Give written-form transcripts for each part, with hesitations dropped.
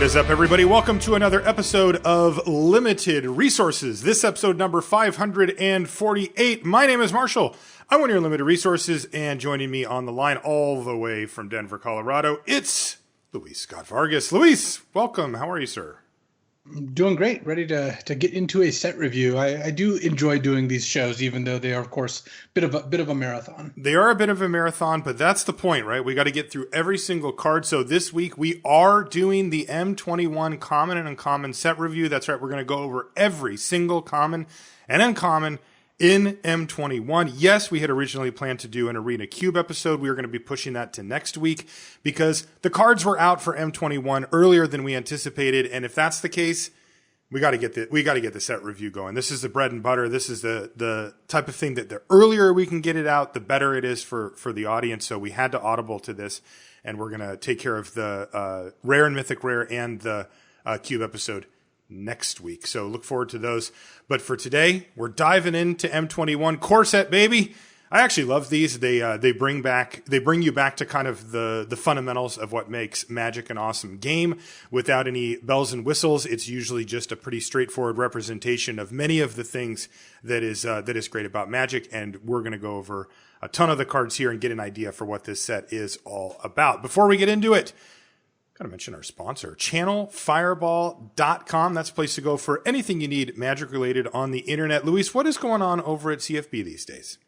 is up, everybody? Welcome to another episode of Limited Resources. This episode number 548. My name is Marshall. I'm one of your Limited Resources, and joining me on the line all the way from Denver, Colorado, it's Luis Scott-Vargas. Luis, welcome. How are you, sir? I'm doing great. Ready to get into a set review. I do enjoy doing these shows, even though they are, of course, bit of a marathon. They are a bit of a marathon, but that's the point, right? We got to get through every single card. So this week we are doing the M21 common and uncommon set review. That's right. We're going to go over every single common and uncommon in M21. Yes, we had originally planned to do an Arena Cube episode. We are going to be pushing that to next week because the cards were out for M21 earlier than we anticipated. And if that's the case, we got to get the set review going. This is the bread and butter. This is the type of thing that the earlier we can get it out, the better it is for the audience. So we had to audible to this, and we're going to take care of the rare and mythic rare and the Cube episode next week. So look forward to those. But for today, we're diving into M21 core set, baby. I actually love these. They bring you back to kind of the fundamentals of what makes Magic an awesome game without any bells and whistles. It's usually just a pretty straightforward representation of many of the things that is great about Magic. And we're going to go over a ton of the cards here and get an idea for what this set is all about. Before we get into it, got to mention our sponsor, channelfireball.com. That's a place to go for anything you need Magic related on the internet. Luis, what is going on over at CFB these days?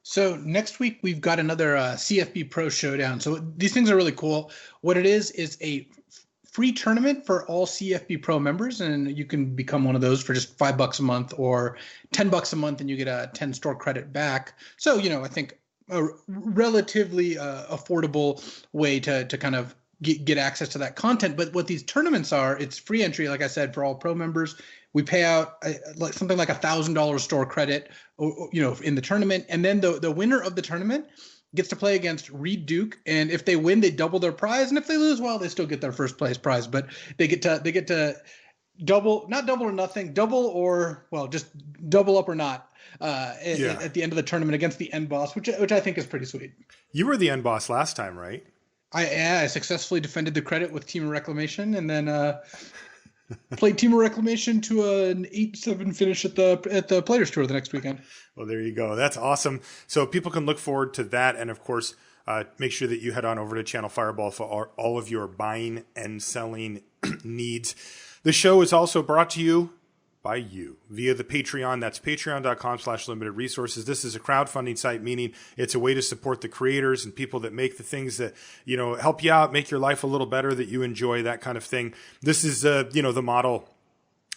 So next week, we've got another CFB Pro Showdown. So these things are really cool. What it is a free tournament for all CFB Pro members, and you can become one of those for just $5 a month or $10 a month, and you get a 10 store credit back. So, I think a relatively affordable way to kind of get access to that content. But what these tournaments are, it's free entry, like I said, for all pro members. We pay out something like $1,000 store credit, in the tournament. And then the winner of the tournament gets to play against Reed Duke. And if they win, they double their prize. And if they lose, well, they still get their first place prize. But they get to double, not double or nothing, double or, well, just double up or not at the end of the tournament against the end boss, which I think is pretty sweet. You were the end boss last time, right? I successfully defended the credit with Team of Reclamation, and then played Team of Reclamation to an 8-7 finish at the Players Tour the next weekend. Well, there you go. That's awesome. So people can look forward to that, and of course, make sure that you head on over to Channel Fireball for all of your buying and selling needs. The show is also brought to you by you via the Patreon. That's patreon.com/limited resources. This is a crowdfunding site, meaning it's a way to support the creators and people that make the things that, help you out, make your life a little better, that you enjoy, that kind of thing. This is, the model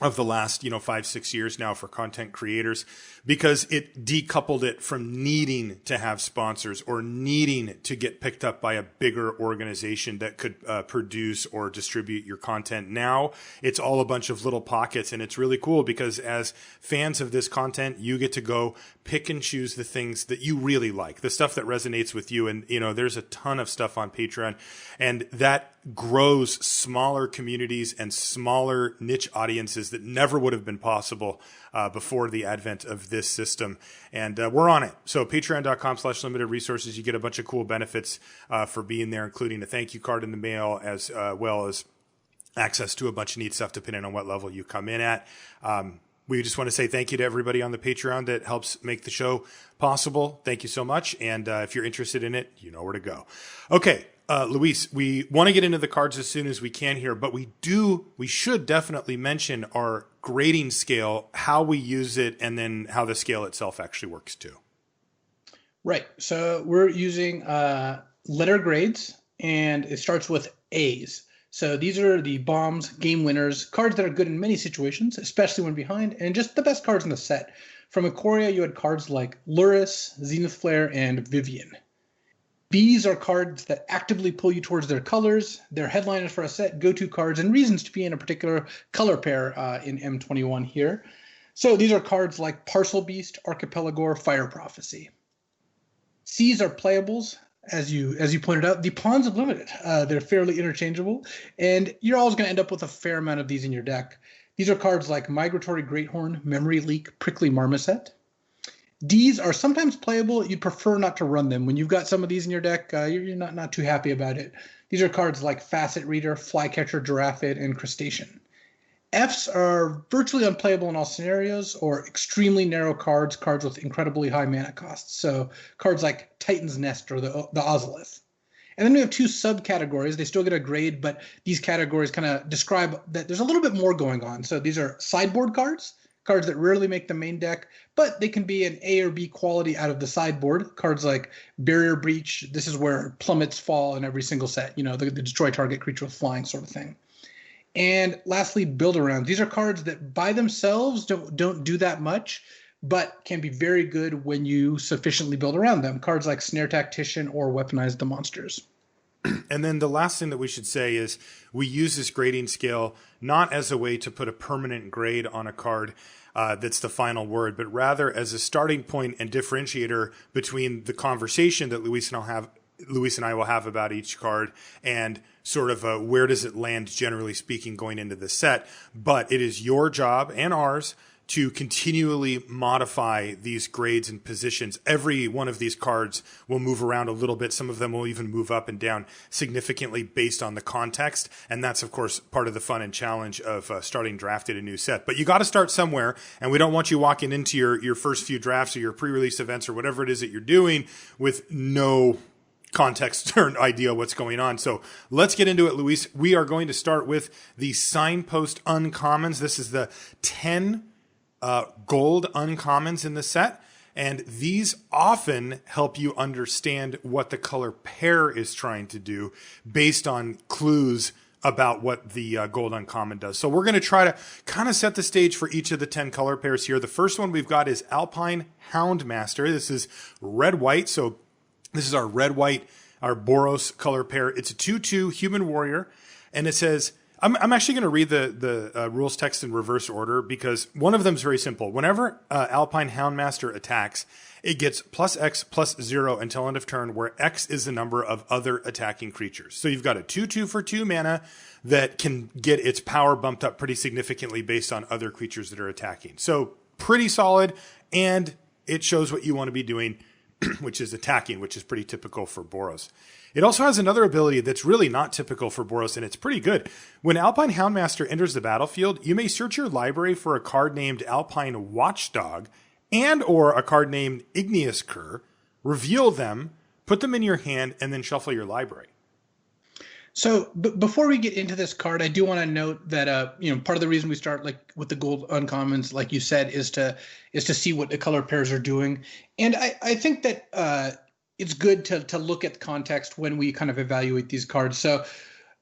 of the last, 5-6 years now for content creators, because it decoupled it from needing to have sponsors or needing to get picked up by a bigger organization that could produce or distribute your content. Now it's all a bunch of little pockets, and it's really cool because as fans of this content, you get to go pick and choose the things that you really like, the stuff that resonates with you. And, there's a ton of stuff on Patreon, and that grows smaller communities and smaller niche audiences that never would have been possible before the advent of this system. And we're on it. So patreon.com/limited resources, you get a bunch of cool benefits for being there, including a thank you card in the mail, as well as access to a bunch of neat stuff depending on what level you come in at. We just want to say thank you to everybody on the Patreon that helps make the show possible. Thank you so much. And if you're interested in it, you know where to go. Okay. Luis, we want to get into the cards as soon as we can here, but we should definitely mention our grading scale, how we use it, and then how the scale itself actually works too. Right. So we're using letter grades, and it starts with A's. So these are the bombs, game winners, cards that are good in many situations, especially when behind, and just the best cards in the set. From Ikoria, you had cards like Luris, Zenith Flare, and Vivian. B's are cards that actively pull you towards their colors. They're headliners for a set, go-to cards, and reasons to be in a particular color pair in M21 here. So these are cards like Parcel Beast, Archipelagore, Fire Prophecy. C's are playables, as you pointed out. The Pawns of Limited. They're fairly interchangeable, and you're always going to end up with a fair amount of these in your deck. These are cards like Migratory Greathorn, Memory Leak, Prickly Marmoset. D's are sometimes playable. You'd prefer not to run them. When you've got some of these in your deck, you're not too happy about it. These are cards like Facet Reader, Flycatcher, Giraffid, and Crustacean. F's are virtually unplayable in all scenarios, or extremely narrow cards with incredibly high mana costs. So cards like Titan's Nest or the Ozolith. And then we have two subcategories. They still get a grade, but these categories kind of describe that there's a little bit more going on. So these are sideboard cards that rarely make the main deck, but they can be an A or B quality out of the sideboard. Cards like Barrier Breach. This is where plummets fall in every single set. You know, the destroy target creature with flying sort of thing. And lastly, build-arounds. These are cards that by themselves don't do that much, but can be very good when you sufficiently build around them. Cards like Snare Tactician or Weaponize the Monsters. And then the last thing that we should say is we use this grading scale not as a way to put a permanent grade on a card that's the final word, but rather as a starting point and differentiator between the conversation that Luis and I will have about each card and sort of where does it land, generally speaking, going into the set. But it is your job and ours to continually modify these grades and positions. Every one of these cards will move around a little bit. Some of them will even move up and down significantly based on the context. And that's, of course, part of the fun and challenge of starting drafted a new set. But you got to start somewhere, and we don't want you walking into your first few drafts or your pre-release events or whatever it is that you're doing with no context or idea what's going on. So let's get into it, Luis. We are going to start with the Signpost Uncommons. This is the 10 gold uncommons in the set, and these often help you understand what the color pair is trying to do based on clues about what the gold uncommon does. So we're going to try to kind of set the stage for each of the 10 color pairs here. The first one we've got is Alpine Houndmaster. This is red-white, so this is our red-white, our Boros color pair. It's a 2/2 human warrior, and it says, I'm actually going to read the rules text in reverse order because one of them is very simple. Whenever Alpine Houndmaster attacks, it gets +X+0 until end of turn, where X is the number of other attacking creatures. So you've got a 2/2 for 2 mana that can get its power bumped up pretty significantly based on other creatures that are attacking. So pretty solid, and it shows what you want to be doing, which is attacking, which is pretty typical for Boros. It also has another ability that's really not typical for Boros, and it's pretty good. When Alpine Houndmaster enters the battlefield, you may search your library for a card named Alpine Watchdog and or a card named Igneous Cur, reveal them, put them in your hand, and then shuffle your library. So before we get into this card, I do want to note that part of the reason we start like with the gold uncommons, like you said, is to see what the color pairs are doing, and I think that it's good to look at context when we kind of evaluate these cards. So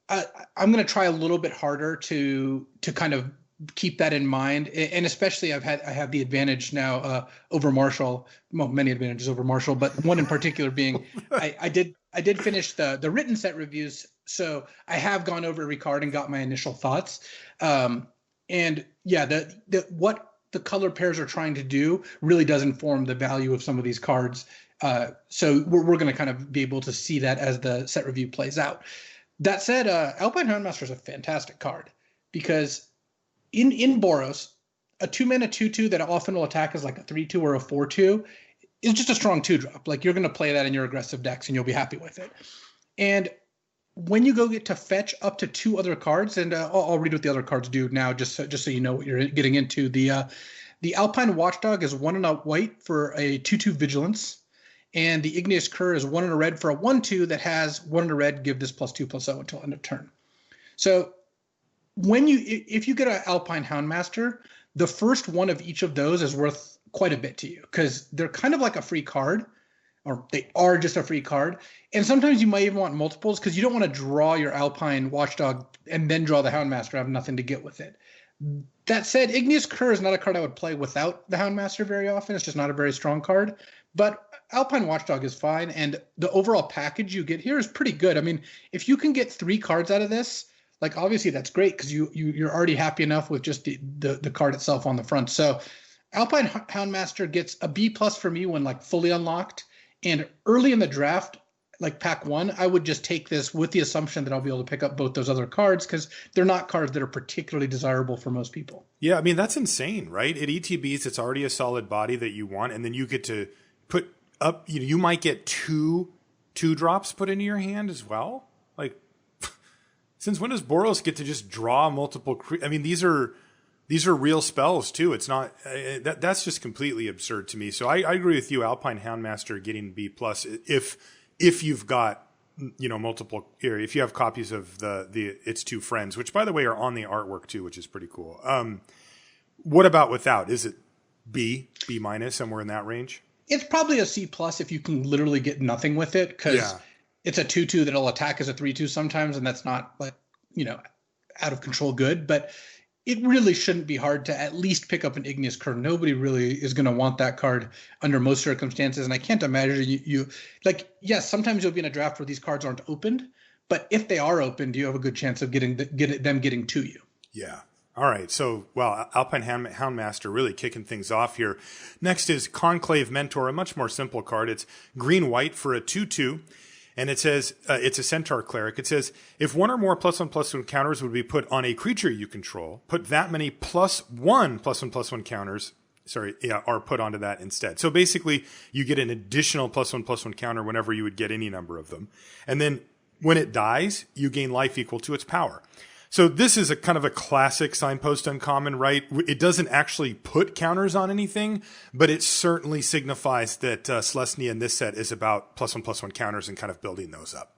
I'm going to try a little bit harder to kind of keep that in mind, and especially I have the advantage now over Marshall. Well, many advantages over Marshall, but one in particular being I did finish the written set reviews. So I have gone over every card and got my initial thoughts. And yeah, what the color pairs are trying to do really does inform the value of some of these cards. So we're going to kind of be able to see that as the set review plays out. That said, Alpine Houndmaster is a fantastic card because in Boros, a 2-mana 2/2 that often will attack as like a 3/2 or a 4/2 is just a strong 2-drop. Like you're going to play that in your aggressive decks and you'll be happy with it. And when you go get to fetch up to 2 other cards, and I'll read what the other cards do now, just so you know what you're getting into. The Alpine Watchdog is 1 and a white for a 2/2 vigilance, and the Igneous Cur is 1 and a red for a 1/2 that has 1 and a red, give this +2/+0 until end of turn. So if you get an Alpine Houndmaster, the first one of each of those is worth quite a bit to you because they're kind of like a free card, or they are just a free card. And sometimes you might even want multiples because you don't want to draw your Alpine Watchdog and then draw the Houndmaster, have nothing to get with it. That said, Igneous Cur is not a card I would play without the Houndmaster very often. It's just not a very strong card. But Alpine Watchdog is fine, and the overall package you get here is pretty good. I mean, if you can get 3 cards out of this, like obviously that's great because you're already happy enough with just the card itself on the front. So Alpine Houndmaster gets a B+ for me when like fully unlocked. And early in the draft, like pack one, I would just take this with the assumption that I'll be able to pick up both those other cards because they're not cards that are particularly desirable for most people. Yeah, I mean, that's insane, right? At ETBs, it's already a solid body that you want, and then you get to put up, you might get two drops put into your hand as well. Like, since when does Boros get to just draw multiple? I mean, these are real spells too. It's not that's just completely absurd to me. So I agree with you, Alpine Houndmaster getting B+ if you've got multiple, if you have copies of the its two friends, which by the way are on the artwork too, which is pretty cool. What about without? Is it B minus, somewhere in that range? It's probably a C+ if you can literally get nothing with it, because it's a 2/2 that'll attack as a 3/2 sometimes, and that's not like out of control good. But it really shouldn't be hard to at least pick up an Igneous Curve. Nobody really is going to want that card under most circumstances, and I can't imagine you yes, sometimes you'll be in a draft where these cards aren't opened, but if they are opened, you have a good chance of them getting to you. Yeah. All right. So, Alpine Houndmaster really kicking things off here. Next is Conclave Mentor, a much more simple card. It's green-white for a 2/2, and it says it's a Centaur Cleric. It says, if one or more +1/+1 counters would be put on a creature you control, put that many +1 +1/+1 counters, are put onto that instead. So basically, you get an additional +1/+1 counter whenever you would get any number of them. And then when it dies, you gain life equal to its power. So this is a kind of a classic signpost uncommon, right? It doesn't actually put counters on anything, but it certainly signifies that Selesnya in this set is about +1/+1 counters and kind of building those up.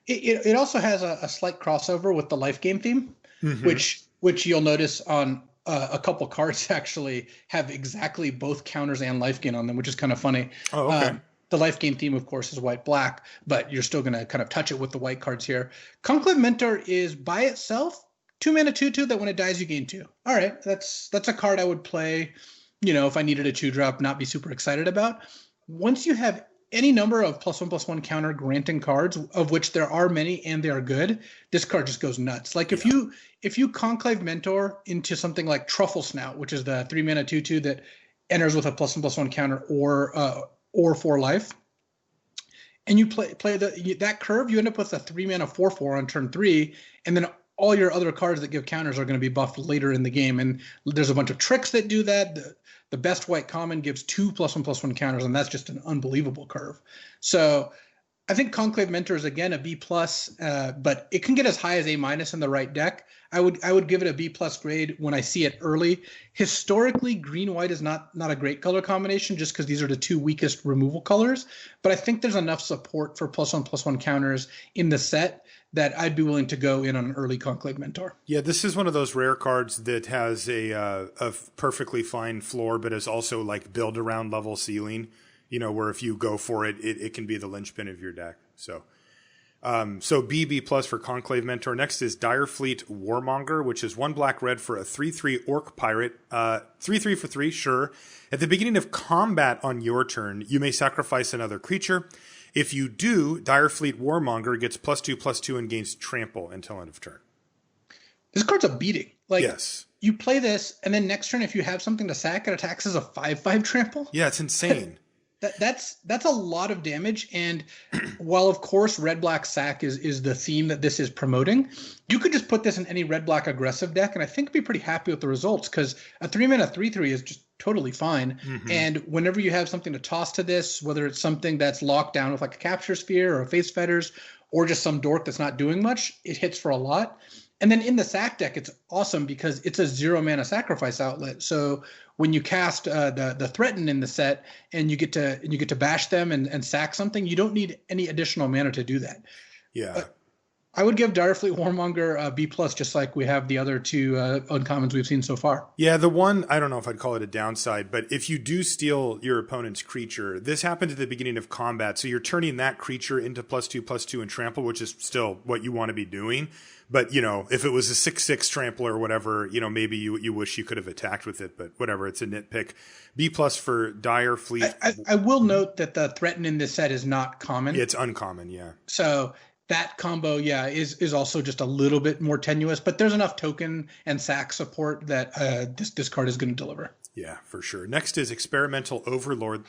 It also has a slight crossover with the life game theme, which you'll notice on a couple cards actually have exactly both counters and life gain on them, which is kind of funny. Oh, okay. The life game theme, of course, is white-black, but you're still going to kind of touch it with the white cards here. Conclave Mentor is by itself 2-mana 2/2 that when it dies, you gain 2. All right, that's a card I would play, if I needed a 2-drop, not be super excited about. Once you have any number of +1/+1 counter granting cards, of which there are many and they are good, this card just goes nuts. Like if you Conclave Mentor into something like Truffle Snout, which is the 3-mana 2/2 that enters with a +1/+1 counter or 4 life, and you play that curve, you end up with a 3-mana 4/4 on turn 3, and then all your other cards that give counters are going to be buffed later in the game. And there's a bunch of tricks that do that. The best white common gives 2 +1/+1 counters, and that's just an unbelievable curve. So I think Conclave Mentor is again a B+, but it can get as high as A- in the right deck. I would give it a B+ grade when I see it early. Historically, green-white is not a great color combination just because these are the two weakest removal colors. But I think there's enough support for +1/+1 counters in the set that I'd be willing to go in on an early Conclave Mentor. Yeah, this is one of those rare cards that has a perfectly fine floor, but is also like build around level ceiling. Where if you go for it, it can be the linchpin of your deck. So B+ for Conclave Mentor. Next is Direfleet Warmonger, which is 1 black-red for a 3/3 Orc Pirate. 3/3 for 3, sure. At the beginning of combat on your turn, you may sacrifice another creature. If you do, Direfleet Warmonger gets +2/+2 and gains Trample until end of turn. This card's a beating. Yes. You play this, and then next turn, if you have something to sack, it attacks as a 5/5 Trample. Yeah, it's insane. That's a lot of damage, and while of course red-black sack is the theme that this is promoting, you could just put this in any red-black aggressive deck, and I think be pretty happy with the results because a 3-mana 3/3 is just totally fine. And whenever you have something to toss to this, whether it's something that's locked down with like a Capture Sphere or a Face Fetters, or just some dork that's not doing much, it hits for a lot. And then in the sack deck, it's awesome because it's a 0-mana sacrifice outlet. So when you cast the Threaten in the set and you get to bash them and sack something, you don't need any additional mana to do that. Yeah. I would give Direfleet Warmonger a B+, just like we have the other two uncommons we've seen so far. Yeah, the one, I don't know if I'd call it a downside, but if you do steal your opponent's creature, this happens at the beginning of combat, so you're turning that creature into +2/+2 and trample, which is still what you want to be doing. But, if it was a 6/6 trample or whatever, maybe you wish you could have attacked with it, but whatever, it's a nitpick. B+ for Direfleet. I will note that the Threaten in this set is not common. It's uncommon, yeah. So That combo, yeah, is also just a little bit more tenuous, but there's enough token and sack support that this card is going to deliver. Yeah, for sure. Next is Experimental Overlord.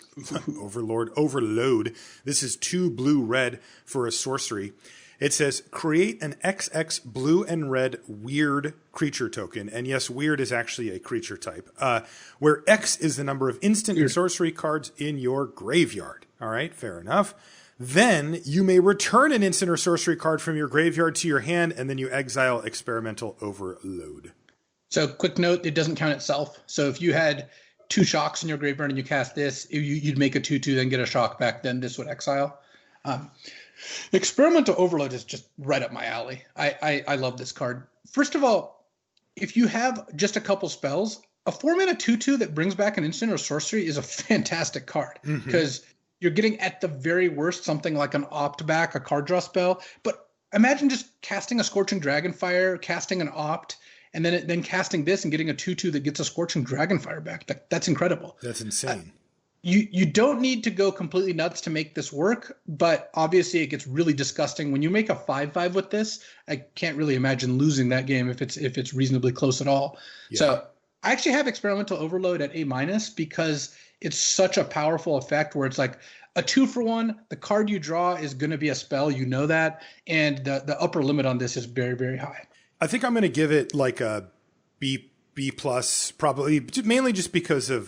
Overload. This is 2 blue-red for a sorcery. It says, create an XX blue and red weird creature token. And yes, weird is actually a creature type, where X is the number of instant and sorcery cards in your graveyard. All right, fair enough. Then you may return an instant or sorcery card from your graveyard to your hand, and then you exile Experimental Overload. So quick note, it doesn't count itself. So if you had 2 shocks in your graveyard and you cast this, you'd make a 2/2, then get a shock back, then this would exile. Experimental Overload is just right up my alley. I love this card. First of all, if you have just a couple spells, a 4-mana 2/2 that brings back an instant or sorcery is a fantastic card, because you're getting at the very worst something like an opt back, a card draw spell. But imagine just casting a Scorching Dragonfire, casting an opt, and then casting this and getting a 2/2 that gets a Scorching Dragonfire back. That's incredible. That's insane. You don't need to go completely nuts to make this work, but obviously it gets really disgusting when you make a 5/5 with this. I can't really imagine losing that game if it's reasonably close at all. Yeah. So I actually have Experimental Overload at A- because it's such a powerful effect where it's like a 2-for-1. The card you draw is going to be a spell, you know that, and the upper limit on this is very, very high. I think I'm going to give it like a B plus, probably mainly just because of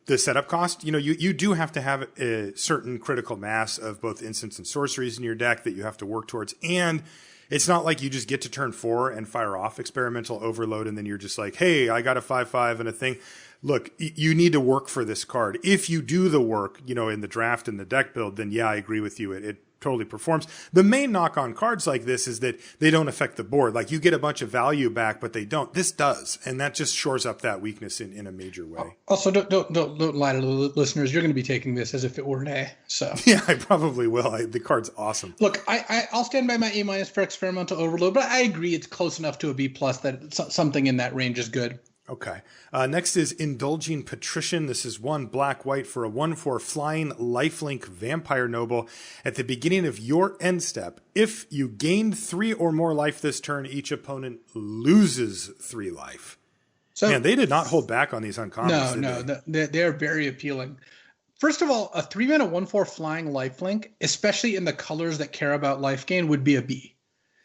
the setup cost. You know, you do have to have a certain critical mass of both instants and sorceries in your deck that you have to work towards, and it's not like you just get to turn 4 and fire off Experimental Overload and then you're just like, hey, I got a 5/5 and a thing. Look, you need to work for this card. If you do the work, you know, in the draft and the deck build, then yeah, I agree with you. It totally performs. The main knock on cards like this is that they don't affect the board. Like, you get a bunch of value back, but they don't. This does, and that just shores up that weakness in a major way. Also, don't lie to the listeners. You're going to be taking this as if it were an A. So yeah, I probably will. The card's awesome. Look, I'll stand by my A- for Experimental Overload, but I agree it's close enough to a B+ that something in that range is good. Okay. Next is Indulging Patrician. This is 1 black-white for a 1/4 flying lifelink vampire noble. At the beginning of your end step, if you gained 3 or more life this turn, each opponent loses 3 life. So, man, they did not hold back on these uncommons. No, they're very appealing. First of all, a 3-mana 1/4 flying lifelink, especially in the colors that care about life gain, would be a B.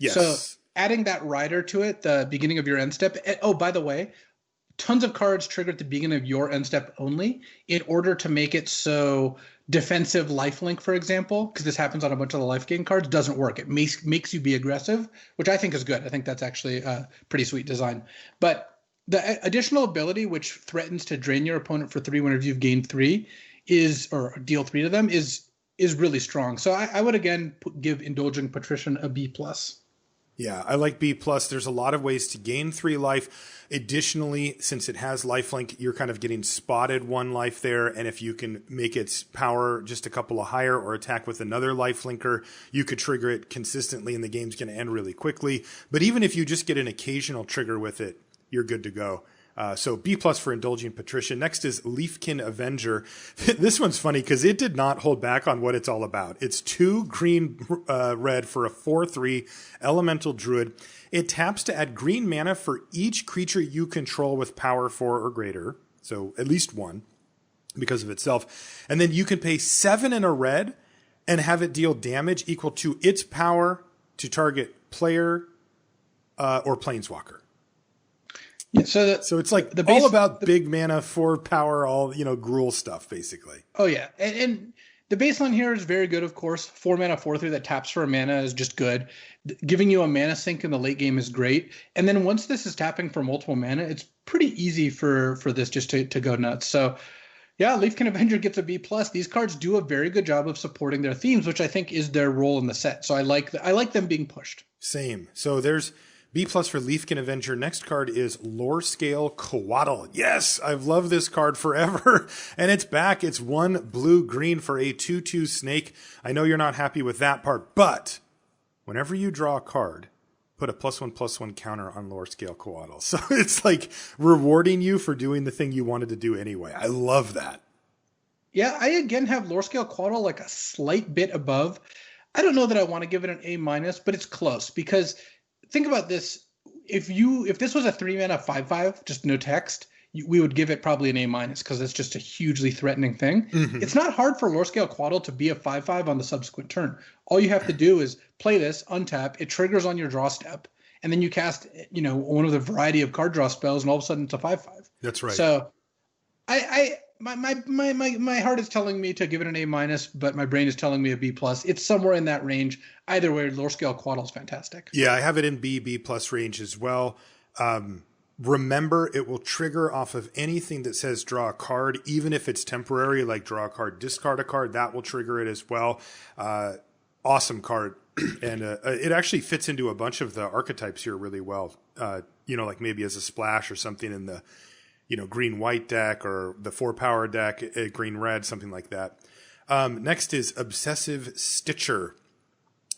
Yes. So adding that rider to it, the beginning of your end step. Oh, by the way, tons of cards trigger at the beginning of your end step only in order to make it so defensive lifelink, for example, because this happens on a bunch of the life gain cards, doesn't work. It makes you be aggressive, which I think is good. I think that's actually a pretty sweet design. But the additional ability, which threatens to drain your opponent for 3 whenever you've gained 3, or deal 3 to them, is really strong. So I would again give Indulging Patrician a B+. Yeah, I like B+. There's a lot of ways to gain 3 life. Additionally, since it has lifelink, you're kind of getting spotted 1 life there. And if you can make its power just a couple of higher or attack with another lifelinker, you could trigger it consistently and the game's going to end really quickly. But even if you just get an occasional trigger with it, you're good to go. So B+ for Indulging Patrician. Next is Leafkin Avenger. This one's funny because it did not hold back on what it's all about. It's 2 green red for a 4/3 elemental druid. It taps to add green mana for each creature you control with power 4 or greater. So at least 1 because of itself. And then you can pay 7 in a red and have it deal damage equal to its power to target player or planeswalker. Yeah, so it's like all about big mana, 4 power, all, gruel stuff, basically. Oh, yeah. And the baseline here is very good, of course. 4 mana, 4/3 that taps for a mana is just good. Giving you a mana sink in the late game is great. And then once this is tapping for multiple mana, it's pretty easy for this just to go nuts. So, yeah, Leafkin Avenger gets a B+. These cards do a very good job of supporting their themes, which I think is their role in the set. So I like them being pushed. Same. So there's B+ for Leafkin Avenger. Next card is Lore Scale Coatl. Yes, I've loved this card forever. And it's back. It's 1 blue-green for a 2/2 snake. I know you're not happy with that part, but whenever you draw a card, put a +1/+1 counter on Lore Scale Coatl. So it's like rewarding you for doing the thing you wanted to do anyway. I love that. Yeah, I again have Lore Scale Coatl like a slight bit above. I don't know that I want to give it an A minus, but it's close because think about this. If this was a 3-mana 5/5, just no text, we would give it probably an A minus because it's just a hugely threatening thing. Mm-hmm. It's not hard for Lore Scale Coatl to be a 5/5 on the subsequent turn. All you have to do is play this, untap, it triggers on your draw step, and then you cast, one of the variety of card draw spells, and all of a sudden it's a 5/5. That's right. So my heart is telling me to give it an A minus, but my brain is telling me a B plus. It's somewhere in that range. Either way, Lore Scale Coatl is fantastic. Yeah, I have it in B plus range as well. Remember, it will trigger off of anything that says draw a card, even if it's temporary, like draw a card, discard a card. That will trigger it as well. Awesome card, and it actually fits into a bunch of the archetypes here really well. Like maybe as a splash or something in the green-white deck or the 4-power deck, green-red, something like that. Next is Obsessive Stitcher.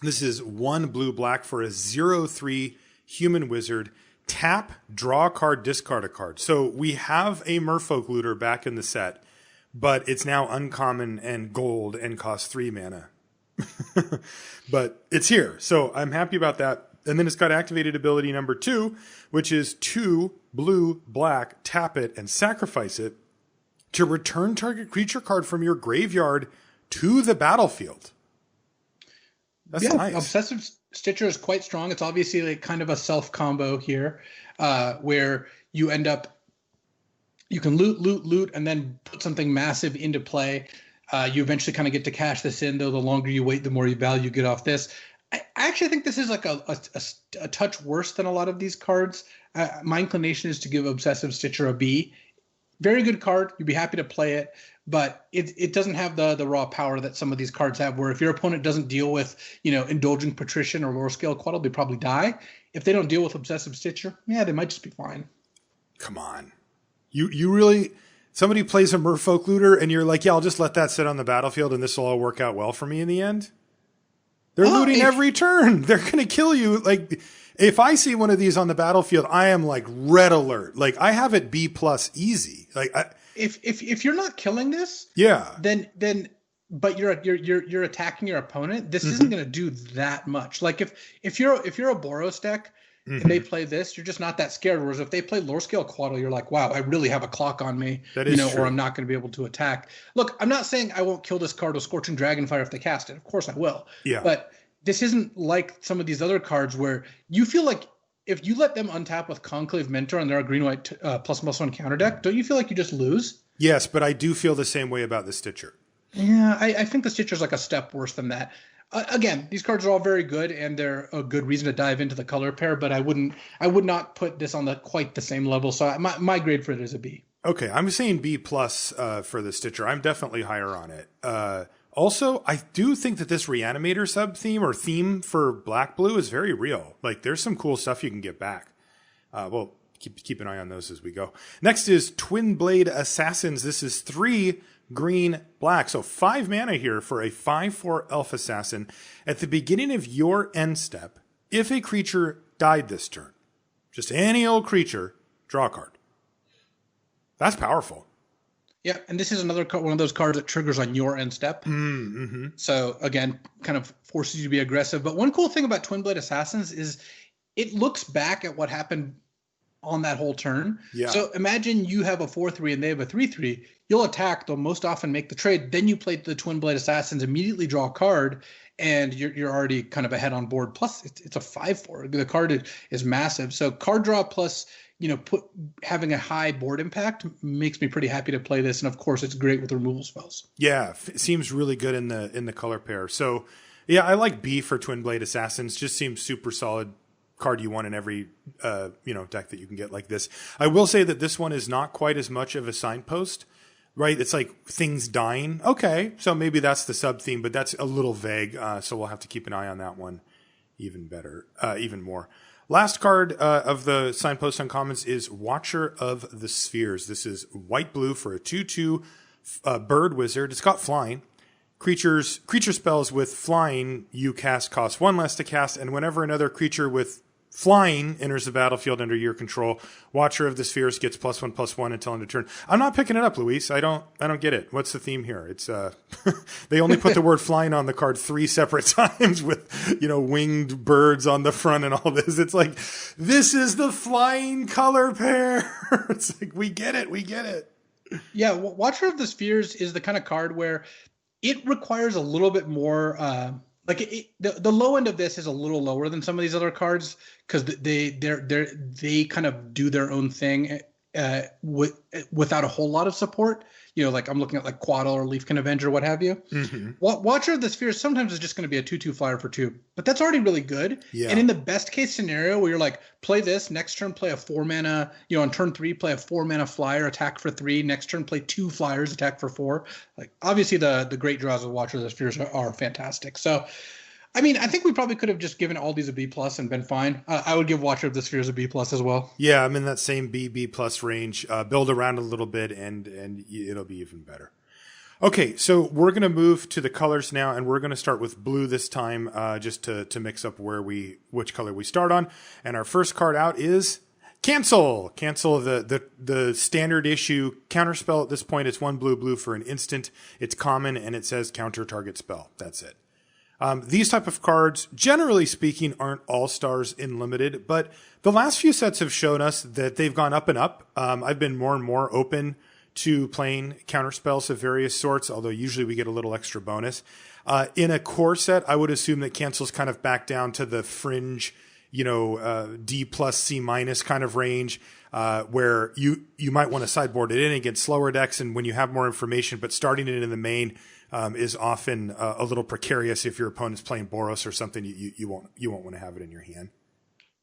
This is 1 blue-black for a 0/3 human wizard. Tap, draw a card, discard a card. So we have a Merfolk Looter back in the set, but it's now uncommon and gold and costs 3 mana. But it's here, so I'm happy about that. And then it's got activated ability number 2, which is 2 blue, black, tap it, and sacrifice it to return target creature card from your graveyard to the battlefield. That's nice. Obsessive Stitcher is quite strong. It's obviously like kind of a self combo here, where you end up, you can loot, and then put something massive into play. You eventually kind of get to cash this in, though the longer you wait, the more value you get off this. I actually think this is like a touch worse than a lot of these cards. My inclination is to give Obsessive Stitcher a B. Very good card. You'd be happy to play it, but it doesn't have the raw power that some of these cards have, where if your opponent doesn't deal with, Indulgence Patrician or Lore Scale Coatl, they probably die. If they don't deal with Obsessive Stitcher, they might just be fine. Come on. You really... Somebody plays a Merfolk Looter and you're like, yeah, I'll just let that sit on the battlefield and this will all work out well for me in the end? They're looting every turn. They're going to kill you. Like, if I see one of these on the battlefield, I am like red alert. Like, I have it B plus easy. Like, if you're not killing this, then but you're attacking your opponent, this isn't going to do that much. Like if you're a Boros deck and they play this, you're just not that scared. Whereas if they play Lore Scale Coatl, you're like, wow, I really have a clock on me, that is true. Or I'm not going to be able to attack. Look, I'm not saying I won't kill this card with Scorching Dragonfire if they cast it. Of course I will. Yeah. But this isn't like some of these other cards where you feel like if you let them untap with Conclave Mentor and they're a green-white ++1 counter deck, don't you feel like you just lose? Yes, but I do feel the same way about the Stitcher. Yeah, I think the Stitcher's like a step worse than that. Again, these cards are all very good, and they're a good reason to dive into the color pair. But I would not put this on quite the same level. So my grade for it is a B. Okay, I'm saying B plus for the Stitcher. I'm definitely higher on it. Also, I do think that this Reanimator sub theme or theme for Black Blue is very real. Like, there's some cool stuff you can get back. Well, keep an eye on those as we go. Next is Twin Blade Assassins. This is 3 green, black. So 5 mana here for a 5/4 elf assassin. At the beginning of your end step, if a creature died this turn, just any old creature, draw a card. That's powerful. Yeah, and this is another one of those cards that triggers on your end step. Mm-hmm. So again, kind of forces you to be aggressive. But one cool thing about Twin Blade Assassins is it looks back at what happened on that whole turn. Yeah. So imagine you have a 4/3 and they have a 3/3. You'll attack. They'll most often make the trade. Then you play the Twin Blade Assassins, immediately draw a card, and you're already kind of ahead on board. Plus, it's a 5/4. The card is massive. So card draw plus, having a high board impact makes me pretty happy to play this. And of course, it's great with removal spells. Yeah, it seems really good in the color pair. So yeah, I like B for Twin Blade Assassins. Just seems super solid card you want in every deck that you can get like this. I will say that this one is not quite as much of a signpost, right? It's like things dying. Okay, so maybe that's the sub theme, but that's a little vague. So we'll have to keep an eye on that one even more. Last card of the signpost uncommons is Watcher of the Spheres. This is white blue for a 2/2 bird wizard. It's got flying. Creature spells with flying you cast cost 1 less to cast, and whenever another creature with flying enters the battlefield under your control. Watcher of the Spheres gets +1/+1 until end of turn. I'm not picking it up, Luis. I don't get it. What's the theme here? It's they only put the word flying on the card 3 separate times with, winged birds on the front and all this. It's like, this is the flying color pair. It's like, we get it. Yeah, Watcher of the Spheres is the kind of card where it requires a little bit more. The low end of this is a little lower than some of these other cards because they kind of do their own thing without a whole lot of support. Like I'm looking at like Coatl or Leafkin Avenger, what have you. Mm-hmm. Watcher of the Spheres sometimes is just going to be a 2/2 flyer for 2, but that's already really good. Yeah. And in the best case scenario where you're like, play this, next turn play a 4 mana, on turn 3 play a 4 mana flyer, attack for 3, next turn play 2 flyers, attack for 4. Like obviously the great draws of Watcher of the Spheres are fantastic. So I mean, I think we probably could have just given all these a B+ and been fine. I would give Watcher of the Spheres a B+ as well. Yeah, I'm in that same B+ range. Build around a little bit, and it'll be even better. Okay, so we're going to move to the colors now, and we're going to start with blue this time, just to mix up which color we start on. And our first card out is Cancel. Cancel, the standard issue counterspell. At this point, it's 1 blue for an instant. It's common, and it says counter target spell. That's it. These type of cards, generally speaking, aren't all-stars in Limited, but the last few sets have shown us that they've gone up and up. I've been more and more open to playing counterspells of various sorts, although usually we get a little extra bonus. In a core set, I would assume that Cancel's kind of back down to the fringe, D+, C- kind of range, where you might want to sideboard it in against slower decks, and when you have more information, but starting it in the main is often a little precarious if your opponent's playing Boros or something. You won't want to have it in your hand.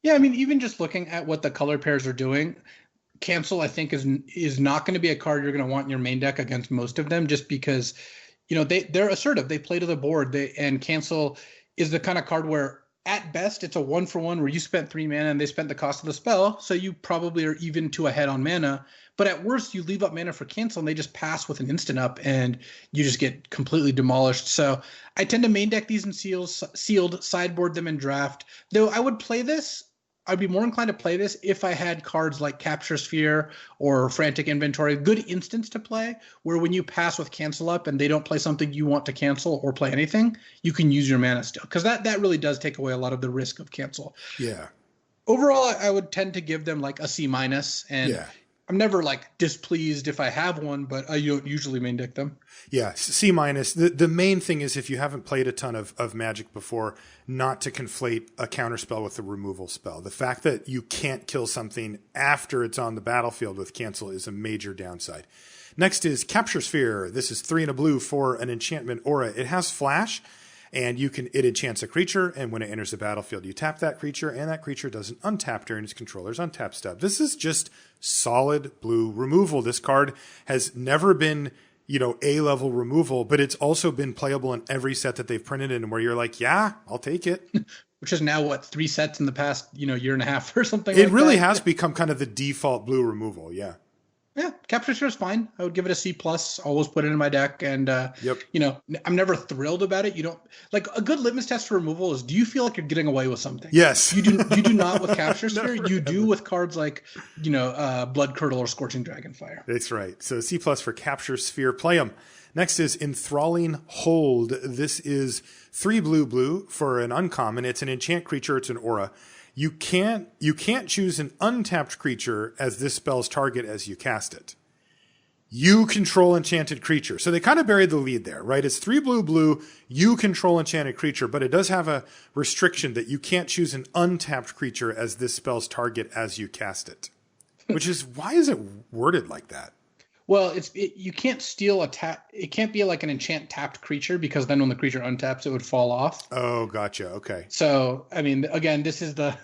Yeah, I mean, even just looking at what the color pairs are doing, Cancel I think is not going to be a card you're going to want in your main deck against most of them, just because they're assertive. They play to the board. And Cancel is the kind of card where at best it's a 1-for-1 where you spent 3 mana and they spent the cost of the spell, so you probably are even to a head on mana. But at worst, you leave up mana for Cancel, and they just pass with an instant up, and you just get completely demolished. So I tend to main deck these in sealed, sideboard them in draft. Though I would play this, I'd be more inclined to play this if I had cards like Capture Sphere or Frantic Inventory, good instants to play, where when you pass with Cancel up and they don't play something you want to cancel or play anything, you can use your mana still. Because that really does take away a lot of the risk of Cancel. Yeah. Overall, I would tend to give them like a C-. And yeah. I'm never like displeased if I have one, but I don't usually main deck them. Yeah, C-. The main thing is if you haven't played a ton of Magic before, not to conflate a counterspell with a removal spell. The fact that you can't kill something after it's on the battlefield with Cancel is a major downside. Next is Capture Sphere. This is 3 and a blue for an enchantment aura. It has flash, and it enchants a creature, and when it enters the battlefield, you tap that creature, and that creature doesn't untap during its controller's untap step. This is just solid blue removal. This card has never been, A-level removal, but it's also been playable in every set that they've printed in, where you're like, yeah, I'll take it. Which is now, 3 sets in the past, year and a half or something like that? It really has become kind of the default blue removal, yeah. Yeah, Capture Sphere is fine. I would give it a C+. Always put it in my deck, and I'm never thrilled about it. You don't like a good litmus test for removal is: do you feel like you're getting away with something? Yes, you do. You do not with Capture Sphere. You do with cards like Blood Curdle or Scorching Dragonfire. That's right. So C+ for Capture Sphere. Play them. Next is Enthralling Hold. This is 3 blue for an uncommon. It's an enchant creature. It's an aura. You can't choose an untapped creature as this spell's target as you cast it. You control enchanted creature. So they kind of buried the lead there, right? It's 3 blue, you control enchanted creature, but it does have a restriction that you can't choose an untapped creature as this spell's target as you cast it. Which is, why is it worded like that? Well, you can't steal a tap. It can't be like an enchant tapped creature, because then when the creature untaps, it would fall off. Oh, gotcha. Okay. So, I mean, again, this is the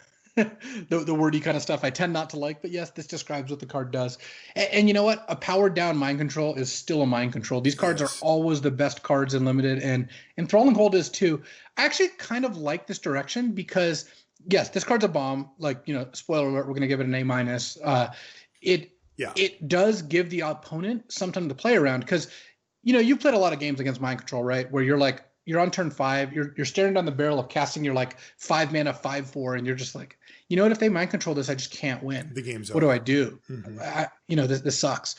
wordy kind of stuff I tend not to like, but yes, this describes what the card does. And you know what? A powered down mind control is still a mind control. These cards are always the best cards in Limited, and Enthralling Hold is too. I actually kind of like this direction because, yes, this card's a bomb. Like, spoiler alert, we're going to give it an A-. It does give the opponent something to play around because, you've played a lot of games against mind control, right? Where you're like, you're on turn 5, you're staring down the barrel of casting your like 5 mana 5/4, and you're just like, you know what, if they mind control this, I just can't win. The game's what over. do I do? Mm-hmm. This sucks.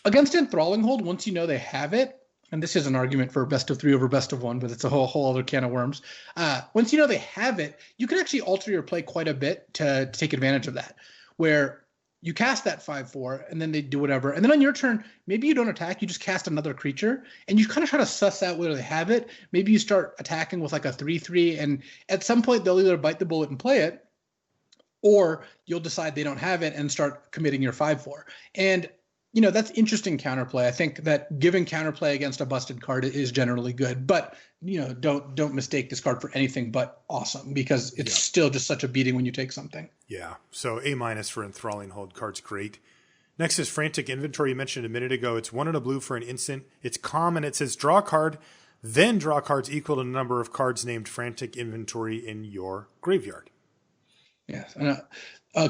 Against Enthralling Hold, once you know they have it, and this is an argument for best of 3 over best of 1, but it's a whole other can of worms. Once you know they have it, you can actually alter your play quite a bit to take advantage of that, where you cast that 5/4, and then they do whatever. And then on your turn, maybe you don't attack, you just cast another creature, and you kind of try to suss out whether they have it. Maybe you start attacking with like a 3/3, and at some point they'll either bite the bullet and play it, or you'll decide they don't have it and start committing your 5/4. And that's interesting counterplay. I think that giving counterplay against a busted card is generally good, but don't mistake this card for anything but awesome, because it's still just such a beating when you take something. Yeah. So A- for Enthralling Hold. Card's great. Next is Frantic Inventory. You mentioned a minute ago. It's 1 and a blue for an instant. It's common. It says draw a card, then draw cards equal to the number of cards named Frantic Inventory in your graveyard. Yes. And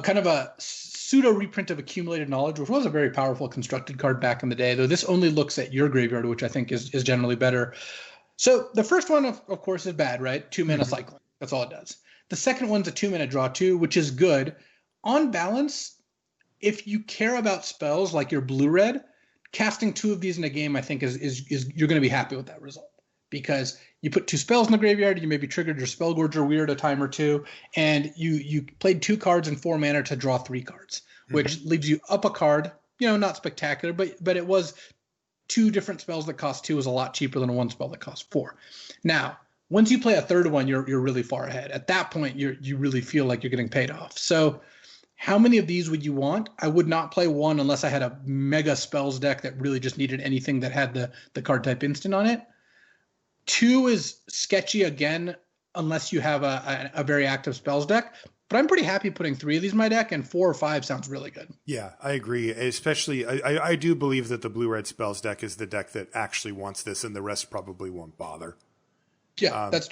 kind of a pseudo reprint of Accumulated Knowledge, which was a very powerful constructed card back in the day, though this only looks at your graveyard, which I think is generally better. So the first one, of course, is bad, right? 2 mana cycling. That's all it does. The second one's a 2 mana draw 2, which is good. On balance, if you care about spells like your blue-red, casting 2 of these in a game, I think, is you're going to be happy with that result. Because you put 2 spells in the graveyard, you maybe triggered your Spellgorger Weird a time or two, and you played 2 cards and 4 mana to draw 3 cards, which leaves you up a card. Not spectacular, but it was 2 different spells that cost 2 is a lot cheaper than a 1 spell that costs 4. Now, once you play a third one, you're really far ahead. At that point, you really feel like you're getting paid off. So how many of these would you want? I would not play 1 unless I had a mega spells deck that really just needed anything that had the card type instant on it. 2 is sketchy again, unless you have a very active spells deck. But I'm pretty happy putting 3 of these in my deck, and 4 or 5 sounds really good. Yeah, I agree. Especially, I do believe that the blue-red spells deck is the deck that actually wants this, and the rest probably won't bother. Yeah, that's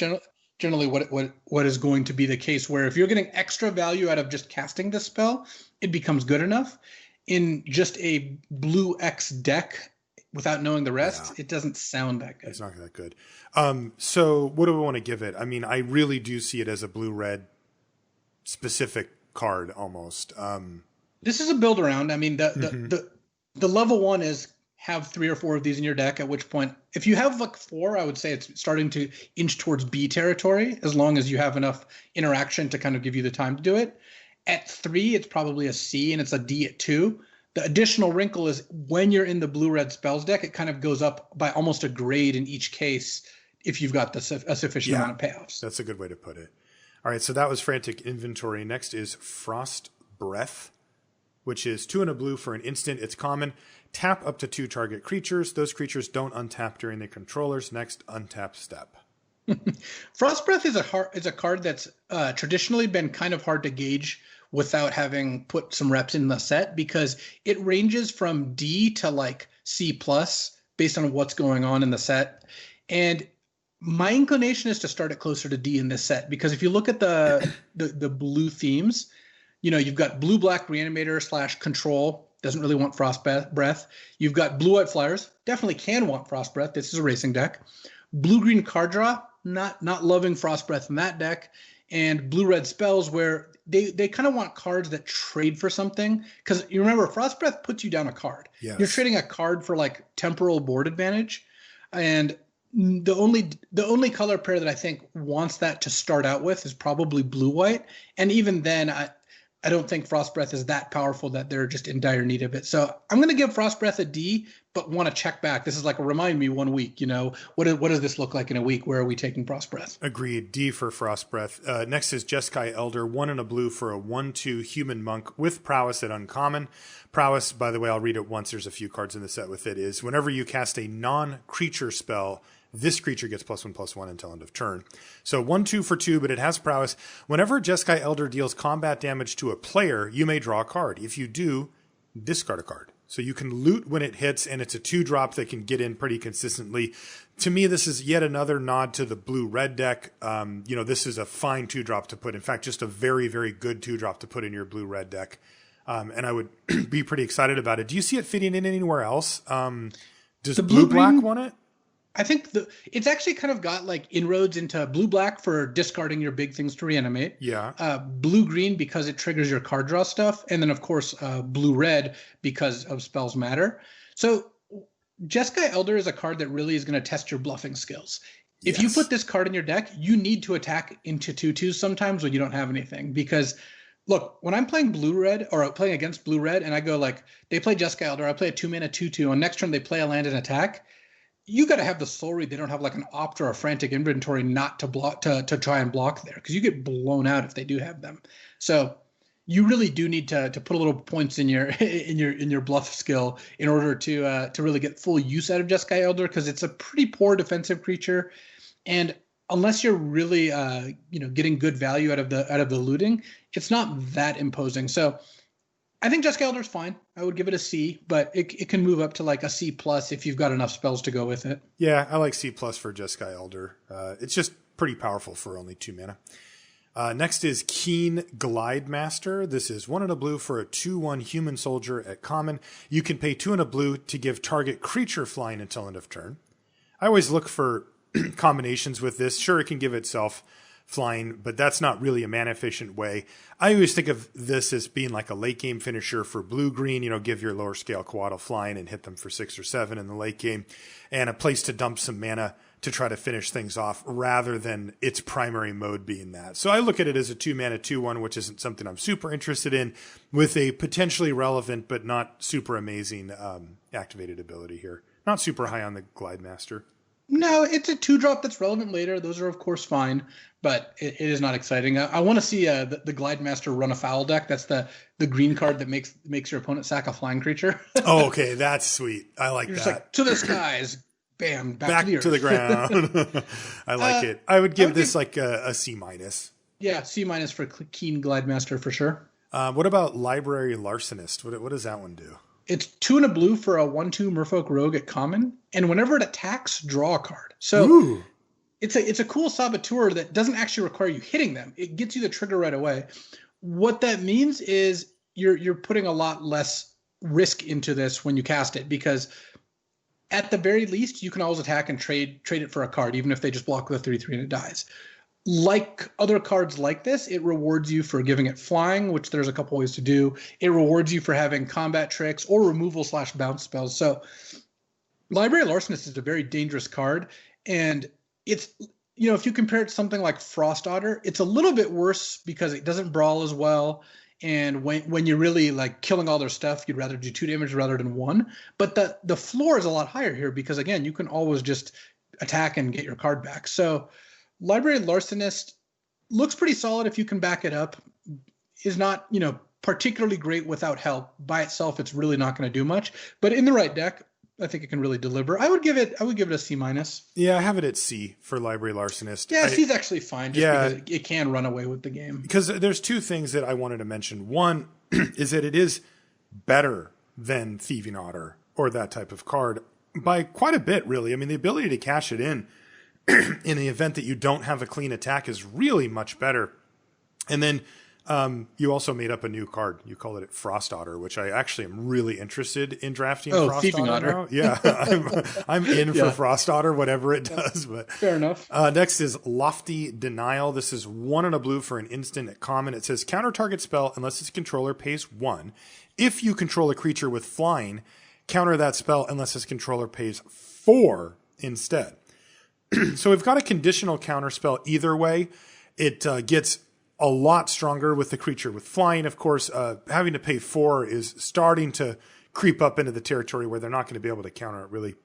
generally what is going to be the case, where if you're getting extra value out of just casting this spell, it becomes good enough. In just a blue X deck, without knowing the rest, it doesn't sound that good. It's not that good. So what do we want to give it? I mean, I really do see it as a blue-red specific card almost. This is a build around. I mean, the level 1 is have 3 or 4 of these in your deck, at which point, if you have like 4, I would say it's starting to inch towards B territory, as long as you have enough interaction to kind of give you the time to do it. At 3, it's probably a C, and it's a D at 2. The additional wrinkle is when you're in the blue-red spells deck, it kind of goes up by almost a grade in each case if you've got a sufficient amount of payoffs. That's a good way to put it. All right, so that was Frantic Inventory. Next is Frost Breath, which is 2 and a blue for an instant. It's common. Tap up to 2 target creatures. Those creatures don't untap during the controller's next untap step. Frost Breath is a card that's traditionally been kind of hard to gauge without having put some reps in the set, because it ranges from D to like C plus based on what's going on in the set. And my inclination is to start it closer to D in this set, because if you look at the blue themes, you've got blue-black Reanimator / Control, doesn't really want Frost Breath. You've got blue-white Flyers, definitely can want Frost Breath. This is a racing deck. Blue-green card draw, not loving Frost Breath in that deck. And blue-red spells, where they kind of want cards that trade for something. Because you remember, Frost Breath puts you down a card. Yes. You're trading a card for like temporal board advantage. And the only color pair that I think wants that to start out with is probably blue-white. And even then, I don't think Frost Breath is that powerful that they're just in dire need of it. So I'm going to give Frost Breath a D, but want to check back. This is like a remind me 1 week, what does this look like in a week? Where are we taking Frost Breath? Agreed. D for Frost Breath. Next is Jeskai Elder, 1 and a blue for a 1/2 human monk with prowess at uncommon. Prowess, by the way, I'll read it once. There's a few cards in the set with it, is whenever you cast a non-creature spell, this creature gets +1/+1 until end of turn. So 1/2 for 2, but it has prowess. Whenever Jeskai Elder deals combat damage to a player, you may draw a card. If you do, discard a card. So you can loot when it hits, and it's a 2-drop that can get in pretty consistently. To me, this is yet another nod to the blue-red deck. This is a fine 2-drop to put. In fact, just a very, very good 2-drop to put in your blue-red deck. And I would be pretty excited about it. Do you see it fitting in anywhere else? Does blue-black want it? I think it's actually kind of got like inroads into blue-black for discarding your big things to reanimate. Yeah. Blue-green because it triggers your card draw stuff. And then, of course, blue-red because of spells matter. So Jeskai Elder is a card that really is going to test your bluffing skills. If you put this card in your deck, you need to attack into 2/2s sometimes when you don't have anything. Because, look, when I'm playing blue-red or playing against blue-red and I go like, they play Jeskai Elder, I play a 2-mana 2/2. On next turn, they play a land and attack. You got to have the soul read. They don't have like an opt or a frantic inventory not to block to try and block there, because you get blown out if they do have them. So you really do need to put a little points in your in your bluff skill in order to really get full use out of Jeskai Elder, because it's a pretty poor defensive creature, and unless you're really getting good value out of the looting, it's not that imposing. So I think Jeskai Elder is fine. I would give it a C, but it can move up to like a C+ if you've got enough spells to go with it. Yeah, I like C+ for Jeskai Elder. It's just pretty powerful for only 2 mana. Next is Keen Glide Master. This is 1 and a blue for a 2/1 human soldier at common. You can pay 2 and a blue to give target creature flying until end of turn. I always look for combinations with this. Sure, it can give itself flying, but that's not really a mana efficient way. I always think of this as being like a late game finisher for blue-green, give your lower scale Coatl flying and hit them for 6 or 7 in the late game, and a place to dump some mana to try to finish things off rather than its primary mode being that. So I look at it as a 2-mana 2/1, which isn't something I'm super interested in, with a potentially relevant but not super amazing activated ability here. Not super high on the Glide Master. No, it's a 2-drop that's relevant later. Those are, of course, fine, but it is not exciting. I want to see the Glide Master run a foul deck. That's the green card that makes your opponent sack a flying creature. Oh, okay. That's sweet. I like You're that. Just like, to the skies. Bam. Back to the ground. I like it. I would give this like a C-. Yeah, C- for Keen Glide Master for sure. What about Library Larcenist? What does that one do? It's 2 and a blue for a 1/2 Merfolk Rogue at common, and whenever it attacks, draw a card. So Ooh. it's a cool saboteur that doesn't actually require you hitting them. It gets you the trigger right away. What that means is you're putting a lot less risk into this when you cast it, because at the very least you can always attack and trade it for a card, even if they just block the 3/3 and it dies. Like other cards like this, it rewards you for giving it flying, which there's a couple ways to do. It rewards you for having combat tricks or removal/bounce spells. So Library Larcenist is a very dangerous card, and it's, if you compare it to something like Frost Otter, it's a little bit worse because it doesn't brawl as well. And when you're really like killing all their stuff, you'd rather do 2 damage rather than 1. But the floor is a lot higher here because, again, you can always just attack and get your card back. So Library Larcenist looks pretty solid if you can back it up. Is not, particularly great without help. By itself, it's really not going to do much. But in the right deck, I think it can really deliver. I would give it a C-. Yeah, I have it at C for Library Larcenist. Yeah, C's actually fine, because it can run away with the game. Because there's 2 things that I wanted to mention. One is that it is better than Thieving Otter or that type of card by quite a bit, really. I mean, the ability to cash it in the event that you don't have a clean attack is really much better. And then you also made up a new card. You called it Frost Otter, which I actually am really interested in drafting. Frost Otter now. Yeah, I'm in for Frost Otter, whatever it does. But fair enough. Next is Lofty Denial. This is 1 and a blue for an instant at common. It says counter target spell unless its controller pays 1. If you control a creature with flying, counter that spell unless its controller pays 4 instead. So we've got a conditional counter spell either way. It gets a lot stronger with the creature with flying. Of course, having to pay 4 is starting to creep up into the territory where they're not going to be able to counter it really,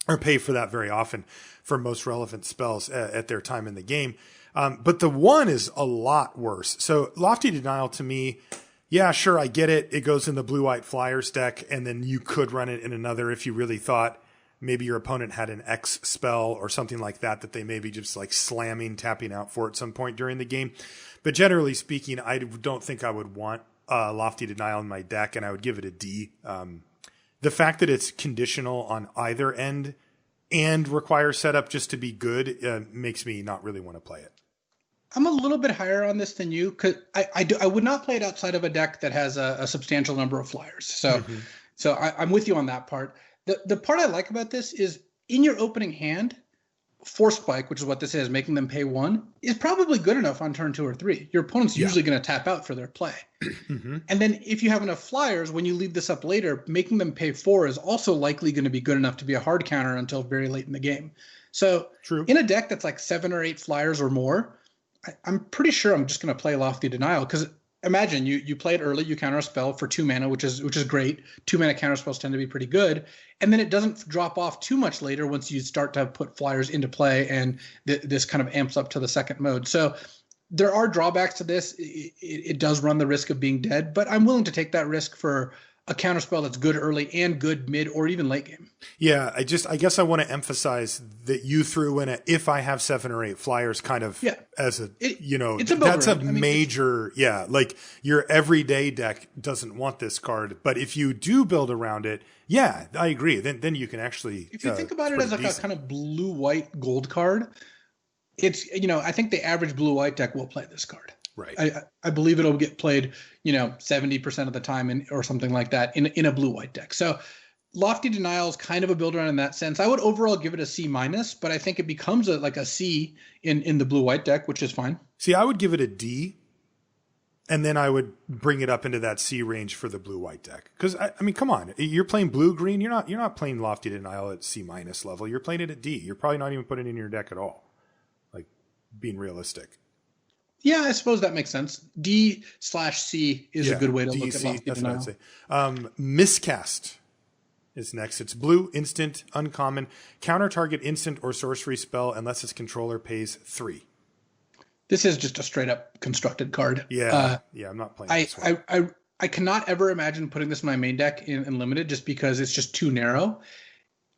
or pay for that very often for most relevant spells at their time in the game. But the 1 is a lot worse. So Lofty Denial to me, yeah, sure, I get it. It goes in the blue-white Flyers deck, and then you could run it in another if you really thought maybe your opponent had an X spell or something like that they may be just like tapping out for at some point during the game. But generally speaking, I don't think I would want Lofty Denial in my deck, and I would give it a D. The fact that it's conditional on either end and requires setup just to be good makes me not really want to play it. I'm a little bit higher on this than you, because I would not play it outside of a deck that has a substantial number of flyers. So I'm with you on that part. The part I like about this is in your opening hand, Force Spike, which is what this is, making them pay 1, is probably good enough on turn 2 or 3. Your opponent's usually going to tap out for their play. And then if you have enough flyers, when you leave this up later, making them pay 4 is also likely going to be good enough to be a hard counter until very late in the game. So in a deck that's like 7 or 8 flyers or more, I'm pretty sure I'm just going to play Lofty Denial, because imagine you play it early, you counter a spell for 2 mana, which is great. 2 mana counter spells tend to be pretty good, and then it doesn't drop off too much later once you start to put flyers into play, and this kind of amps up to the second mode. So there are drawbacks to this. It does run the risk of being dead, but I'm willing to take that risk for a counter spell that's good early and good mid or even late game. Yeah, I guess I want to emphasize that you threw in if I have 7 or 8 flyers kind of as that's a major, like your everyday deck doesn't want this card, but if you do build around it, I agree. Then you can actually, if you think about it as like a kind of blue-white gold card, it's, I think the average blue-white deck will play this card. Right. I believe it'll get played, 70% of the time or something like that in a blue-white deck. So Lofty Denial is kind of a build around in that sense. I would overall give it a C-, but I think it becomes like a C in the blue-white deck, which is fine. See, I would give it a D, and then I would bring it up into that C range for the blue-white deck. Because, I mean, come on. You're playing blue-green. You're not playing Lofty Denial at C- level. You're playing it at D. You're probably not even putting it in your deck at all. Like, being realistic. Yeah, I suppose that makes sense. D/C is a good way to look at Lofty Denial. What I'd say. Miscast is next. It's blue, instant, uncommon. Counter target instant or sorcery spell unless its controller pays 3. This is just a straight up constructed card. I'm not playing this one. I cannot ever imagine putting this in my main deck in limited just because it's just too narrow.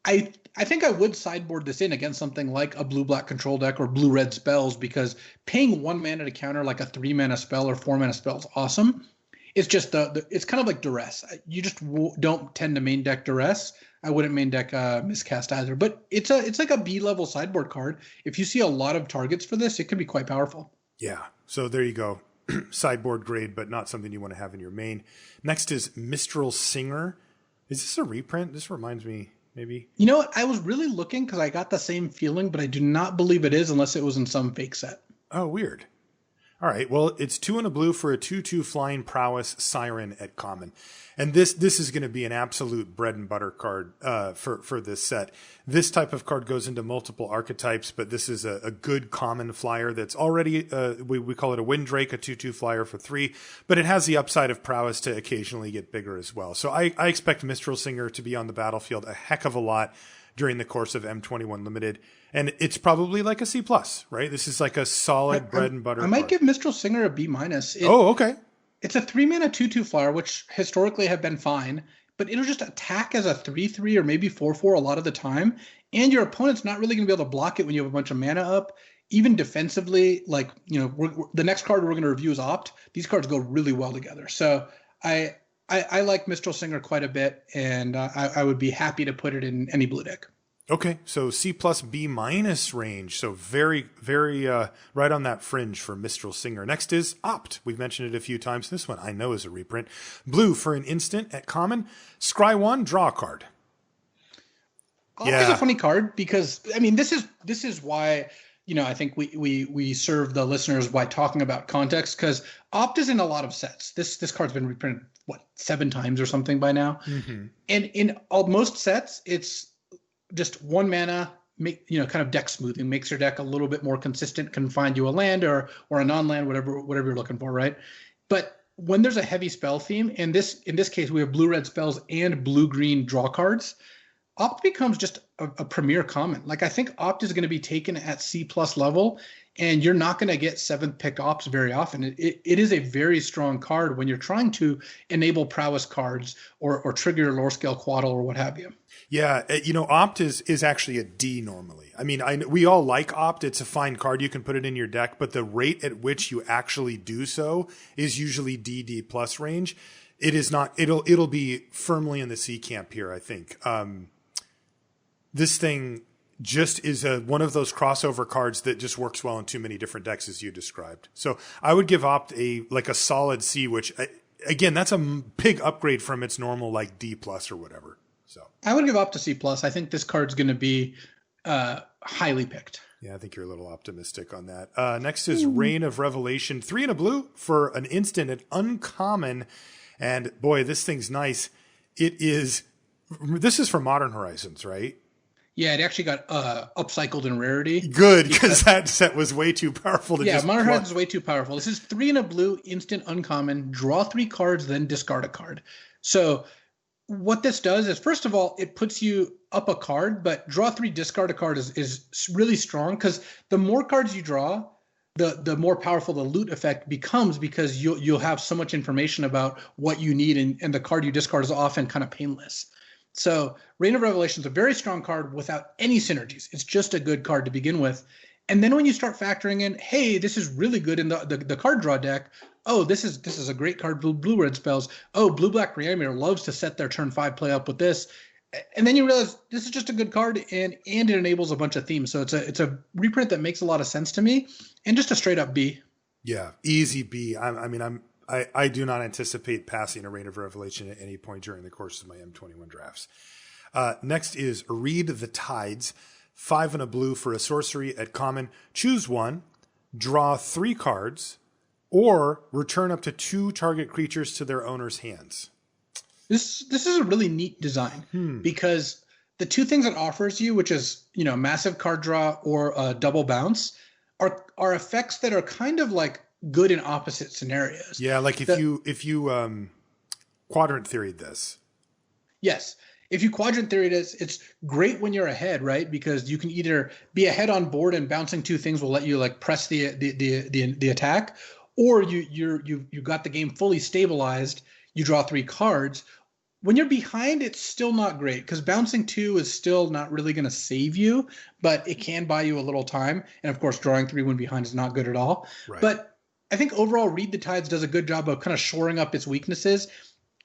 I think I would sideboard this in against something like a blue-black control deck or blue-red spells, because paying 1 mana to counter like a 3 mana spell or 4 mana spell is awesome. It's just it's kind of like Duress. You just don't tend to main deck Duress. I wouldn't main deck Miscast either, but it's like a B-level sideboard card. If you see a lot of targets for this, it can be quite powerful. Yeah, so there you go. Sideboard grade, but not something you want to have in your main. Next is Mistral Singer. Is this a reprint? This reminds me... Maybe. You know what? I was really looking because I got the same feeling, but I do not believe it is unless it was in some fake set. Oh, weird. All right. Well, it's 2 and a blue for a 2/2 flying prowess siren at common. And this is going to be an absolute bread and butter card for this set. This type of card goes into multiple archetypes, but this is a good common flyer that's already, we call it a Windrake, a 2/2 flyer for 3, but it has the upside of prowess to occasionally get bigger as well. So I expect Mistral Singer to be on the battlefield a heck of a lot during the course of M21 Limited. And it's probably like a C+, right? This is like a solid bread and butter I might card. give Mistral Singer a B-. Okay. It's a 3 mana 2/2 flyer, which historically have been fine, but it'll just attack as a 3/3 or maybe 4/4 a lot of the time. And your opponent's not really going to be able to block it when you have a bunch of mana up. Even defensively, like, the next card we're going to review is Opt. These cards go really well together. So I like Mistral Singer quite a bit, and I would be happy to put it in any blue deck. Okay, so C+, B- range. So very, very right on that fringe for Mistral Singer. Next is Opt. We've mentioned it a few times. This one I know is a reprint. Blue for an instant at common. Scry 1, draw a card. Opt is a funny card because, I mean, this is why, I think we serve the listeners by talking about context, because Opt is in a lot of sets. This card's been reprinted, 7 times or something by now? Mm-hmm. And in most sets, it's just 1 mana, kind of deck smoothing, makes your deck a little bit more consistent, can find you a land or a non-land, whatever you're looking for, right? But when there's a heavy spell theme, and in this case we have blue-red spells and blue-green draw cards, Opt becomes just a premier common. Like, I think Opt is going to be taken at C+ level, and you're not going to get 7th pick Opts very often. It is a very strong card when you're trying to enable prowess cards or trigger your lower scale Coatl or what have you. Yeah, Opt is actually a D normally. I mean, we all like Opt. It's a fine card. You can put it in your deck, but the rate at which you actually do so is usually D+ range. It is not. It'll be firmly in the C camp here, I think. This thing just is one of those crossover cards that just works well in too many different decks, as you described. So I would give Opt a solid C, which again, that's a big upgrade from its normal like D+ or whatever. So I would give up to C+. I think this card's going to be highly picked. yeah, I think you're a little optimistic on that. Next is Reign of Revelation. 3 and a blue for an instant, an uncommon. And boy, this thing's nice. This is for Modern Horizons, right? Yeah, it actually got upcycled in rarity. Good, because that set was way too powerful to just... Yeah, Modern Horizons is way too powerful. This is 3 and a blue, instant uncommon, draw 3 cards, then discard a card. So what this does is, first of all, it puts you up a card, but draw 3, discard a card is really strong, because the more cards you draw, the more powerful the loot effect becomes, because you'll have so much information about what you need, and the card you discard is often kind of painless. So Reign of Revelation is a very strong card without any synergies. It's just a good card to begin with. And then when you start factoring in, hey, this is really good in the card draw deck. Oh, this is a great card, blue-red spells. Oh, blue-black Reanimator loves to set their turn 5 play up with this. And then you realize this is just a good card, and it enables a bunch of themes. So it's a reprint that makes a lot of sense to me, and just a straight-up B. Yeah, easy B. I do not anticipate passing a Reign of Revelation at any point during the course of my M21 drafts. Next is Read the Tides. 5 and a blue for a sorcery at common. Choose one, draw 3 cards, or return up to 2 target creatures to their owner's hands. This is a really neat design because the 2 things it offers you, which is, massive card draw or double bounce, are effects that are kind of like good in opposite scenarios. Yeah, like if you quadrant theoried this. Yes. If you quadrant theory this, it's great when you're ahead, right? Because you can either be ahead on board and bouncing 2 things will let you like press the attack, or you got the game fully stabilized, you draw 3 cards. When you're behind, it's still not great, because bouncing 2 is still not really going to save you, but it can buy you a little time. And of course, drawing 3 when behind is not good at all. Right. But I think overall, Read the Tides does a good job of kind of shoring up its weaknesses.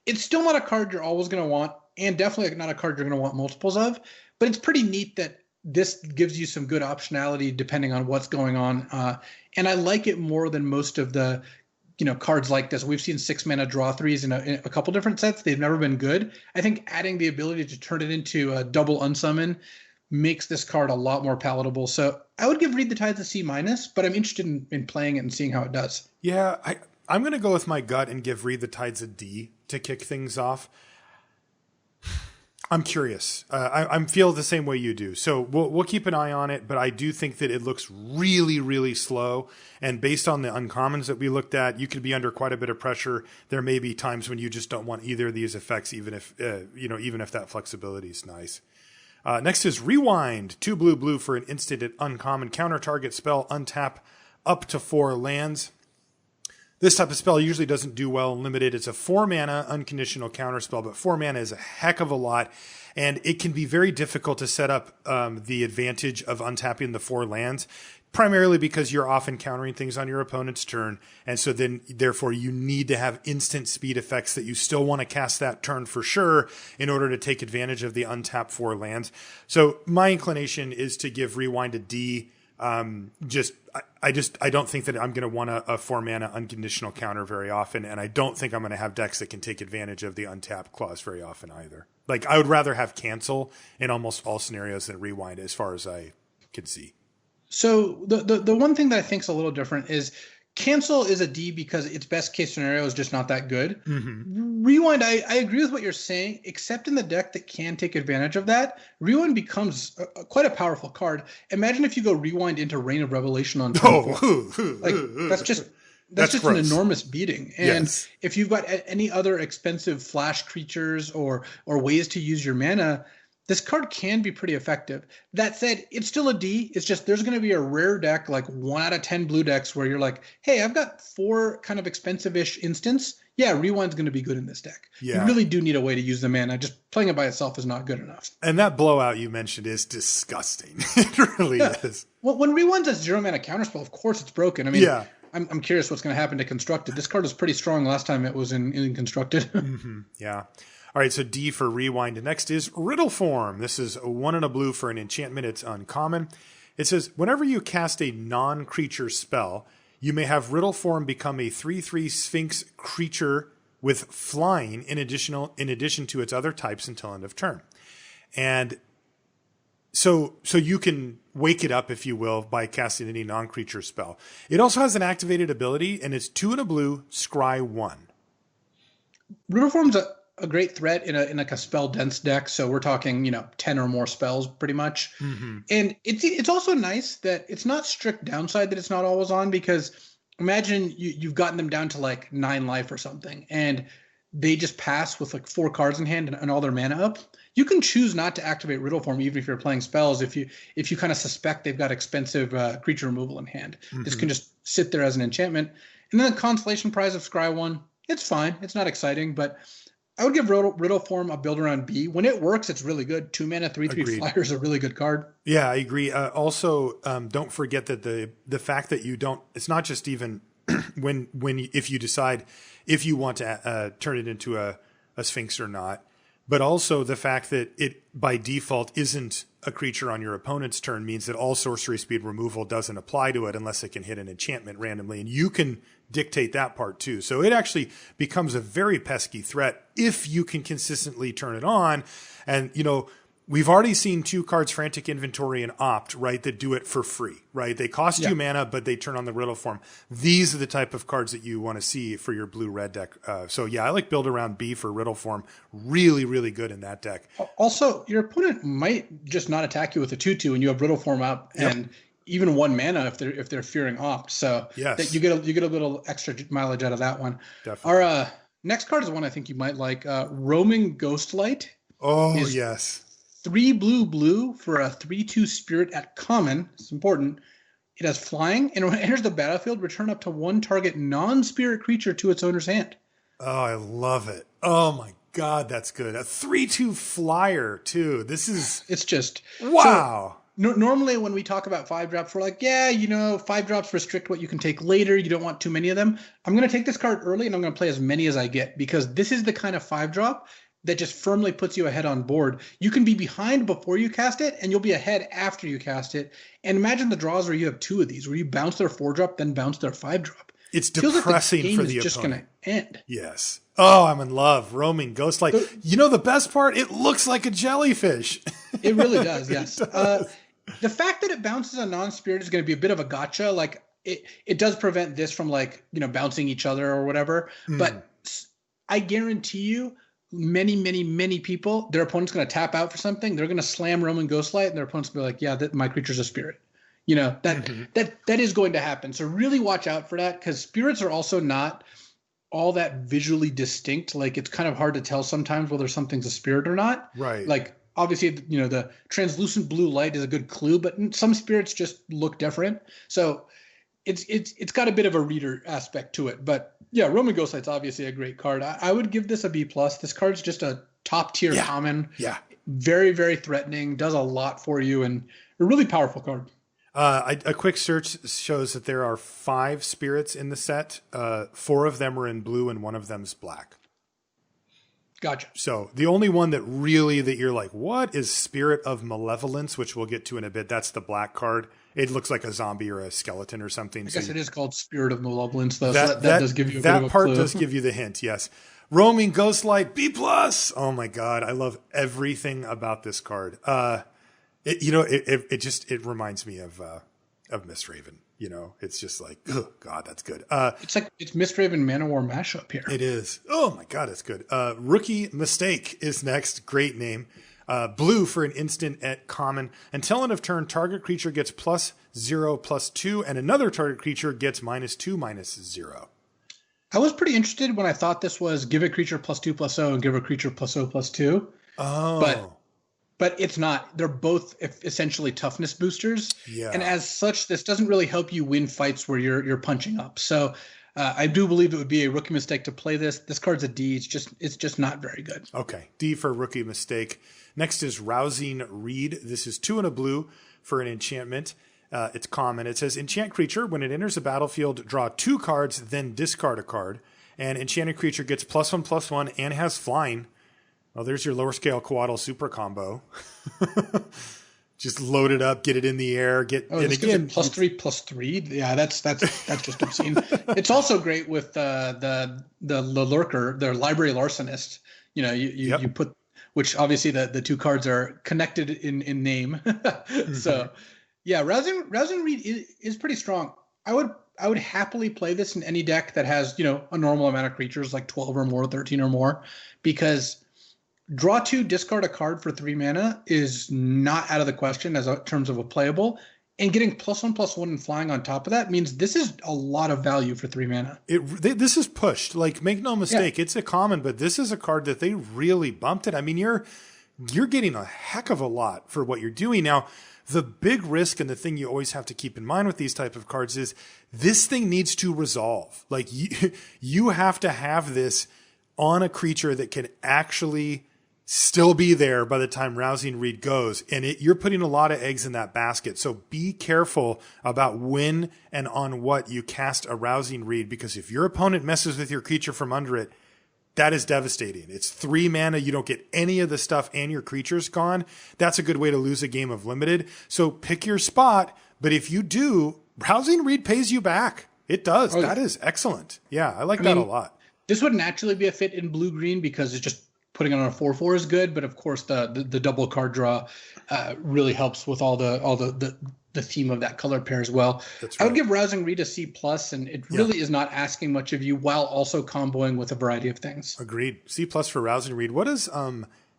It's still not a card you're always going to want, and definitely not a card you're going to want multiples of. But it's pretty neat that this gives you some good optionality depending on what's going on. And I like it more than most of the cards like this. We've seen 6 mana draw 3s in a couple different sets. They've never been good. I think adding the ability to turn it into a double unsummon makes this card a lot more palatable. So I would give Read the Tides a C-, but I'm interested in playing it and seeing how it does. Yeah, I'm going to go with my gut and give Read the Tides a D to kick things off. I'm curious. I feel the same way you do. So we'll keep an eye on it, but I do think that it looks really, really slow. And based on the uncommons that we looked at, you could be under quite a bit of pressure. There may be times when you just don't want either of these effects, even if that flexibility is nice. Next is Rewind. 2 blue for an instant at uncommon. Counter target spell, untap up to 4 lands. This type of spell usually doesn't do well in limited. It's a 4 mana unconditional counter spell, but 4 mana is a heck of a lot, and it can be very difficult to set up the advantage of untapping the 4 lands, primarily because you're often countering things on your opponent's turn, and so then therefore you need to have instant speed effects that you still want to cast that turn for sure in order to take advantage of the untapped 4 lands. So my inclination is to give Rewind a D. I don't think that I'm going to want a 4 mana unconditional counter very often, and I don't think I'm going to have decks that can take advantage of the untap clause very often either. Like, I would rather have cancel in almost all scenarios than Rewind, as far as I can see. So the one thing that I think is a little different is cancel is a D because its best case scenario is just not that good. Mm-hmm. Rewind, I agree with what you're saying, except in the deck that can take advantage of that. Rewind becomes quite a powerful card. Imagine if you go Rewind into Reign of Revelation on turn 4. That's just an enormous beating. And if you've got any other expensive flash creatures or ways to use your mana, this card can be pretty effective. That said, it's still a D. It's just there's going to be a rare deck, like 1 out of 10 blue decks, where you're like, hey, I've got 4 kind of expensive-ish instants. Yeah, Rewind's going to be good in this deck. Yeah. You really do need a way to use the mana. Just playing it by itself is not good enough. And that blowout you mentioned is disgusting. It really is. Well, when Rewind's a 0 mana counterspell, of course it's broken. I mean, I'm curious what's going to happen to Constructed. This card was pretty strong last time it was in Constructed. Mm-hmm. Yeah. All right, so D for Rewind. Next is Riddle Form. This is a 1 and a blue for an enchantment. It's uncommon. It says, whenever you cast a non-creature spell, you may have Riddle Form become a 3/3 Sphinx creature with flying in addition to its other types until end of turn. And so you can wake it up, if you will, by casting any non-creature spell. It also has an activated ability, and it's 2 and a blue, scry 1. Riddle Form's a great threat in like a spell dense deck. So we're talking, 10 or more spells pretty much. Mm-hmm. And it's also nice that it's not strict downside that it's not always on, because imagine you've gotten them down to like 9 life or something, and they just pass with like 4 cards in hand and all their mana up. You can choose not to activate Riddle Form even if you're playing spells. If you kind of suspect they've got expensive creature removal in hand, this can just sit there as an enchantment. And then the Constellation Prize of Scry 1, it's fine. It's not exciting, but I would give Riddle Form a build around B. When it works, it's really good. 2 mana, 3/3 flyer is a really good card. Yeah, I agree. Also, don't forget that the fact that you don't, it's not just even if you decide if you want to turn it into a Sphinx or not, but also the fact that it by default isn't a creature on your opponent's turn means that all sorcery speed removal doesn't apply to it unless it can hit an enchantment randomly, and you can dictate that part too. So it actually becomes a very pesky threat if you can consistently turn it on. And, we've already seen 2 cards, Frantic Inventory and Opt, right, that do it for free, right? They cost you mana, but they turn on the Riddle Form. These are the type of cards that you want to see for your blue-red deck. I like build around B for Riddle Form. Really, really good in that deck. Also, your opponent might just not attack you with a 2/2 and you have Riddle Form up, and even 1 mana if they're fearing Opt. So yes, you get a little extra mileage out of that one. Definitely. Our next card is one I think you might like. Roaming Ghostlight. Oh, yes. 3 blue for a 3/2 spirit at common. It's important. It has flying, and when it enters the battlefield, return up to 1 target non-spirit creature to its owner's hand. Oh, I love it. Oh my God, that's good. A 3/2 flyer too. It's just wow. So, normally when we talk about 5-drops, we're like, 5-drops restrict what you can take later. You don't want too many of them. I'm going to take this card early, and I'm going to play as many as I get, because this is the kind of 5-drop that just firmly puts you ahead on board. You can be behind before you cast it, and you'll be ahead after you cast it. And imagine the draws where you have 2 of these, where you bounce their 4-drop, then bounce their 5-drop. It's depressing for the opponent. Just going to end. Yes. Oh, I'm in love. Roaming Ghostlight. The best part? It looks like a jellyfish. It really does, yes. It does. The fact that it bounces a non-spirit is going to be a bit of a gotcha. Like, it does prevent this from, bouncing each other or whatever. But I guarantee you, many people, their opponent's going to tap out for something. They're going to slam Roman Ghostlight, and their opponent's going to be like, my creature's a spirit. That is going to happen. So really watch out for that, because spirits are also not all that visually distinct. Like, it's kind of hard to tell sometimes whether something's a spirit or not. Right. Like, obviously, the translucent blue light is a good clue, but some spirits just look different. So it's got a bit of a reader aspect to it. But yeah, Roman Ghostlight's obviously a great card. I would give this a B+. This card's just a top tier common. Yeah. Very, very threatening, does a lot for you, and a really powerful card. A quick search shows that there are 5 spirits in the set. 4 of them are in blue and 1 of them's black. Gotcha. So the only one that you're like, what is Spirit of Malevolence, which we'll get to in a bit. That's the black card. It looks like a zombie or a skeleton or something. I guess it is called Spirit of Malevolence, though. That does give you a bit of a part clue. Does give you the hint, yes. Roaming Ghostlight, B+. Oh my God. I love everything about this card. It reminds me of Mistraven. It's just like, oh God, that's good. It's Mistraven Manowar mashup here. It is. Oh my God, that's good. Rookie Mistake is next. Great name. Blue for an instant at common. Until end of turn, target creature gets +0/+2, and another target creature gets -2/-0. I was pretty interested when I thought this was give a creature +2/+0 and give a creature +0/+2. Oh. But it's not. They're both essentially toughness boosters. Yeah. And as such, this doesn't really help you win fights where you're punching up. So I do believe it would be a rookie mistake to play this. This card's a D. It's just not very good. Okay. D for rookie mistake. Next is Rousing Reed. This is 2 and a blue for an enchantment. It's common. It says enchant creature. When it enters the battlefield, draw 2 cards, then discard a card. And enchanted creature gets +1/+1 and has flying. Oh, there's your lower scale Coatl super combo. just load it up, get it in the air, and again +3/+3. Yeah, that's just obscene. It's also great with the lurker, the library larcenist. You know, you put, which obviously the two cards are connected in name. So yeah, Rousing Reed is pretty strong. I would happily play this in any deck that has, you know, a normal amount of creatures, like 12 or more, 13 or more, because draw 2, discard a card for 3 mana is not out of the question as in terms of a playable. And getting +1/+1 and flying on top of that means this is a lot of value for 3 mana. This is pushed. Like, make no mistake, it's a common, but this is a card that they really bumped it. I mean, you're getting a heck of a lot for what you're doing. Now, the big risk and the thing you always have to keep in mind with these type of cards is this thing needs to resolve. Like, you have to have this on a creature that can actually still be there by the time Rousing Reed goes. And you're putting a lot of eggs in that basket. So be careful about when and on what you cast a Rousing Reed, because if your opponent messes with your creature from under it, that is devastating. It's 3 mana. You don't get any of the stuff and your creature's gone. That's a good way to lose a game of limited. So pick your spot. But if you do, Rousing Reed pays you back. It does. That is excellent. Yeah, I like that a lot. This would naturally be a fit in blue-green because it's just putting it on a 4/4 is good, but of course the double card draw really helps with all the theme of that color pair as well. That's right. I would give Rousing Reed a C+, and it really is not asking much of you while also comboing with a variety of things. Agreed. C+ for Rousing Reed. What does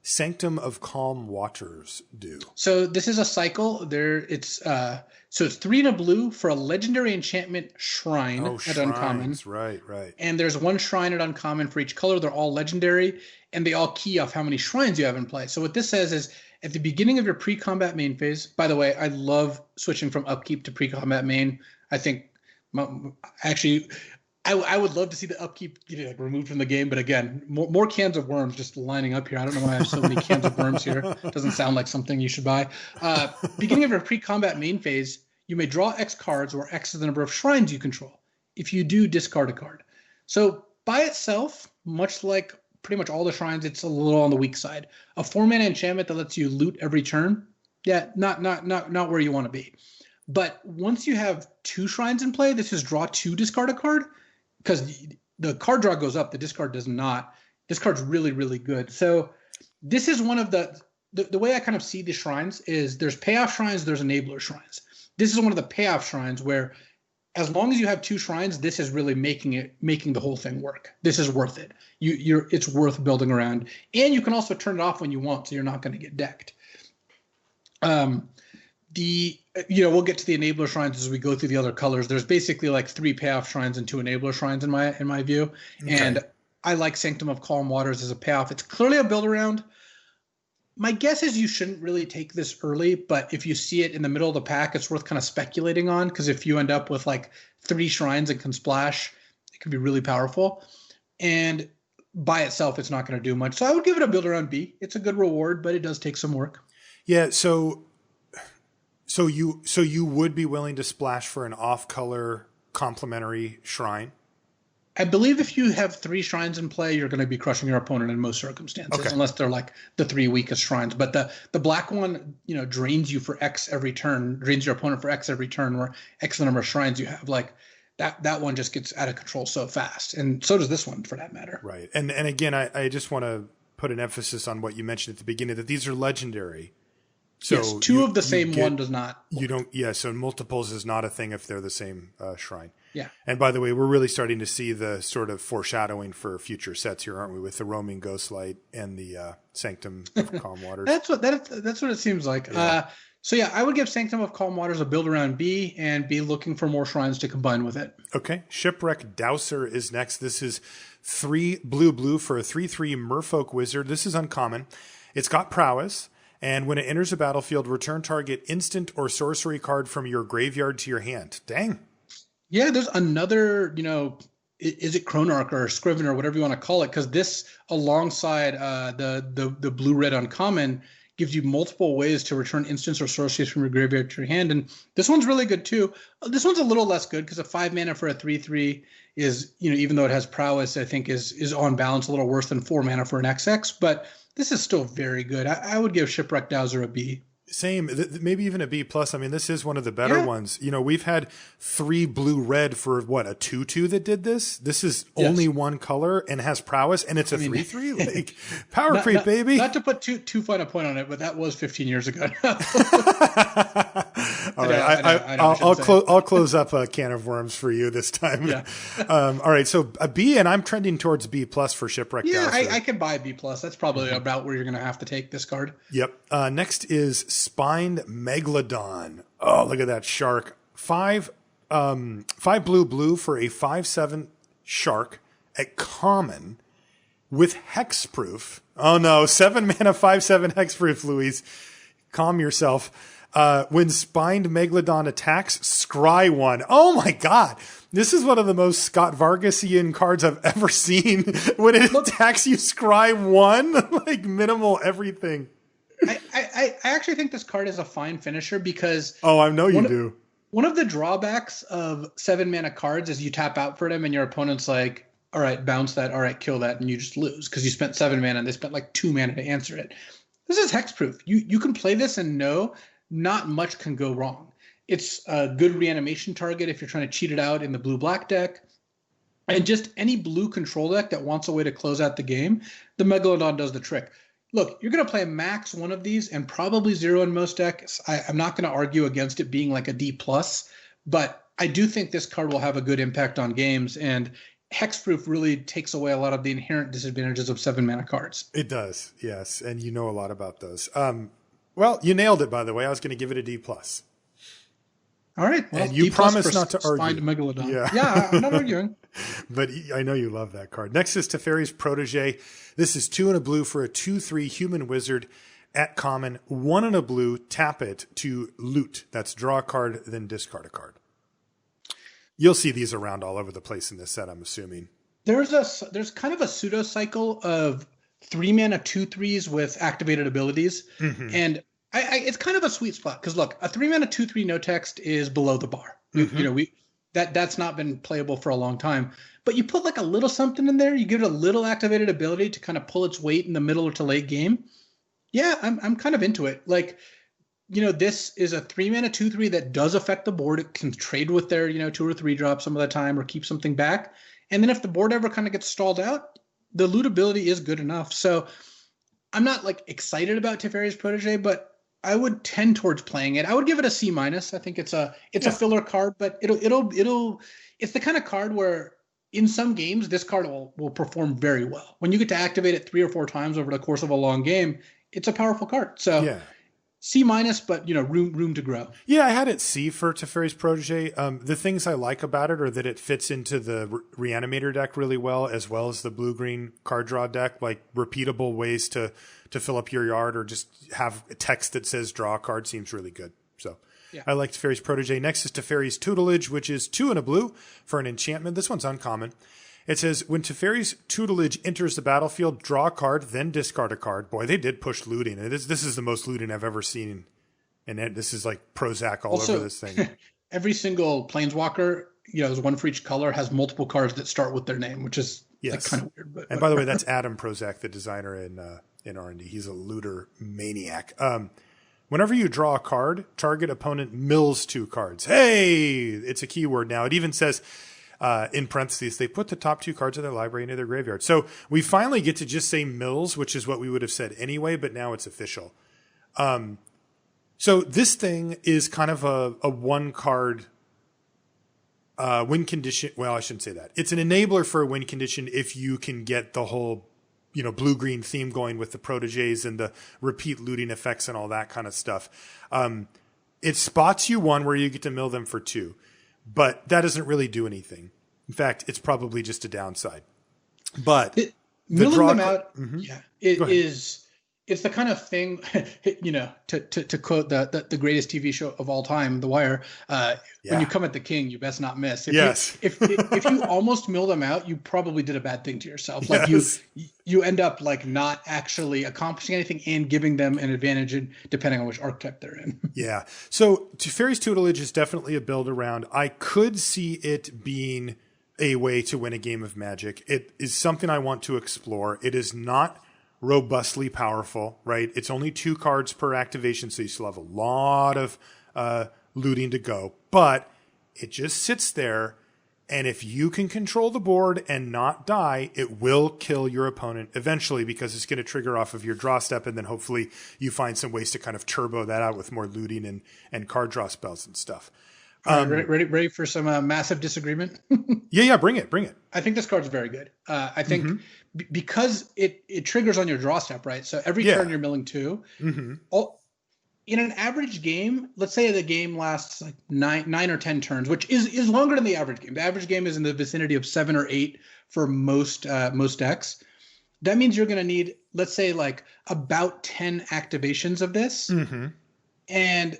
Sanctum of Calm Waters do? So this is a cycle. It's 3 and a blue for a legendary enchantment shrine at uncommon. Right. And there's 1 shrine at uncommon for each color. They're all legendary, and they all key off how many shrines you have in play. So what this says is, at the beginning of your pre-combat main phase, by the way, I love switching from upkeep to pre-combat main. I think, I would love to see the upkeep get removed from the game, but again, more cans of worms just lining up here. I don't know why I have so many cans of worms here. It doesn't sound like something you should buy. Beginning of your pre-combat main phase, you may draw X cards, where X is the number of shrines you control. If you do, discard a card. So by itself, much like pretty much all the shrines, it's a little on the weak side. A 4-mana enchantment that lets you loot every turn, not where you want to be. But once you have 2 shrines in play, this is draw 2, discard a card, because the card draw goes up, the discard does not. This card's really, really good. So this is one of the way I kind of see the shrines is there's payoff shrines, there's enabler shrines. This is one of the payoff shrines where, as long as you have 2 shrines, this is really making the whole thing work. This is worth it. It's worth building around, and you can also turn it off when you want, so you're not going to get decked. We'll get to the enabler shrines as we go through the other colors. There's basically like 3 payoff shrines and 2 enabler shrines in my view, and I like Sanctum of Calm Waters as a payoff. It's clearly a build around. My guess is you shouldn't really take this early, but if you see it in the middle of the pack, it's worth kind of speculating on, because if you end up with like 3 shrines and can splash, it can be really powerful. And by itself, it's not going to do much. So I would give it a build around B. It's a good reward, but it does take some work. Yeah, so you would be willing to splash for an off-color complementary shrine? I believe if you have 3 shrines in play, you're going to be crushing your opponent in most circumstances, unless they're like the 3 weakest shrines. But the black one, drains you for X every turn, drains your opponent for X every turn, where X the number of shrines you have. Like that one just gets out of control so fast, and so does this one for that matter. Right, and again, I just want to put an emphasis on what you mentioned at the beginning, that these are legendary. So yes, 2 of the same one does not work. You don't. Yeah, so multiples is not a thing if they're the same shrine. Yeah. And by the way, we're really starting to see the sort of foreshadowing for future sets here, aren't we? With the Roaming Ghostlight and the Sanctum of Calm Waters. That's what it seems like. Yeah. I would give Sanctum of Calm Waters a build around B, and be looking for more shrines to combine with it. Okay. Shipwreck Dowser is next. This is 3 blue for a 3/3 Merfolk Wizard. This is uncommon. It's got prowess. And when it enters a battlefield, return target instant or sorcery card from your graveyard to your hand. Dang. Yeah, there's another, is it Chronarch or Scriven or whatever you want to call it? Because this, alongside the blue-red uncommon, gives you multiple ways to return instants or sorceries from your graveyard to your hand. And this one's really good too. This one's a little less good because a 5 mana for a 3/3 is, even though it has prowess, I think is on balance a little worse than 4 mana for an XX. But this is still very good. I would give Shipwreck Dowser a B. Same, maybe even a B plus. I mean, this is one of the better ones. You know, we've had 3 blue red for what, a 2/2 that did this. This is only one color and has prowess, and it's a 3/3. Like power creep, baby. Not to put too fine a point on it, but that was 15 years ago. All right, I'll close up a can of worms for you this time. Yeah. All right, so a B, and I'm trending towards B plus for Shipwreck. Yeah, I can buy B plus. That's probably about where you're going to have to take this card. Yep. Next is Spined Megalodon. Oh, look at that shark. 5 blue for a 5/7 shark at common with hexproof. Oh no, 7 mana 5/7 hexproof, Louise. Calm yourself. When Spined Megalodon attacks, scry 1. Oh my god. This is one of the most Scott-Vargasian cards I've ever seen. When it attacks you, scry 1. Like minimal everything. I actually think this card is a fine finisher because... Oh, I know you do. One of the drawbacks of 7 mana cards is you tap out for them and your opponent's like, all right, bounce that, all right, kill that, and you just lose because you spent 7 mana and they spent like 2 mana to answer it. This is hexproof. You can play this and know not much can go wrong. It's a good reanimation target if you're trying to cheat it out in the blue-black deck. And just any blue control deck that wants a way to close out the game, the Megalodon does the trick. Look, you're going to play max one of these and probably 0 in most decks. I'm not going to argue against it being like a D+, but I do think this card will have a good impact on games, and hexproof really takes away a lot of the inherent disadvantages of 7 mana cards. It does, yes, and you know a lot about those. Well, you nailed it, by the way. I was going to give it a D+. All right. Well, and you promised not to argue. Spined Megalodon. Yeah, I'm not arguing. But I know you love that card. Next is Teferi's Protege. This is 2 and a blue for a 2/3 human wizard at common. 1 and a blue, tap it to loot. That's draw a card, then discard a card. You'll see these around all over the place in this set, I'm assuming. There's kind of a pseudo cycle of 3 mana 2/3s with activated abilities. Mm-hmm. And it's kind of a sweet spot because look, a 3 mana 2/3 no text is below the bar. Mm-hmm. You know, that's not been playable for a long time. But you put like a little something in there, you give it a little activated ability to kind of pull its weight in the middle or to late game. Yeah, I'm kind of into it. Like, you know, this is a 3 mana 2/3 that does affect the board. It can trade with their, 2 or 3 drops some of the time or keep something back. And then if the board ever kind of gets stalled out, the loot ability is good enough. So I'm not like excited about Teferi's Protege, but I would tend towards playing it. I would give it a C-. I think it's a filler card, but it's the kind of card where in some games this card will perform very well. When you get to activate it 3 or 4 times over the course of a long game, it's a powerful card. So yeah. C-, but room to grow. Yeah, I had it C for Teferi's Protege. The things I like about it are that it fits into the Reanimator deck really well as the blue-green card draw deck, like repeatable ways to fill up your yard or just have a text that says draw a card seems really good. So yeah. I like Teferi's Protege. Next is Teferi's Tutelage, which is 2 and a blue for an enchantment. This one's uncommon. It says, when Teferi's Tutelage enters the battlefield, draw a card, then discard a card. Boy, they did push looting. This is the most looting I've ever seen. And this is like Prozac all over this thing. Every single Planeswalker, there's one for each color, has multiple cards that start with their name, which is kind of weird. And by the way, that's Adam Prozac, the designer in R&D. He's a looter maniac. Whenever you draw a card, target opponent mills 2 cards. Hey, it's a keyword now. It even says... in parentheses, they put the top 2 cards of their library into their graveyard. So we finally get to just say mills, which is what we would have said anyway, but now it's official. So this thing is kind of a 1-card win condition. Well, I shouldn't say that. It's an enabler for a win condition if you can get the whole, blue-green theme going with the proteges and the repeat looting effects and all that kind of stuff. It spots you 1 where you get to mill them for 2. But that doesn't really do anything. In fact, it's probably just a downside. But milling them out, it's the kind of thing, to quote the greatest TV show of all time, The Wire. When you come at the king, you best not miss. If you almost mill them out, you probably did a bad thing to yourself. Like you end up like not actually accomplishing anything and giving them an advantage depending on which archetype they're in. Yeah. So Teferi's Tutelage is definitely a build around. I could see it being a way to win a game of Magic. It is something I want to explore. It is not robustly powerful, right? It's only 2 cards per activation, so you still have a lot of looting to go. But it just sits there, and if you can control the board and not die, it will kill your opponent eventually because it's going to trigger off of your draw step, and then hopefully you find some ways to kind of turbo that out with more looting and card draw spells and stuff. Ready for some massive disagreement? Yeah, bring it. I think this card's very good. I think because it triggers on your draw step, right? So every turn you're milling 2. In an average game, let's say the game lasts like 9 or 10 turns, which is longer than the average game. The average game is in the vicinity of 7 or 8 for most decks. That means you're going to need, let's say, like about 10 activations of this, and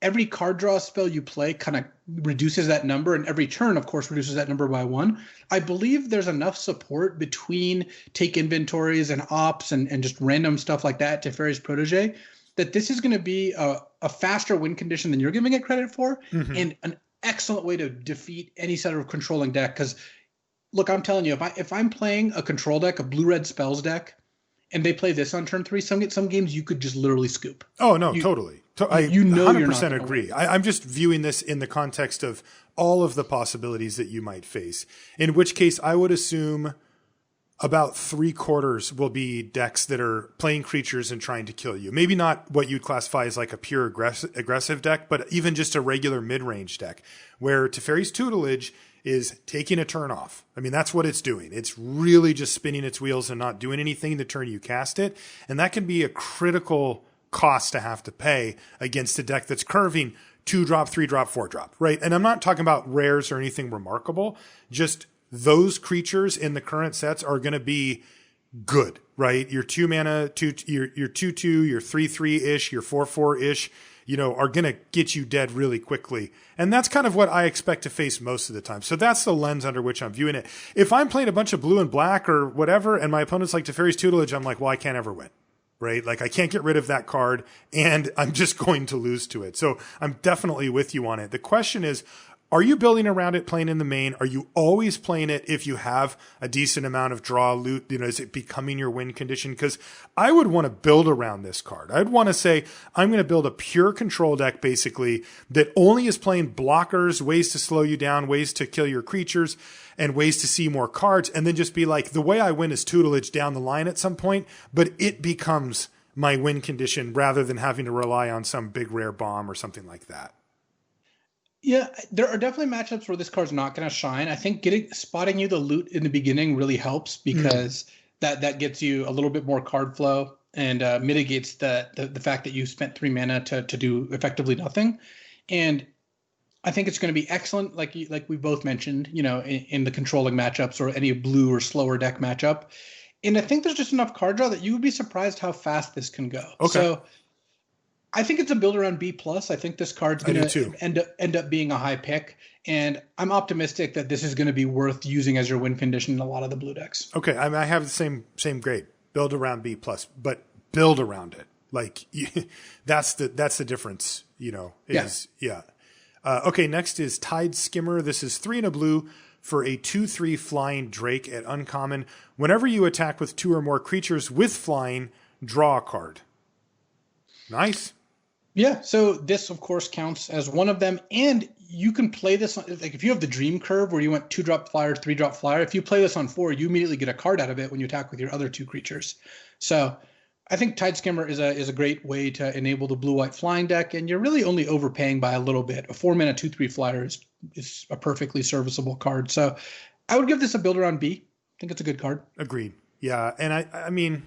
every card draw spell you play kind of reduces that number, and every turn, of course, reduces that number by 1. I believe there's enough support between take inventories and ops and just random stuff like that, Teferi's Protege, that this is going to be a faster win condition than you're giving it credit for, and an excellent way to defeat any set of controlling deck. Because, look, I'm telling you, if I'm playing a control deck, a blue-red spells deck, and they play this on turn 3, some games you could just literally scoop. Oh, no, totally. I 100% you're not agree. I'm just viewing this in the context of all of the possibilities that you might face, in which case I would assume about 3/4 will be decks that are playing creatures and trying to kill you. Maybe not what you'd classify as like a pure aggressive deck, but even just a regular mid-range deck where Teferi's Tutelage is taking a turn off. I mean, that's what it's doing. It's really just spinning its wheels and not doing anything the turn you cast it. And that can be a critical cost to have to pay against a deck that's curving 2-drop, 3-drop, 4-drop, right? And I'm not talking about rares or anything remarkable. Just those creatures in the current sets are going to be good, right? Your 2 mana, your 2/2, your 3/3-ish, your 4/4-ish, are going to get you dead really quickly. And that's kind of what I expect to face most of the time. So that's the lens under which I'm viewing it. If I'm playing a bunch of blue and black or whatever, and my opponent's like Teferi's Tutelage, I'm like, well, I can't ever win. Right? Like I can't get rid of that card and I'm just going to lose to it. So I'm definitely with you on it. The question is, are you building around it playing in the main? Are you always playing it if you have a decent amount of draw loot? Is it becoming your win condition? Because I would want to build around this card. I'd want to say, I'm going to build a pure control deck basically that only is playing blockers, ways to slow you down, ways to kill your creatures, and ways to see more cards. And then just be like, the way I win is Tutelage down the line at some point, but it becomes my win condition rather than having to rely on some big rare bomb or something like that. Yeah, there are definitely matchups where this card's not going to shine. I think spotting you the loot in the beginning really helps because that gets you a little bit more card flow and mitigates the fact that you spent 3 mana to do effectively nothing. And I think it's going to be excellent, like we both mentioned, in the controlling matchups or any blue or slower deck matchup. And I think there's just enough card draw that you would be surprised how fast this can go. Okay. So I think it's a build around B+. I think this card's going to end up being a high pick. And I'm optimistic that this is going to be worth using as your win condition in a lot of the blue decks. Okay. I have the same grade. Build around B+, but build around it. Like that's the difference, Okay. Next is Tide Skimmer. This is 3 and a blue for a 2/3 flying Drake at uncommon. Whenever you attack with 2 or more creatures with flying, draw a card. Nice. Yeah, so this, of course, counts as one of them, and you can play this on, like if you have the Dream Curve where you went 2-drop flyer, 3-drop flyer, if you play this on 4, you immediately get a card out of it when you attack with your other 2 creatures. So I think Tide Skimmer is a great way to enable the blue-white flying deck, and you're really only overpaying by a little bit. A 4-mana 2/3 flyer is a perfectly serviceable card. So I would give this a build around B. I think it's a good card. Agreed. Yeah, and I mean...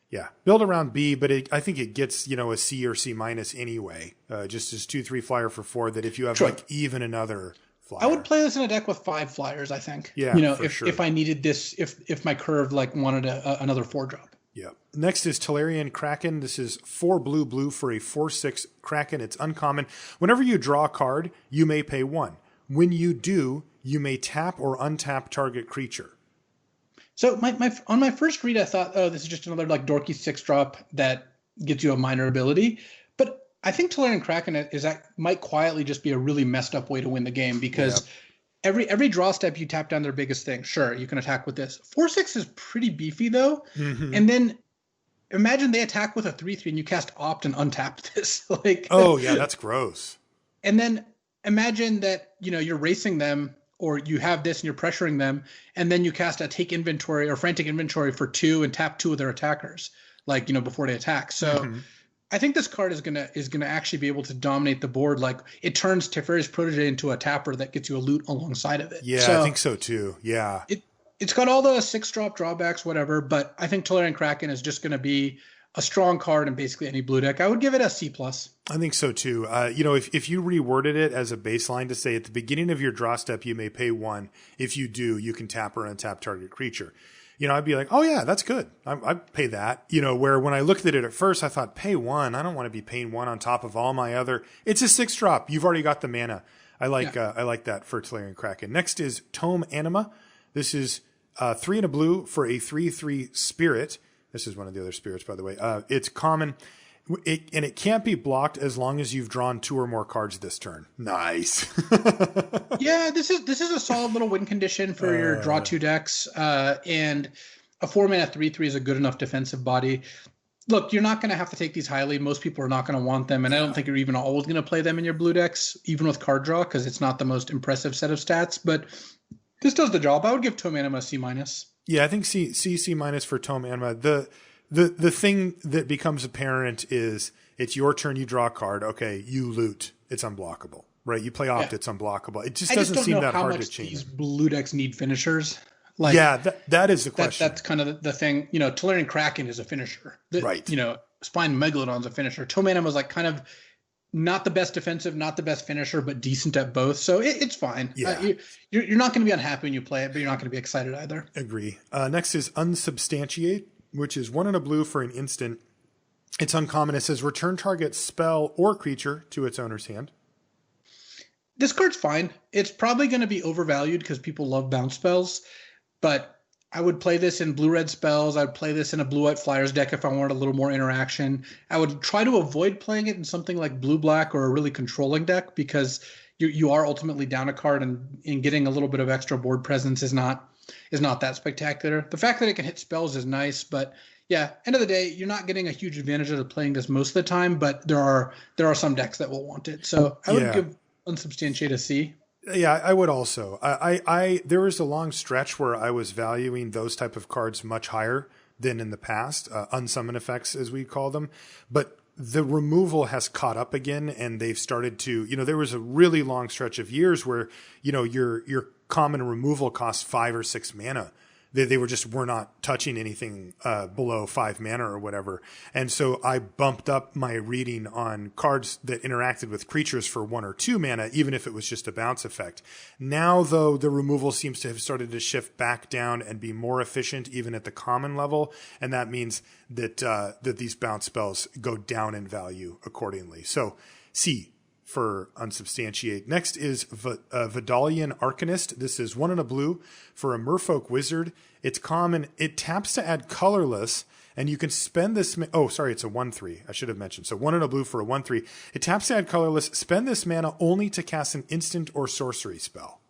Yeah, build around B, but I think it gets, a C or C- anyway. Just as 2/3 flyer for 4 that if you have like even another flyer. I would play this in a deck with 5 flyers, I think. Yeah, if I needed this, if my curve wanted another 4-drop. Yeah. Next is Tolarian Kraken. This is 4 blue for a 4/6 Kraken. It's uncommon. Whenever you draw a card, you may pay 1. When you do, you may tap or untap target creature. So on my first read, I thought, oh, this is just another like dorky 6-drop that gives you a minor ability. But I think Tolarian Kraken might quietly just be a really messed up way to win the game because every draw step you tap down their biggest thing. Sure, you can attack with this. 4/6 is pretty beefy though, and then imagine they attack with a 3/3 and you cast Opt and untap this. Like, Oh yeah, that's gross. and then imagine that, you're racing them or you have this and you're pressuring them, and then you cast a Take Inventory or Frantic Inventory for 2 and tap 2 of their attackers, like, before they attack. So I think this card is gonna actually be able to dominate the board. Like, it turns Teferi's Protege into a tapper that gets you a loot alongside of it. Yeah, so I think so too. Yeah. It's got all the 6-drop drawbacks, whatever, but I think Tolarian Kraken is just going to be a strong card in basically any blue deck. I would give it a C+. I think so too. If you reworded it as a baseline to say at the beginning of your draw step, you may pay 1. If you do, you can tap or untap target creature. I'd be like, oh yeah, that's good. I'd pay that. Where when I looked at it at first, I thought, pay 1. I don't want to be paying 1 on top of all my other. It's a 6-drop. You've already got the mana. I like that for Tolarian Kraken. Next is Tome Anima. This is 3 and a blue for a 3/3 spirit. This is one of the other spirits, by the way. It's common, and it can't be blocked as long as you've drawn 2 or more cards this turn. Nice. Yeah, this is a solid little win condition for your draw 2 decks, and a 4-mana 3/3 is a good enough defensive body. Look, you're not going to have to take these highly. Most people are not going to want them, and I don't think you're even always going to play them in your blue decks, even with card draw, because it's not the most impressive set of stats, but this does the job. I would give Tome Anima a C-. Yeah, I think C for Tome Anima. The thing that becomes apparent is it's your turn, you draw a card. Okay, you loot. It's unblockable, right? You play Opt, it's unblockable. It just doesn't seem that hard to change. These blue decks need finishers. Like, yeah, that is the question. That's kind of the thing. Tolarian Kraken is a finisher. Right. Spine Megalodon's a finisher. Tome Anima is like kind of not the best defensive, not the best finisher, but decent at both. So it's fine. Yeah. You're not going to be unhappy when you play it, but you're not going to be excited either. Agree. Next is Unsubstantiate, which is 1 and a blue for an instant. It's uncommon. It says return target spell or creature to its owner's hand. This card's fine. It's probably going to be overvalued because people love bounce spells, but I would play this in blue-red spells. I would play this in a blue-white Flyers deck if I wanted a little more interaction. I would try to avoid playing it in something like blue-black or a really controlling deck because you are ultimately down a card, and getting a little bit of extra board presence is not that spectacular. The fact that it can hit spells is nice, but yeah, end of the day, you're not getting a huge advantage out of playing this most of the time, but there are some decks that will want it. So I would give Unsubstantiate a C. Yeah, I would also. There was a long stretch where I was valuing those type of cards much higher than in the past, unsummon effects as we call them. But the removal has caught up again, and they've started to. There was a really long stretch of years where your common removal cost 5 or 6 mana. They were not touching anything below 5 mana or whatever. And so I bumped up my reading on cards that interacted with creatures for 1 or 2 mana, even if it was just a bounce effect. Now, though, the removal seems to have started to shift back down and be more efficient even at the common level. And that means that these bounce spells go down in value accordingly. So C for Unsubstantiate. Next is Vidalian Arcanist. This is 1 and a blue for a Merfolk Wizard. It's common. It taps to add colorless, and you can spend this. It's a 1/3. I should have mentioned. So 1 and a blue for a 1/3. It taps to add colorless. Spend this mana only to cast an instant or sorcery spell.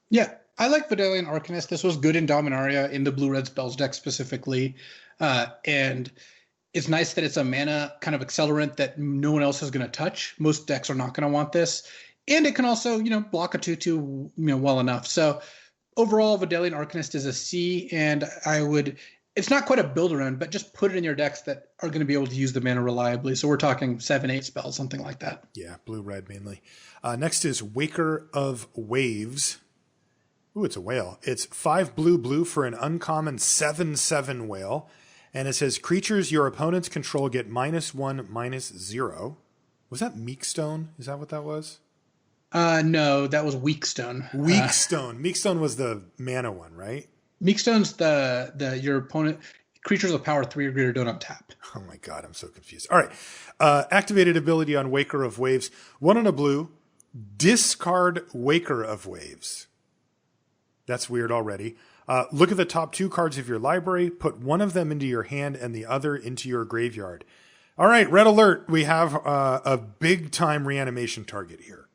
Yeah, I like Vidalian Arcanist. This was good in Dominaria in the blue-red spells deck specifically, and it's nice that it's a mana kind of accelerant that no one else is going to touch. Most decks are not going to want this. And it can also, block a 2/2, well enough. So overall, Vidalian Arcanist is a C, and it's not quite a build around, but just put it in your decks that are going to be able to use the mana reliably. So we're talking 7-8 spells, something like that. Yeah, blue-red mainly. Next is Waker of Waves. Ooh, it's a whale. It's 5 blue for an uncommon 7/7 whale. And it says, creatures your opponents control get -1/-0. Was that Meekstone? Is that what that was? No, that was Weakstone. Weakstone. Meekstone was the mana one, right? Meekstone's your opponent, creatures of power 3 or greater don't untap. Oh my God, I'm so confused. All right. Activated ability on Waker of Waves. 1 and a blue. Discard Waker of Waves. That's weird already. Look at the top 2 cards of your library, put one of them into your hand and the other into your graveyard. All right, red alert. We have a big time reanimation target here.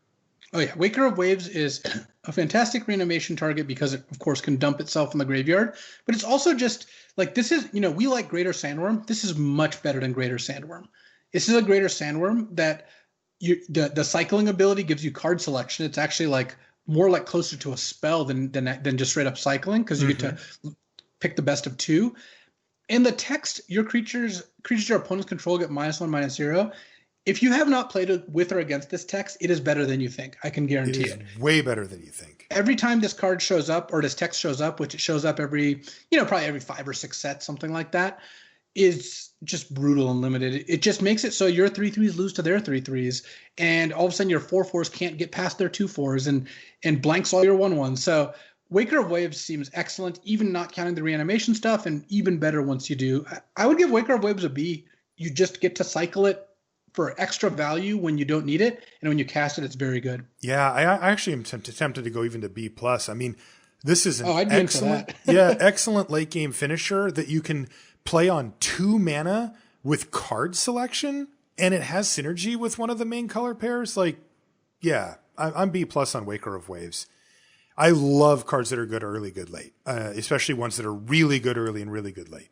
Oh yeah, Waker of Waves is a fantastic reanimation target because it, of course, can dump itself in the graveyard. But it's also just like this is, we like Greater Sandworm. This is much better than Greater Sandworm. This is a Greater Sandworm that the cycling ability gives you card selection. It's actually like more like closer to a spell than just straight up cycling because you get to pick the best of two. In the text, your creatures your opponents control get -1/-0. If you have not played with or against this text, it is better than you think. I can guarantee it. Way better than you think. Every time this card shows up or this text shows up, which it shows up every, probably every 5 or 6 sets, something like that, is just brutal and limited. It just makes it so your 3/3s lose to their 3/3s, and all of a sudden your 4/4s can't get past their 2/4s and blanks all your 1/1s. So Waker of Waves seems excellent, even not counting the reanimation stuff, and even better once you do. I would give Waker of Waves a B. You just get to cycle it for extra value when you don't need it, and when you cast it, it's very good. Yeah, I actually am tempted to go even to B+. I mean, this is an excellent, excellent late game finisher that you can play on 2 mana with card selection, and it has synergy with one of the main color pairs. Like, yeah, I'm B+ on Waker of Waves. I love cards that are good early, good late, especially ones that are really good early and really good late.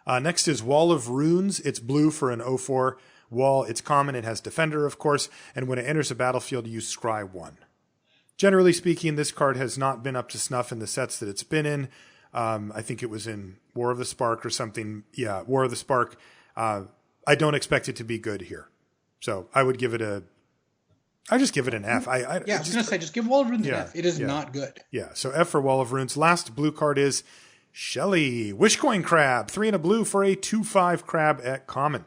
Next is Wall of Runes. It's blue for an 0/4 wall. It's common. It has Defender, of course, and when it enters the battlefield, you scry 1. Generally speaking, this card has not been up to snuff in the sets that it's been in. I think it was in War of the Spark or something. Yeah, War of the Spark. I don't expect it to be good here. So I would give it I just give it an F. I was going to say, just give Wall of Runes an F. It is not good. Yeah, so F for Wall of Runes. Last blue card is Shelly. Wishcoin Crab. 3 and a blue for a 2/5 crab at common.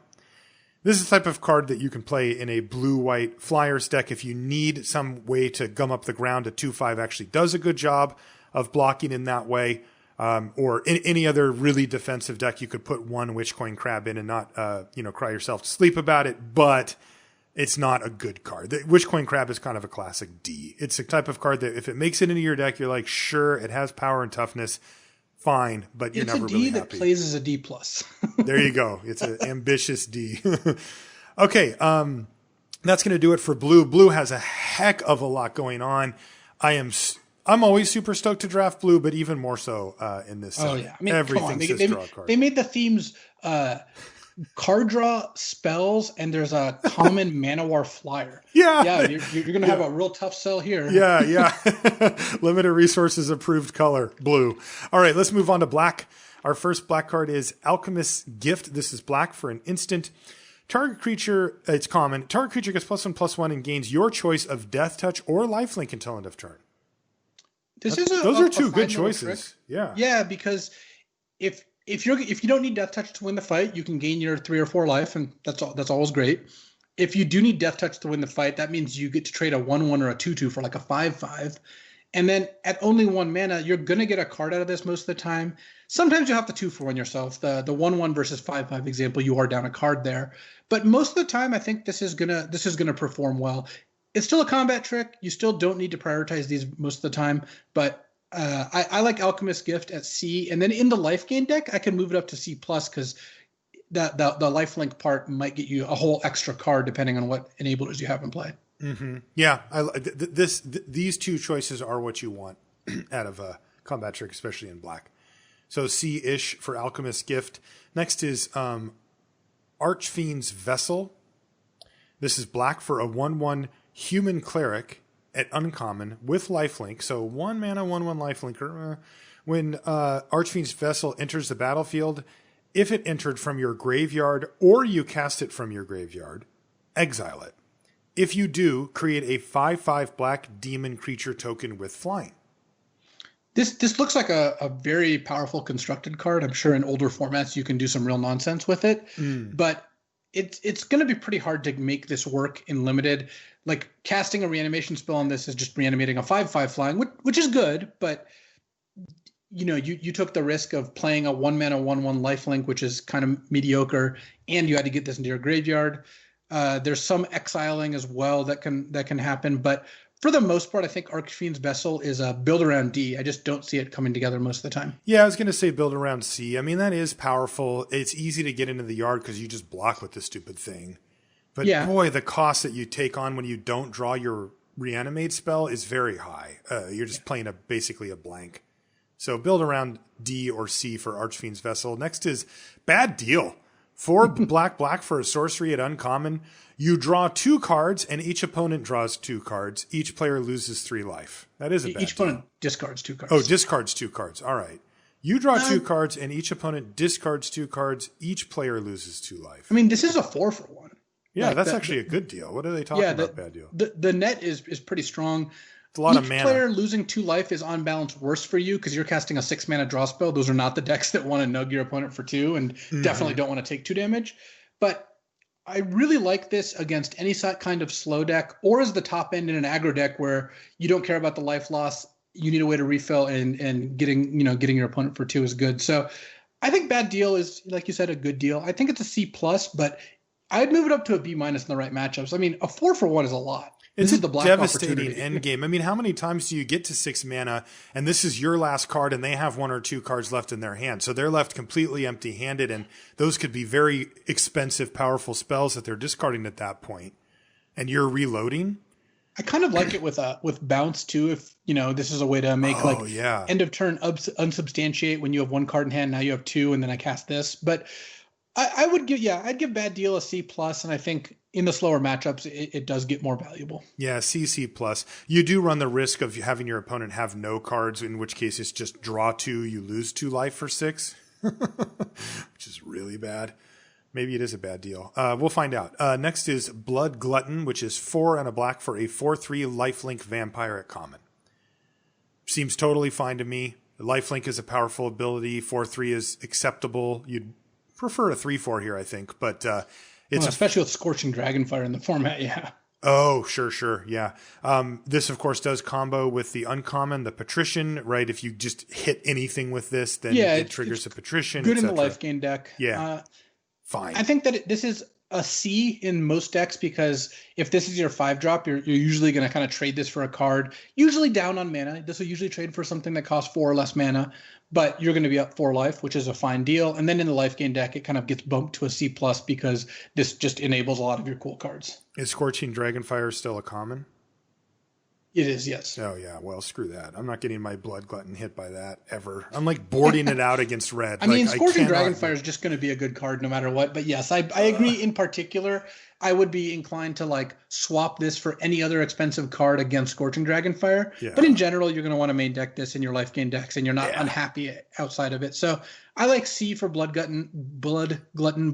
This is the type of card that you can play in a blue-white Flyers deck if you need some way to gum up the ground. A 2/5 actually does a good job of blocking in that way. Or in any other really defensive deck, you could put one Wishcoin Crab in and not, cry yourself to sleep about it. But it's not a good card. The Wishcoin Crab is kind of a classic D. It's a type of card that if it makes it into your deck, you're like, sure, it has power and toughness. Fine, but you're never really happy. It's a D that plays as a D+. There you go. It's an ambitious D. Okay, that's going to do it for blue. Blue has a heck of a lot going on. I'm always super stoked to draft blue, but even more so in this set. Oh, yeah. I mean, everything says draw a card. They made the themes card draw, spells, and there's a common Manowar flyer. Yeah. You're going to have a real tough sell here. Yeah. Limited resources approved color, blue. All right, let's move on to black. Our first black card is Alchemist's Gift. This is black for an instant. Target creature, it's common. Target creature gets +1/+1 and gains your choice of Death Touch or Lifelink until end of turn. Those are two good choices. Trick. Yeah, because if you don't need Death Touch to win the fight, you can gain your 3 or 4 life, and that's always great. If you do need Death Touch to win the fight, that means you get to trade a 1/1 or a 2/2 for like a 5/5. And then at only 1 mana, you're gonna get a card out of this most of the time. Sometimes you have to 2-for-1 yourself. The 1/1 versus 5/5 example, you are down a card there. But most of the time, I think this is gonna perform well. It's still a combat trick. You still don't need to prioritize these most of the time, but I like Alchemist's Gift at C, and then in the life gain deck, I can move it up to C+ because the lifelink part might get you a whole extra card depending on what enablers you have in play. Mm-hmm. Yeah, these two choices are what you want out of a combat trick, especially in black. So C-ish for Alchemist's Gift. Next is Archfiend's Vessel. This is black for a 1/1 human cleric at uncommon with lifelink. So 1 mana, 1/1 lifelinker. When Archfiend's Vessel enters the battlefield, if it entered from your graveyard or you cast it from your graveyard, exile it. If you do, create a 5/5 black demon creature token with flying. This looks like a very powerful constructed card. I'm sure in older formats you can do some real nonsense with it, but it's going to be pretty hard to make this work in limited. Like casting a reanimation spell on this is just reanimating a 5/5 flying, which is good, but you took the risk of playing a 1 mana 1/1 lifelink, which is kind of mediocre, and you had to get this into your graveyard. There's some exiling as well that can happen, but for the most part, I think Archfiend's Vessel is a build around D. I just don't see it coming together most of the time. Yeah, I was going to say build around C. I mean, that is powerful. It's easy to get into the yard because you just block with this stupid thing. But boy, the cost that you take on when you don't draw your reanimate spell is very high. You're just playing basically a blank. So build around D or C for Archfiend's Vessel. Next is Bad Deal. 4 black for a sorcery at uncommon. You draw 2 cards, and each opponent draws 2 cards. Each player loses 3 life. That is a bad deal. Each opponent discards 2 cards. Oh, discards 2 cards. All right. You draw 2 cards, and each opponent discards 2 cards. Each player loses 2 life. I mean, this is a 4-for-1. Yeah, that's actually a good deal. What are they talking about, bad deal? The net is pretty strong. It's a lot of mana. Each player losing 2 life is on balance worse for you because you're casting a 6-mana draw spell. Those are not the decks that want to nug your opponent for 2 and definitely don't want to take 2 damage. But I really like this against any kind of slow deck or as the top end in an aggro deck where you don't care about the life loss. You need a way to refill and getting your opponent for 2 is good. So I think Bad Deal is, like you said, a good deal. I think it's a C+, but I'd move it up to a B- in the right matchups. I mean, a 4-for-1 is a lot. It's a devastating end game. I mean, how many times do you get to 6 mana and this is your last card and they have 1 or 2 cards left in their hand? So they're left completely empty-handed, and those could be very expensive, powerful spells that they're discarding at that point. And you're reloading? I kind of like it with bounce too. If this is a way to make end of turn unsubstantiate when you have 1 card in hand. Now you have 2, and then I cast this. But I'd give Bad Deal a C+, and I think in the slower matchups it does get more valuable. Yeah, C+. You do run the risk of having your opponent have no cards, in which case it's just draw 2, you lose 2 life for 6, which is really bad. Maybe it is a bad deal. We'll find out. Next is Blood Glutton, which is 4 and a black for a 4/3 lifelink vampire at common. Seems totally fine to me. Lifelink is a powerful ability. 4/3 is acceptable. You'd prefer a 3/4 here, I think, but especially with Scorching Dragonfire in the format, yeah. Oh, sure, yeah. This, of course, does combo with the uncommon, the Patrician, right? If you just hit anything with this, then it triggers a Patrician. Good in the life gain deck. Yeah. Fine. I think that this is a C in most decks because if this is your 5-drop, you're usually going to kind of trade this for a card, usually down on mana. This will usually trade for something that costs 4 or less mana, but you're going to be up 4 life, which is a fine deal. And then in the life gain deck, it kind of gets bumped to a C+ because this just enables a lot of your cool cards. Is Scorching Dragonfire still a common? It is, yes. Oh, yeah. Well, screw that. I'm not getting my Blood Glutton hit by that ever. I'm like boarding it out against red. I mean, Scorching Dragonfire is just going to be a good card no matter what. But yes, I agree. In particular, I would be inclined to swap this for any other expensive card against Scorching Dragonfire. Yeah. But in general, you're going to want to main deck this in your life gain decks, and you're not unhappy outside of it. So I like C for Blood Glutton,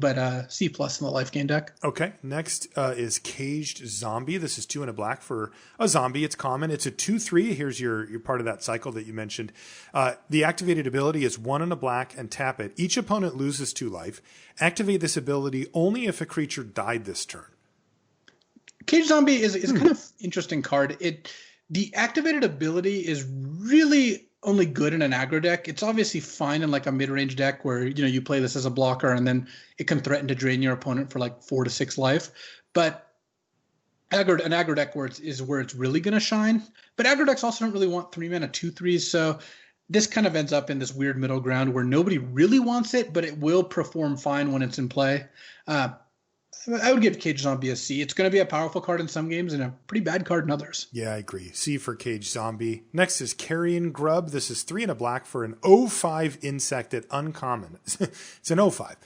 but C+ in the life gain deck. Okay. Next is Caged Zombie. This is 2 and a black for a zombie. It's common. It's a 2/3. Here's your part of that cycle that you mentioned. The activated ability is 1 and a black and tap it. Each opponent loses 2 life. Activate this ability only if a creature died this turn. Caged Zombie is a kind of interesting card. The activated ability is really only good in an aggro deck. It's obviously fine in a mid-range deck where you play this as a blocker and then it can threaten to drain your opponent for 4 to 6 life. But an aggro deck where it's really going to shine. But aggro decks also don't really want 3-mana 2/3s, so this kind of ends up in this weird middle ground where nobody really wants it, but it will perform fine when it's in play. I would give Caged Zombie a C. It's going to be a powerful card in some games and a pretty bad card in others. Yeah, I agree. C for Caged Zombie. Next is Carrion Grub. This is 3 and a black for an 0/5 insect at uncommon. It's an 0/5.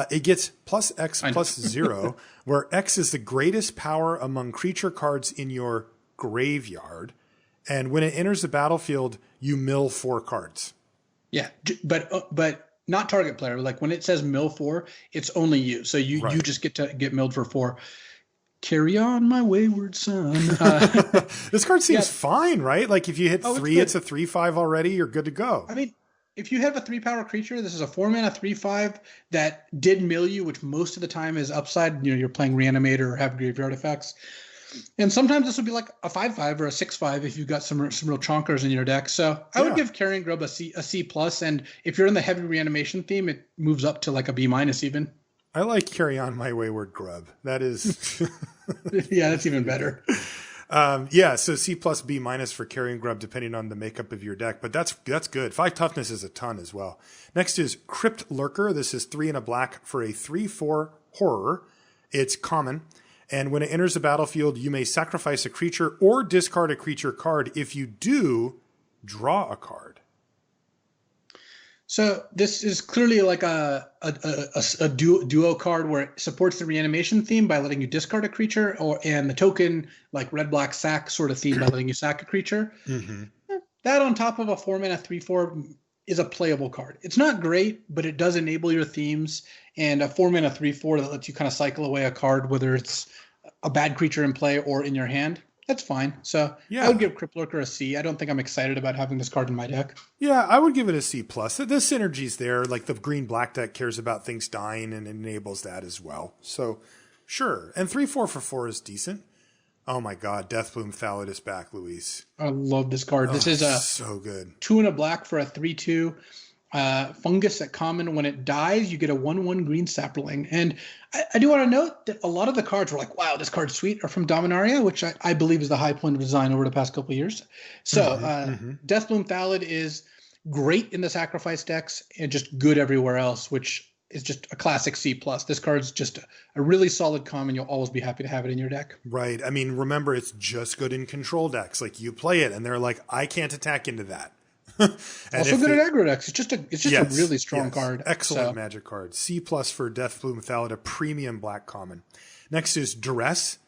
It gets +X +0, where X is the greatest power among creature cards in your graveyard. And when it enters the battlefield, you mill 4 cards. Yeah, but not target player. When it says mill 4, it's only you. So you just get milled for 4. Carry on, my wayward son. This card seems fine, right? If you hit 3, it's a 3/5 already. You're good to go. I mean, if you have a 3-power creature, this is a 4-mana 3/5 that did mill you, which most of the time is upside. You're playing Reanimator or have graveyard effects. And sometimes this would be a 5/5 or a 6/5 if you've got some real chonkers in your deck. So I would give Carrion Grub a C+. And if you're in the heavy reanimation theme, it moves up to a B- even. I like Carry On My Wayward Grub. That is... Yeah, that's even better. So C+ B- for Carrion Grub, depending on the makeup of your deck. But that's good. 5 toughness is a ton as well. Next is Crypt Lurker. This is 3 and a black for a 3/4 horror. It's common. And when it enters the battlefield, you may sacrifice a creature or discard a creature card. If you do, draw a card. So this is clearly like a duo card where it supports the reanimation theme by letting you discard a creature, and the token like red-black sack sort of theme by letting you sack a creature. Mm-hmm. That on top of a 4-mana 3/4 is a playable card. It's not great, but it does enable your themes, and a 4-mana 3/4 that lets you kind of cycle away a card, whether it's a bad creature in play or in your hand. That's fine. So I would give Crypt Lurker a C. I don't think I'm excited about having this card in my deck. Yeah, I would give it a C+. The synergy's there. Like the green-black deck cares about things dying and enables that as well. So sure. And 3/4 for 4 is decent. Oh my God, Deathbloom Thallid is back, Luis. I love this card. This is so good. 2 and a black for a 3/2. Fungus at common. When it dies, you get a 1/1 green sapling. And I do want to note that a lot of the cards were like, wow, this card's sweet, are from Dominaria, which I believe is the high point of design over the past couple of years. So Deathbloom Thallid is great in the sacrifice decks and just good everywhere else, which is just a classic C+. This card's just a really solid common. You'll always be happy to have it in your deck. Right. I mean, remember, it's just good in control decks. Like you play it and they're like, I can't attack into that. Also good at aggro decks. It's just a really strong card. Excellent Magic card. C+ for Deathbloom Thallid, a premium black common. Next is Duress,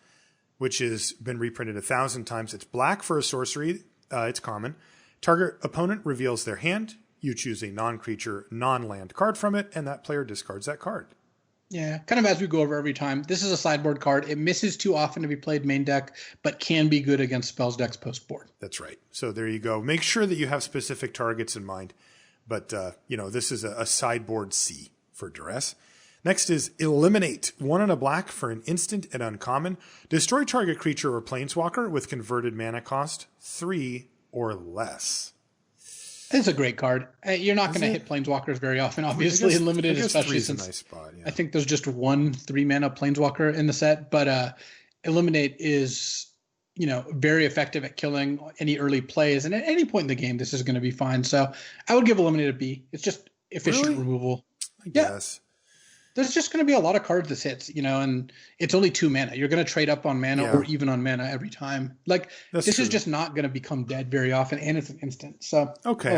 which has been reprinted 1,000 times. It's black for a sorcery. It's common. Target opponent reveals their hand. You choose a non-creature, non-land card from it, and that player discards that card. Yeah, kind of as we go over every time. This is a sideboard card. It misses too often to be played main deck, but can be good against spells decks post board. That's right. So there you go. Make sure that you have specific targets in mind. But, this is a sideboard C for Duress. Next is Eliminate. 1 and a black for an instant and uncommon. Destroy target creature or planeswalker with converted mana cost 3 or less. It's a great card. You're not going to hit planeswalkers very often, obviously, in limited, especially since nice spot, yeah. I think there's just 1 3-mana planeswalker in the set. But Eliminate is, very effective at killing any early plays. And at any point in the game, this is going to be fine. So I would give Eliminate a B. It's just efficient removal. I guess. There's just going to be a lot of cards this hits, and it's only 2 mana. You're going to trade up on mana or even on mana every time. Like, this is just not going to become dead very often, and it's an instant. So okay,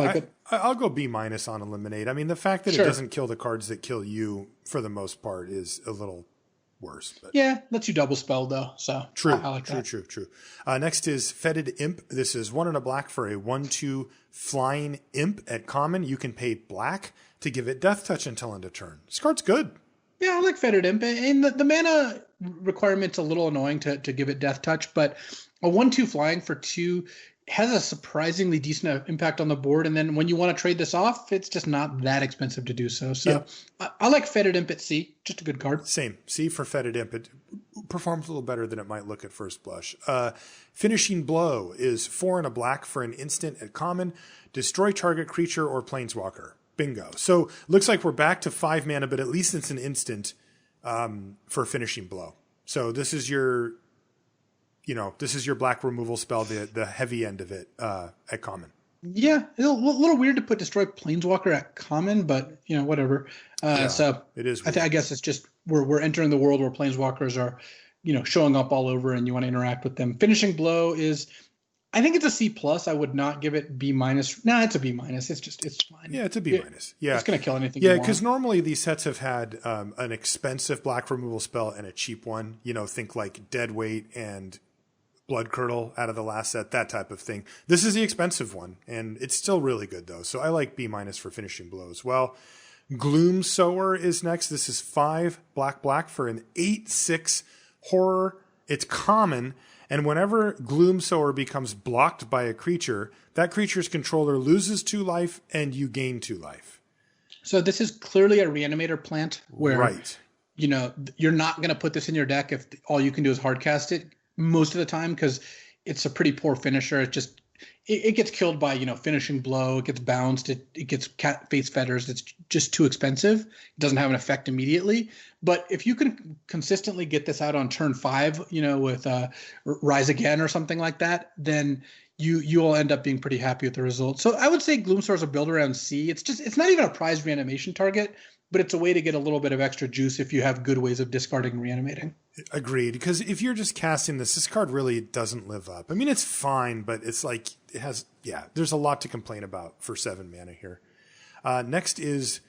I'll go B- on Eliminate. I mean, the fact that it doesn't kill the cards that kill you for the most part is a little worse. But. Yeah, lets you double spell though. So true, I like that. True. Next is Fetid Imp. This is 1 and a black for a 1/2 flying imp at common. You can pay black to give it Death Touch until end of turn. This card's good. Yeah, I like Fetid Imp. And the mana requirement's a little annoying to give it Death Touch, but a 1/2 flying for 2 has a surprisingly decent impact on the board. And then when you want to trade this off, it's just not that expensive to do so. So I like Fetid Imp at C. Just a good card. Same. C for Fetid Imp. It performs a little better than it might look at first blush. Finishing Blow is 4 and a black for an instant at common. Destroy target creature or planeswalker. Bingo. So looks like we're back to 5 mana, but at least it's an instant for Finishing Blow. So this is your black removal spell, the heavy end of it at common. Yeah, it's a little weird to put Destroy Planeswalker at common, but whatever. So it is. I guess it's just we're entering the world where Planeswalkers are, showing up all over, and you want to interact with them. Finishing Blow is. I think it's a C+. I would not give it B-. No, it's a B-. It's fine. Yeah, it's a B-. Yeah. It's going to kill anything Yeah, because normally these sets have had an expensive black removal spell and a cheap one. Think like Deadweight and Blood Curdle out of the last set, that type of thing. This is the expensive one, and it's still really good, though. So I like B- for Finishing Blow as well. Gloom Sower is next. This is 5 black for an 8/6 horror. It's common. And whenever Gloom Sower becomes blocked by a creature, that creature's controller loses 2 life and you gain 2 life. So this is clearly a reanimator plant where, you're not going to put this in your deck if all you can do is hardcast it most of the time because it's a pretty poor finisher. It gets killed by, Finishing Blow. It gets bounced. It gets Face Fetters. It's just too expensive. It doesn't have an effect immediately. But if you can consistently get this out on turn 5, with Rise Again or something like that, then you'll end up being pretty happy with the result. So I would say Gloomstar's a build around C. It's not even a prized reanimation target, but it's a way to get a little bit of extra juice if you have good ways of discarding and reanimating. Agreed. Because if you're just casting this card really doesn't live up. I mean, it's fine, but it's like it has. Yeah, there's a lot to complain about for 7 mana here. Next is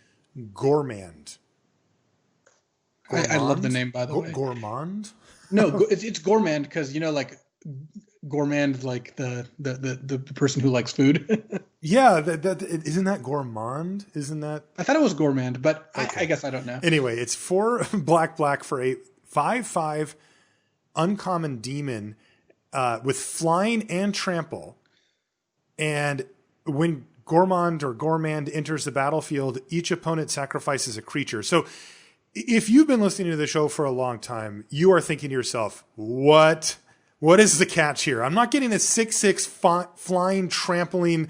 Gourmand. I love the name, by the way. Gourmand? No, it's Gourmand because, you know, like gourmand, like the person who likes food. Yeah, isn't that gourmand? Isn't that? I thought it was gourmand, but okay. I guess I don't know. Anyway, it's 4 black for a 5/5 uncommon demon with flying and trample. And when Gourmand enters the battlefield, each opponent sacrifices a creature. So if you've been listening to the show for a long time, you are thinking to yourself, what is the catch here? I'm not getting a 6/6 flying, trampling,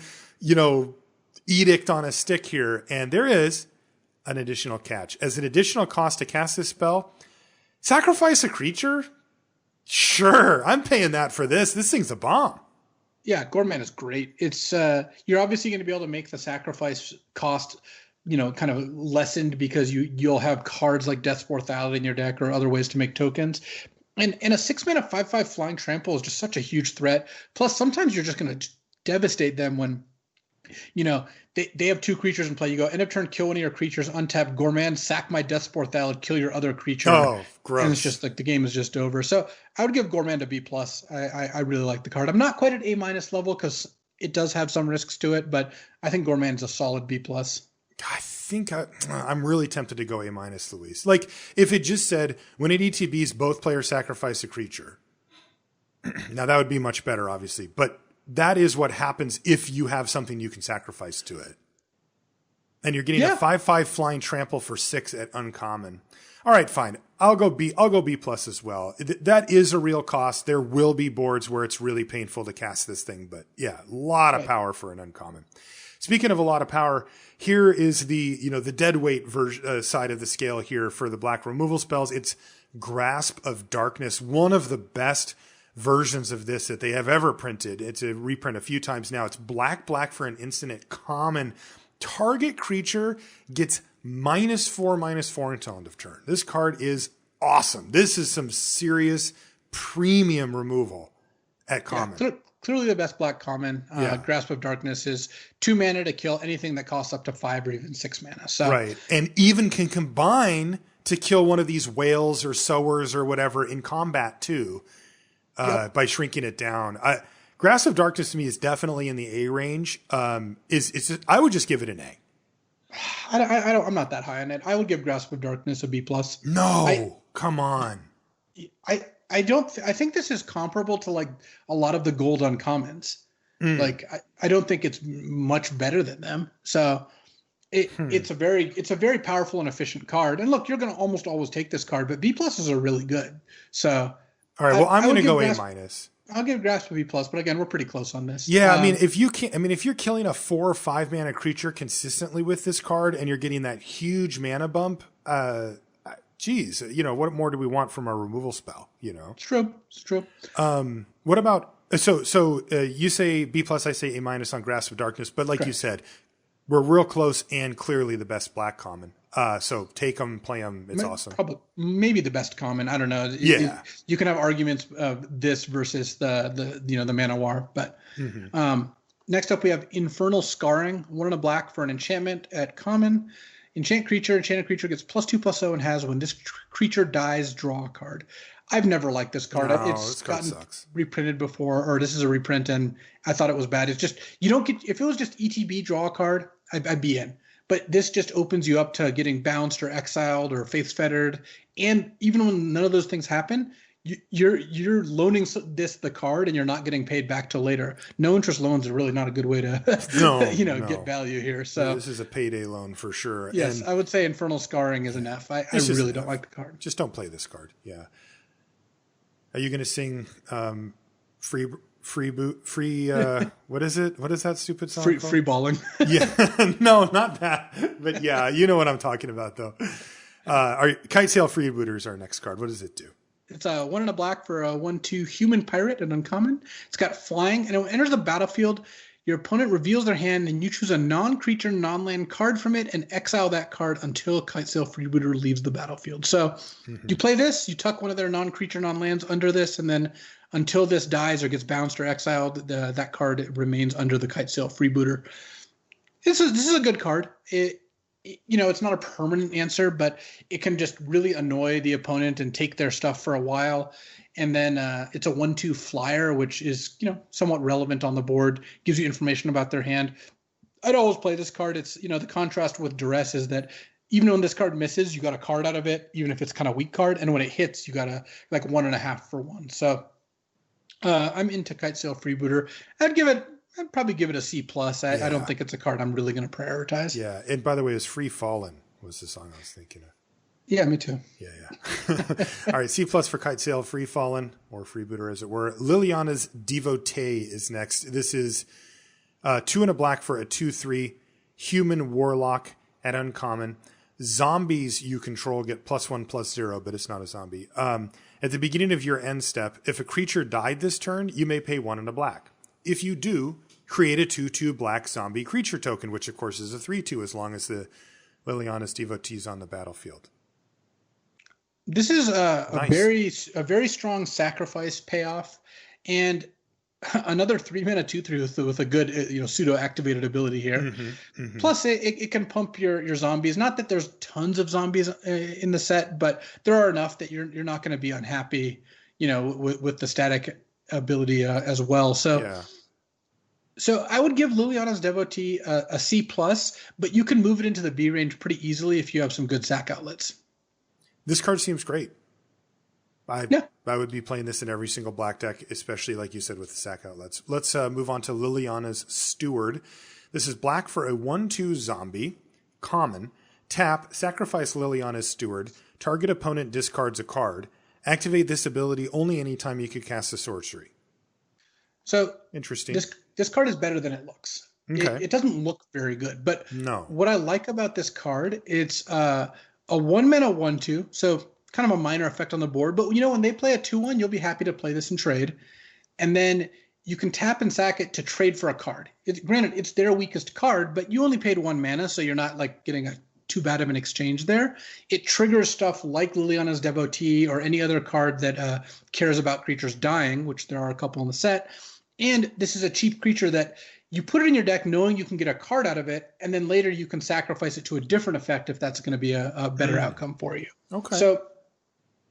edict on a stick here. And there is an additional catch. As an additional cost to cast this spell, sacrifice a creature? Sure, I'm paying that for this. This thing's a bomb. Yeah, Gourmand is great. It's you're obviously going to be able to make the sacrifice cost, kind of lessened because you'll have cards like Death's Mortality in your deck or other ways to make tokens. And a 6-mana 5/5 flying trample is just such a huge threat. Plus, sometimes you're just going to devastate them when, they have 2 creatures in play. You go, end of turn, kill one of your creatures, untap Gourmand, sack my Death's Mortality, kill your other creature. Oh, gross. And it's just like the game is just over. So I would give Gourmand a B+. I really like the card. I'm not quite at A- level because it does have some risks to it, but I think Gourmand's a solid B+. I think I'm really tempted to go A-, Luis. Like, if it just said, when it ETBs, both players sacrifice a creature. Now, that would be much better, obviously. But that is what happens if you have something you can sacrifice to it. And you're getting a 5/5 flying trample for 6 at uncommon. All right, fine. I'll go B+ as well. That is a real cost. There will be boards where it's really painful to cast this thing. But yeah, a lot of power for an uncommon. Speaking of a lot of power, here is the dead weight side of the scale here for the black removal spells. It's Grasp of Darkness, one of the best versions of this that they have ever printed. It's a reprint a few times now. It's black for an instant at common. Target creature gets -4/-4 until end of turn. This card is awesome. This is some serious premium removal at common. Yeah, clearly the best black common. Grasp of Darkness is 2 mana to kill anything that costs up to 5 or even 6 mana. So right, and even can combine to kill one of these whales or sowers or whatever in combat too, by shrinking it down. Grasp of Darkness to me is definitely in the A range. I would just give it an A. I'm not that high on it. I would give Grasp of Darkness a B+. No, come on. I think this is comparable to like a lot of the gold uncommons. Like I don't think it's much better than them. So it's a very powerful and efficient card. And look, you're going to almost always take this card, but B+ are really good. So all right, well, I'm going to go A-. I'll give Grasp a B+, but again, we're pretty close on this. Yeah, if you're killing a 4 or 5 mana creature consistently with this card and you're getting that huge mana bump, geez, what more do we want from our removal spell? It's true. What about so you say B+, I say A- on Grasp of Darkness, but like you said, we're real close and clearly the best black common. So take them, play them. It's awesome. Maybe the best common. I don't know. Yeah, you can have arguments of this versus the mana war. But next up we have Infernal Scarring, 1 and a black for an enchantment at common. Enchant creature. Enchanted creature gets +2/+0 and has when this creature dies, draw a card. I've never liked this card. It's gotten reprinted before, or this is a reprint, and I thought it was bad. It's just you don't get if it was just ETB draw a card, I'd be in. But this just opens you up to getting bounced or exiled or faith fettered. And even when none of those things happen, you're loaning the card and you're not getting paid back till later. No interest loans are really not a good way to get value here. So this is a payday loan for sure. Yes, I would say Infernal Scarring is an F. I really don't like the card. Just don't play this card. Yeah. Are you going to sing free what is it? What is that stupid song called? Free balling. Yeah. No, not that. But yeah, you know what I'm talking about though. Kitesail Freebooters, our next card. What does it do? It's a 1 and a black for a 1/2 human pirate, an uncommon. It's got flying, and when it enters the battlefield, Your opponent reveals their hand, and you choose a non-creature, non-land card from it and exile that card until Kitesail Freebooter leaves the battlefield. So you play this, you tuck one of their non-creature, non-lands under this, and then until this dies or gets bounced or exiled, that card remains under the Kitesail Freebooter. This is a good card. It's not a permanent answer, but it can just really annoy the opponent and take their stuff for a while. And then it's a 1/2 flyer, which is, somewhat relevant on the board, gives you information about their hand. I'd always play this card. It's, the contrast with Duress is that even when this card misses, you got a card out of it, even if it's kind of weak card. And when it hits, you got a 1.5 for 1. So I'm into Kitesail Freebooter. I'd probably give it a C+. I don't think it's a card I'm really going to prioritize. Yeah. And by the way, it was Free Fallen was the song I was thinking of. Yeah, me too. Yeah. All right, C+ for Kitesail, Free Fallen, or Freebooter as it were. Liliana's Devotee is next. This is 2 and a black for a 2/3 human warlock at uncommon. Zombies you control get +1/+0, but it's not a zombie. At the beginning of your end step, if a creature died this turn, you may pay 1 and a black. If you do, create a 2/2 black zombie creature token, which of course is a 3/2 as long as the Liliana's Devotee is on the battlefield. This is a very strong sacrifice payoff, and another 3-mana 2/3 with a good pseudo activated ability here. Plus, it can pump your zombies. Not that there's tons of zombies in the set, but there are enough that you're not going to be unhappy, with the static ability as well. So I would give Liliana's Devotee a C+, but you can move it into the B range pretty easily if you have some good sack outlets. This card seems great. I would be playing this in every single black deck, especially like you said with the sack outlets. Let's move on to Liliana's Steward. This is black for a 1/2 zombie, common. Tap, sacrifice Liliana's Steward. Target opponent discards a card. Activate this ability only anytime you could cast a sorcery. So interesting. This card is better than it looks. Okay. It doesn't look very good, but what I like about this card, it's a 1-mana 1/2, so kind of a minor effect on the board. But when they play a 2/1, you'll be happy to play this in trade, and then you can tap and sack it to trade for a card. Granted, it's their weakest card, but you only paid 1 mana, so you're not getting too bad of an exchange there. It triggers stuff like Liliana's Devotee or any other card that cares about creatures dying, which there are a couple in the set. And this is a cheap creature that you put it in your deck knowing you can get a card out of it, and then later you can sacrifice it to a different effect if that's going to be a better outcome for you. Okay. So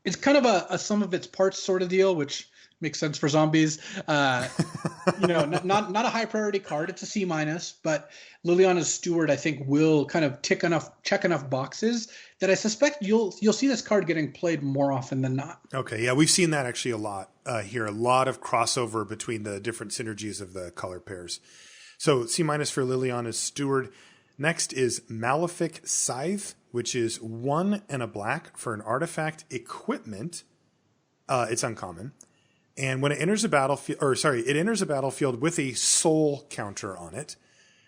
it's kind of a sum of its parts sort of deal, which makes sense for zombies. Not a high priority card. It's a C-, but Liliana's Steward, I think, will kind of check enough boxes that I suspect you'll see this card getting played more often than not. Okay, yeah, we've seen that actually a lot here. A lot of crossover between the different synergies of the color pairs. So C- for Liliana's Steward. Next is Malefic Scythe, which is 1 and a black for an artifact equipment. It's uncommon. And when it enters a battlefield, it enters a battlefield with a soul counter on it.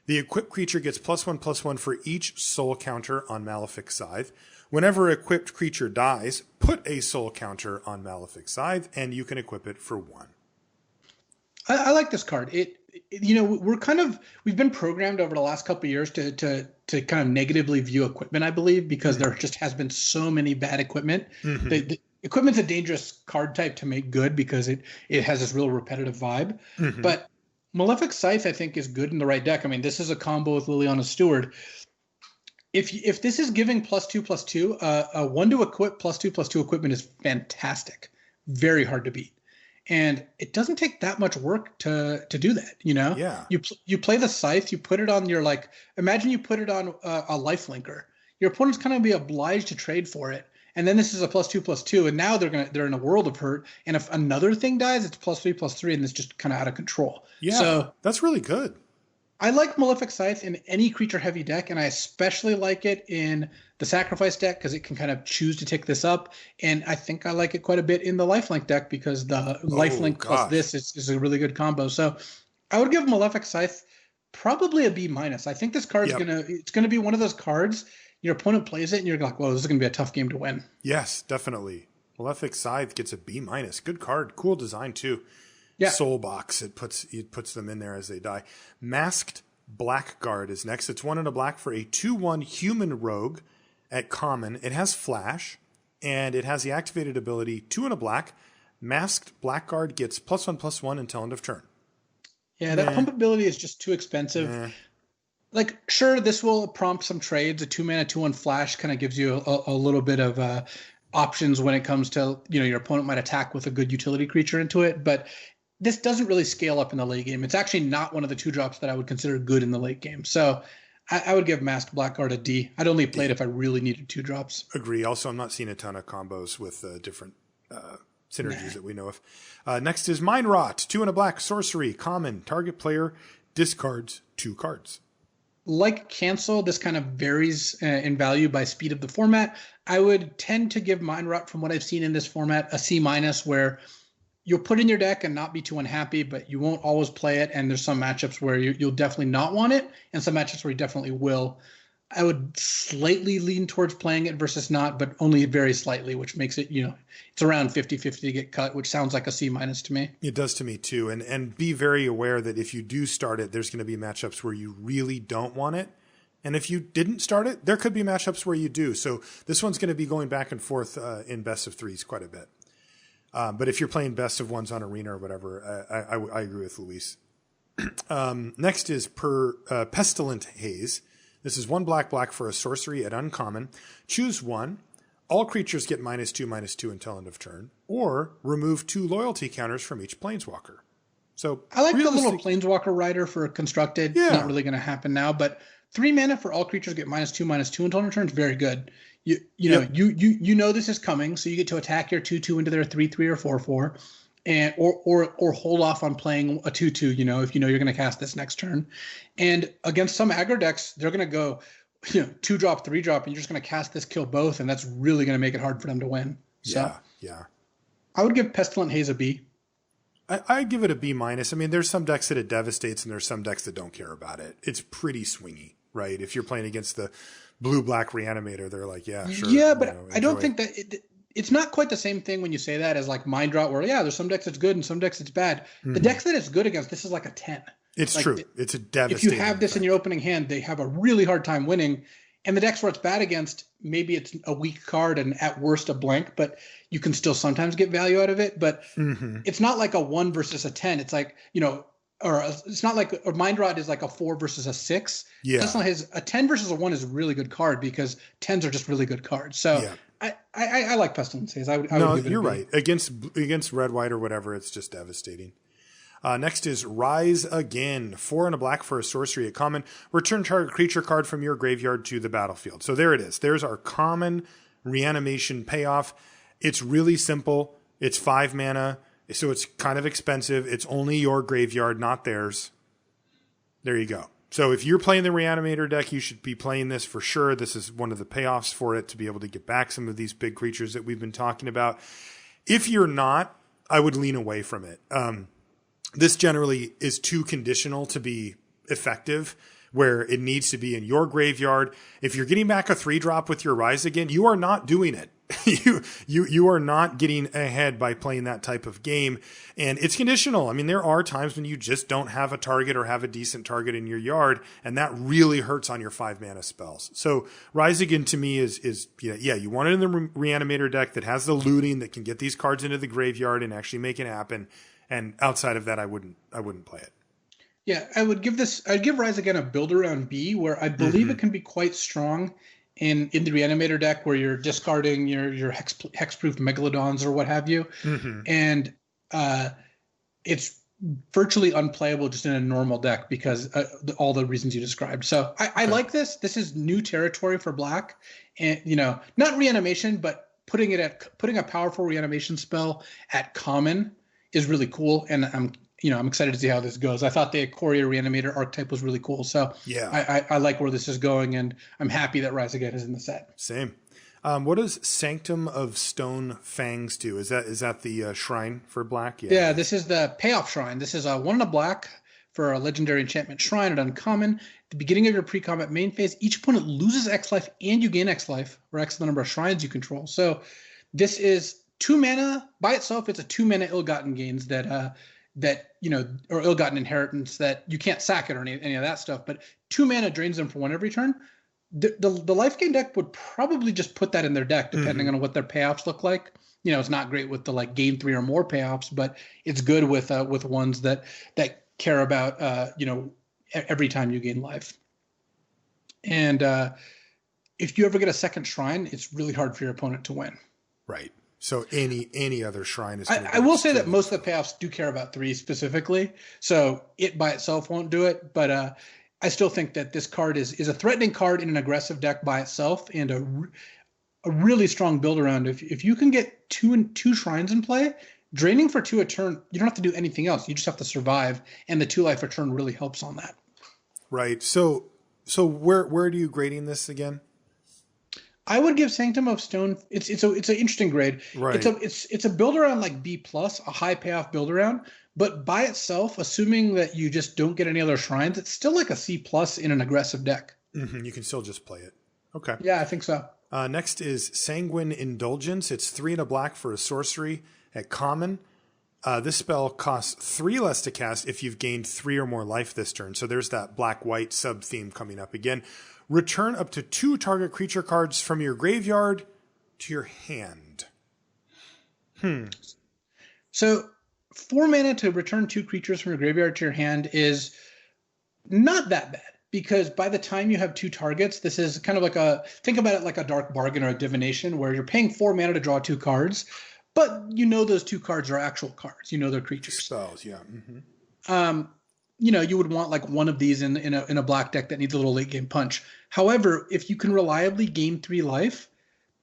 The equipped creature gets +1/+1 for each soul counter on Malefic Scythe. Whenever an equipped creature dies, put a soul counter on Malefic Scythe, and you can equip it for 1. I like this card. We've been programmed over the last couple of years to kind of negatively view equipment, I believe, because there just has been so many bad equipment. The equipment's a dangerous card type to make good because it has this real repetitive vibe. But Malefic Scythe, I think, is good in the right deck. I mean, this is a combo with Liliana's Steward. If this is giving +2/+2, a 1 to equip +2/+2 equipment is fantastic. Very hard to beat. And it doesn't take that much work to do that, Yeah. You play the Scythe, you put it on your, imagine you put it on a lifelinker. Your opponent's kind of be obliged to trade for it. And then this is a +2/+2, and now they're in a world of hurt. And if another thing dies, it's +3/+3, and it's just kind of out of control. Yeah, so that's really good. I like Malefic Scythe in any creature-heavy deck, and I especially like it in the Sacrifice deck because it can kind of choose to take this up. And I think I like it quite a bit in the Lifelink deck because the Lifelink plus this is a really good combo. So I would give Malefic Scythe probably a B-. I think this card's gonna be one of those cards your opponent plays it and you're like, "Whoa, this is gonna be a tough game to win." Yes, definitely. Malefic Scythe gets a B-. Good card, cool design too. Yeah. soul box. It puts them in there as they die. Masked Blackguard is next. It's 1 and a black for a 2/1 human rogue at common. It has flash, and it has the activated ability 2 and a black. Masked Blackguard gets +1/+1 until end of turn. Yeah, that pump ability is just too expensive. Like, sure, this will prompt some trades. A 2-mana 2/1 flash kind of gives you a little bit of options when it comes to, your opponent might attack with a good utility creature into it, but this doesn't really scale up in the late game. It's actually not one of the 2-drops that I would consider good in the late game. So I would give Masked Blackguard a D. I'd only play it if I really needed 2-drops. Agree. Also, I'm not seeing a ton of combos with different synergies that we know of. Next is Mind Rot, 2 and a black, sorcery, common. Target player discards 2 cards. Like Cancel, this kind of varies in value by speed of the format. I would tend to give Mind Rot, from what I've seen in this format, a C-, where you'll put in your deck and not be too unhappy, but you won't always play it. And there's some matchups where you'll definitely not want it, and some matchups where you definitely will. I would slightly lean towards playing it versus not, but only very slightly, which makes it, it's around 50-50 to get cut, which sounds like a C- to me. It does to me too. And be very aware that if you do start it, there's going to be matchups where you really don't want it. And if you didn't start it, there could be matchups where you do. So this one's going to be going back and forth in best of threes quite a bit. But if you're playing best of ones on Arena or whatever, I agree with Luis. Next is Pestilent Haze. This is 1 black for a sorcery at uncommon. Choose 1. All creatures get -2/-2 until end of turn. Or remove 2 loyalty counters from each planeswalker. So I like the little planeswalker rider for constructed. Yeah. It's not really going to happen now, but 3 mana for all creatures get -2/-2 until end of turn is very good. You know this is coming, so you get to attack your 2/2 into their 3/3 or 4/4. And or hold off on playing a 2/2, if you know you're going to cast this next turn. And against some aggro decks, they're going to go, 2-drop, 3-drop, and you're just going to cast this, kill both, and that's really going to make it hard for them to win. So, yeah. I would give Pestilent Haze a B. I'd give it a B-. I mean, there's some decks that it devastates, and there's some decks that don't care about it. It's pretty swingy, right? If you're playing against the blue-black Reanimator, they're like, yeah, sure. Yeah, but I don't think that it's not quite the same thing when you say that as like Mind Rot, where there's some decks that's good and some decks it's bad. Mm-hmm. The decks that it's good against, this is like a 10. It's like, true. It's a devastating. If you have this in your opening hand, they have a really hard time winning. And the decks where it's bad against, maybe it's a weak card and at worst a blank, but you can still sometimes get value out of it. But it's not like a 1 versus a 10. It's like, it's not like a Mind Rot is like a 4 versus a 6. Yeah. That's not a 10 versus a 1 is a really good card because 10s are just really good cards. So I like Pestilence Haze. I would give it you're a B. right. Against red, white, or whatever, it's just devastating. Next is Rise Again. 4 and a black for a sorcery at common. Return target creature card from your graveyard to the battlefield. So there it is. There's our common reanimation payoff. It's really simple. It's 5 mana, so it's kind of expensive. It's only your graveyard, not theirs. There you go. So if you're playing the Reanimator deck, you should be playing this for sure. This is one of the payoffs for it to be able to get back some of these big creatures that we've been talking about. If you're not, I would lean away from it. This generally is too conditional to be effective, where it needs to be in your graveyard. If you're getting back a 3-drop with your Rise Again, you are not doing it. You are not getting ahead by playing that type of game. And it's conditional. I mean, there are times when you just don't have a target or have a decent target in your yard, and that really hurts on your 5 mana spells. So Rise Again to me is you want it in the Reanimator deck that has the looting that can get these cards into the graveyard and actually make it happen. And outside of that, I wouldn't play it. Yeah, I'd give Rise Again a build around B, where I believe it can be quite strong in the Reanimator deck, where you're discarding your hexproof Megalodons or what have you. And it's virtually unplayable just in a normal deck because all the reasons you described. So I like this. This is new territory for Black, and not reanimation, but putting a powerful reanimation spell at common is really cool, and I'm excited to see how this goes. I thought the Courier Reanimator archetype was really cool, so I like where this is going, and I'm happy that Rise Again is in the set. Same. What does Sanctum of Stone Fangs do? Is that the shrine for Black? Yeah, this is the payoff shrine. This is 1 and a black for a legendary enchantment shrine at uncommon. At the beginning of your pre-combat main phase, each opponent loses X life and you gain X life, or X the number of shrines you control. So this is 2 mana by itself. It's a 2 mana ill-gotten gains that that, or ill-gotten inheritance that you can't sack it or any of that stuff, but 2 mana drains them for 1 every turn, the life gain deck would probably just put that in their deck, depending on what their payoffs look like. It's not great with the like gain 3 or more payoffs, but it's good with ones that care about every time you gain life. And if you ever get a second shrine, it's really hard for your opponent to win. Right. So any other shrine is. I will say that most of the payoffs do care about 3 specifically, so it by itself won't do it. But I still think that this card is a threatening card in an aggressive deck by itself, and a really strong build around. If you can get 2 shrines in play, draining for 2 a turn, you don't have to do anything else. You just have to survive, and the 2 life a turn really helps on that. Right. So where are you grading this again? I would give Sanctum of Stone. It's an interesting grade. Right. It's a build around like B+, a high payoff build around. But by itself, assuming that you just don't get any other shrines, it's still like a C+ in an aggressive deck. Mm-hmm. You can still just play it. Okay. Yeah, I think so. Next is Sanguine Indulgence. It's 3 and a black for a sorcery at common. This spell costs 3 less to cast if you've gained 3 or more life this turn. So there's that black-white sub-theme coming up again. Return up to 2 target creature cards from your graveyard to your hand. So 4 mana to return 2 creatures from your graveyard to your hand is not that bad, because by the time you have 2 targets, this is kind of like think about it like a Dark Bargain or a Divination, where you're paying 4 mana to draw 2 cards, but those 2 cards are actual cards. They're creatures. Spells, yeah. Mm-hmm. You would want like one of these in a black deck that needs a little late game punch. However, if you can reliably gain 3 life,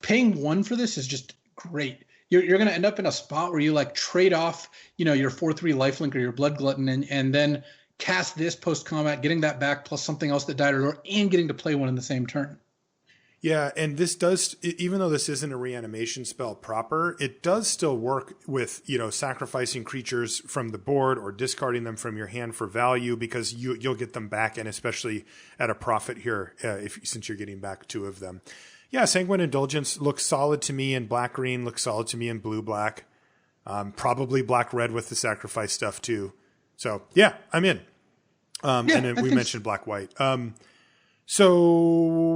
paying 1 for this is just great. You're going to end up in a spot where you like trade off, your 4/3 lifelink or your Blood Glutton, and then cast this post combat, getting that back plus something else that died, and getting to play one in the same turn. Yeah, and this does, even though this isn't a reanimation spell proper, it does still work with, sacrificing creatures from the board or discarding them from your hand for value, because you'll get them back, and especially at a profit here, since you're getting back 2 of them. Yeah, Sanguine Indulgence looks solid to me in black-green, looks solid to me in blue-black. Probably black-red with the sacrifice stuff too. So, yeah, I'm in. And then we mentioned black-white. So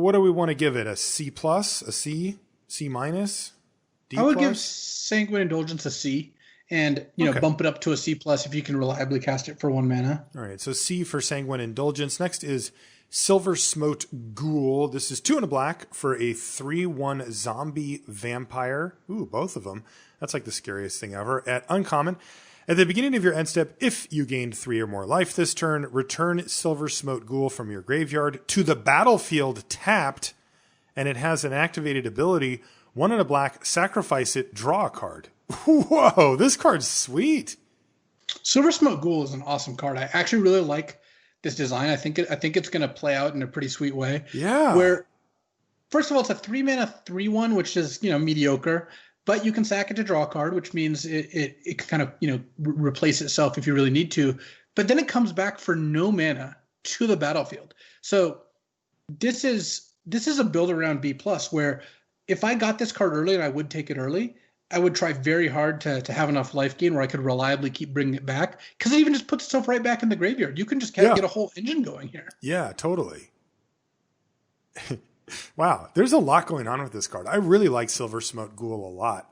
what do we want to give it? A C+, a C, C-, D+? I would give Sanguine Indulgence a C, and bump it up to a C+ if you can reliably cast it for 1 mana. All right, so C for Sanguine Indulgence. Next is Silver Smote Ghoul. This is 2 and a black for a 3/1 zombie vampire. Ooh, both of them. That's like the scariest thing ever. At uncommon. At the beginning of your end step, if you gained 3 or more life this turn, return Silver Smote Ghoul from your graveyard to the battlefield tapped, and it has an activated ability. 1 and a black, sacrifice it, draw a card. Whoa, this card's sweet. Silver Smoke Ghoul is an awesome card. I actually really like this design. I think it's going to play out in a pretty sweet way. Yeah. Where, first of all, it's a 3 mana 3/1, which is mediocre. But you can sack it to draw a card, which means it can kind of replace itself if you really need to. But then it comes back for no mana to the battlefield. So this is a build around B+, where if I got this card early, and I would take it early, I would try very hard to have enough life gain where I could reliably keep bringing it back, because it even just puts itself right back in the graveyard. You can just get a whole engine going here. Yeah, totally. Wow, there's a lot going on with this card. I really like Silver Smote Ghoul a lot.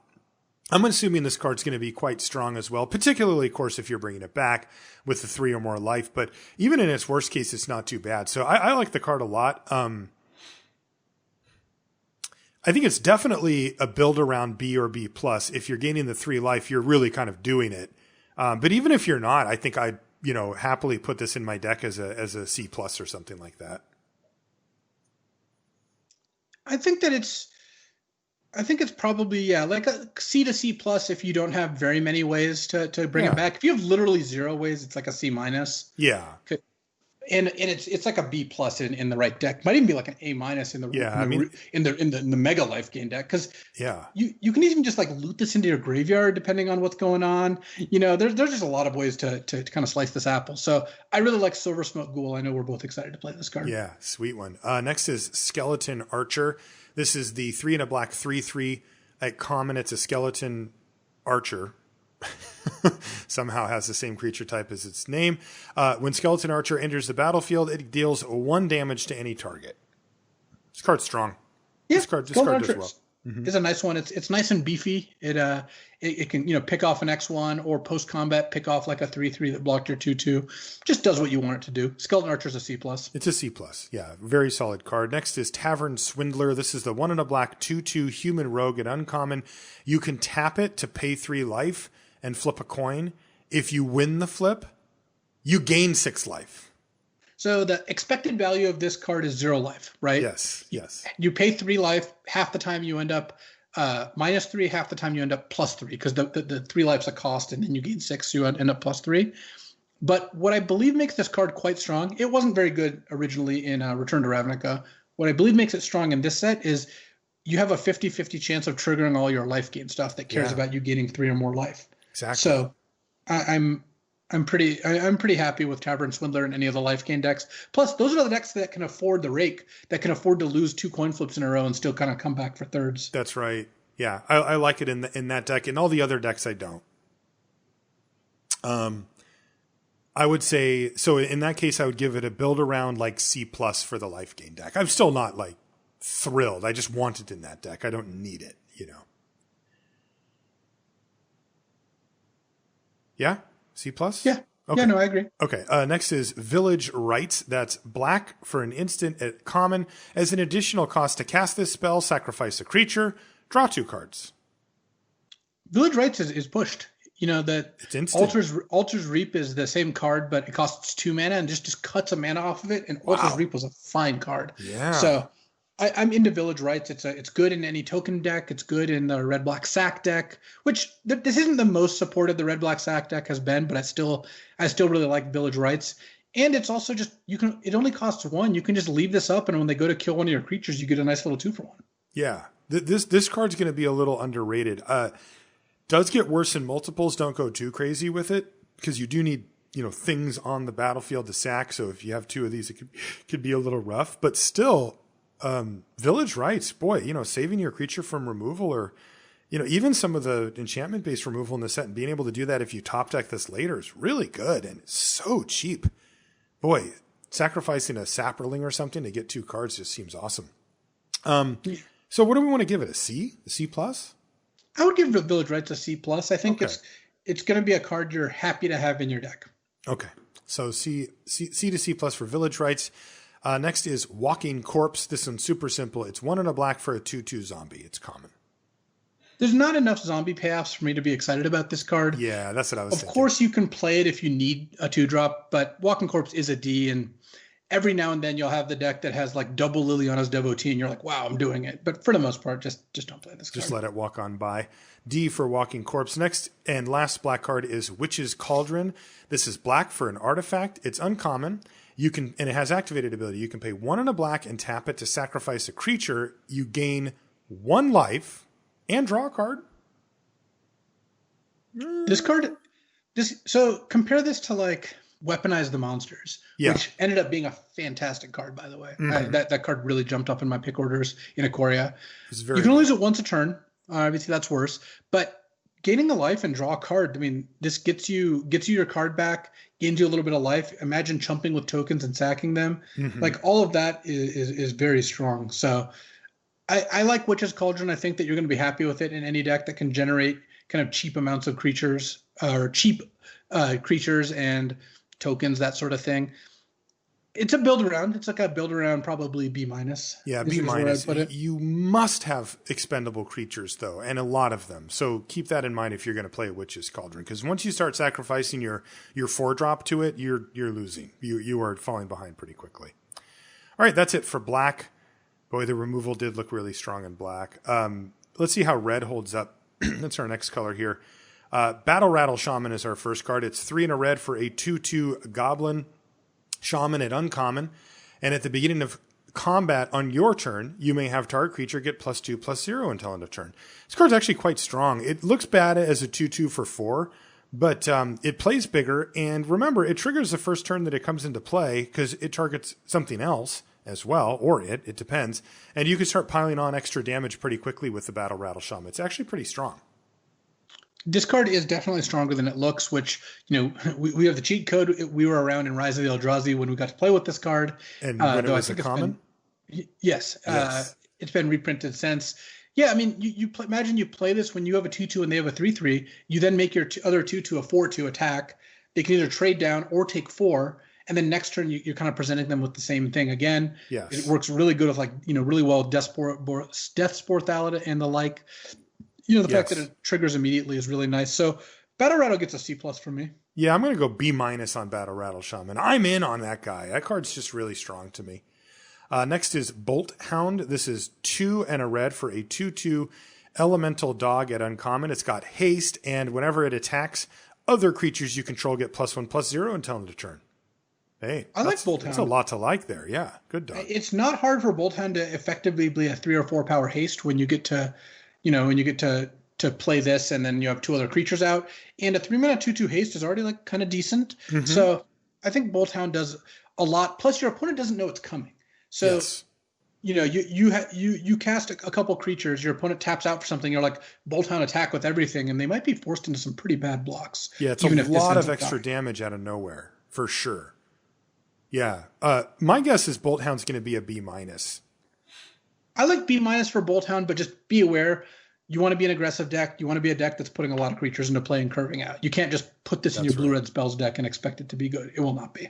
I'm assuming this card's going to be quite strong as well, particularly, of course, if you're bringing it back with the 3 or more life. But even in its worst case, it's not too bad. So I like the card a lot. I think it's definitely a build around B or B+. If you're gaining the 3 life, you're really kind of doing it. But even if you're not, I think I'd happily put this in my deck as a C+ or something like that. I think it's probably, like a C to C+ if you don't have very many ways to bring it back. If you have literally 0 ways, it's like a C-. Yeah. And it's like a B+ in the right deck. Might even be like an A- in the mega life gain deck, because you can even just like loot this into your graveyard depending on what's going on. There's just a lot of ways to kind of slice this apple. So I really like Silver Smoke Ghoul. I know we're both excited to play this card. Yeah, sweet one. Next is Skeleton Archer. This is the 3 and a black 3/3 at common. It's a skeleton archer. somehow has the same creature type as its name. When Skeleton Archer enters the battlefield, it deals 1 damage to any target. This card's strong. Yeah, this card does well. It's a nice one. It's nice and beefy. It can pick off an X1 or post combat pick off like a 3/3 that blocked your 2/2. Just does what you want it to do. Skeleton Archer's a C+. It's a C+. Yeah, very solid card. Next is Tavern Swindler. This is the 1 and a black 2/2 human rogue at uncommon. You can tap it to pay 3 life and flip a coin. If you win the flip, you gain 6 life. So the expected value of this card is 0 life, right? Yes. You pay 3 life. Half the time you end up -3. Half the time you end up +3 because the 3 life's a cost, and then you gain 6, so you end up +3. But what I believe makes this card quite strong, it wasn't very good originally in Return to Ravnica. What I believe makes it strong in this set is you have a 50-50 chance of triggering all your life gain stuff that cares about you gaining 3 or more life. Exactly. So I'm pretty happy with Tavern Swindler and any of the life gain decks. Plus, those are the decks that can afford the rake, that can afford to lose 2 coin flips in a row and still kind of come back for thirds. That's right. Yeah, I like it in that deck. In all the other decks, I don't. I would say so. In that case, I would give it a build around like C+ for the life gain deck. I'm still not like thrilled. I just want it in that deck. I don't need it. Yeah. C+? Yeah. Okay. Yeah, no, I agree. Okay. Next is Village Rites. That's black for an instant at common. As an additional cost to cast this spell, sacrifice a creature, draw 2 cards. Village Rites is pushed. That it's instant. Altar's Reap is the same card, but it costs 2 mana and just cuts a mana off of it. And Altar's Reap was a fine card. Yeah. So I'm into Village Rites. It's good in any token deck. It's good in the red-black sack deck, which this isn't the most supported the red-black sack deck has been, but I still really like Village Rites. And it's also just it only costs 1. You can just leave this up, and when they go to kill one of your creatures, you get a nice little 2 for 1. Yeah, this card's going to be a little underrated. Does get worse in multiples. Don't go too crazy with it because you do need things on the battlefield to sack. So if you have 2 of these, it could be a little rough, but still. Village Rites, boy, saving your creature from removal or, even some of the enchantment based removal in the set and being able to do that if you top deck this later is really good. And it's so cheap. Boy, sacrificing a Sapperling or something to get 2 cards just seems awesome. So what do we want to give it? A C? A C+? I would give Village Rites a C+. I think it's going to be a card you're happy to have in your deck. Okay. So C to C+ for Village Rites. Next is Walking Corpse. This one's super simple. It's 1 and a black for a 2/2 zombie. It's common. There's not enough zombie payoffs for me to be excited about this card. Yeah, that's what I was thinking. Of course, you can play it if you need a 2-drop, but Walking Corpse is a D, and every now and then you'll have the deck that has like double Liliana's Devotee, and you're like, wow, I'm doing it. But for the most part, just don't play this card. Just let it walk on by. D for Walking Corpse. Next and last black card is Witch's Cauldron. This is black for an artifact. It's uncommon. And it has activated ability. You can pay 1 and a black and tap it to sacrifice a creature. You gain 1 life and draw a card. So compare this to like Weaponize the Monsters, yeah. which ended up being a fantastic card, by the way. Mm-hmm. That card really jumped up in my pick orders in Ikoria. You can good. only use it once a turn. Obviously, that's worse. But gaining a life and draw a card, I mean, this gets you your card back, gains you a little bit of life. Imagine chumping with tokens and sacking them. Mm-hmm. Like all of that is very strong. So I like Witch's Cauldron. I think that you're going to be happy with it in any deck that can generate kind of cheap amounts of creatures or cheap creatures and tokens, that sort of thing. It's a build around. It's like a build around, probably B-. Yeah, B-. You must have expendable creatures, though, and a lot of them. So keep that in mind if you're going to play a Witch's Cauldron, because once you start sacrificing your 4-drop to it, you're losing. You are falling behind pretty quickly. All right, that's it for black. Boy, the removal did look really strong in black. Let's see how red holds up. That's our next color here. Battle Rattle Shaman is our first card. It's 3 and a red for a 2/2 goblin. Shaman at uncommon, and at the beginning of combat on your turn, you may have target creature get +2/+0 until end of turn. This card's actually quite strong. It looks bad as a 2/2 for 4, but it plays bigger, and remember, it triggers the first turn that it comes into play because it targets something else as well, or it depends, and you can start piling on extra damage pretty quickly with the Battle Rattle Shaman. It's actually pretty strong. Discard is definitely stronger than it looks, which, we have the cheat code. We were around in Rise of the Eldrazi when we got to play with this card. And when it was a common? Yes. It's been reprinted since. Yeah, I mean, imagine you play this when you have a 2/2 and they have a 3/3. You then make your other 2/2 a 4/2 attack. They can either trade down or take 4. And then next turn, you're kind of presenting them with the same thing again. Yes. It works really good with really well Death Spore Thalatta and the like. The fact that it triggers immediately is really nice. So Battle Rattle gets a C+ from me. Yeah, I'm going to go B- on Battle Rattle Shaman. I'm in on that guy. That card's just really strong to me. Next is Bolt Hound. This is 2 and a red for a 2/2 elemental dog at uncommon. It's got haste, and whenever it attacks, other creatures you control get +1/+0 until end of turn. Hey, I like Bolt Hound. That's a lot to like there. Yeah, good dog. It's not hard for Bolt Hound to effectively be a 3 or 4 power haste when you get to, to play this, and then you have 2 other creatures out. And a 3-mana 2/2 haste is already kind of decent. Mm-hmm. So I think Bolt Hound does a lot. Plus, your opponent doesn't know it's coming. So yes. You cast a couple creatures, your opponent taps out for something, you're like, Bolt Hound attack with everything, and they might be forced into some pretty bad blocks. Yeah, it's a lot of extra damage out of nowhere, for sure. Yeah. My guess is Bolt Hound's going to be a B-. I like B- for Bolt Hound, but just be aware, you want to be an aggressive deck. You want to be a deck that's putting a lot of creatures into play and curving out. You can't just put this in your blue-red spells deck and expect it to be good. It will not be.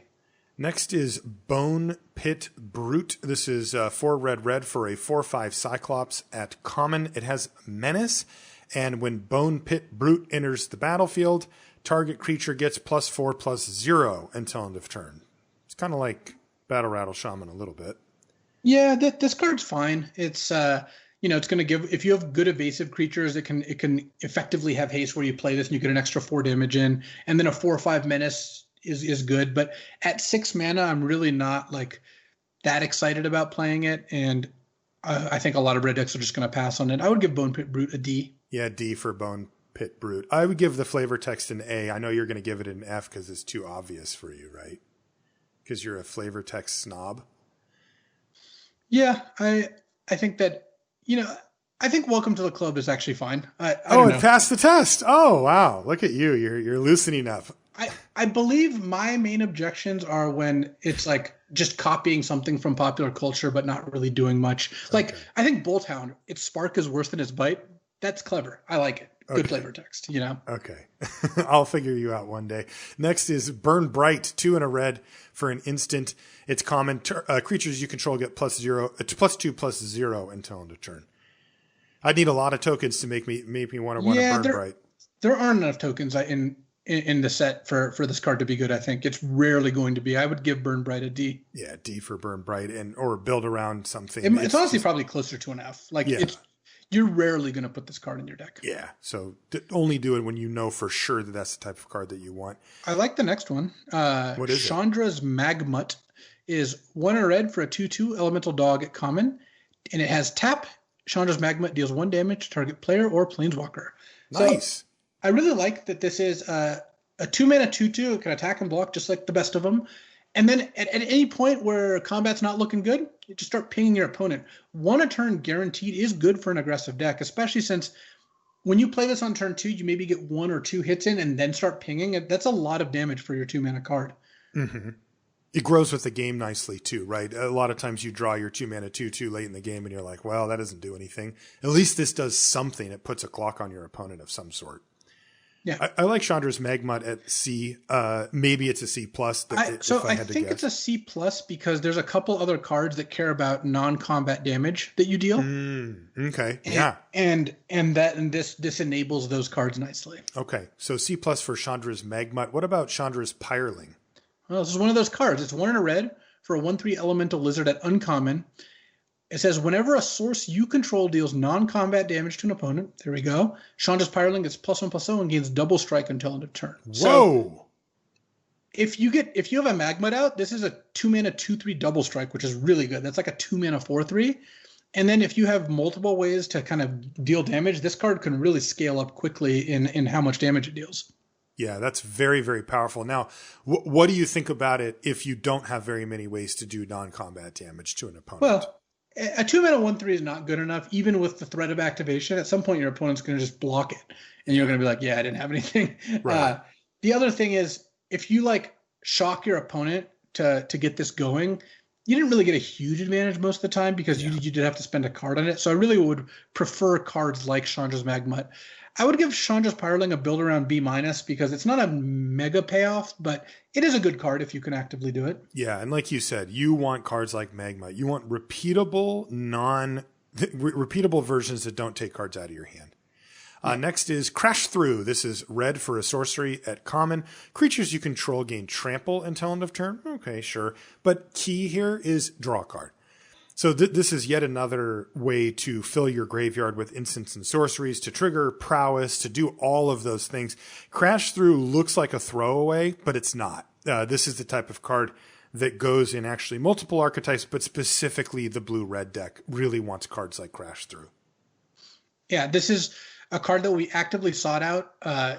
Next is Bone Pit Brute. This is 4 red for a 4/5 Cyclops at common. It has Menace, and when Bone Pit Brute enters the battlefield, target creature gets +4/+0 until end of turn. It's kind of like Battle Rattle Shaman a little bit. Yeah, this card's fine. It's it's going to give, if you have good evasive creatures, it can effectively have haste where you play this and you get an extra 4 damage in, and then a 4/5 Menace is good. But at 6 mana, I'm really not that excited about playing it, and I think a lot of red decks are just going to pass on it. I would give Bone Pit Brute a D. Yeah, D for Bone Pit Brute. I would give the flavor text an A. I know you're going to give it an F because it's too obvious for you, right? Because you're a flavor text snob. Yeah, I think that, I think Welcome to the Club is actually fine. It passed the test. Oh, wow. Look at you. You're loosening up. I believe my main objections are when it's just copying something from popular culture but not really doing much. I think Bolt Hound, its spark is worse than its bite. That's clever. I like it. Good flavor text, Okay. I'll figure you out one day. Next is Burn Bright, 2 and a red for an instant. It's common. Creatures you control get +2/+0 until end of turn. I'd need a lot of tokens to make me want to Burn Bright. There aren't enough tokens in the set for this card to be good. I think it's rarely going to be. I would give Burn Bright a D. Yeah, D for Burn Bright, or build around something. It's honestly probably closer to an F. You're rarely going to put this card in your deck. Yeah, so only do it when you know for sure that that's the type of card that you want. I like the next one. What is Chandra's Magmut is 1 red for a 2/2 elemental dog at common, and it has tap. Chandra's Magmut deals 1 damage to target player or planeswalker. Nice. So, I really like that this is a 2-mana 2/2. It can attack and block just like the best of them. And then at any point where combat's not looking good, you just start pinging your opponent. 1 a turn guaranteed is good for an aggressive deck, especially since when you play this on turn 2, you maybe get 1 or 2 hits in and then start pinging. That's a lot of damage for your 2-mana card. Mm-hmm. It grows with the game nicely too, right? A lot of times you draw your 2-mana 2/2 late in the game and you're like, well, that doesn't do anything. At least this does something. It puts a clock on your opponent of some sort. Yeah, I like Chandra's Magmut at C. Maybe it's a C+. I think it's a C+ because there's a couple other cards that care about non-combat damage that you deal. Okay, and this enables those cards nicely. Okay, so C+ for Chandra's Magmut. What about Chandra's Pyreling? Well, this is one of those cards. It's 1 red for a 1/3 elemental lizard at uncommon. It says, whenever a source you control deals non-combat damage to an opponent, there we go, Chandra's Pyreling gets +1/+0 and gains double strike until end of turn. Whoa! So if you have a Magmut out, this is a 2-mana 2/3 double strike, which is really good. That's like a 2-mana 4/3. And then if you have multiple ways to kind of deal damage, this card can really scale up quickly in how much damage it deals. Yeah, that's very, very powerful. Now, what do you think about it if you don't have very many ways to do non-combat damage to an opponent? Well, A 2-mana 1/3 is not good enough, even with the threat of activation. At some point, your opponent's going to just block it, and you're going to be like, "Yeah, I didn't have anything." Right. The other thing is, if you like shock your opponent to get this going, you didn't really get a huge advantage most of the time because you did have to spend a card on it. So I really would prefer cards like Chandra's Magmut. I would give Chandra's Pyroling a build around B- because it's not a mega payoff, but it is a good card if you can actively do it. Yeah, and like you said, you want cards like Magma. You want repeatable, repeatable versions that don't take cards out of your hand. Next is Crash Through. This is red for a sorcery at common. Creatures you control gain trample until end of turn. Okay, sure. But key here is draw a card. So this is yet another way to fill your graveyard with instants and sorceries, to trigger prowess, to do all of those things. Crash Through looks like a throwaway, but it's not. This is the type of card that goes in actually multiple archetypes, but specifically the blue-red deck really wants cards like Crash Through. Yeah, this is a card that we actively sought out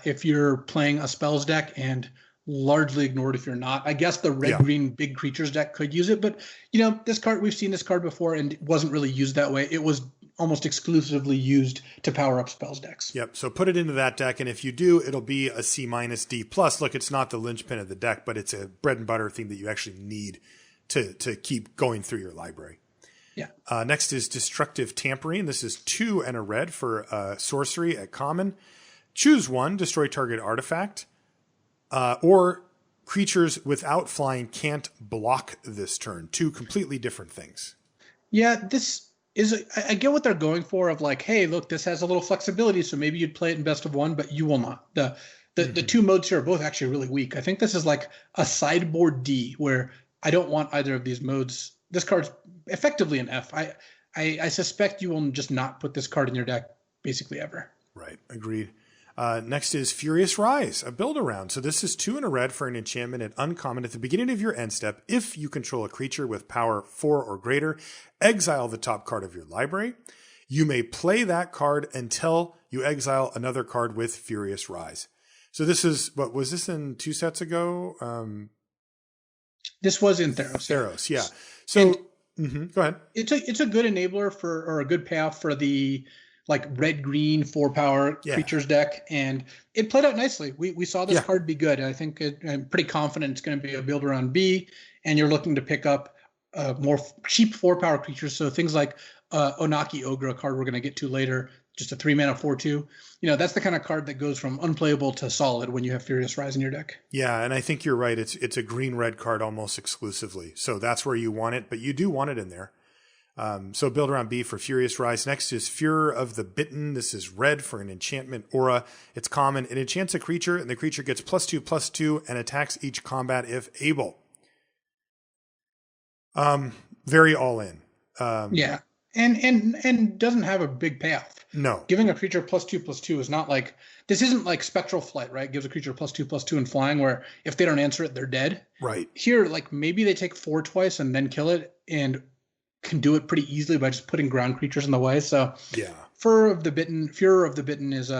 if you're playing a spells deck and largely ignored if you're not. I guess the red-green big creatures deck could use it, but this card, we've seen this card before and it wasn't really used that way. It was almost exclusively used to power up spells decks. Yep, so put it into that deck, and if you do, it'll be a C- D+. Look, it's not the linchpin of the deck, but it's a bread and butter theme that you actually need to keep going through your library. Yeah. Next is Destructive Tampering. This is 2 and a red for sorcery at common. Choose one, destroy target artifact, or creatures without flying can't block this turn. 2 completely different things. Yeah, this is, I get what they're going for of like, hey, look, this has a little flexibility, so maybe you'd play it in best of one, but you will not. The 2 modes here are both actually really weak. I think this is like a sideboard D where I don't want either of these modes. This card's effectively an F. I suspect you will just not put this card in your deck basically ever. Right, agreed. Next is Furious Rise, a build around. So this is 2 and a red for an enchantment at uncommon. At the beginning of your end step, if you control a creature with power 4 or greater, exile the top card of your library. You may play that card until you exile another card with Furious Rise. So this is, what was this in 2 sets ago? This was in Theros. Theros, yeah. So go ahead. It's a good enabler or a good payoff for the like red-green 4-power creatures deck, and it played out nicely. We saw this card be good. I think I'm pretty confident it's going to be a build around B, and you're looking to pick up more cheap 4-power creatures. So things like Onaki Ogre, a card we're going to get to later, just a 3-mana 4/2. That's the kind of card that goes from unplayable to solid when you have Furious Rise in your deck. Yeah, and I think you're right. It's a green-red card almost exclusively. So that's where you want it, but you do want it in there. So build around B for Furious Rise. Next is Furor of the Bitten. This is red for an enchantment aura. It's common. It enchants a creature, and the creature gets +2/+2 and attacks each combat if able. Very all in. Yeah. And doesn't have a big payoff. No. Giving a creature +2/+2 is not like, this isn't like Spectral Flight, right? Gives a creature +2/+2 and flying, where if they don't answer it, they're dead. Right. Here, like maybe they take 4 twice and then kill it and can do it pretty easily by just putting ground creatures in the way. So yeah. Furor of the Bitten is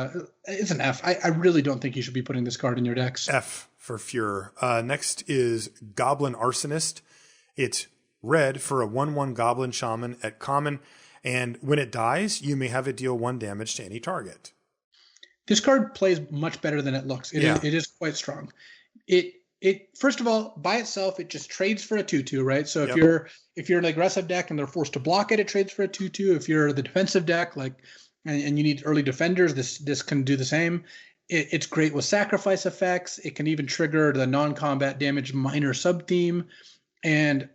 it's an F. I really don't think you should be putting this card in your decks. F for Furor. Next is Goblin Arsonist. It's red for a 1/1 Goblin Shaman at common, and when it dies, you may have it deal 1 damage to any target. This card plays much better than it looks. It is quite strong. It first of all, by itself, it just trades for a 2/2, right? So if you're an aggressive deck and they're forced to block it, it trades for a 2/2. If you're the defensive deck, and you need early defenders, this can do the same. It's great with sacrifice effects. It can even trigger the non-combat damage minor sub-theme. And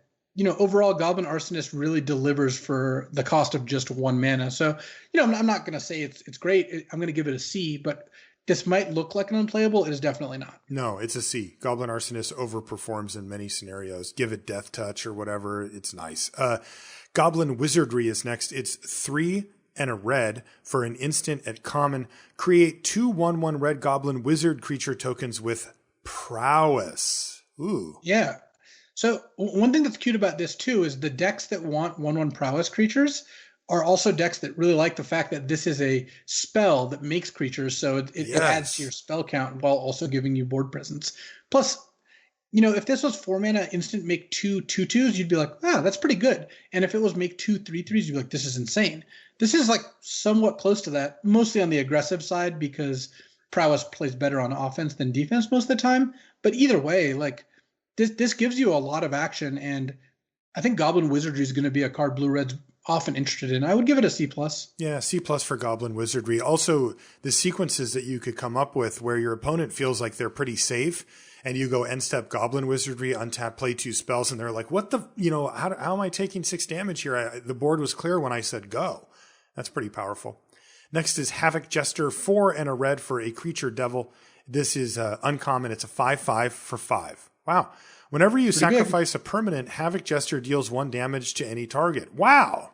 overall, Goblin Arsonist really delivers for the cost of just 1 mana. So, I'm not going to say it's great. I'm going to give it a C, but this might look like an unplayable. It is definitely not. No, it's a C. Goblin Arsonist overperforms in many scenarios. Give it Death Touch or whatever. It's nice. Goblin Wizardry is next. It's 3 and a red for an instant at common. Create 2 1/1 red Goblin Wizard creature tokens with prowess. Ooh. Yeah. So one thing that's cute about this too is the decks that want 1/1 prowess creatures are also decks that really like the fact that this is a spell that makes creatures, so it adds to your spell count while also giving you board presence. Plus, if this was 4 mana instant, make 2/2/2s, you'd be like, that's pretty good. And if it was make 2/3/3s, you'd be like, this is insane. This is like somewhat close to that, mostly on the aggressive side because prowess plays better on offense than defense most of the time. But either way, like this gives you a lot of action, and I think Goblin Wizardry is going to be a card Blue-Red's often interested in. I would give it a C+. Yeah, C+ for Goblin Wizardry. Also, the sequences that you could come up with where your opponent feels like they're pretty safe, and you go end step Goblin Wizardry, untap, play 2 spells, and they're like, what the, how am I taking 6 damage here? The board was clear when I said go. That's pretty powerful. Next is Havoc Jester, 4 and a red for a creature devil. This is uncommon. It's a 5/5 for 5. Wow. Whenever you sacrifice a permanent, Havoc Jester deals 1 damage to any target. Wow.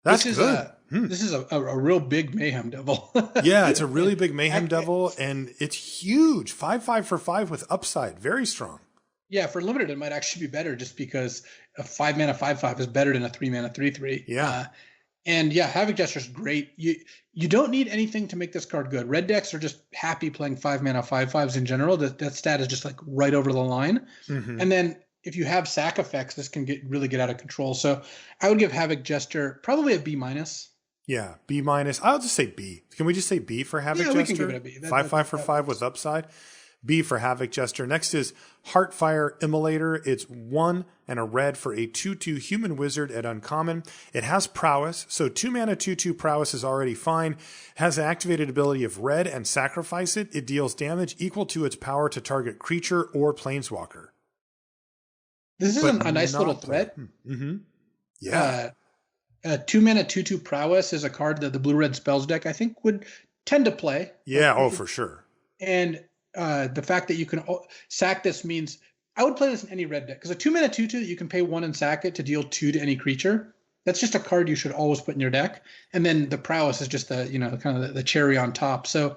That's good. This is a real big Mayhem Devil. Yeah, it's a really big Mayhem Devil, and it's huge. 5/5 for 5 with upside. Very strong. Yeah, for limited, it might actually be better just because a 5 mana 5/5 is better than a 3 mana 3/3. Yeah. And yeah, Havoc Jester is great. You don't need anything to make this card good. Red decks are just happy playing 5 mana 5/5s in general. That stat is just like right over the line. Mm-hmm. And then if you have sack effects, this can really get out of control. So I would give Havoc Jester probably a B-. Yeah, B-. I'll just say B. Can we just say B for Havoc Jester? We can give it a B. 5/5 for 5 with upside. B for Havoc Jester. Next is Heartfire Immolator. It's 1 and a red for a 2/2 human wizard at uncommon. It has prowess, so 2 mana 2/2 prowess is already fine. Has an activated ability of red and sacrifice it. It deals damage equal to its power to target creature or planeswalker. This is a nice little threat. Mm-hmm. Yeah. 2 mana 2/2 prowess is a card that the Blue-Red Spells deck I think would tend to play. Yeah, for sure. And the fact that you can sack this means I would play this in any red deck because a 2 mana 2/2 that you can pay 1 and sack it to deal 2 to any creature. That's just a card you should always put in your deck. And then the prowess is just the kind of the cherry on top. So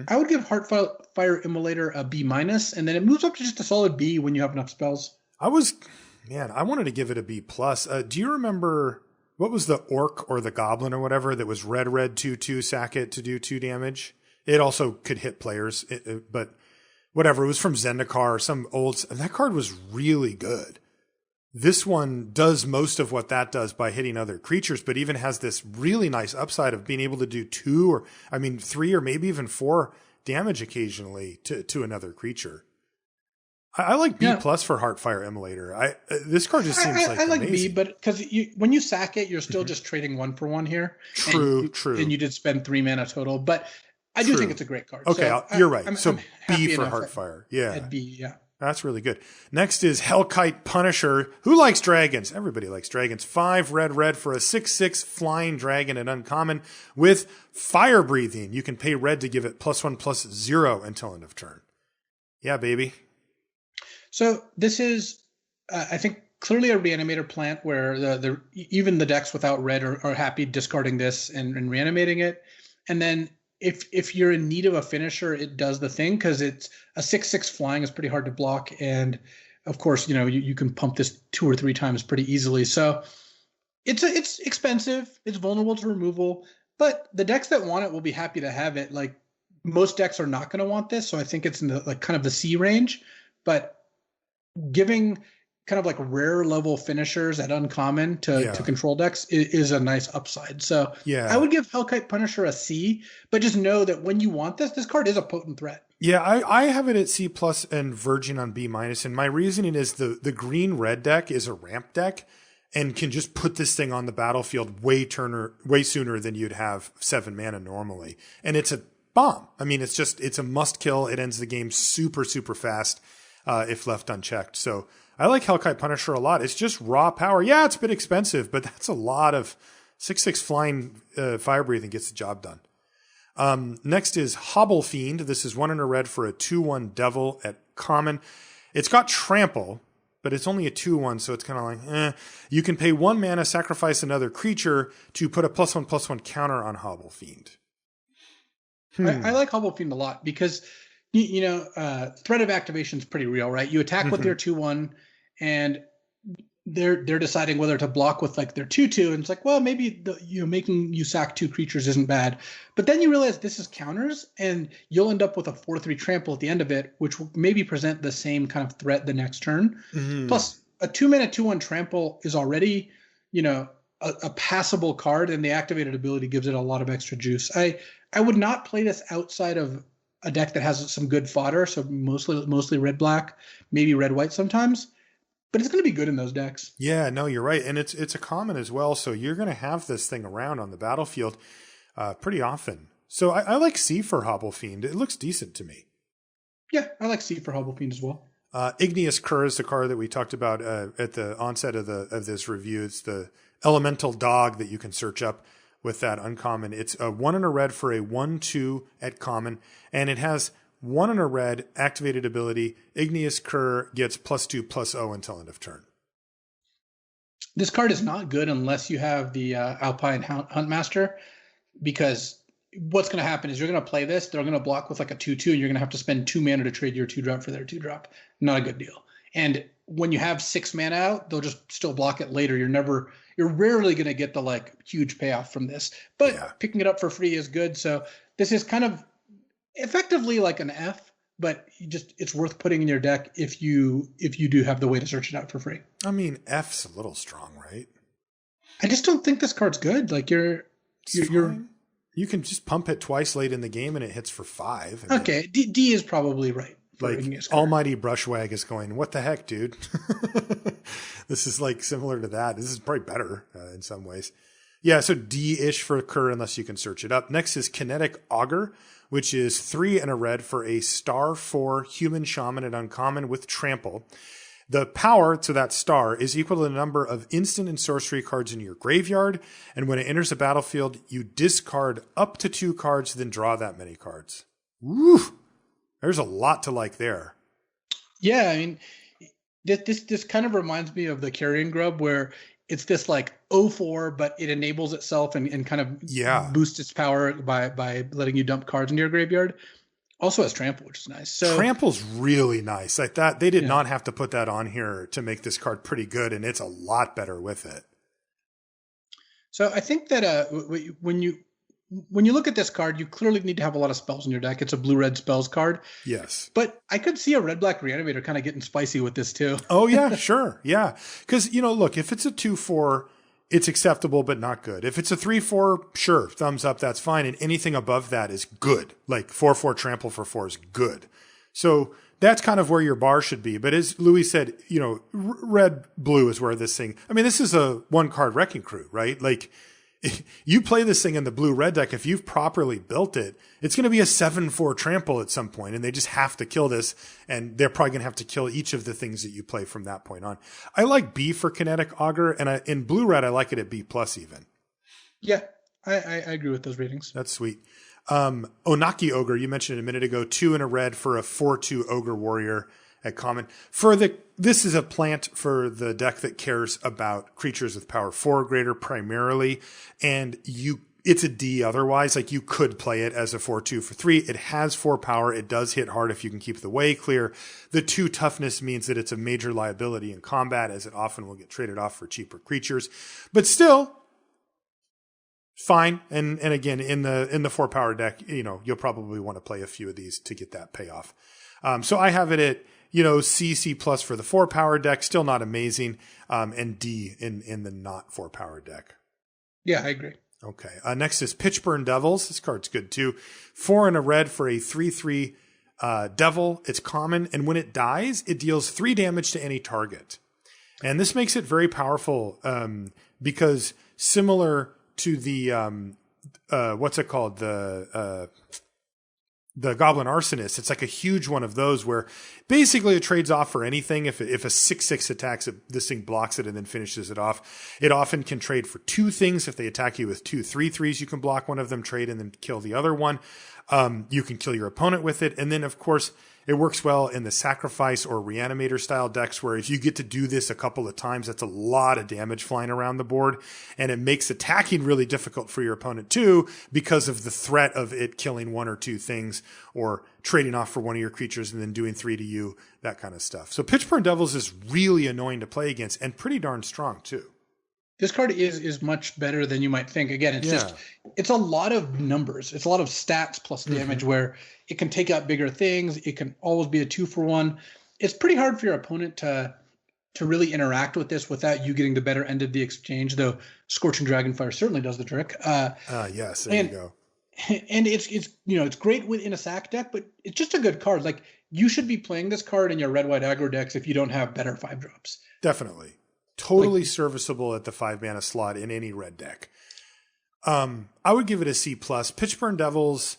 I would give Heartfire Immolator a B-, and then it moves up to just a solid B when you have enough spells. I wanted to give it a B+. Do you remember what was the orc or the goblin or whatever that was red 2/2 sack it to do 2 damage? It also could hit players, but whatever. It was from Zendikar or some old. And that card was really good. This one does most of what that does by hitting other creatures, but even has this really nice upside of being able to do 3 or maybe even 4 damage occasionally to another creature. I like B+ for Heartfire Immolator. This card just seems like I like amazing. B, but because when you sack it, you're still just trading 1 for 1 here. True. And you did spend 3 mana total, but I do think it's a great card. Okay, so you're right. I'm B for Heartfire. Yeah. At B, yeah. That's really good. Next is Hellkite Punisher. Who likes dragons? Everybody likes dragons. 5 red for a 6/6 flying dragon at uncommon with fire breathing. You can pay red to give it +1/+0 until end of turn. Yeah, baby. So this is, I think, clearly a reanimator plant where even the decks without red are happy discarding this and reanimating it. And then if you're in need of a finisher, it does the thing because it's a 6/6 flying is pretty hard to block. And of course, you can pump this 2 or 3 times pretty easily. So it's expensive. It's vulnerable to removal, but the decks that want it will be happy to have it. Like most decks are not going to want this. So I think it's in the kind of the C range, but giving kind of like rare level finishers at uncommon to control decks is a nice upside. So I would give Hellkite Punisher a C, but just know that when you want this card is a potent threat. Yeah, I have it at C+ and verging on B-. And my reasoning is the green-red deck is a ramp deck and can just put this thing on the battlefield way sooner than you'd have 7 mana normally. And it's a bomb. I mean, it's a must kill. It ends the game super, super fast if left unchecked. So I like Hellkite Punisher a lot. It's just raw power. Yeah, it's a bit expensive, but that's a lot of 6/6 flying fire breathing gets the job done. Next is Hobble Fiend. This is 1 and a red for a 2/1 devil at common. It's got trample, but it's only a 2/1, so it's kind of like, You can pay 1 mana, sacrifice another creature to put a +1/+1 counter on Hobble Fiend. I like Hobble Fiend a lot because threat of activation is pretty real, right? You attack with your 2/1, and they're deciding whether to block with like their 2/2, and it's like, well, maybe making you sack 2 creatures isn't bad, but then you realize this is counters, and you'll end up with a 4/3 trample at the end of it, which will maybe present the same kind of threat the next turn. Plus, a 2-mana 2/1 trample is already, a passable card, and the activated ability gives it a lot of extra juice. I would not play this outside of a deck that has some good fodder, so mostly red black, maybe red white sometimes. But it's going to be good in those decks. Yeah, no, you're right. And it's a common as well. So you're going to have this thing around on the battlefield pretty often. So I like C for Hobble Fiend. It looks decent to me. Yeah, I like C for Hobble Fiend as well. Igneous Cur is the card that we talked about at the onset of this review. It's the elemental dog that you can search up with that uncommon. It's a 1 and a red for a 1/2 at common, and it has 1 and a red activated ability. Igneous Cur gets +2/+0 until end of turn. This card is not good unless you have the Alpine Huntmaster, because what's going to happen is you're going to play this. They're going to block with like a 2/2, and you're going to have to spend 2 mana to trade your 2-drop for their 2-drop. Not a good deal. And when you have 6 mana out, they'll just still block it later. You're rarely going to get the like huge payoff from this. But picking it up for free is good. So this is kind of effectively like an F, but it's worth putting in your deck if you do have the way to search it out for free. I mean, F's a little strong, right? I just don't think this card's good. Like you're you can just pump it twice late in the game and it hits for 5. Okay, D is probably right. Like Almighty Brushwag is going, what the heck, dude? This is like similar to that. This is probably better in some ways. Yeah, so D-ish for Cur unless you can search it up. Next is Kinetic Augur, which is 3 and a red for a star 4 human shaman at uncommon with trample. The power to that star is equal to the number of instant and sorcery cards in your graveyard, and when it enters the battlefield, you discard up to 2 cards, then draw that many cards. Woo! There's a lot to like there. Yeah, I mean, this kind of reminds me of the Carrion Grub, where it's this like 0/4, but it enables itself and kind of boosts its power by letting you dump cards into your graveyard. Also has trample, which is nice. So trample's really nice. Like that, they did not have to put that on here to make this card pretty good, and it's a lot better with it. So I think that when you look at this card, you clearly need to have a lot of spells in your deck. It's a blue-red spells card. Yes. But I could see a red-black Reanimator kind of getting spicy with this too. Oh, yeah, sure. Yeah. Because, look, if it's a 2/4, it's acceptable but not good. If it's a 3/4, sure, thumbs up, that's fine. And anything above that is good. Like 4/4 trample for 4 is good. So that's kind of where your bar should be. But as Louis said, red-blue is where this thing... I mean, this is a one-card Wrecking Crew, right? Like... You play this thing in the blue-red deck, if you've properly built it, it's going to be a 7/4 trample at some point, and they just have to kill this, and they're probably going to have to kill each of the things that you play from that point on. I like B for Kinetic Augur, and in blue-red, I like it at B+ even. Yeah, I agree with those ratings. That's sweet. Onaki Ogre, you mentioned a minute ago, 2 and a red for a 4/2 Ogre Warrior at common. This is a plant for the deck that cares about creatures with power 4 or greater primarily, and it's a D otherwise. Like you could play it as a 4/2 for 3. It has 4 power. It does hit hard if you can keep the way clear. The 2 toughness means that it's a major liability in combat, as it often will get traded off for cheaper creatures. But still, fine. And again, in the 4 power deck, you'll probably want to play a few of these to get that payoff. So I have it at C+ for the 4 power deck, still not amazing, and D in the not 4 power deck. Yeah, I agree. Okay. Next is Pitchburn Devils. This card's good too. 4 and a red for a 3/3 devil. It's common, and when it dies, it deals 3 damage to any target. And this makes it very powerful because similar to the what's it called, the Goblin Arsonist, it's like a huge one of those where basically it trades off for anything. If a 6/6 attacks it, this thing blocks it and then finishes it off. It often can trade for 2 things. If they attack you with 2 3/3s, you can block one of them, trade, and then kill the other one. You can kill your opponent with it. And then, of course, it works well in the sacrifice or reanimator style decks where if you get to do this a couple of times, that's a lot of damage flying around the board. And it makes attacking really difficult for your opponent too, because of the threat of it killing one or two things or trading off for one of your creatures and then doing 3 to you, that kind of stuff. So Pitchburn Devils is really annoying to play against and pretty darn strong too. This card is much better than you might think. Again, it's a lot of numbers. It's a lot of stats plus damage where it can take out bigger things. It can always be a 2-for-1. It's pretty hard for your opponent to really interact with this without you getting the better end of the exchange, though Scorching Dragonfire certainly does the trick. Yes, there you go. And it's great within a sack deck, but it's just a good card. Like, you should be playing this card in your red-white aggro decks if you don't have better 5-drops. Definitely. Totally serviceable at the 5-mana slot in any red deck. I would give it a C+. Pitchburn Devils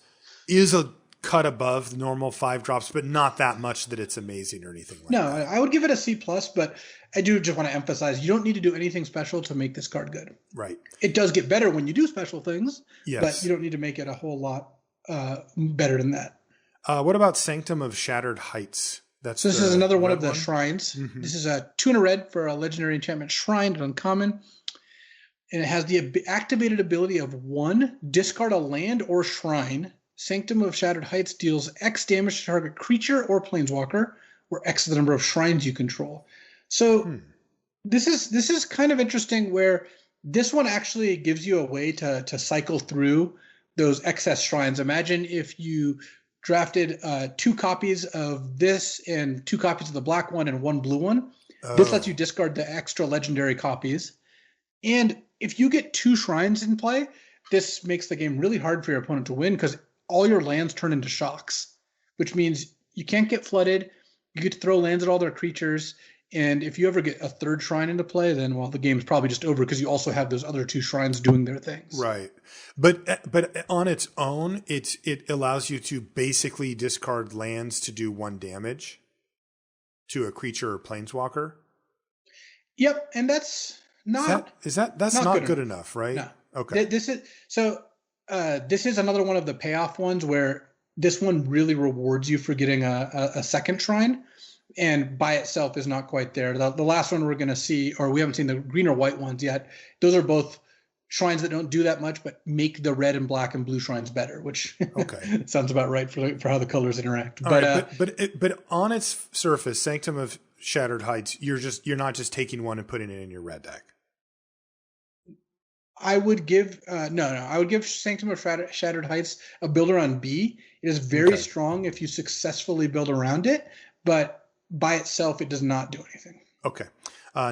is a cut above the normal 5-drops, but not that much that it's amazing or anything like that. No, I would give it a C+, but I do just want to emphasize you don't need to do anything special to make this card good. Right. It does get better when you do special things, yes, but you don't need to make it a whole lot better than that. What about Sanctum of Shattered Heights? This is another one of the shrines. Mm-hmm. This is a 2 and a red for a legendary enchantment shrine, uncommon. And it has the activated ability of 1, discard a land or shrine. Sanctum of Shattered Heights deals X damage to target creature or planeswalker, where X is the number of shrines you control. So this is kind of interesting where this one actually gives you a way to cycle through those excess shrines. Imagine if you drafted 2 copies of this and 2 copies of the black one and 1 blue one. Oh. This lets you discard the extra legendary copies. And if you get 2 shrines in play, this makes the game really hard for your opponent to win because all your lands turn into shocks, which means you can't get flooded. You get to throw lands at all their creatures. And if you ever get a 3rd shrine into play, then, well, the game's probably just over because you also have those other 2 shrines doing their things. Right. But on its own, it allows you to basically discard lands to do 1 damage to a creature or planeswalker. Yep, and that's not that's not good enough, right? No. Okay. This is another one of the payoff ones where this one really rewards you for getting a 2nd shrine. And by itself is not quite there. The last one we're going to see, or we haven't seen the green or white ones yet. Those are both shrines that don't do that much, but make the red and black and blue shrines better, which sounds about right for how the colors interact. But on its surface, Sanctum of Shattered Heights, you're not just taking one and putting it in your red deck. I would give I would give Sanctum of Shattered Heights a builder on B. It is very strong if you successfully build around it, but by itself, it does not do anything. Okay.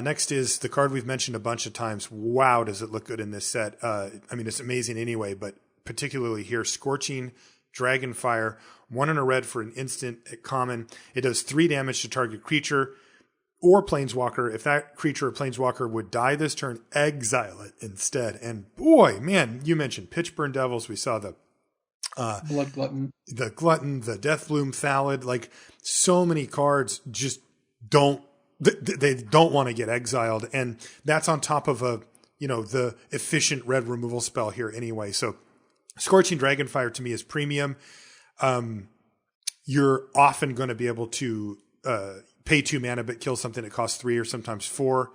Next is the card we've mentioned a bunch of times. Wow, does it look good in this set. I mean, it's amazing anyway, but particularly here, Scorching Dragonfire, 1 and a red for an instant at common. It does 3 damage to target creature or planeswalker. If that creature or planeswalker would die this turn, exile it instead. And boy, man, you mentioned Pitchburn Devils. We saw the Blood Glutton, the Deathbloom Thallid, like so many cards just they don't want to get exiled. And that's on top of the efficient red removal spell here anyway. So Scorching Dragonfire to me is premium. You're often going to be able to pay 2 mana, but kill something that costs 3 or sometimes 4.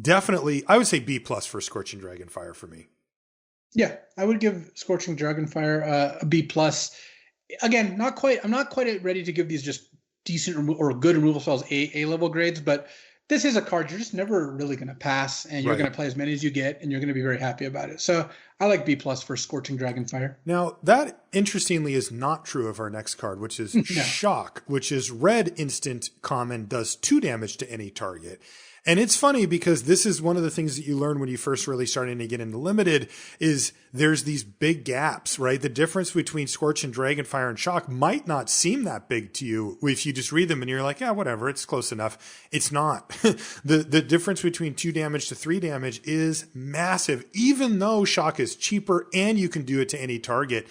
Definitely, I would say B+ for Scorching Dragonfire for me. Yeah, I would give Scorching Dragonfire a B+. Again, I'm not quite ready to give these just decent or good removal spells A level grades, but this is a card you're just never really going to pass, and you're going to play as many as you get, and you're going to be very happy about it. So I like B+ for Scorching Dragonfire. Now, that interestingly is not true of our next card, which is Shock, which is red instant common, does 2 damage to any target. And it's funny because this is one of the things that you learn when you first really starting to get into Limited is there's these big gaps, right? The difference between Scorch and Dragonfire and Shock might not seem that big to you if you just read them and you're like, yeah, whatever, it's close enough. It's not. The difference between 2 damage to 3 damage is massive, even though Shock is cheaper and you can do it to any target.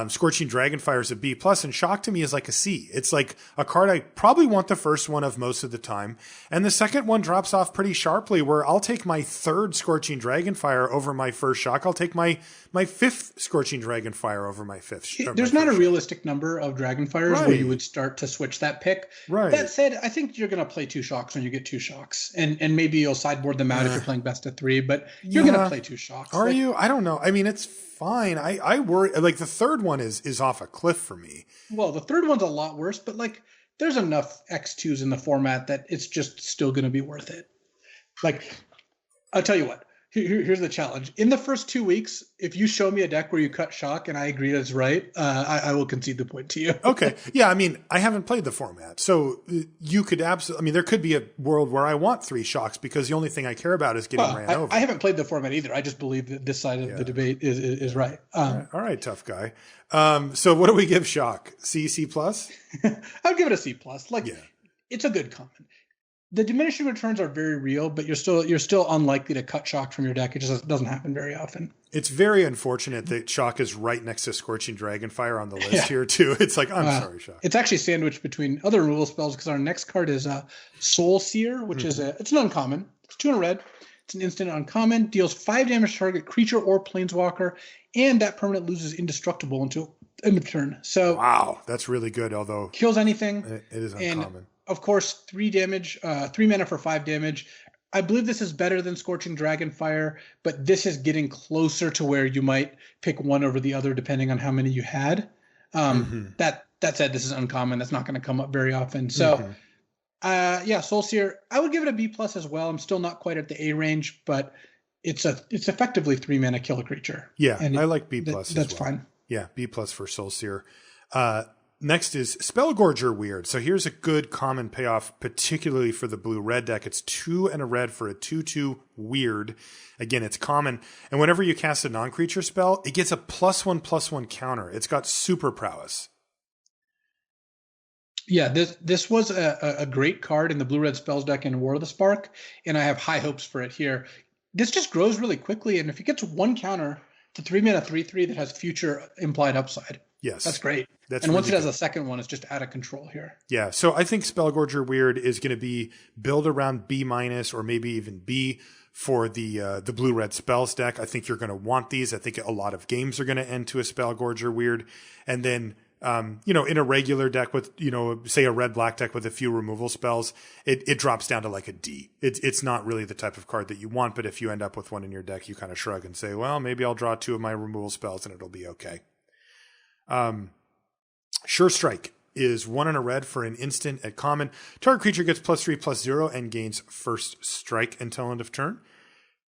Scorching Dragonfire is a B+, and Shock to me is like a C. It's like a card I probably want the first one of most of the time. And the second one drops off pretty sharply where I'll take my 3rd Scorching Dragonfire over my first Shock. I'll take my my fifth Scorching Dragonfire over my fifth. There's not a realistic number of Dragonfires where you would start to switch that pick. Right. That said, I think you're going to play 2 shocks when you get 2 shocks. And maybe you'll sideboard them out if you're playing best of 3, but you're going to play 2 shocks. Are you? I don't know. I mean, it's fine. I worry. Like, the third one is off a cliff for me. Well, the third one's a lot worse, but like, there's enough X2s in the format that it's just still going to be worth it. Like, I'll tell you what. Here's the challenge. In the first 2 weeks, if you show me a deck where you cut shock and I agree that's right, I will concede the point to you. Okay. Yeah, I mean, I haven't played the format. So you could absolutely, I mean, there could be a world where I want 3 shocks because the only thing I care about is getting ran over. I haven't played the format either. I just believe that this side of the debate is right. All right, tough guy. So what do we give shock? C plus? I would give it a C plus. Like, it's a good common. The diminishing returns are very real, but you're still unlikely to cut shock from your deck. It just doesn't happen very often. It's very unfortunate that shock is right next to Scorching Dragonfire on the list here too. It's like, I'm sorry, shock. It's actually sandwiched between other removal spells because our next card is Soul Seer, which is it's an uncommon. It's 2 in a red. It's an instant uncommon. Deals 5 damage to target creature or planeswalker, and that permanent loses indestructible until end of turn. So wow, that's really good. Although kills anything. It is uncommon. Of course, 3 damage, 3 mana for 5 damage. I believe this is better than Scorching Dragonfire, but this is getting closer to where you might pick one over the other depending on how many you had. That said, this is uncommon. That's not going to come up very often. So, Soul Seer, I would give it a B plus as well. I'm still not quite at the A range, but it's effectively 3 mana kill a creature. Yeah, and I like B plus. That's fine. Yeah, B plus for Soul Seer. Next is Spellgorger Weird. So here's a good common payoff, particularly for the blue-red deck. It's 2 and a red for a 2/2 Weird. Again, it's common. And whenever you cast a non-creature spell, it gets a +1/+1 counter. It's got super prowess. Yeah, this was a great card in the blue-red spells deck in War of the Spark, and I have high hopes for it here. This just grows really quickly, and if it gets 1 counter to 3 mana 3/3 that has future implied upside, yes, that's great. That's and once really it has a second one, it's just out of control here. Yeah, so I think Spellgorger Weird is going to be build around B- or maybe even B for the blue-red spells deck. I think you're going to want these. I think a lot of games are going to end to a Spellgorger Weird. And then, in a regular deck with, say a red-black deck with a few removal spells, it drops down to like a D. It's not really the type of card that you want, but if you end up with one in your deck, you kind of shrug and say, well, maybe I'll draw 2 of my removal spells and it'll be okay. Sure Strike is 1 and a red for an instant at common. Target creature gets +3/+0 and gains first strike until end of turn.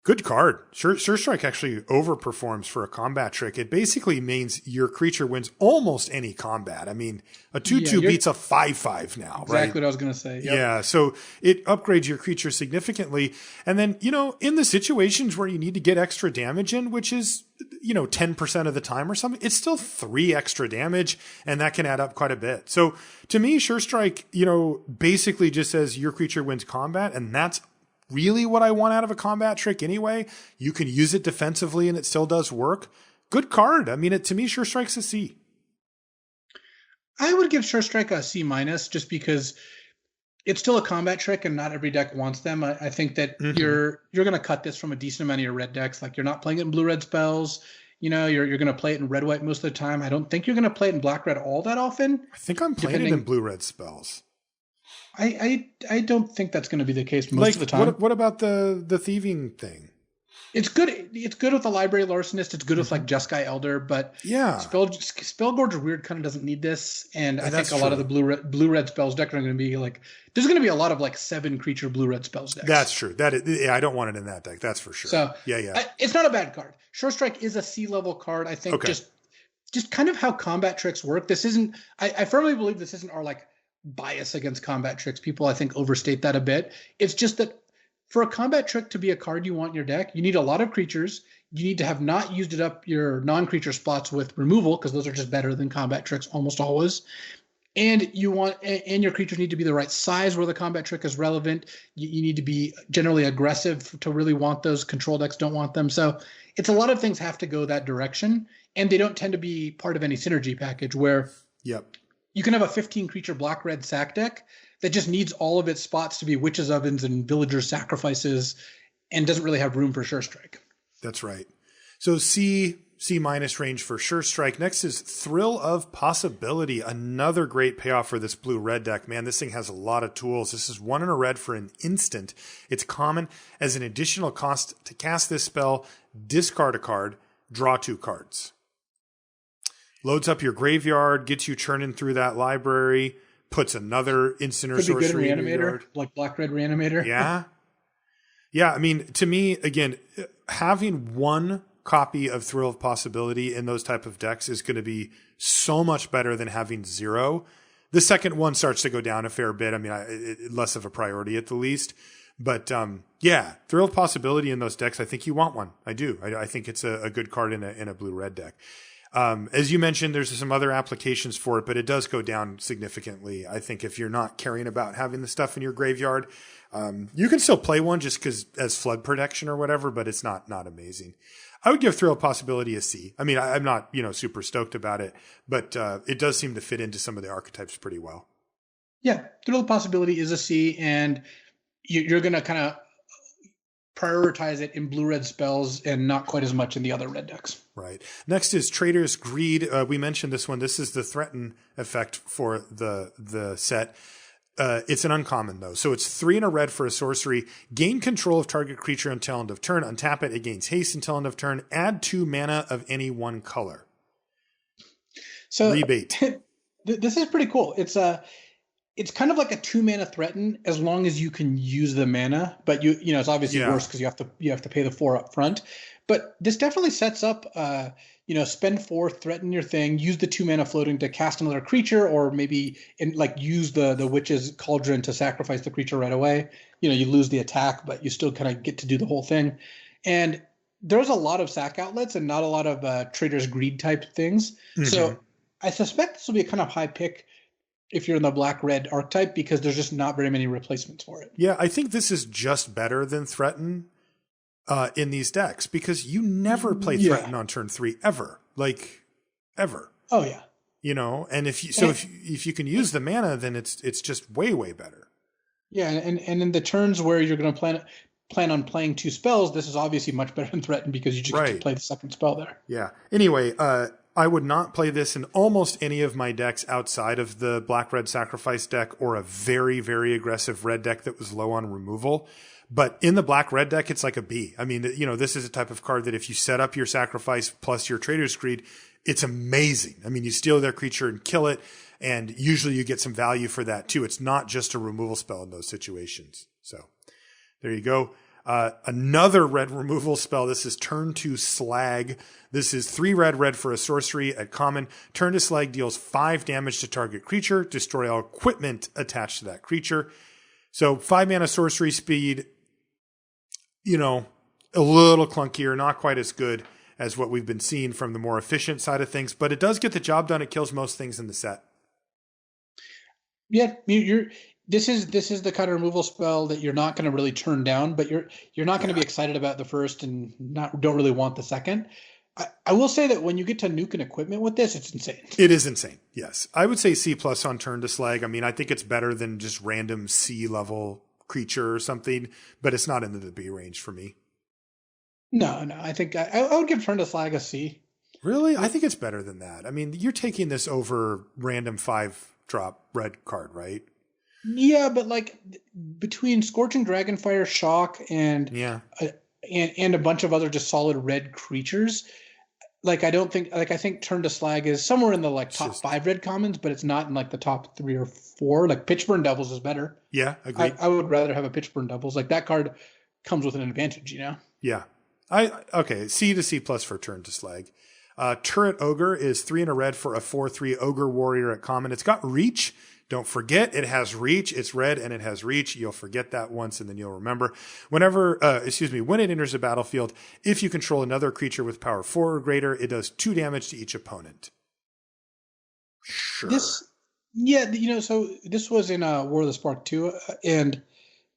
Good card. Sure Strike actually overperforms for a combat trick. It basically means your creature wins almost any combat. I mean, a 2/2 beats a 5/5 now, exactly right? Exactly what I was going to say. Yep. Yeah, so it upgrades your creature significantly. And then, in the situations where you need to get extra damage in, which is, 10% of the time or something, it's still 3 extra damage, and that can add up quite a bit. So to me, Sure Strike, basically just says your creature wins combat, and that's really what I want out of a combat trick anyway. You can use it defensively and it still does work. Good card. I mean, to me, Sure Strike's a C. I would give Sure Strike a C- just because it's still a combat trick and not every deck wants them. I think that you're going to cut this from a decent amount of your red decks. Like, you're not playing it in blue-red spells. You're going to play it in red-white most of the time. I don't think you're going to play it in black-red all that often. I think I'm playing it in blue-red spells. I don't think that's going to be the case most of the time. What about the thieving thing? It's good. It's good with the Library Larcenist. It's good with like Jeskai Elder, but Spellgorger Weird kind of doesn't need this. And I think a lot of the blue-red spells deck are going to be like, there's going to be a lot of like 7 creature blue-red spells decks. That's true. I don't want it in that deck. That's for sure. So it's not a bad card. Sure Strike is a C-level card. I think just kind of how combat tricks work. This isn't. I firmly believe this isn't our like bias against combat tricks. People, I think, overstate that a bit. It's just that for a combat trick to be a card you want in your deck, you need a lot of creatures. You need to have not used it up your non-creature spots with removal, because those are just better than combat tricks almost always. And your creatures need to be the right size where the combat trick is relevant. You need to be generally aggressive to really want those. Control decks don't want them. So it's a lot of things have to go that direction, and they don't tend to be part of any synergy package where you can have a 15 creature black-red sack deck that just needs all of its spots to be Witches' Ovens and Villagers' Sacrifices and doesn't really have room for Sure Strike. That's right. So C C- range for Sure Strike. Next is Thrill of Possibility. Another great payoff for this blue-red deck. Man, this thing has a lot of tools. This is 1 and a red for an instant. It's common. As an additional cost to cast this spell, discard a card, draw 2 cards. Loads up your graveyard, gets you churning through that library, puts another instant or sorcery in your yard. Like black-red Reanimator. Yeah. Yeah, I mean, to me, again, having 1 copy of Thrill of Possibility in those type of decks is going to be so much better than having 0. The second one starts to go down a fair bit. I mean, less of a priority at the least. But yeah, Thrill of Possibility in those decks, I think you want one. I do. I think it's a good card in a blue-red deck. As you mentioned, there's some other applications for it, but it does go down significantly. I think if you're not caring about having the stuff in your graveyard, you can still play one just because as flood protection or whatever, but it's not amazing. I would give Thrill of Possibility a C. I mean, I'm not, super stoked about it, but it does seem to fit into some of the archetypes pretty well. Yeah, Thrill of Possibility is a C, and you're going to kind of prioritize it in blue-red spells and not quite as much in the other red decks. Right. Next is Trader's Greed. We mentioned this one. This is the threaten effect for the set. It's an uncommon, though. So it's 3 and a red for a sorcery. Gain control of target creature until end of turn. Untap it. It gains haste until end of turn. Add 2 mana of any one color. So rebate. This is pretty cool. It's kind of like a 2 mana threaten as long as you can use the mana, but it's obviously worse because you have to pay the 4 up front. But this definitely sets up spend 4, threaten your thing, use the 2 mana floating to cast another creature, or maybe use the Witch's Cauldron to sacrifice the creature right away. You lose the attack, but you still kind of get to do the whole thing. And there's a lot of sack outlets and not a lot of Trader's Greed type things. Mm-hmm. So I suspect this will be a kind of high pick if you're in the black-red archetype, because there's just not very many replacements for it. Yeah, I think this is just better than Threaten in these decks, because you never play Threaten on turn 3 ever. Ever. Oh, yeah. And if you can use the mana, then it's just way, way better. Yeah, and in the turns where you're going to plan on playing 2 spells, this is obviously much better than Threaten, because you just get to play the second spell there. Yeah. Anyway, I would not play this in almost any of my decks outside of the black-red sacrifice deck or a very, very aggressive red deck that was low on removal. But in the black-red deck, it's like a B. I mean, this is a type of card that if you set up your sacrifice plus your Trader's Greed, it's amazing. I mean, you steal their creature and kill it, and usually you get some value for that too. It's not just a removal spell in those situations. So there you go. Another red removal spell. This is Turn to Slag. This is 3 red for a sorcery at common. Turn to Slag deals 5 damage to target creature. Destroy all equipment attached to that creature. So 5 mana sorcery speed, a little clunkier, not quite as good as what we've been seeing from the more efficient side of things, but it does get the job done. It kills most things in the set. Yeah, This is the kind of removal spell that you're not going to really turn down, but you're not going to be excited about the first and don't really want the second. I will say that when you get to nuke and equipment with this, it's insane. It is insane. Yes, I would say C+ on Turn to Slag. I mean, I think it's better than just random C level creature or something, but it's not into the B range for me. No. I think I would give Turn to Slag a C. Really? I think it's better than that. I mean, you're taking this over random 5-drop red card, right? Yeah, but between Scorching Dragonfire, Shock, and a bunch of other just solid red creatures, I think Turn to Slag is somewhere in the top 5 red commons, but it's not in the top 3 or 4. Pitchburn Devils is better. Yeah, agreed. I would rather have a Pitchburn Devils. That card comes with an advantage, Yeah. C to C+ for Turn to Slag. Turret Ogre is 3 and a red for a 4/3 Ogre Warrior at common. It's got reach. Don't forget, it has reach. It's red and it has reach. You'll forget that once and then you'll remember. When it enters the battlefield, if you control another creature with power 4 or greater, it does 2 damage to each opponent. Sure. So this was in War of the Spark 2, and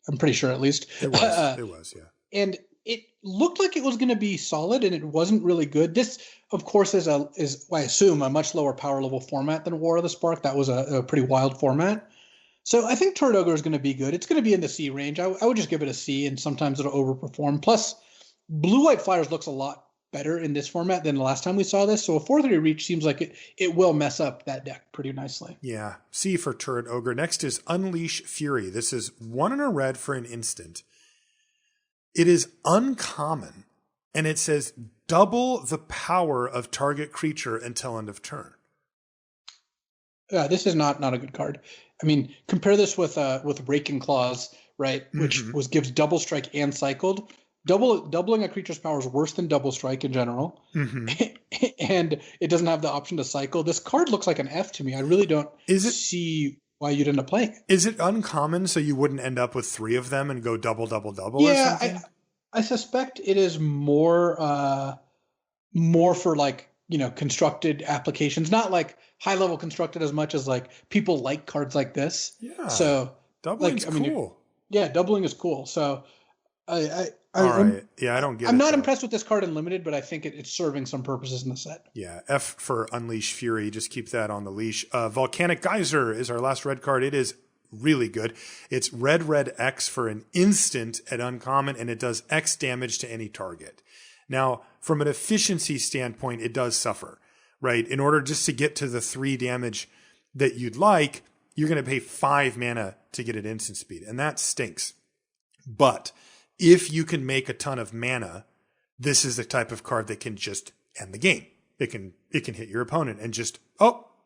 I'm pretty sure at least. It was, yeah. And it looked like it was going to be solid, and it wasn't really good. This, of course, is I assume a much lower power level format than War of the Spark. That was a pretty wild format. So I think Turret Ogre is going to be good. It's going to be in the C range. I would just give it a C, and sometimes it'll overperform. Plus, Blue White Flyers looks a lot better in this format than the last time we saw this. So a 4/3 reach seems like it will mess up that deck pretty nicely. Yeah. C for Turret Ogre. Next is Unleash Fury. This is 1 and a red for an instant. It is uncommon, and it says double the power of target creature until end of turn. This is not a good card. I mean, compare this with Raking Claws, right? Which gives double strike and cycled. Doubling a creature's power is worse than double strike in general, and it doesn't have the option to cycle. This card looks like an F to me. I really don't see why you'd end up playing it. Is it uncommon so you wouldn't end up with 3 of them and go double or something? I suspect it is more for like, constructed applications, not like high level constructed as much as like people like cards like this. Yeah. So doubling's cool. Doubling is cool. So I don't get it. I'm not impressed with this card in limited, but I think it's serving some purposes in the set. Yeah, F for Unleash Fury. Just keep that on the leash. Volcanic Geyser is our last red card. It is really good. It's red X for an instant at uncommon, and it does X damage to any target. Now, from an efficiency standpoint, it does suffer, right? In order just to get to the 3 damage that you'd like, you're going to pay 5 mana to get at instant speed, and that stinks. But if you can make a ton of mana, this is the type of card that can just end the game. It can hit your opponent and just,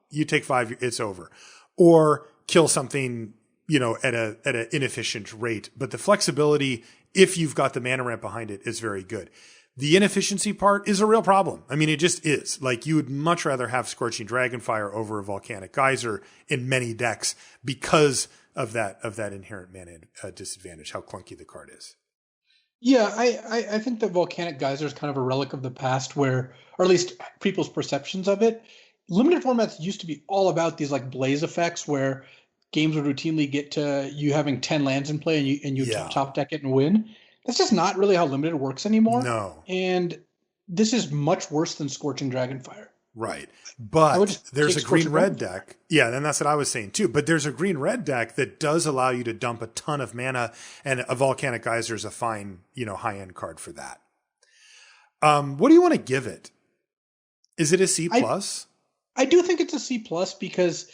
you take 5, it's over. Or kill something, at an inefficient rate. But the flexibility, if you've got the mana ramp behind it, is very good. The inefficiency part is a real problem. I mean, it just is. Like, you would much rather have Scorching Dragonfire over a Volcanic Geyser in many decks because of that inherent mana disadvantage, how clunky the card is. Yeah, I think that Volcanic Geyser is kind of a relic of the past or at least people's perceptions of it. Limited formats used to be all about these like blaze effects where games would routinely get to you having 10 lands in play and you top deck it and win. That's just not really how limited works anymore. No. And this is much worse than Scorching Dragonfire. Right. But there's a green-red deck. Yeah, and that's what I was saying too. But there's a green-red deck that does allow you to dump a ton of mana, and a Volcanic Geyser is a fine, high-end card for that. What do you want to give it? Is it a C+? I do think it's a C+ because,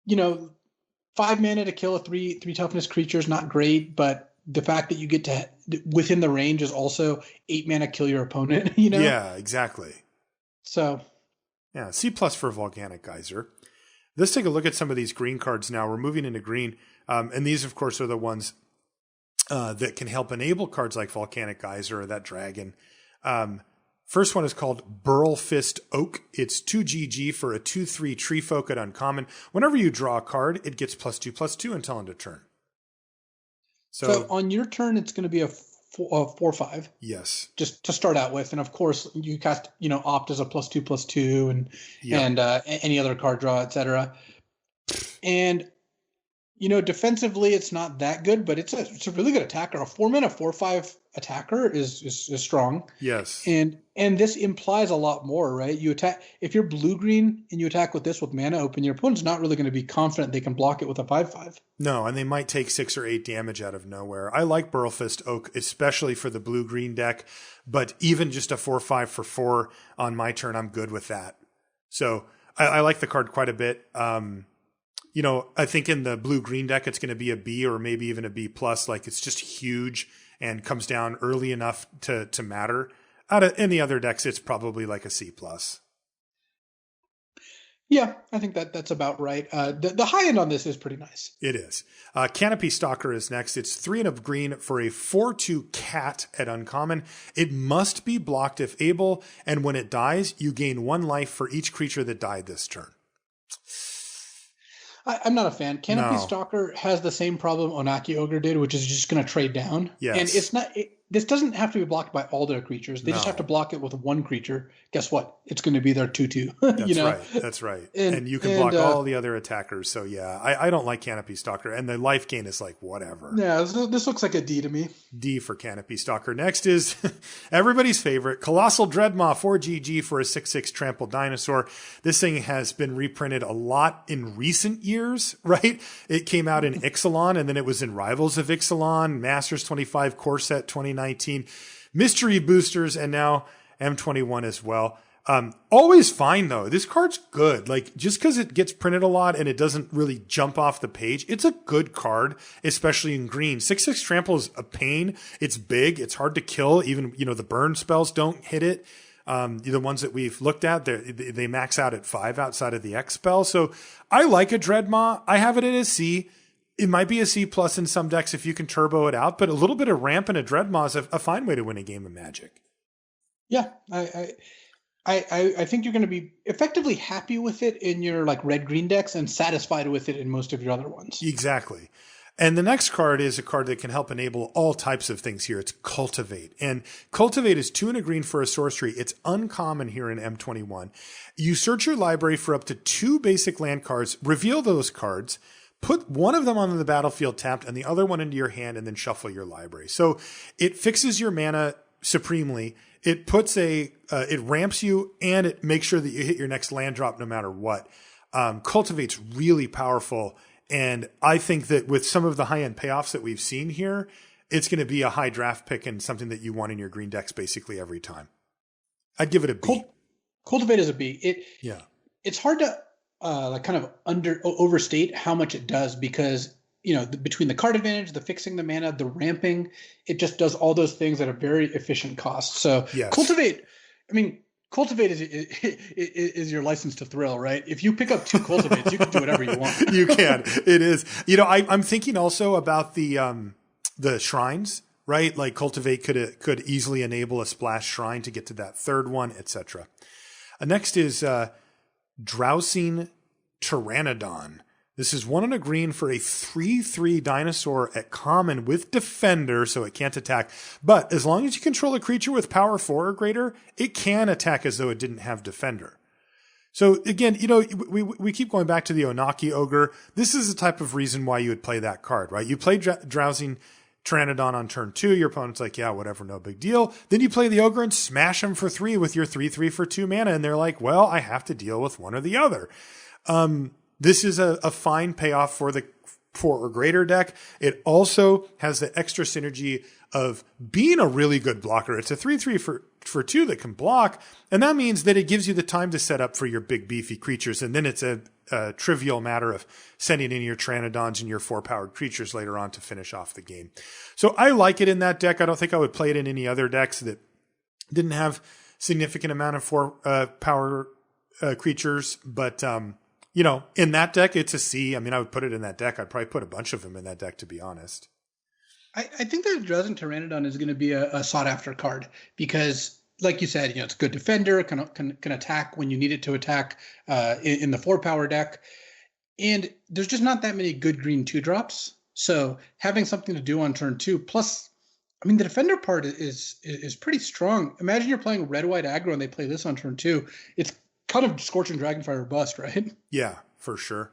5 mana to kill a 3 toughness creature is not great, but the fact that you get to within the range is also 8 mana kill your opponent, Yeah, exactly. So yeah, C+ for Volcanic Geyser. Let's take a look at some of these green cards now. We're moving into green. And these, of course, are the ones that can help enable cards like Volcanic Geyser or that dragon. First one is called Burlfist Oak. It's 2 GG for a 2/3 tree folk at uncommon. Whenever you draw a card, it gets +2/+2 until end of turn. So on your turn, it's going to be a 4/5. Yes. Just to start out with. And of course, you cast, Opt as a +2/+2 and any other card draw, etc. And, defensively, it's not that good, but it's a really good attacker. A 4-mana 4/5 attacker is strong. Yes. And this implies a lot more, right? You attack if you're blue-green and you attack with this with mana open, your opponent's not really going to be confident they can block it with a 5/5. No, and they might take 6 or 8 damage out of nowhere. I like Burlfist Oak, especially for the blue-green deck, but even just a 4/5 for 4 on my turn, I'm good with that. So I like the card quite a bit. I think in the blue-green deck, it's going to be a B or maybe even a B+. Like, it's just huge and comes down early enough to matter. In the other decks, it's probably like a C+. Yeah, I think that's about right. The high end on this is pretty nice. It is. Canopy Stalker is next. It's 3 of green for a 4/2 cat at uncommon. It must be blocked if able, and when it dies, you gain 1 life for each creature that died this turn. I'm not a fan. Canopy Stalker has the same problem Onaki Ogre did, which is just going to trade down. Yes. And it's not. This doesn't have to be blocked by all their creatures. They just have to block it with 1 creature. Guess what? It's going to be their 2/2. That's right. And you can block all the other attackers. So yeah, I don't like Canopy Stalker, and the life gain is like whatever. Yeah, this looks like a D to me. D for Canopy Stalker. Next is everybody's favorite, Colossal Dreadmaw, 4 GG for a 6/6 trampled dinosaur. This thing has been reprinted a lot in recent years, right? It came out in Ixalan, and then it was in Rivals of Ixalan, Masters 25, Core Set 2019, Mystery Boosters, and now M21 as well. Always fine though. This card's good. Like just because it gets printed a lot and it doesn't really jump off the page, it's a good card, especially in green. 6/6 trample is a pain. It's big. It's hard to kill. Even, the burn spells don't hit it. The ones that we've looked at, they max out at 5 outside of the X spell. So I like a Dreadmaw. I have it at a C. It might be a C plus in some decks if you can turbo it out, but a little bit of ramp and a Dreadmaw is a fine way to win a game of Magic. Yeah, I think you're going to be effectively happy with it in your like red-green decks and satisfied with it in most of your other ones. Exactly. And the next card is a card that can help enable all types of things here. It's Cultivate. And Cultivate is 2 and a green for a sorcery. It's uncommon here in M21. You search your library for up to 2 basic land cards, reveal those cards, put one of them onto the battlefield tapped and the other one into your hand, and then shuffle your library. So it fixes your mana supremely. It puts it ramps you, and it makes sure that you hit your next land drop no matter what. Cultivate's really powerful, and I think that with some of the high-end payoffs that we've seen here, it's going to be a high draft pick and something that you want in your green decks basically every time. I'd give it a B. Cultivate is a B. It's hard to kind of overstate how much it does because between the card advantage, the fixing the mana, the ramping, it just does all those things at a very efficient cost. So yes. Cultivate is your license to thrill, right? If you pick up 2 cultivates, you can do whatever you want. You can. It is. I'm thinking also about the shrines, right? Like Cultivate could easily enable a splash shrine to get to that 3rd one, etc. Next is Drowsing Pteranodon. This is 1 and a green for a 3/3 dinosaur at common with Defender, so it can't attack. But as long as you control a creature with power 4 or greater, it can attack as though it didn't have Defender. So again, we keep going back to the Onaki Ogre. This is the type of reason why you would play that card, right? You play Drowsing Pteranodon on turn 2. Your opponent's like, yeah, whatever, no big deal. Then you play the Ogre and smash them for 3 with your 3/3 for 2 mana, and they're like, well, I have to deal with one or the other. This is a fine payoff for the 4 or greater deck. It also has the extra synergy of being a really good blocker. It's a 3/3 for 2 that can block, and that means that it gives you the time to set up for your big beefy creatures, and then it's a trivial matter of sending in your Pteranodons and your 4-powered creatures later on to finish off the game. So I like it in that deck. I don't think I would play it in any other decks that didn't have significant amount of 4-power creatures, but in that deck, it's a C. I mean, I would put it in that deck. I'd probably put a bunch of them in that deck, to be honest. I think that Drowsing Pteranodon is going to be a sought-after card because, like you said, it's a good defender, can attack when you need it to attack in the 4-power deck. And there's just not that many good green 2-drops. So having something to do on turn 2, plus, I mean, the defender part is pretty strong. Imagine you're playing red-white aggro and they play this on turn 2. It's kind of Scorching Dragonfire or bust, right? Yeah, for sure.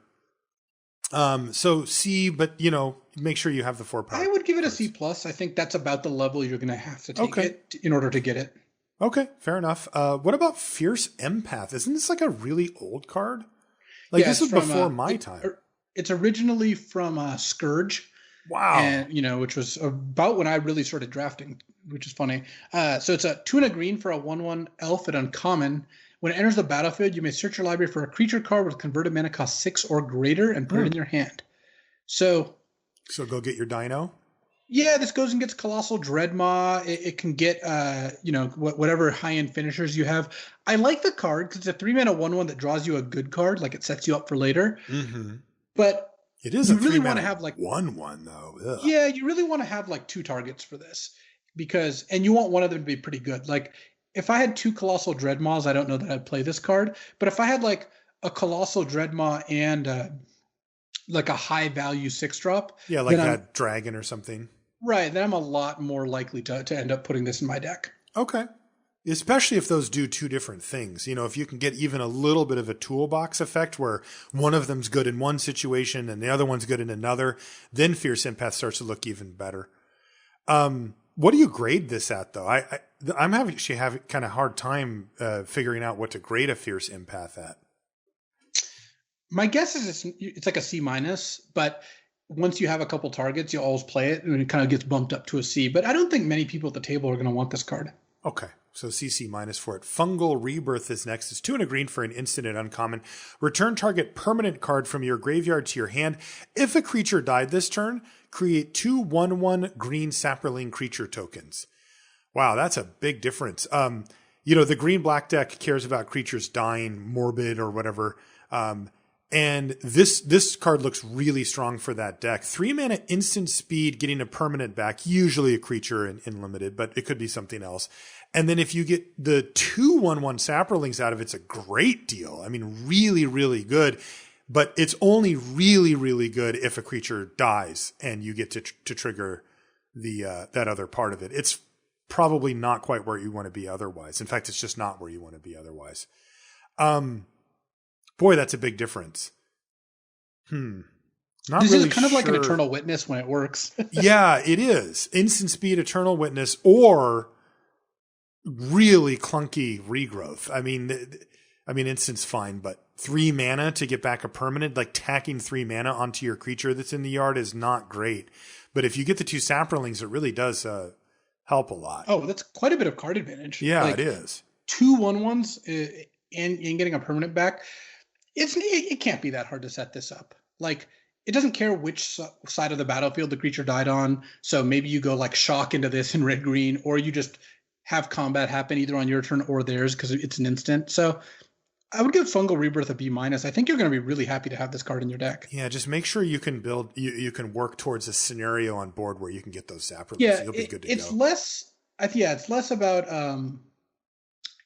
So C, but make sure you have the 4-power. I would give it a C+. I think that's about the level you're going to have to take it in order to get it. Okay, fair enough. What about Fierce Empath? Isn't this like a really old card? This is before my time. It's originally from Scourge. Wow. And, which was about when I really started drafting, which is funny. So it's a 2 and a green for a 1/1 elf at uncommon. When it enters the battlefield, you may search your library for a creature card with converted mana cost 6 or greater and put it in your hand. So go get your dino? Yeah, this goes and gets Colossal Dreadmaw. It can get, whatever high-end finishers you have. I like the card because it's a 3-mana 1/1 that draws you a good card, like it sets you up for later. Mm-hmm. But it is you a really 3-mana want to have like 1/1 though. Ugh. Yeah, you really want to have like 2 targets for this and you want one of them to be pretty good. Like if I had 2 Colossal Dreadmaws, I don't know that I'd play this card. But if I had like a Colossal Dreadmaw and like a high value 6-drop. Yeah, like that dragon or something. Right, then I'm a lot more likely to end up putting this in my deck. Okay. Especially if those do 2 different things. If you can get even a little bit of a toolbox effect where one of them's good in one situation and the other one's good in another, then Fierce Empath starts to look even better. What do you grade this at, though? I'm having kind of hard time figuring out what to grade a Fierce Empath at. My guess is it's like a C-, but once you have a couple targets, you always play it, and it kind of gets bumped up to a C. But I don't think many people at the table are going to want this card. Okay, So CC minus for it. Fungal Rebirth is next. It's 2 and a green for an instant and uncommon. Return target permanent card from your graveyard to your hand. If a creature died this turn, create 2 1/1 green Saproling creature tokens. Wow, that's a big difference. The green-black deck cares about creatures dying, morbid or whatever. And this card looks really strong for that deck. 3 mana instant speed, getting a permanent back, usually a creature in limited, but it could be something else. And then if you get the 2 1/1 Saprolings out of it, it's a great deal. I mean, really, really good. But it's only really, really good if a creature dies and you get to trigger that other part of it. It's probably not quite where you want to be otherwise. In fact, it's just not where you want to be otherwise. Boy, that's a big difference. Not this really is kind of like an sure. Eternal Witness when it works. Yeah, it is. Instant speed, Eternal Witness, or really clunky regrowth. I mean, instant's fine, but 3 mana to get back a permanent, like tacking 3 mana onto your creature that's in the yard is not great. But if you get the 2 Saprolings, it really does help a lot. Oh, that's quite a bit of card advantage. Yeah, it is. 2 1/1s and getting a permanent back. It can't be that hard to set this up. Like, it doesn't care which side of the battlefield the creature died on. So maybe you go like shock into this in red green, or you just have combat happen either on your turn or theirs because it's an instant. So I would give Fungal Rebirth a B-. I think you're going to be really happy to have this card in your deck. Yeah, just make sure you can build. You can work towards a scenario on board where you can get those Saprolings. Yeah, you'll be good to it's go. less. It's less about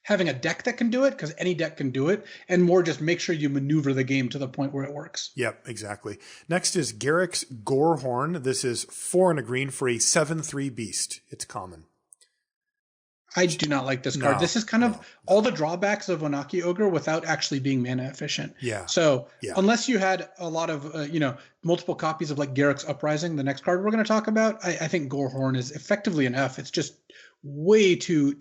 having a deck that can do it, because any deck can do it, and more just make sure you maneuver the game to the point where it works. Yep, exactly. Next is Garrick's Gorehorn. This is 4 and a green for a 7/3 beast. It's common. I do not like this card. This is kind of all the drawbacks of Onaki Ogre without actually being mana efficient. Yeah. So unless you had a lot of, multiple copies of like Garrick's Uprising, the next card we're going to talk about, I think Gorehorn is effectively an F. It's just way too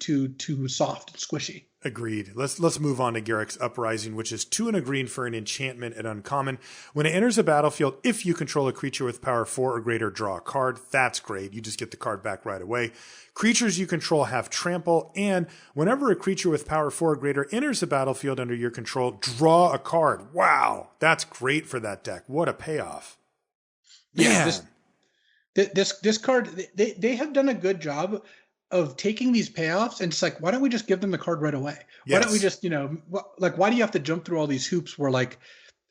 soft and squishy. Agreed. Let's move on to Garrick's Uprising, which is 2 and a green for an enchantment at uncommon. When it enters a battlefield, if you control a creature with power 4 or greater, draw a card. That's great. You just get the card back right away. Creatures you control have trample, and whenever a creature with power 4 or greater enters a battlefield under your control, draw a card. Wow, that's great for that deck. What a payoff. Yeah, this card, they have done a good job of taking these payoffs and it's like, why don't we just give them the card right away? Yes. Why don't we just, why do you have to jump through all these hoops where like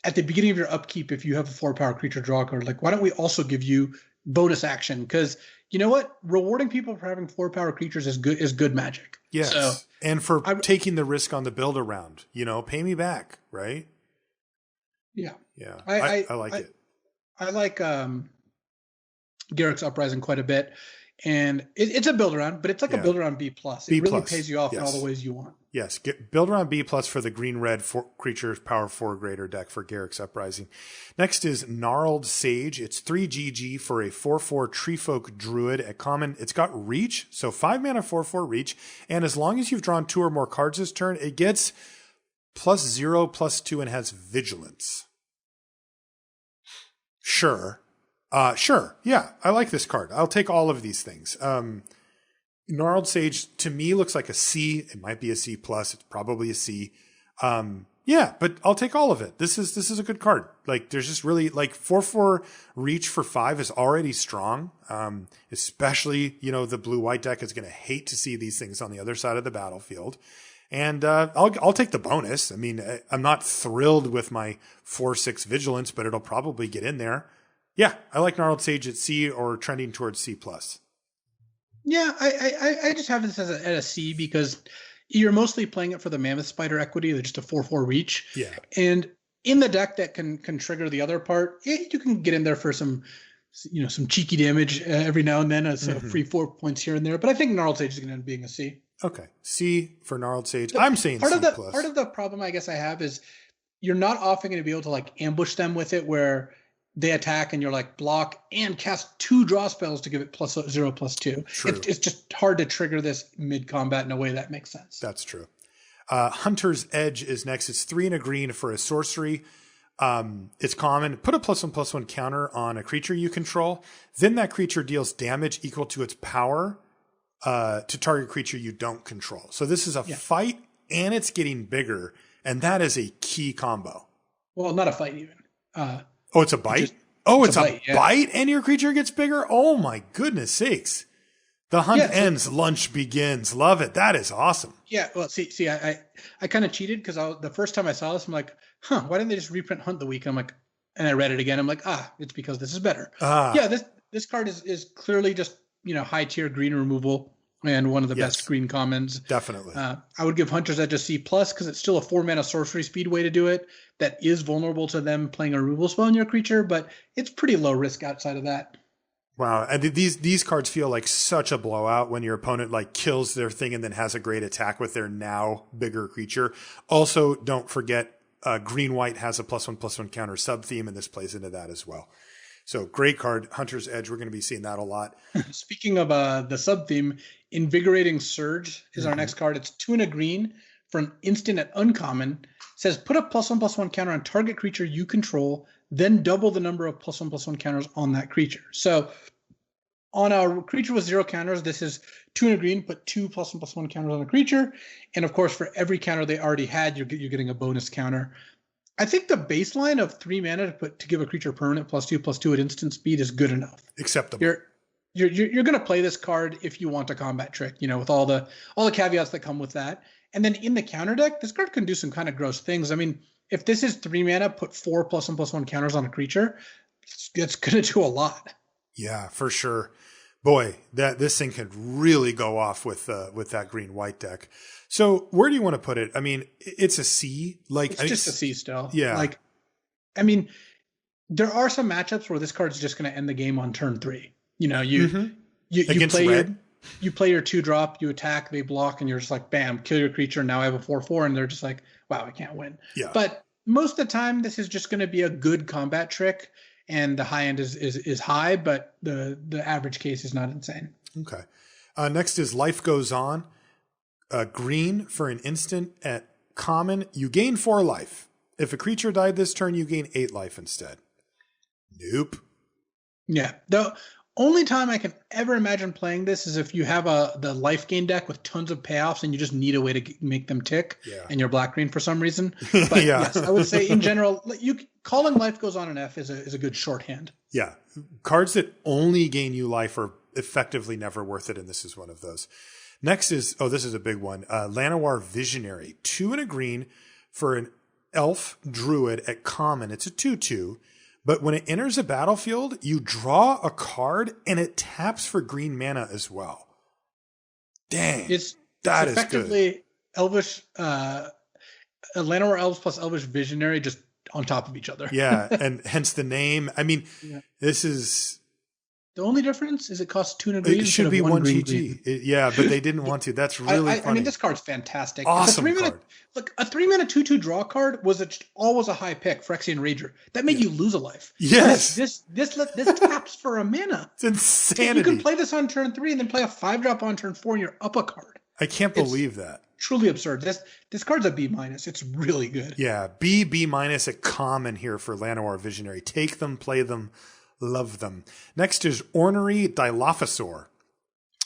at the beginning of your upkeep, if you have a 4-power creature draw card, like why don't we also give you bonus action? Because you know what? Rewarding people for having 4-power creatures is good magic. Yes. So, and for taking the risk on the build around, pay me back, right? Yeah. Yeah. I like it. I like Garrick's Uprising quite a bit. And it's a build around, but it's like a build around B+. It really pays you off in all the ways you want. Yes, build around B+ for the green-red creatures power 4 greater deck for Garrick's Uprising. Next is Gnarled Sage. It's 3 GG for a 4/4 Treefolk Druid at common. It's got reach, so 5 mana 4/4 reach, and as long as you've drawn 2 or more cards this turn, it gets +0/+2 and has vigilance. Sure. Yeah, I like this card. I'll take all of these things. Gnarled Sage to me looks like a C. It might be a C+. It's probably a C. Yeah, but I'll take all of it. This is a good card. Like there's just really like 4/4 reach for 5 is already strong. Especially, the blue-white deck is going to hate to see these things on the other side of the battlefield. And I'll take the bonus. I mean, I'm not thrilled with my 4/6 vigilance, but it'll probably get in there. Yeah, I like Gnarled Sage at C or trending towards C+. Yeah, I just have this at a C because you're mostly playing it for the Mammoth Spider equity. They're just a 4/4 reach. Yeah. And in the deck that can trigger the other part, you can get in there for some cheeky damage every now and then, so free 4 points here and there. But I think Gnarled Sage is going to end up being a C. Okay, C for Gnarled Sage. I'm saying part C+. Part of the problem I guess I have is you're not often going to be able to like ambush them with it where they attack and you're like block and cast 2 draw spells to give it +0/+2. True. It's just hard to trigger this mid combat in a way that makes sense. That's true. Hunter's Edge is next. It's 3 and a green for a sorcery. It's common. Put a +1/+1 counter on a creature you control. Then that creature deals damage equal to its power to target creature you don't control. So this is a fight, and it's getting bigger, and that is a key combo. Well, not a fight even. It's a bite? It's a bite, bite, and your creature gets bigger? Oh my goodness sakes. The hunt ends, lunch begins. Love it. That is awesome. Yeah, well, see, I kind of cheated because the first time I saw this, I'm like, why didn't they just reprint Hunt the Week? I'm like, and I read it again. I'm like, it's because this is better. Yeah, this card is clearly just, high tier green removal and one of the best green commons. Definitely. I would give Hunter's Edge a C+ because it's still a 4-mana sorcery speed way to do it that is vulnerable to them playing a removal spell on your creature, but it's pretty low risk outside of that. Wow, and these cards feel like such a blowout when your opponent like kills their thing and then has a great attack with their now bigger creature. Also, don't forget green-white has a +1/+1 counter sub-theme, and this plays into that as well. So great card, Hunter's Edge. We're going to be seeing that a lot. Speaking of the sub-theme, Invigorating Surge is our next card. It's 2 and a green for an instant at uncommon. It says put a +1/+1 counter on target creature you control, then double the number of +1/+1 counters on that creature. So on a creature with 0 counters, this is 2 and a green, put 2 +1/+1 counters on a creature. And of course, for every counter they already had, you're getting a bonus counter. I think the baseline of 3 mana to give a creature permanent +2/+2 at instant speed is good enough. Acceptable. You're going to play this card if you want a combat trick, with all the caveats that come with that. And then in the counter deck, this card can do some kind of gross things. I mean, if this is 3 mana, put 4 +1/+1 counters on a creature, it's going to do a lot. Yeah, for sure. Boy, this thing could really go off with that green-white deck. So where do you want to put it? I mean, it's a C. It's just a C still. Yeah. I mean, there are some matchups where this card's just going to end the game on turn 3. You play your 2-drop, you attack, they block, and you're just like, bam, kill your creature. Now I have a 4/4, and they're just like, wow, I can't win. Yeah. But most of the time, this is just going to be a good combat trick, and the high end is high, but the average case is not insane. Okay. Next is Life Goes On. Green for an instant at common. You gain 4 life. If a creature died this turn, you gain 8 life instead. Nope. Yeah. The only time I can ever imagine playing this is if you have the life gain deck with tons of payoffs and you just need a way to make them tick, and you're black-green for some reason. But yes, I would say in general, calling Life Goes On an F is a good shorthand. Yeah. Cards that only gain you life are effectively never worth it, and this is one of those. Next is, this is a big one, Llanowar Visionary. 2 and a green for an elf druid at common. It's a 2/2. But when it enters a battlefield, you draw a card and it taps for green mana as well. Dang. It's effectively good. Elvish, Llanowar Elves plus Elvish Visionary just on top of each other. Yeah, and hence the name. I mean, this is... The only difference is it costs 2 and a green. It should be 1 GG. But they didn't want to. That's really funny. I mean, this card's fantastic. Awesome card. Look, a 3-mana 2/2 draw card was always a high pick, Phyrexian Rager. That made you lose a life. Yes. This taps for a mana. It's insanity. You can play this on turn 3 and then play a 5-drop on turn 4 and you're up a card. I can't believe that. Truly absurd. This card's a B-. It's really good. Yeah, B- at common here for Llanowar Visionary. Take them, play them. Love them. Next is Ornery Dilophosaur.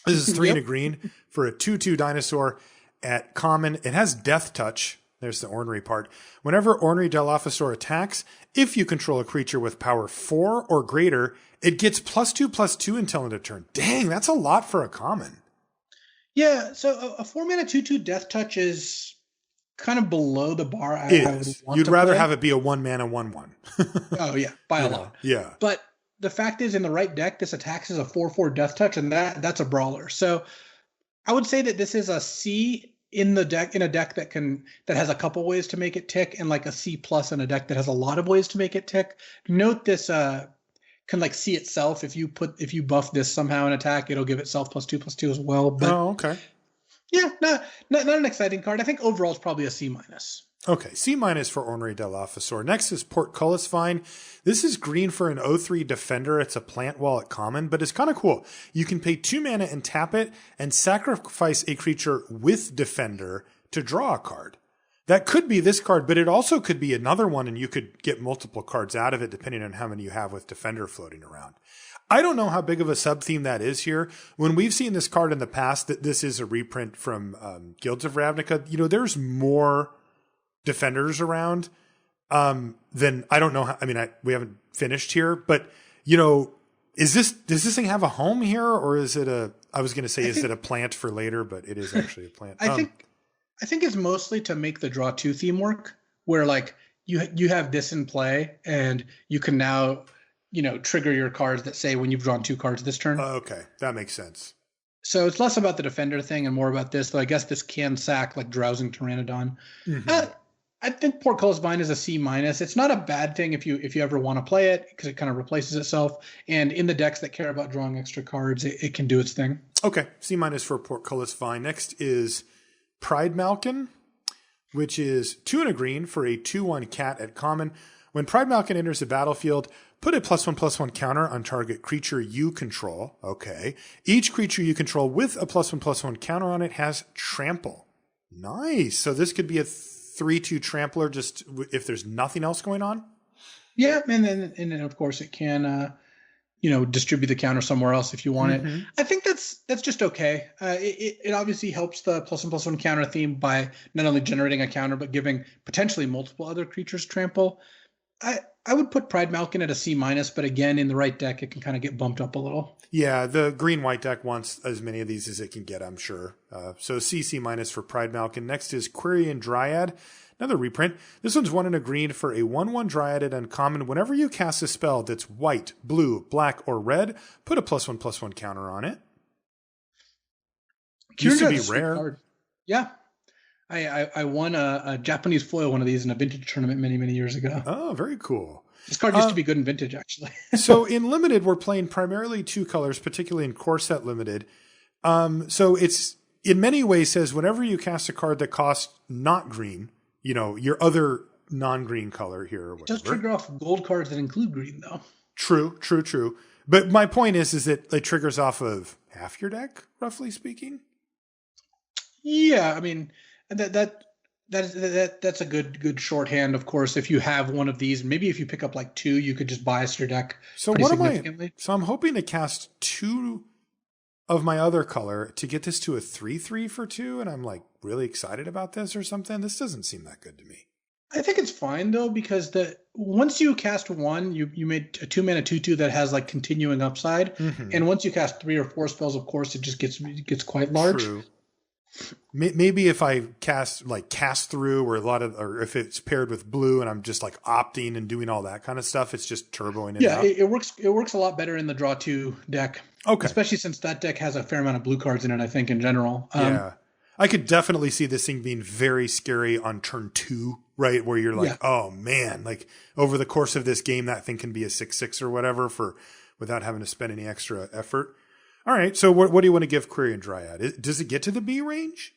This is 3 and a green for a 2/2 dinosaur at common. It has Death Touch. There's the ornery part. Whenever Ornery Dilophosaur attacks, if you control a creature with power 4 or greater, it gets +2/+2 until end of turn. Dang, that's a lot for a common. Yeah, so a 4-mana 2/2 Death Touch is kind of below the bar I would want. You'd rather have it be a 1-mana 1/1. Oh, yeah, by a lot. Yeah. But the fact is, in the right deck, this attacks as a 4/4 Death Touch, and that's a brawler. So I would say that this is a C in a deck that has a couple ways to make it tick, and like a C+ in a deck that has a lot of ways to make it tick. Note this can see itself. If you buff this somehow in attack, it'll give itself +2/+2 as well. But, okay. Yeah, not an exciting card. I think overall it's probably a C-. Okay, C- for Ornery Dilophosaur. Next is Portcullis Vine. This is green for an 0/3 defender. It's a plant wall at common, but it's kind of cool. You can pay 2 mana and tap it and sacrifice a creature with defender to draw a card. That could be this card, but it also could be another one, and you could get multiple cards out of it depending on how many you have with Defender floating around. I don't know how big of a sub-theme that is here. When we've seen this card in the past, that this is a reprint from Guilds of Ravnica, there's more Defenders around than, I don't know how, we haven't finished here, but, does this thing have a home here, or is it is it a plant for later, but it is actually a plant. I think it's mostly to make the draw 2 theme work, where like you have this in play and you can now, trigger your cards that say when you've drawn 2 cards this turn. Okay. That makes sense. So it's less about the Defender thing and more about this, though I guess this can sack like Drowsing Pteranodon. Mm-hmm. I think Portcullis Vine is a C-. It's not a bad thing if you ever want to play it, because it kind of replaces itself. And in the decks that care about drawing extra cards, it can do its thing. Okay. C- for Portcullis Vine. Next is Pride Malkin, which is 2 and a green for a 2/1 cat at common. When Pride Malkin enters the battlefield, put a +1/+1 counter on target creature you control. Okay. Each creature you control with a +1/+1 counter on it has trample. Nice. So this could be a 3/2 trampler just if there's nothing else going on? Yeah, and then of course it can distribute the counter somewhere else if you want it. I think that's just okay. It obviously helps the +1/+1 counter theme by not only generating a counter but giving potentially multiple other creatures trample. I would put Pride Malkin at a C-, but again, in the right deck, it can kind of get bumped up a little. Yeah, the green-white deck wants as many of these as it can get, I'm sure. So C for Pride Malkin. Next is Quirion Dryad, another reprint. This one's 1 and a green for a 1/1 Dryad at uncommon. Whenever you cast a spell that's white, blue, black, or red, put a +1/+1 counter on it. Used to be rare. Yeah. I won a Japanese foil one of these in a vintage tournament many, many years ago. Oh, very cool. This card used to be good in vintage, actually. So in Limited, we're playing primarily 2 colors, particularly in Core Set Limited. So it's in many ways says whenever you cast a card that costs not green, your other non-green color here or whatever. Just trigger off gold cards that include green, though. True. But my point is that it triggers off of half your deck, roughly speaking. Yeah, that's a good shorthand. Of course, if you have one of these, maybe if you pick up like 2, you could just bias your deck. So I'm hoping to cast 2 of my other color to get this to a 3/3 for 2, and I'm like really excited about this or something. This doesn't seem that good to me. I think it's fine though, because once you cast 1, you made a 2-mana 2/2 that has like continuing upside, and once you cast 3 or 4 spells, of course, it just gets quite large. True. Maybe if I cast through or if it's paired with blue and I'm just like opting and doing all that kind of stuff, it's just turboing it out. It works a lot better in the draw 2 deck. Okay. Especially since that deck has a fair amount of blue cards in it, I think, in general. Yeah. I could definitely see this thing being very scary on turn 2, right? Where you're like, oh man, like over the course of this game, that thing can be a 6/6 or whatever without having to spend any extra effort. All right, so what do you want to give Quirion Dryad? Does it get to the B range?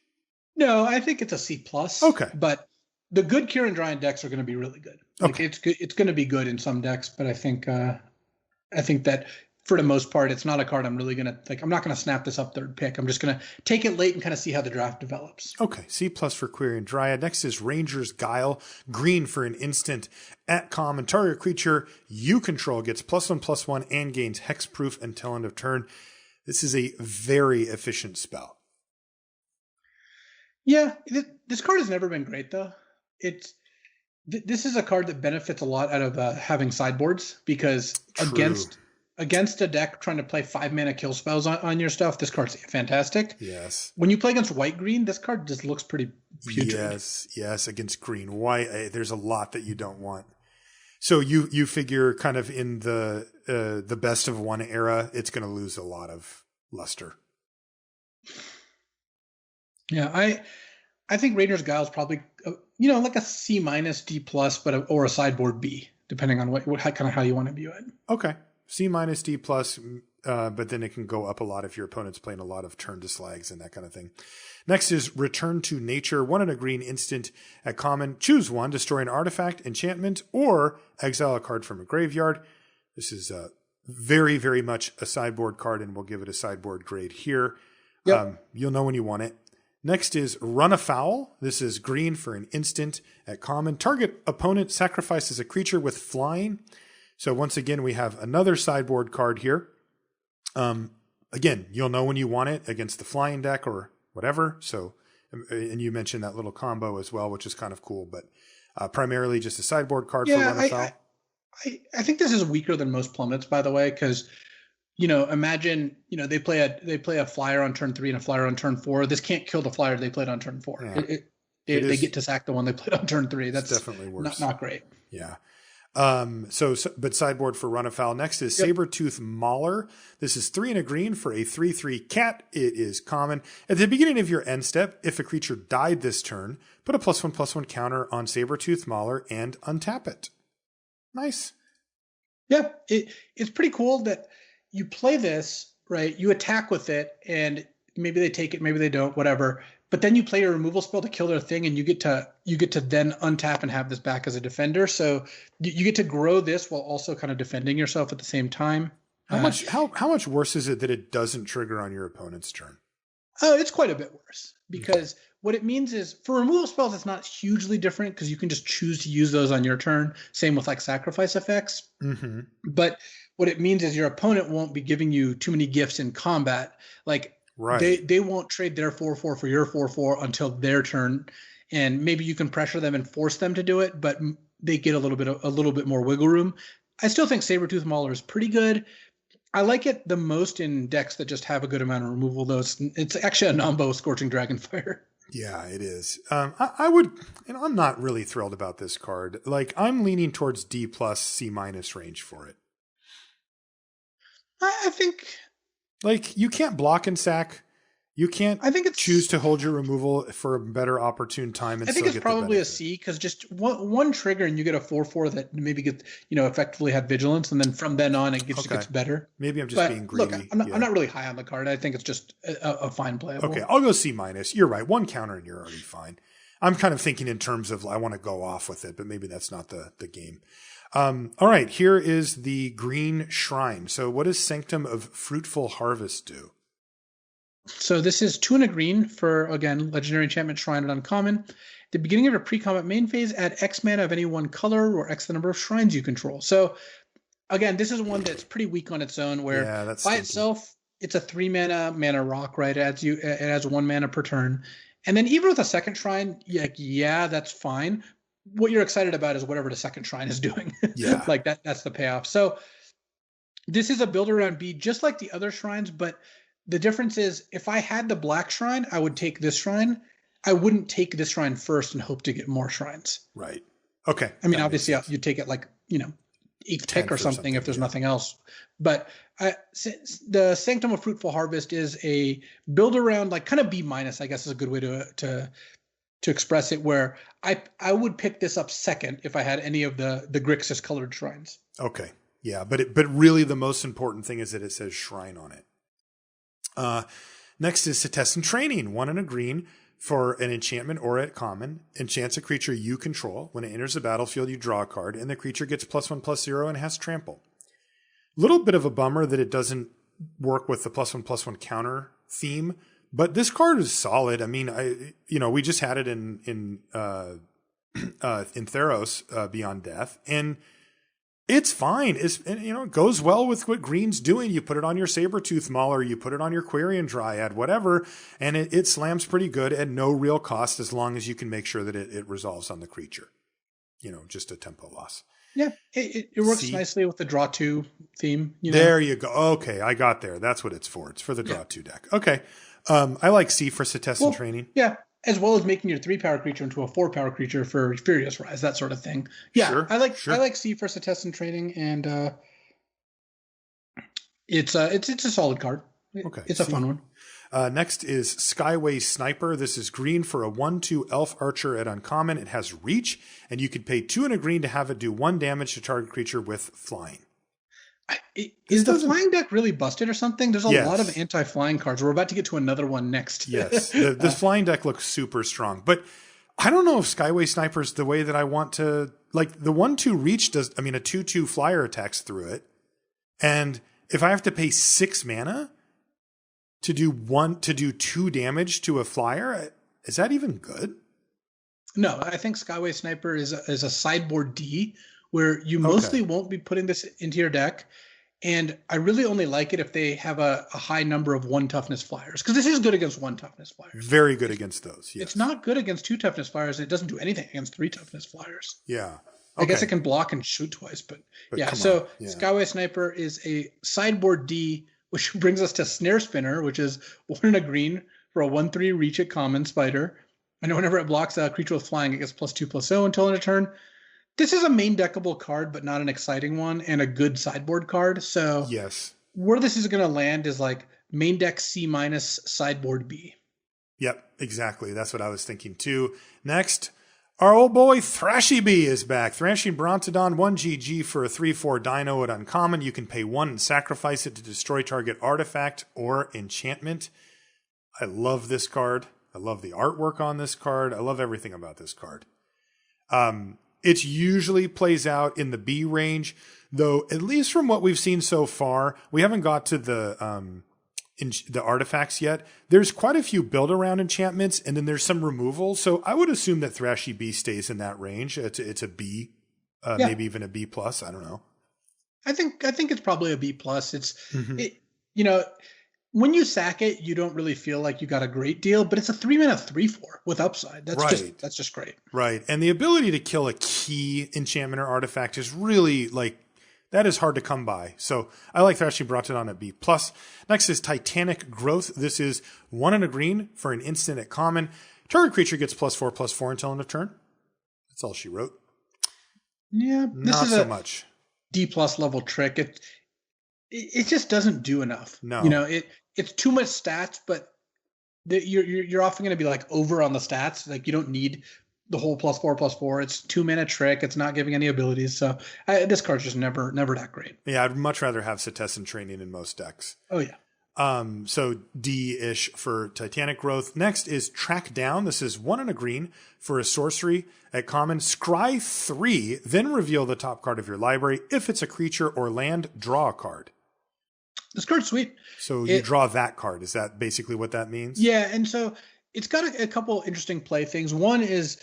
No, I think it's a C+. Okay. But the good Quirion Dryad decks are going to be really good. Okay. It's going to be good in some decks, but I think that for the most part, it's not a card I'm really going to I'm not going to snap this up 3rd pick. I'm just going to take it late and kind of see how the draft develops. Okay, C+ for Quirion Dryad. Next is Ranger's Guile, green for an instant at common. Target creature you control gets +1/+1 and gains hexproof until end of turn. This is a very efficient spell. Yeah, this card has never been great, though. This is a card that benefits a lot out of having sideboards, because against a deck trying to play 5-mana kill spells on your stuff, this card's fantastic. Yes. When you play against white-green, this card just looks pretty putrid. Yes, against green-white, there's a lot that you don't want. So you figure kind of in the best of one era, it's going to lose a lot of luster. Yeah, I think Ranger's Guile is probably like a C-, D+, or a sideboard B, depending on how you want to view it. Okay, C-, D+, but then it can go up a lot if your opponent's playing a lot of turn to slags and that kind of thing. Next is Return to Nature, 1 and a green instant at common. Choose 1, destroy an artifact, enchantment, or exile a card from a graveyard. This is very, very much a sideboard card, and we'll give it a sideboard grade here. Yep. You'll know when you want it. Next is Run Afoul. This is green for an instant at common. Target opponent sacrifices a creature with flying. So once again, we have another sideboard card here. Again, you'll know when you want it against the flying deck or whatever. So, and you mentioned that little combo as well, which is kind of cool, but primarily just a sideboard card for Run Afoul. I think this is weaker than most plummets, by the way, because imagine, they play a flyer on turn 3 and a flyer on turn 4. This can't kill the flyer they played on turn 4. Yeah. They get to sack the one they played on turn 3. That's definitely worse. Not great. Yeah. But sideboard for Run Afoul. Next is Sabertooth Mauler. This is 3 and a green for a 3/3 cat. It is common. At the beginning of your end step, if a creature died this turn, put a +1/+1 counter on Sabertooth Mauler and untap it. Nice. Yeah, it's pretty cool that you play this, right? You attack with it, and maybe they take it, maybe they don't, whatever. But then you play a removal spell to kill their thing, and you get to then untap and have this back as a defender. So you get to grow this while also kind of defending yourself at the same time. How much worse is it that it doesn't trigger on your opponent's turn? Oh, it's quite a bit worse, because what it means is for removal spells, it's not hugely different because you can just choose to use those on your turn. Same with like sacrifice effects. Mm-hmm. But what it means is your opponent won't be giving you too many gifts in combat. Like they won't trade their 4/4 for your 4/4 until their turn. And maybe you can pressure them and force them to do it, but they get a little bit more wiggle room. I still think Sabertooth Mauler is pretty good. I like it the most in decks that just have a good amount of removal, though. It's actually a Nombo Scorching Dragonfire. Yeah, it is. I would, I'm not really thrilled about this card. Like, I'm leaning towards D+, C- range for it. I think, like, you can't block and sack. You can't choose to hold your removal for a better opportune time. And I think it's probably a C, because just one trigger and you get a 4/4 that maybe gets, effectively have vigilance. And then from then on, it gets better. Maybe I'm just being greedy. Look, I'm not really high on the card. I think it's just a fine playable. Okay, I'll go C-. You're right. One counter and you're already fine. I'm kind of thinking in terms of I want to go off with it, but maybe that's not the game. All right, here is the Green Shrine. So what does Sanctum of Fruitful Harvest do? So this is 2 and a green for, again, Legendary Enchantment Shrine and Uncommon. At the beginning of your pre-combat main phase, add X mana of any one color or X the number of shrines you control. So, again, this is one that's pretty weak on its own, where by itself, it's a 3 mana rock, right? It adds 1 mana per turn. And then even with a second shrine, that's fine. What you're excited about is whatever the second shrine is doing. Yeah. Like that's the payoff. So this is a build around B, just like the other shrines, but the difference is if I had the black shrine, I would take this shrine. I wouldn't take this shrine first and hope to get more shrines. Right. Okay. I mean, obviously you take it like, 8th pick or something if there's nothing else. But the Sanctum of Fruitful Harvest is a build around, like kind of B-, I guess is a good way to express it, where I would pick this up second if I had any of the Grixis colored shrines. Okay. Yeah. But really the most important thing is that it says shrine on it. Next is Setessan Training. 1 and a green for an enchantment or at common. Enchants a creature you control. When it enters the battlefield, you draw a card, and the creature gets +1/+0 and has trample. Little bit of a bummer that it doesn't work with the +1/+1 counter theme, but this card is solid. I mean, we just had it in Theros Beyond Death, and it's fine. It goes well with what green's doing. You put it on your Sabertooth Mauler, you put it on your Quarian Dryad, whatever, and it slams pretty good at no real cost as long as you can make sure that it resolves on the creature. Just a tempo loss. Yeah, it works nicely with the draw 2 theme. There you go. Okay, I got there. That's what it's for. It's for the draw 2 deck. Okay. I like C for Setessan Training. Yeah. As well as making your 3-power creature into a 4-power creature for Furious Rise, that sort of thing. Yeah, sure, I like C for Setessan Training, and it's a solid card. Okay, it's a fun one. Next is Skyway Sniper. This is green for a 1/2 Elf Archer at Uncommon. It has reach, and you could pay 2 and a green to have it do 1 damage to target creature with flying. Is the flying deck really busted or something? There's a lot of anti-flying cards. We're about to get to another one next. Yes, the flying deck looks super strong. But I don't know if Skyway Sniper is the way that I want to... Like, the 1/2 reach does... I mean, a 2/2 flyer attacks through it. And if I have to pay 6 mana to do 2 damage to a flyer. Is that even good? No, I think Skyway Sniper is a sideboard D where you mostly won't be putting this into your deck. And I really only like it if they have a high number of 1 toughness flyers, because this is good against 1 toughness flyers. Very good against those. Yes. It's not good against 2 toughness flyers, and it doesn't do anything against 3 toughness flyers. Yeah. Okay. I guess it can block and shoot twice, but yeah. So Skyway Sniper is a sideboard D, which brings us to Snare Spinner, which is 1 and a green for a 1/3 reach at common spider. And whenever it blocks a creature with flying, it gets +2/+0 until end of turn. This is a main deckable card, but not an exciting one, and a good sideboard card. So yes, where this is going to land is like main deck C-, sideboard B. Yep, exactly. That's what I was thinking too. Next, our old boy Thrashy Bee is back. Thrashing Brontodon 1 GG for a 3/4 dino at uncommon. You can pay 1 and sacrifice it to destroy target artifact or enchantment. I love this card. I love the artwork on this card. I love everything about this card. It usually plays out in the B range, though, at least from what we've seen so far, we haven't got to the artifacts yet. There's quite a few build around enchantments, and then there's some removal. So I would assume that Thrashy B stays in that range. It's a B, maybe even a B+. I don't know. I think it's probably a B+. When you sack it, you don't really feel like you got a great deal, but it's a 3-mana 3/4 with upside. That's just great. Right. And the ability to kill a key enchantment or artifact is really that is hard to come by. So I like Thrashing Brontodon at B+. Next is Titanic Growth. This is 1 and a green for an instant at common. Target creature gets +4/+4 until end of turn. That's all she wrote. Yeah. Not so much. D+ level trick. It just doesn't do enough. No. It's too much stats, but you're often going to be over on the stats. You don't need the whole +4/+4. It's 2-mana trick. It's not giving any abilities. So this card's just never that great. Yeah, I'd much rather have Cetessan Training in most decks. Oh yeah. So D-ish for Titanic Growth. Next is Track Down. This is 1 and a green for a sorcery at common. Scry 3, then reveal the top card of your library. If it's a creature or land, draw a card. This card's sweet. So you draw that card. Is that basically what that means? Yeah, and so it's got a couple interesting play things. One is,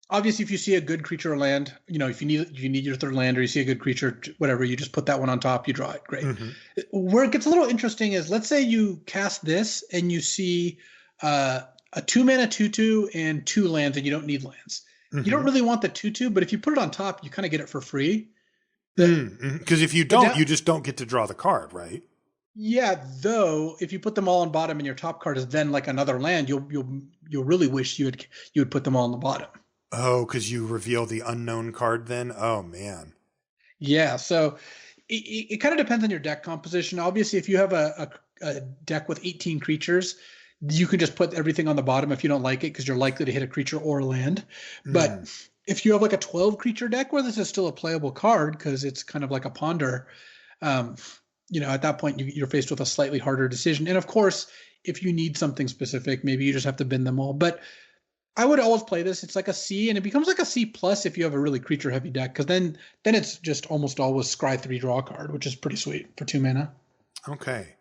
obviously, if you see a good creature or land, if you need your 3rd land, or you see a good creature, whatever, you just put that one on top, you draw it. Great. Mm-hmm. Where it gets a little interesting is, let's say you cast this and you see a 2-mana 2/2 and 2 lands, and you don't need lands. Mm-hmm. You don't really want the 2/2, but if you put it on top, you kind of get it for free. Because if you don't, you just don't get to draw the card, right? Yeah, though, if you put them all on bottom and your top card is then another land, you'll really wish you would put them all on the bottom. Oh, because you reveal the unknown card then? Oh, man. Yeah, so it kind of depends on your deck composition. Obviously, if you have a deck with 18 creatures, you can just put everything on the bottom if you don't like it, because you're likely to hit a creature or a land. But if you have a 12 creature deck where this is still a playable card, because it's kind of like a ponder, at that point you're faced with a slightly harder decision. And of course, if you need something specific, maybe you just have to bin them all. But I would always play this. It's like a C, and it becomes like a C+ if you have a really creature heavy deck, because then it's just almost always Scry 3 draw card, which is pretty sweet for 2 mana. Okay.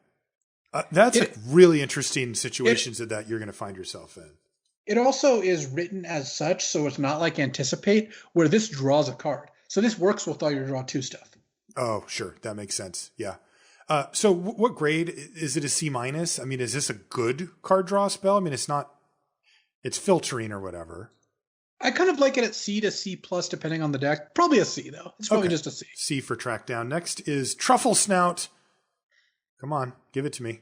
That's really interesting situations that you're going to find yourself in. It also is written as such, so it's not like Anticipate, where this draws a card. So this works with all your draw 2 stuff. Oh, sure. That makes sense. Yeah. So what grade? Is it a C-? I mean, is this a good card draw spell? I mean, it's filtering or whatever. I kind of like it at C to C+, depending on the deck. Probably a C, though. It's probably just a C. C for Track Down. Next is Truffle Snout. Come on, give it to me.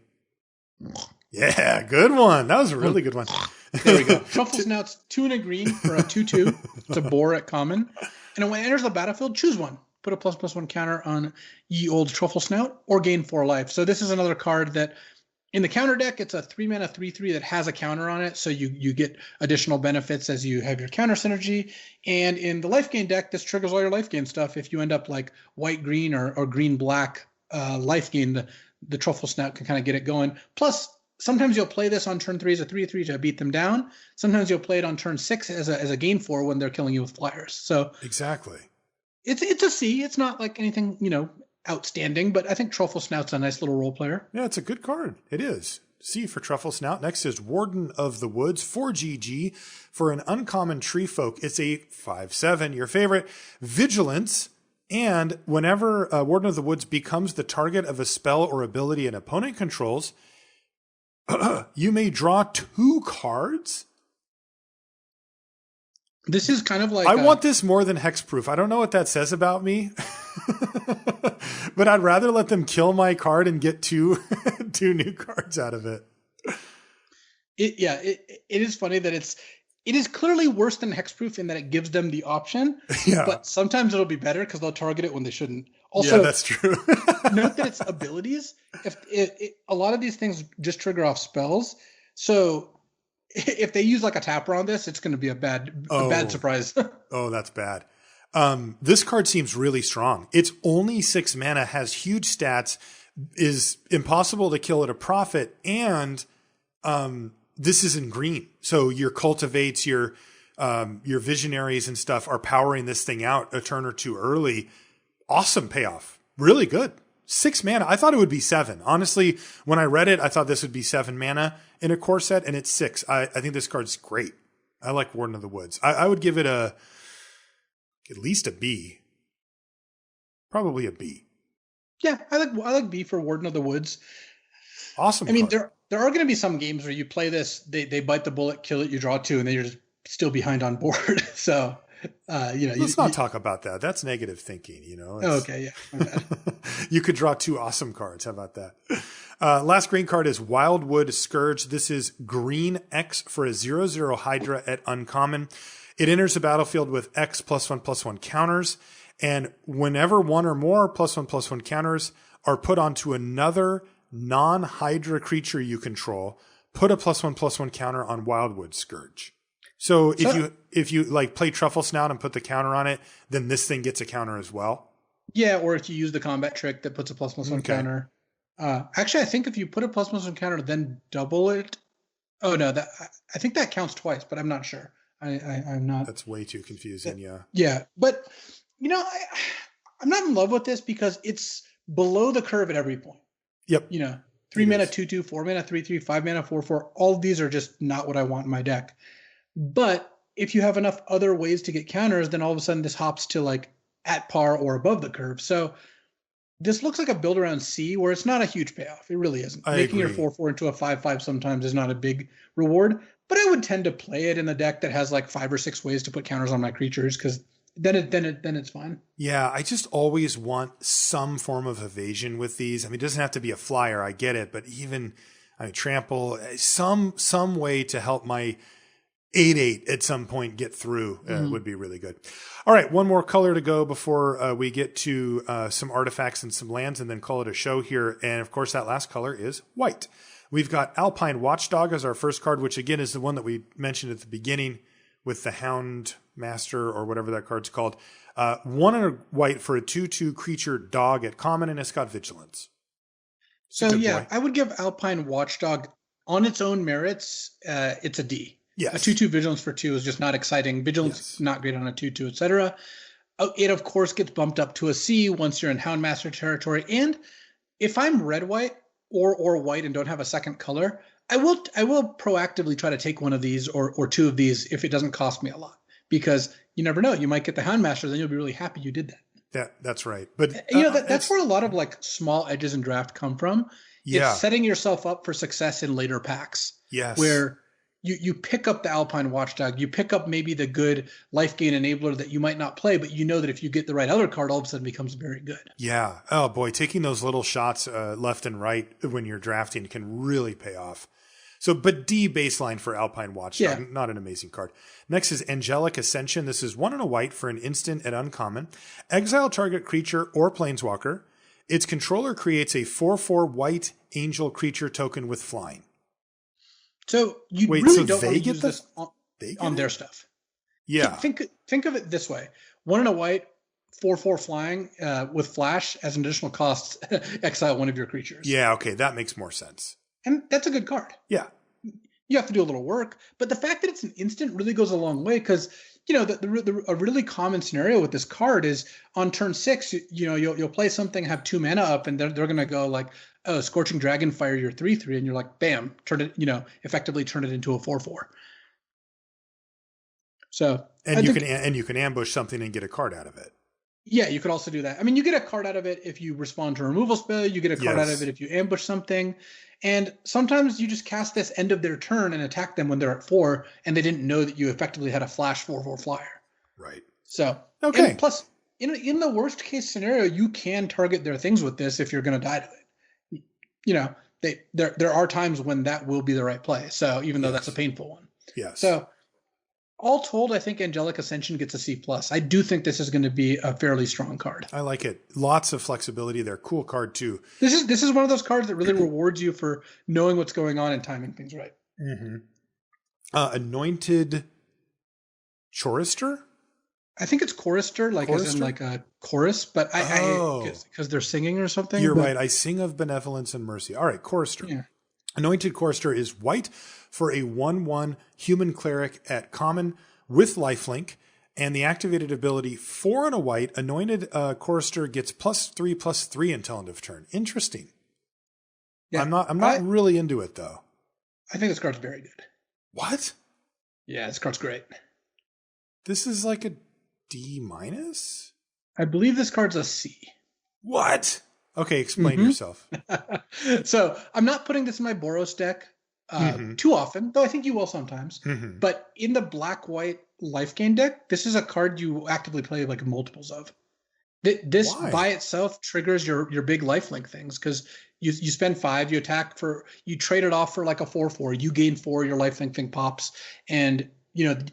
Yeah, good one. That was a really good one. There we go. Truffle Snout's 2 and a green for a 2/2. It's a boar at common. And when it enters the battlefield, choose one. Put a ++1 counter on ye old Truffle Snout, or gain 4 life. So this is another card that, in the counter deck, it's a 3-mana 3/3 that has a counter on it. So you get additional benefits as you have your counter synergy. And in the life gain deck, this triggers all your life gain stuff. If you end up like white-green or green-black life gain, the Truffle Snout can kind of get it going. Plus, sometimes you'll play this on turn 3 as a 3/3 to beat them down. Sometimes you'll play it on turn 6 as a gain 4 when they're killing you with flyers. So exactly. It's a C. It's not like anything, outstanding, but I think Truffle Snout's a nice little role player. Yeah, it's a good card. It is. C for Truffle Snout. Next is Warden of the Woods, 4GG. For an uncommon tree folk, it's a 5/7, your favorite. Vigilance. And whenever Warden of the Woods becomes the target of a spell or ability an opponent controls, you may draw 2 cards. This is kind of like... I want this more than hexproof. I don't know what that says about me. But I'd rather let them kill my card and get 2 new cards out of it. It is funny that it is clearly worse than hexproof in that it gives them the option. Yeah. But sometimes it'll be better because they'll target it when they shouldn't. Also, yeah, that's true. Note that it's abilities. A lot of these things just trigger off spells. So if they use like a tapper on this, it's going to be a bad surprise. Oh, that's bad. This card seems really strong. It's only 6 mana, has huge stats, is impossible to kill at a profit, and this is in green. So your cultivates, your visionaries and stuff are powering this thing out a turn or 2 early. Awesome payoff. Really good. 6 mana. I thought it would be 7. Honestly, when I read it, I thought this would be 7 mana in a core set, and it's 6. I think this card's great. I like Warden of the Woods. I would give it at least a B. Probably a B. Yeah, I like B for Warden of the Woods. Awesome. I mean, there are going to be some games where you play this, they bite the bullet, kill it, you draw 2, and then you're just still behind on board. So, let's not talk about that. That's negative thinking. Okay, yeah. My bad. You could draw 2 awesome cards. How about that? Last green card is Wildwood Scourge. This is green X for a 0/0 Hydra at uncommon. It enters the battlefield with X +1/+1 counters, and whenever 1 or more +1/+1 counters are put onto another non-Hydra creature you control, put a +1/+1 counter on Wildwood Scourge. So if you like play Truffle Snout and put the counter on it, then this thing gets a counter as well. Yeah, or if you use the combat trick that puts a +1/+1 counter. Actually, I think if you put a +1/+1 counter, then double it. Oh no, I think that counts twice, but I'm not sure. I'm not. That's way too confusing. Yeah. Yeah, but I'm not in love with this because it's below the curve at every point. Yep. 3 mana 2/2, 4 mana 3/3, 5 mana 4/4. All of these are just not what I want in my deck. But if you have enough other ways to get counters, then all of a sudden this hops to like at par or above the curve. So this looks like a build around C where it's not a huge payoff. It really isn't. Making your 4/4 into a 5/5 sometimes is not a big reward. But I would tend to play it in a deck that has like 5 or 6 ways to put counters on my creatures because then it's fine. Yeah, I just always want some form of evasion with these. I mean, it doesn't have to be a flyer. I get it, but even trample, some way to help my 8/8 at some point get through would be really good. All right, one more color to go before we get to some artifacts and some lands, and then call it a show here. And of course, that last color is white. We've got Alpine Watchdog as our first card, which again is the one that we mentioned at the beginning with the Hound Master or whatever that card's called. 1 and a white for a 2/2 creature dog at common, and it's got vigilance. So yeah, I would give Alpine Watchdog on its own merits. It's a D. Yes. A 2/2 vigilance for 2 is just not exciting. Vigilance not great on a 2/2, etc. It of course gets bumped up to a C once you're in Hound Master territory. And if I'm red-white or white and don't have a second color, I will proactively try to take one of these or 2 of these if it doesn't cost me a lot, because you never know, you might get the Hound Master, then you'll be really happy you did that. That's right. But that's where a lot of like small edges in draft come from. Yeah. It's setting yourself up for success in later packs. Yes. Where you pick up the Alpine Watchdog, you pick up maybe the good life gain enabler that you might not play, but you know that if you get the right other card, all of a sudden becomes very good. Yeah. Oh boy, taking those little shots left and right when you're drafting can really pay off. So, but D baseline for Alpine Watchdog, not an amazing card. Next is Angelic Ascension. This is 1 and a white for an instant at uncommon. Exile target creature or planeswalker. Its controller creates a 4/4 white angel creature token with flying. So you really don't want to use this on their stuff. Yeah. Think of it this way. 1 and a white, 4/4 flying with flash as an additional cost, exile one of your creatures. Yeah, okay, that makes more sense. And that's a good card. Yeah. You have to do a little work, but the fact that it's an instant really goes a long way, because a really common scenario with this card is on turn 6, you'll play something, have 2 mana up, and they're going to go like, oh, Scorching Dragonfire, your 3/3, and you're like, bam, effectively turn it into a 4/4. So you can ambush something and get a card out of it. Yeah, you could also do that. I mean, you get a card out of it if you respond to a removal spell. You get a card out of it if you ambush something. And sometimes you just cast this end of their turn and attack them when they're at 4, and they didn't know that you effectively had a flash 4/4 flyer. Right. So, okay. Plus, in the worst case scenario, you can target their things with this if you're going to die to it. There are times when that will be the right play. So even though that's a painful one. Yes. So all told, I think Angelic Ascension gets a C+. I do think this is going to be a fairly strong card. I like it. Lots of flexibility there. Cool card too. This is one of those cards that really rewards you for knowing what's going on and timing things right. Mm-hmm. Anointed Chorister? I think it's chorister, as in like a chorus, but because they're singing or something. You're right. I sing of benevolence and mercy. All right, chorister. Yeah. Anointed Chorister is white for a 1/1 human cleric at common with lifelink, and the activated ability 4 and a white. Anointed Chorister gets +3/+3 until end of turn. Interesting. Yeah, I'm not really into it though. I think this card's very good. What? Yeah, this card's great. This is like a D-? I believe this card's a C. What? Okay, explain yourself. So I'm not putting this in my Boros deck too often, though I think you will sometimes. Mm-hmm. But in the black-white life gain deck, this is a card you actively play like multiples of. This by itself triggers your big lifelink things because you spend 5, you attack you trade it off for like a 4/4, you gain 4, your lifelink thing pops, and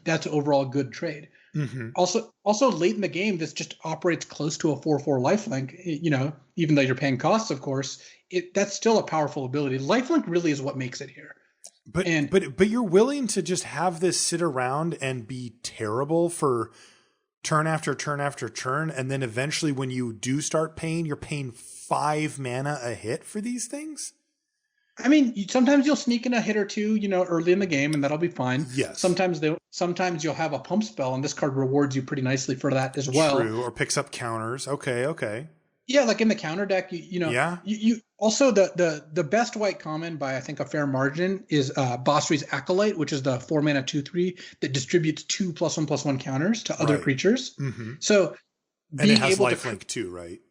that's overall a good trade. Mm-hmm. Also late in the game, this just operates close to a 4/4 lifelink. Even though you're paying costs, of course, that's still a powerful ability. Lifelink really is what makes it here. But you're willing to just have this sit around and be terrible for turn after turn after turn, and then eventually when you do start paying, you're paying 5 mana a hit for these things? I mean, sometimes you'll sneak in a hit or two, early in the game, and that'll be fine. Yes. Sometimes you'll have a pump spell, and this card rewards you pretty nicely for that as well. True, or picks up counters. Okay. Yeah, like in the counter deck, you also the best white common by I think a fair margin is Basri's Acolyte, which is the 4 mana 2/3 that distributes 2 +1/+1 counters to other creatures. Mm-hmm. So and it has lifelink too, right?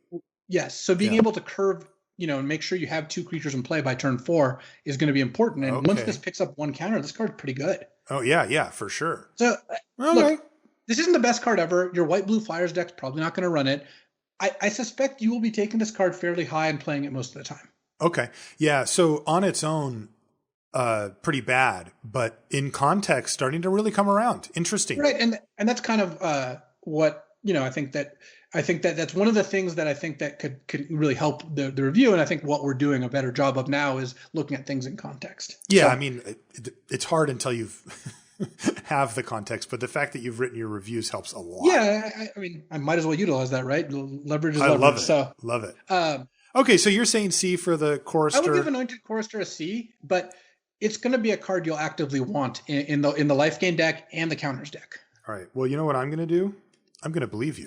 Yes. So being able to curve, and make sure you have 2 creatures in play by turn 4 is going to be important. And once this picks up 1 counter, this card's pretty good. Oh yeah, for sure. So look, this isn't the best card ever. Your white-blue Flyers deck's probably not going to run it. I suspect you will be taking this card fairly high and playing it most of the time. Okay. Yeah. So on it's own, pretty bad, but in context, starting to really come around. Interesting. Right. And that's kind of what, I think that's one of the things that I think that could really help the review. And I think what we're doing a better job of now is looking at things in context. Yeah. So, I mean, it's hard until you've have the context, but the fact that you've written your reviews helps a lot. Yeah. I mean, I might as well utilize that, right? Leverage is leverage. Love it. So, love it. Okay. So you're saying C for the Chorister. I would give Anointed Chorister a C, but it's going to be a card you'll actively want in the life gain deck and the counters deck. All right. Well, you know what I'm going to do? I'm going to believe you.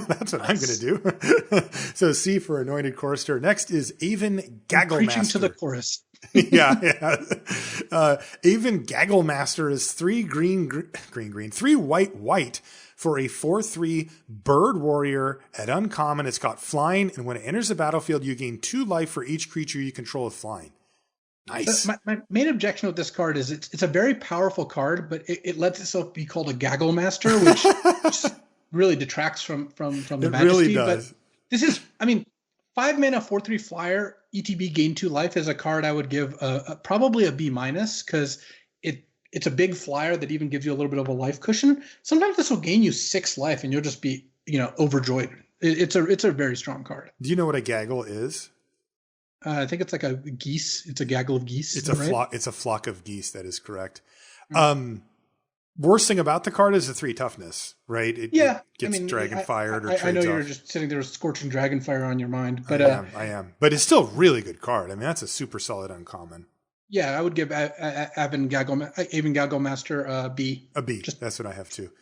That's what I'm going to do. So C for Anointed Chorister. Next is Aven Gagglemaster. Preaching to the chorus. Yeah. Aven Gagglemaster is 3 green, 3 white for a 4/3 bird warrior at uncommon. It's got flying, and when it enters the battlefield, you gain 2 life for each creature you control with flying. Nice. So my main objection with this card is it's a very powerful card, but it lets itself be called a Gagglemaster, which really detracts from the majesty. It really does. But this is, 5 mana 4/3 flyer ETB gain 2 life is a card I would give probably a B- because it's a big flyer that even gives you a little bit of a life cushion. Sometimes this will gain you 6 life and you'll just be overjoyed. It's a very strong card. Do you know what a gaggle is? I think it's like a geese. It's a gaggle of geese. It's a flock. It's a flock of geese. That is correct. Mm-hmm. Worst thing about the card is the 3 toughness, right? It gets dragon fired or trades I know you're off. just sitting there with Scorching Dragonfire on your mind, but I am. But it's still a really good card. I mean, that's a super solid uncommon. Yeah, I would give Aven Gagglemaster B. A B. That's what I have too.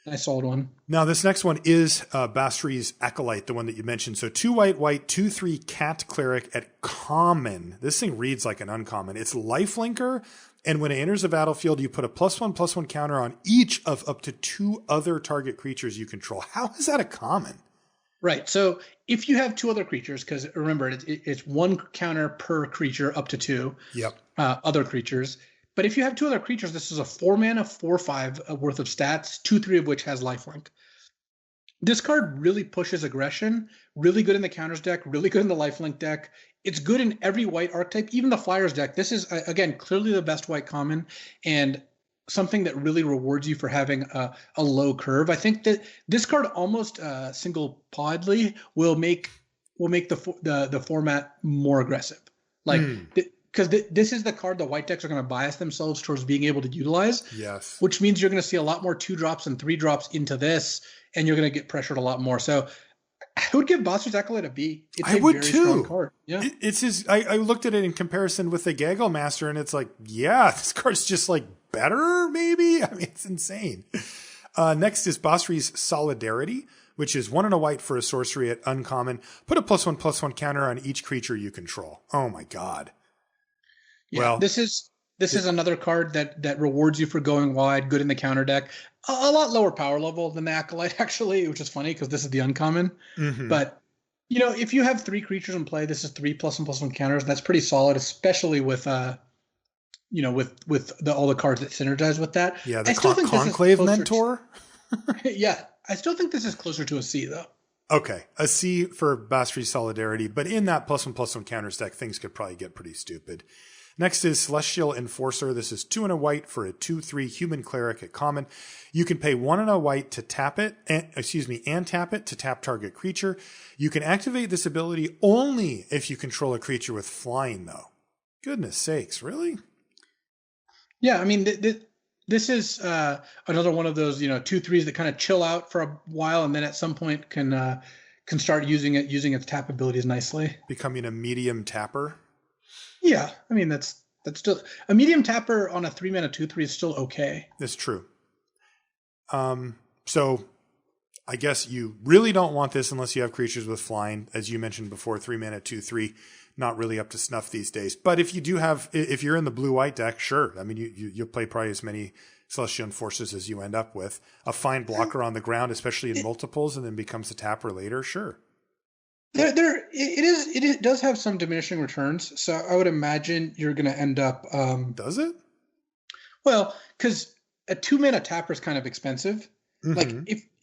I sold one. Now, this next one is Basri's Acolyte, the one that you mentioned. So 2 white, 2/3 cat cleric at common. This thing reads like an uncommon. It's lifelinker, and when it enters the battlefield, you put a +1/+1 counter on each of up to 2 other target creatures you control. How is that a common? Right. So if you have 2 other creatures, because remember, it's 1 counter per creature up to 2 other creatures. But if you have 2 other creatures, this is a 4 mana, 4/5 worth of stats, 2/3 of which has lifelink. This card really pushes aggression, really good in the counters deck, really good in the lifelink deck. It's good in every white archetype, even the flyers deck. This is, again, clearly the best white common and something that really rewards you for having a low curve. I think that this card almost single-podedly will make the format more aggressive. Like, because this is the card the white decks are going to bias themselves towards being able to utilize. Yes. Which means you're going to see a lot more 2-drops and 3-drops into this, and you're going to get pressured a lot more. So I would give Basri's Acolyte a B. It's I would very too. strong card. Yeah. It's his. I looked at it in comparison with the Gaggle Master, and it's like, yeah, this card's just like better, maybe. I mean, it's insane. Next is Basri's Solidarity, which is 1 and a white for a sorcery at uncommon. Put a +1/+1 counter on each creature you control. Oh my god. Yeah, well, this is another card that rewards you for going wide, good in the counter deck. A lot lower power level than the Acolyte, actually, which is funny because this is the uncommon. But, if you have 3 creatures in play, this is 3 +1/+1 counters. That's pretty solid, especially with all the cards that synergize with that. Yeah, the Conclave Mentor. Yeah, I still think this is closer to a C, though. Okay, a C for Basri's Solidarity, but in that +1/+1 counters deck, things could probably get pretty stupid. Next is Celestial Enforcer. This is 2 and a white for a 2/3 human cleric at common. You can pay 1 and a white to tap it, and tap it to tap target creature. You can activate this ability only if you control a creature with flying, though. Goodness sakes, really? Yeah, I mean, this is another one of those 2/3s that kind of chill out for a while, and then at some point can start using its tap abilities nicely. Becoming a medium tapper. Yeah, I mean that's still a medium tapper on a 3 mana 2/3 is still okay. That's true. So I guess you really don't want this unless you have creatures with flying, as you mentioned before. 3 mana 2/3, not really up to snuff these days. But if you're in the blue-white deck, sure. I mean, you'll play probably as many Celestial Enforcers as you end up with. A fine blocker on the ground, especially in multiples, and then becomes a tapper later. Sure. It does have some diminishing returns, so I would imagine you're going to end up. Does it? Well, because a 2 mana tapper is kind of expensive. Like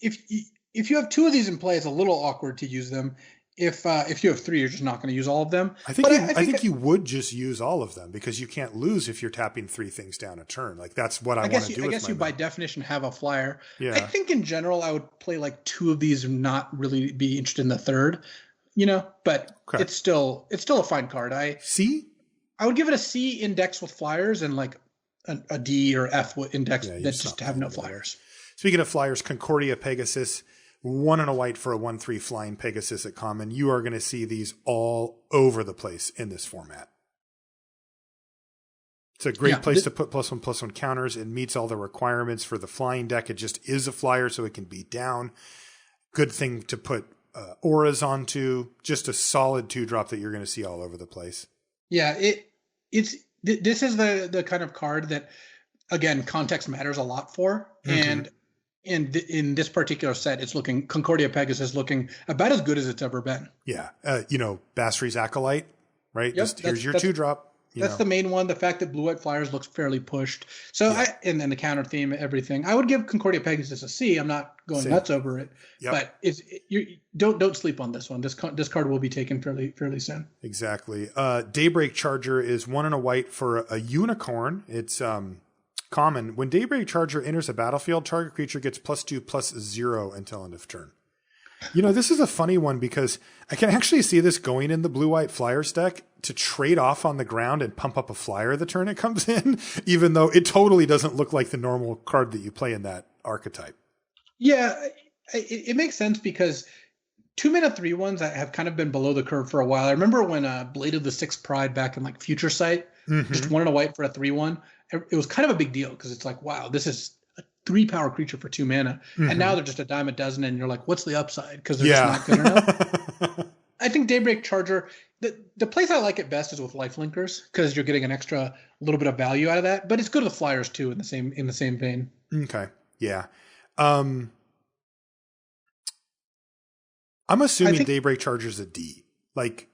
if you have 2 of these in play, it's a little awkward to use them. If you have 3, you're just not going to use all of them. I think you would just use all of them because you can't lose if you're tapping 3 things down a turn. Like that's what I want to do. I guess you by definition have a flyer. Yeah. I think in general I would play like 2 of these and not really be interested in the third. But okay. It's still a fine card. I would give it a C index with flyers and like a D or F index that just have no flyers. Speaking of flyers, Concordia Pegasus, 1 and a white for a 1/3 flying Pegasus at common. You are going to see these all over the place in this format. It's a great place to put +1/+1 counters. It meets all the requirements for the flying deck. It just is a flyer, so it can beat down. Good thing to put auras onto. Just a solid 2-drop that you're going to see all over the place. Yeah, this is the kind of card that, again, context matters a lot for. And in this particular set, Concordia Pegasus looking about as good as it's ever been. Yeah. Basri's Acolyte, right? Yep, here's your 2-drop. That's the main one. The fact that blue-white flyers looks fairly pushed. So and then the counter theme, everything. I would give Concordia Pegasus a C. I'm not going nuts over it, but don't sleep on this one. This card will be taken fairly soon. Exactly. Daybreak Charger is 1 and a white for a unicorn. It's common. When Daybreak Charger enters a battlefield, target creature gets +2/+0 until end of turn. This is a funny one because I can actually see this going in the blue-white flyers deck to trade off on the ground and pump up a flyer the turn it comes in, even though it totally doesn't look like the normal card that you play in that archetype. Yeah, it makes sense because 2 mana 3/1s have kind of been below the curve for a while. I remember when Blade of the Sixth Pride back in like Future Sight, just 1 and a white for a 3/1. It was kind of a big deal because it's like, wow, this is 3-power creature for 2 mana. Mm-hmm. And now they're just a dime a dozen, and you're like, what's the upside? Because they're just not good enough. I think Daybreak Charger, the place I like it best is with Lifelinkers, because you're getting an extra little bit of value out of that. But it's good with Flyers too, in the same vein. Okay. Yeah. I'm assuming Daybreak Charger's a D. Like,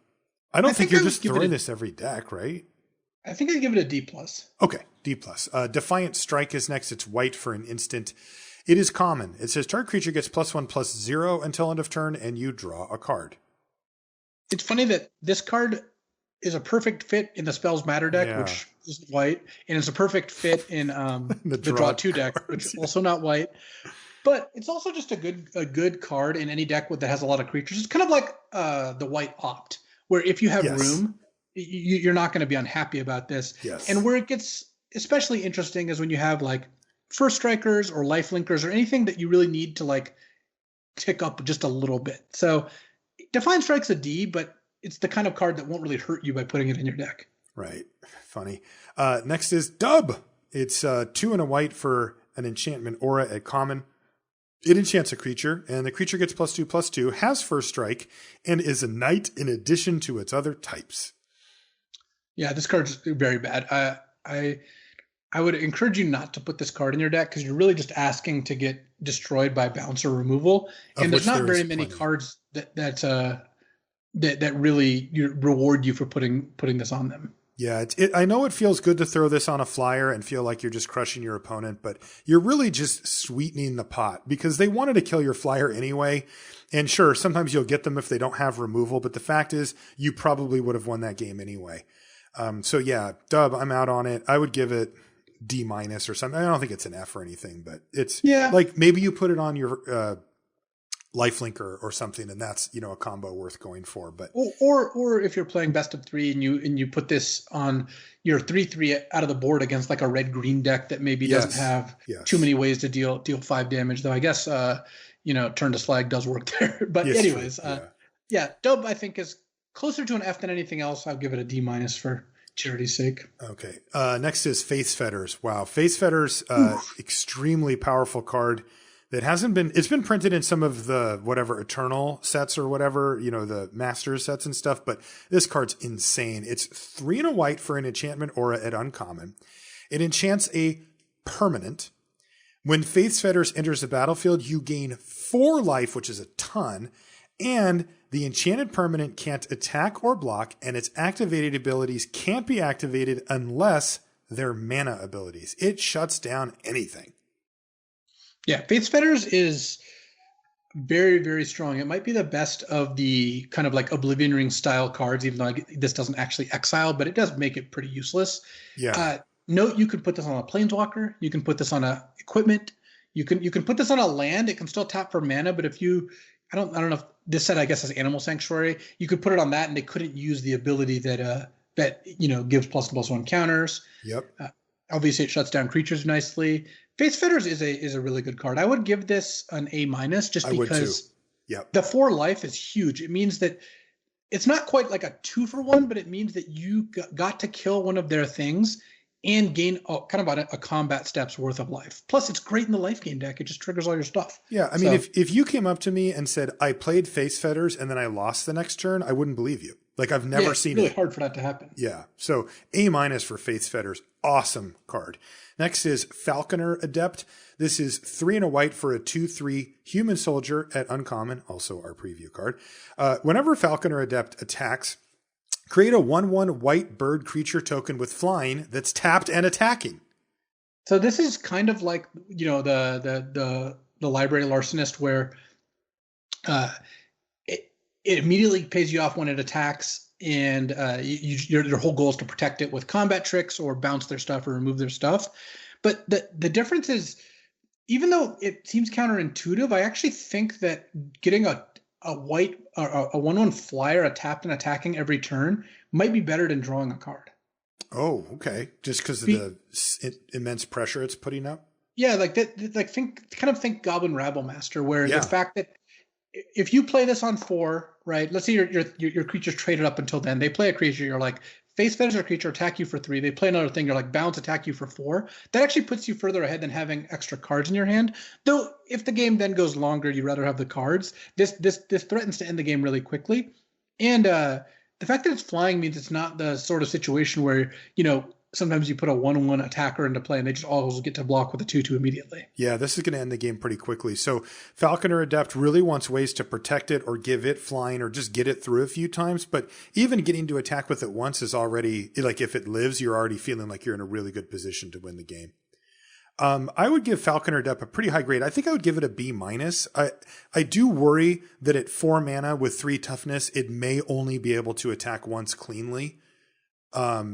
I don't think you're just throwing this every deck, right? I think I'd give it a D+. Okay, D+. Defiant Strike is next. It's white for an instant. It is common. It says target creature gets +1/+0 until end of turn, and you draw a card. It's funny that this card is a perfect fit in the Spells Matter deck, which is white, and it's a perfect fit in the Draw 2 deck, which is also not white. But it's also just a good card in any deck that has a lot of creatures. It's kind of like the white Opt, where if you have room, you're not going to be unhappy about this. Yes. And where it gets especially interesting is when you have like First Strikers or Lifelinkers or anything that you really need to like tick up just a little bit. So Defiant Strike's a D, but it's the kind of card that won't really hurt you by putting it in your deck. Right. Funny. Next is Dub. It's 2 and a white for an enchantment aura at common. It enchants a creature, and the creature gets +2/+2, has First Strike, and is a knight in addition to its other types. Yeah, this card's very bad. I would encourage you not to put this card in your deck, because you're really just asking to get destroyed by bouncer removal. And there's not very many cards that really reward you for putting this on them. Yeah, I know it feels good to throw this on a flyer and feel like you're just crushing your opponent, but you're really just sweetening the pot, because they wanted to kill your flyer anyway. And sure, sometimes you'll get them if they don't have removal, but the fact is you probably would have won that game anyway. So yeah, Dub, I'm out on it. I would give it D- or something. I don't think it's an F or anything, but it's like maybe you put it on your Lifelinker or something, and that's, a combo worth going for. But or if you're playing best of 3 and you put this on your 3/3 out of the board against like a red-green deck that maybe doesn't have too many ways to deal 5 damage, though I guess Turn to Slag does work there. But anyways, Dub I think is closer to an F than anything else. I'll give it a D- for charity's sake. Okay. Next is Faith Fetters. Wow. Faith Fetters, extremely powerful card that it's been printed in some of the whatever Eternal sets or whatever, the Masters sets and stuff, but this card's insane. It's 3 and a white for an enchantment aura at uncommon. It enchants a permanent. When Faith Fetters enters the battlefield, you gain 4 life, which is a ton, and the enchanted permanent can't attack or block, and its activated abilities can't be activated unless they're mana abilities. It shuts down anything. Yeah, Faith Fetters is very, very strong. It might be the best of the kind of like Oblivion Ring style cards, even though this doesn't actually exile, but it does make it pretty useless. Yeah. Note you could put this on a Planeswalker. You can put this on a equipment. You can put this on a land. It can still tap for mana, but if you I don't know if this set I guess has Animal Sanctuary. You could put it on that, and they couldn't use the ability that gives +1/+1 counters. Yep. Obviously, it shuts down creatures nicely. Faith Fetters is a really good card. I would give this an A- just because the 4 life is huge. It means that it's not quite like a 2-for-1, but it means that you got to kill one of their things and gain kind of a combat step's worth of life. Plus, it's great in the life gain deck. It just triggers all your stuff. Yeah, I mean, if you came up to me and said, I played Faith Fetters and then I lost the next turn, I wouldn't believe you. Like, I've never seen it. It's really hard for that to happen. Yeah. So A- for Faith Fetters. Awesome card. Next is Falconer Adept. This is 3 and a white for a 2/3 human soldier at uncommon, also our preview card. Whenever Falconer Adept attacks, create a 1/1 white bird creature token with flying that's tapped and attacking. So this is kind of like, the Library Larcenist, where it immediately pays you off when it attacks, and your whole goal is to protect it with combat tricks or bounce their stuff or remove their stuff. But the difference is, even though it seems counterintuitive, I actually think that getting a white or a 1/1 flyer tapped and attacking every turn might be better than drawing a card. Oh, okay. Just because of the immense pressure it's putting up? Yeah, like that. Like think Goblin Rabble Master, where the fact that if you play this on 4, right? Let's say your creature's traded up until then. They play a creature. You're like, face fetters a creature, attack you for 3. They play another thing. You're like bounce, attack you for 4. That actually puts you further ahead than having extra cards in your hand. Though if the game then goes longer, you'd rather have the cards. This threatens to end the game really quickly. And the fact that it's flying means it's not the sort of situation where, sometimes you put a 1/1 attacker into play and they just all get to block with a 2/2 immediately. Yeah, this is going to end the game pretty quickly. So Falconer Adept really wants ways to protect it or give it flying or just get it through a few times. But even getting to attack with it once is already, like, if it lives, you're already feeling like you're in a really good position to win the game. I would give Falconer Adept a pretty high grade. I think I would give it a B-. I do worry that at 4 mana with 3 toughness, it may only be able to attack once cleanly.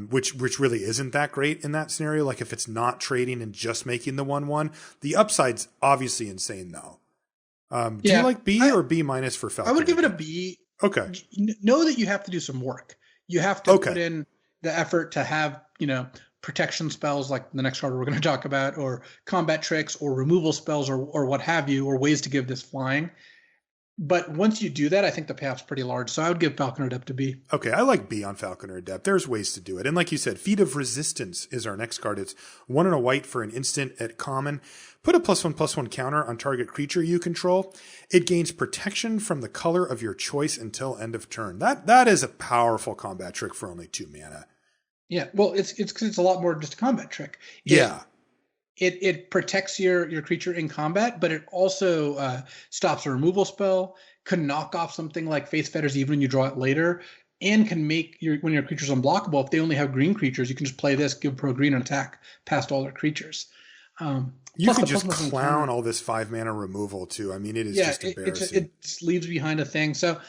Which really isn't that great in that scenario. Like if it's not trading and just making the 1/1, the upside's obviously insane though. Do you like B or B- for Falconer? I would give it a B. Okay. Know that you have to do some work. You have to put in the effort to have, protection spells like the next card we're going to talk about, or combat tricks or removal spells or what have you, or ways to give this flying. But once you do that, I think the payoff's pretty large. So I would give Falconer Adept a B. Okay, I like B on Falconer Adept. There's ways to do it. And like you said, Feat of Resistance is our next card. It's 1 and a white for an instant at common. Put a +1/+1 counter on target creature you control. It gains protection from the color of your choice until end of turn. That is a powerful combat trick for only 2 mana. Yeah, well, it's because it's a lot more just a combat trick. It protects your creature in combat, but it also stops a removal spell, can knock off something like Face Fetters even when you draw it later, and can make when your creature's unblockable. If they only have green creatures, you can just play this, give pro green, and attack past all their creatures. You can just clown all this 5 mana removal too. I mean, it is just embarrassing. It just leaves behind a thing. So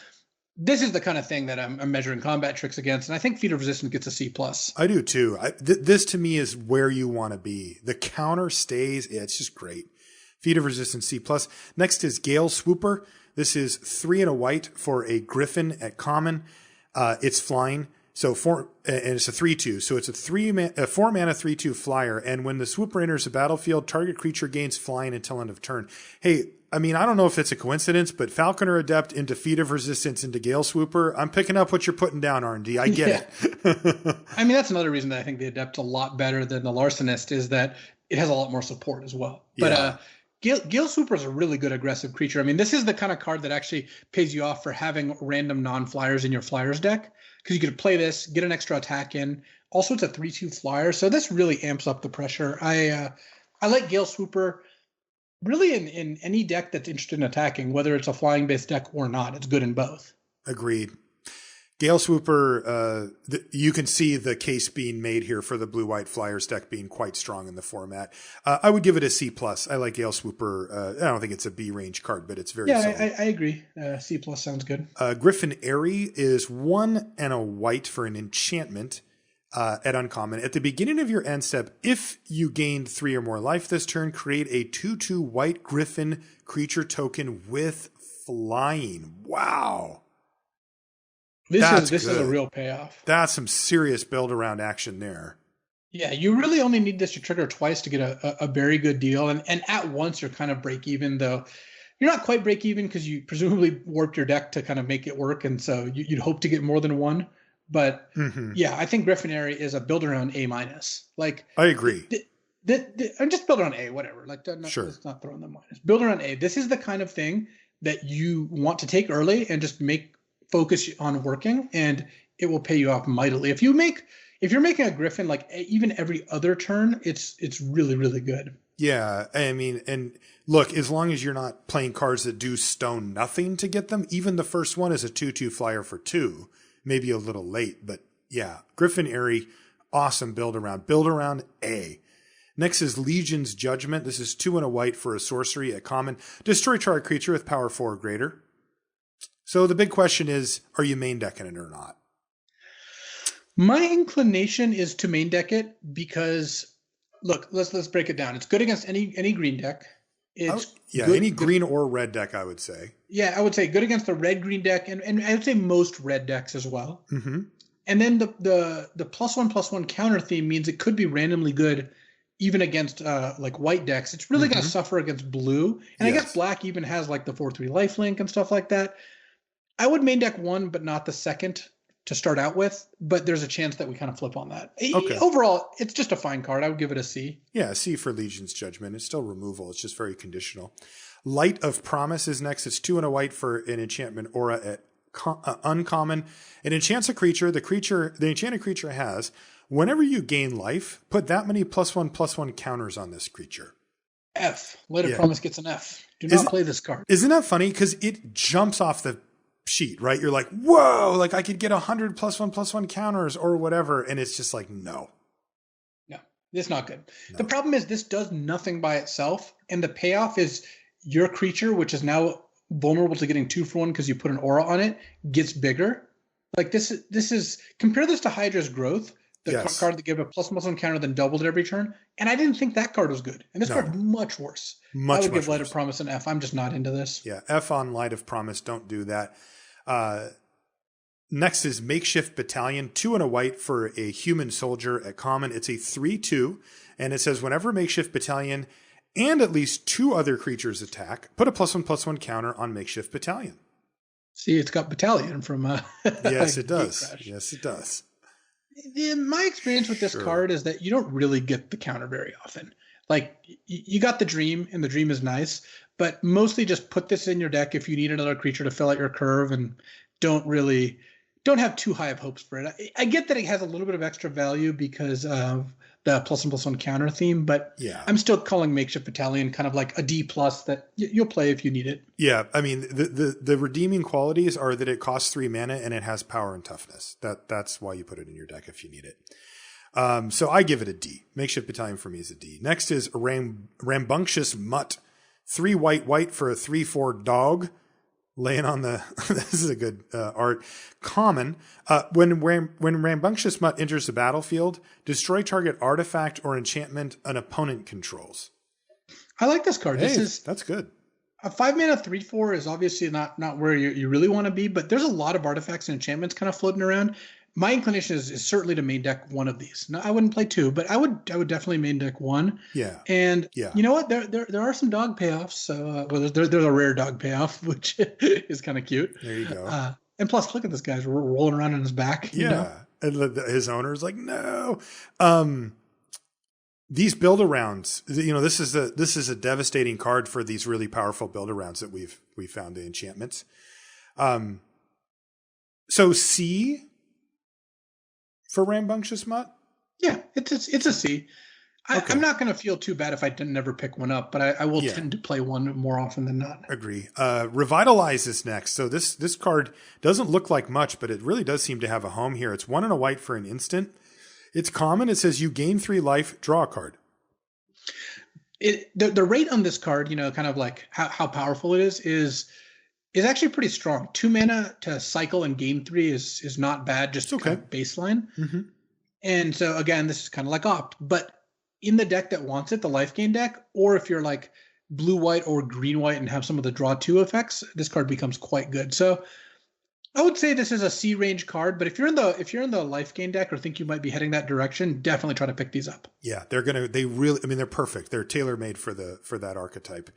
this is the kind of thing that I'm measuring combat tricks against, and I think Feat of Resistance gets a C+. I do too. This to me is where you want to be. The counter stays. Yeah, it's just great. Feat of Resistance C+. Next is Gale Swooper. This is 3 and a white for a Griffin at common. It's flying. So and it's a 3/2. So it's a 4 mana 3/2 flyer. And when the swooper enters the battlefield, target creature gains flying until end of turn. Hey, I mean, I don't know if it's a coincidence, but Falconer Adept into Feat of Resistance into Gale Swooper. I'm picking up what you're putting down, R&D. I get it. I mean, that's another reason that I think the Adept's a lot better than the Larcenist is that it has a lot more support as well. But Gale Swooper is a really good aggressive creature. I mean, this is the kind of card that actually pays you off for having random non-flyers in your flyers deck, because you could play this, get an extra attack in. Also, it's a 3/2 flyer, so this really amps up the pressure. I like Gale Swooper really in any deck that's interested in attacking, whether it's a flying-based deck or not. It's good in both. Agreed. Gale Swooper, you can see the case being made here for the blue-white Flyers deck being quite strong in the format. I would give it a C+. I like Gale Swooper. I don't think it's a B range card, but it's very solid. I agree. C+ sounds good. Griffin Airy is 1 and a white for an enchantment at uncommon. At the beginning of your end step, if you gained 3 or more life this turn, create a 2/2 white Griffin creature token with flying. Wow. This is a real payoff. That's some serious build around action there. Yeah, you really only need this to trigger twice to get a very good deal. And at once you're kind of break even, though you're not quite break even because you presumably warped your deck to kind of make it work. And so you'd hope to get more than 1. But yeah, I think Griffin Airy is a build around A-. Like, I agree. I'm just build around A, whatever. Like, sure. Let's not throw in the minus. Build around A. This is the kind of thing that you want to take early and just focus on working, and it will pay you off mightily. If you're making a Griffin like even every other turn, it's really, really good. Yeah, I mean, and look, as long as you're not playing cards that do stone nothing to get them, even the first one is a 2/2 flyer for 2, maybe a little late, but yeah, Griffin Airy, awesome build around A. Next is Legion's Judgment. This is 2 and a white for a sorcery at common. Destroy target creature with power 4 or greater. So the big question is, are you main decking it or not? My inclination is to main deck it because, look, let's break it down. It's good against any green deck. Any green or red deck, I would say. Yeah, I would say good against the red-green deck, and I would say most red decks as well. Mm-hmm. And then the +1/+1 counter theme means it could be randomly good even against like white decks. It's really going to suffer against blue. And I guess black even has like the 4/3 lifelink and stuff like that. I would main deck 1, but not the second to start out with, but there's a chance that we kind of flip on that. Okay. Overall, it's just a fine card. I would give it a C. Yeah, a C for Legion's Judgment. It's still removal. It's just very conditional. Light of Promise is next. It's 2 and a white for an enchantment aura at uncommon. It enchants a creature. The enchanted creature has, whenever you gain life, put that many +1/+1 counters on this creature. F. Light of Promise gets an F. Do not play this card. Isn't that funny? Because it jumps off the sheet, right? You're like, whoa, like I could get 100 +1/+1 counters or whatever. And it's just like, no. No, it's not good. No. The problem is this does nothing by itself. And the payoff is your creature, which is now vulnerable to getting 2 for 1 because you put an aura on it, gets bigger. Like this is compare this to Hydra's Growth, the card that gave a +1/+1 counter, then doubled it every turn. And I didn't think that card was good. And this card much worse. I would give Light of Promise an F. I'm just not into this. Yeah, F on Light of Promise. Don't do that. Next is Makeshift Battalion, 2 and a white for a human soldier at common. It's a 3/2, and it says whenever Makeshift Battalion and at least 2 other creatures attack, put a +1/+1 counter on Makeshift Battalion. See, it's got Battalion from yes, it does. Yes, it does. My experience with this card is that you don't really get the counter very often. Like you got the Dream, and the Dream is nice, but mostly just put this in your deck if you need another creature to fill out your curve, and don't have too high of hopes for it. I get that it has a little bit of extra value because of the +1/+1 counter theme, but I'm still calling Makeshift Battalion kind of like a D+ that you'll play if you need it. Yeah, I mean the redeeming qualities are that it costs 3 mana and it has power and toughness. That's why you put it in your deck if you need it. So I give it a D. Makeshift Battalion for me is a D. Next is Rambunctious Mutt, 3 white for a 3/4 dog. Laying on the, this is a good art. Common, when Rambunctious Mutt enters the battlefield, destroy target artifact or enchantment an opponent controls. I like this card. Hey, that's good. A 5 mana 3/4 is obviously not where you really want to be, but there's a lot of artifacts and enchantments kind of floating around. My inclination is certainly to main deck one of these. No, I wouldn't play 2, but I would definitely main deck 1. Yeah. And you know what? There are some dog payoffs. So there's a rare dog payoff, which is kind of cute. There you go. And plus, look at this guy's rolling around on his back. Yeah. And his owner's like, no. These build-arounds, this is a devastating card for these really powerful build-arounds that we found the enchantments. So C for Rambunctious Mutt? Yeah, it's a C. I'm not going to feel too bad if I didn't never pick one up, but I will tend to play one more often than not. Agree. Revitalize is next. So this card doesn't look like much, but it really does seem to have a home here. It's 1 and a white for an instant. It's common. It says you gain 3 life, draw a card. The rate on this card, kind of like how powerful it is actually pretty strong. 2 mana to cycle and gain 3 is not bad, just kind of baseline. Mm-hmm. And so again, this is kind of like Opt, but in the deck that wants it, the life gain deck, or if you're like blue-white or green-white and have some of the draw 2 effects, this card becomes quite good. So I would say this is a C range card, but if you're in the life gain deck or think you might be heading that direction, definitely try to pick these up. Yeah, they're perfect. They're tailor-made for that archetype.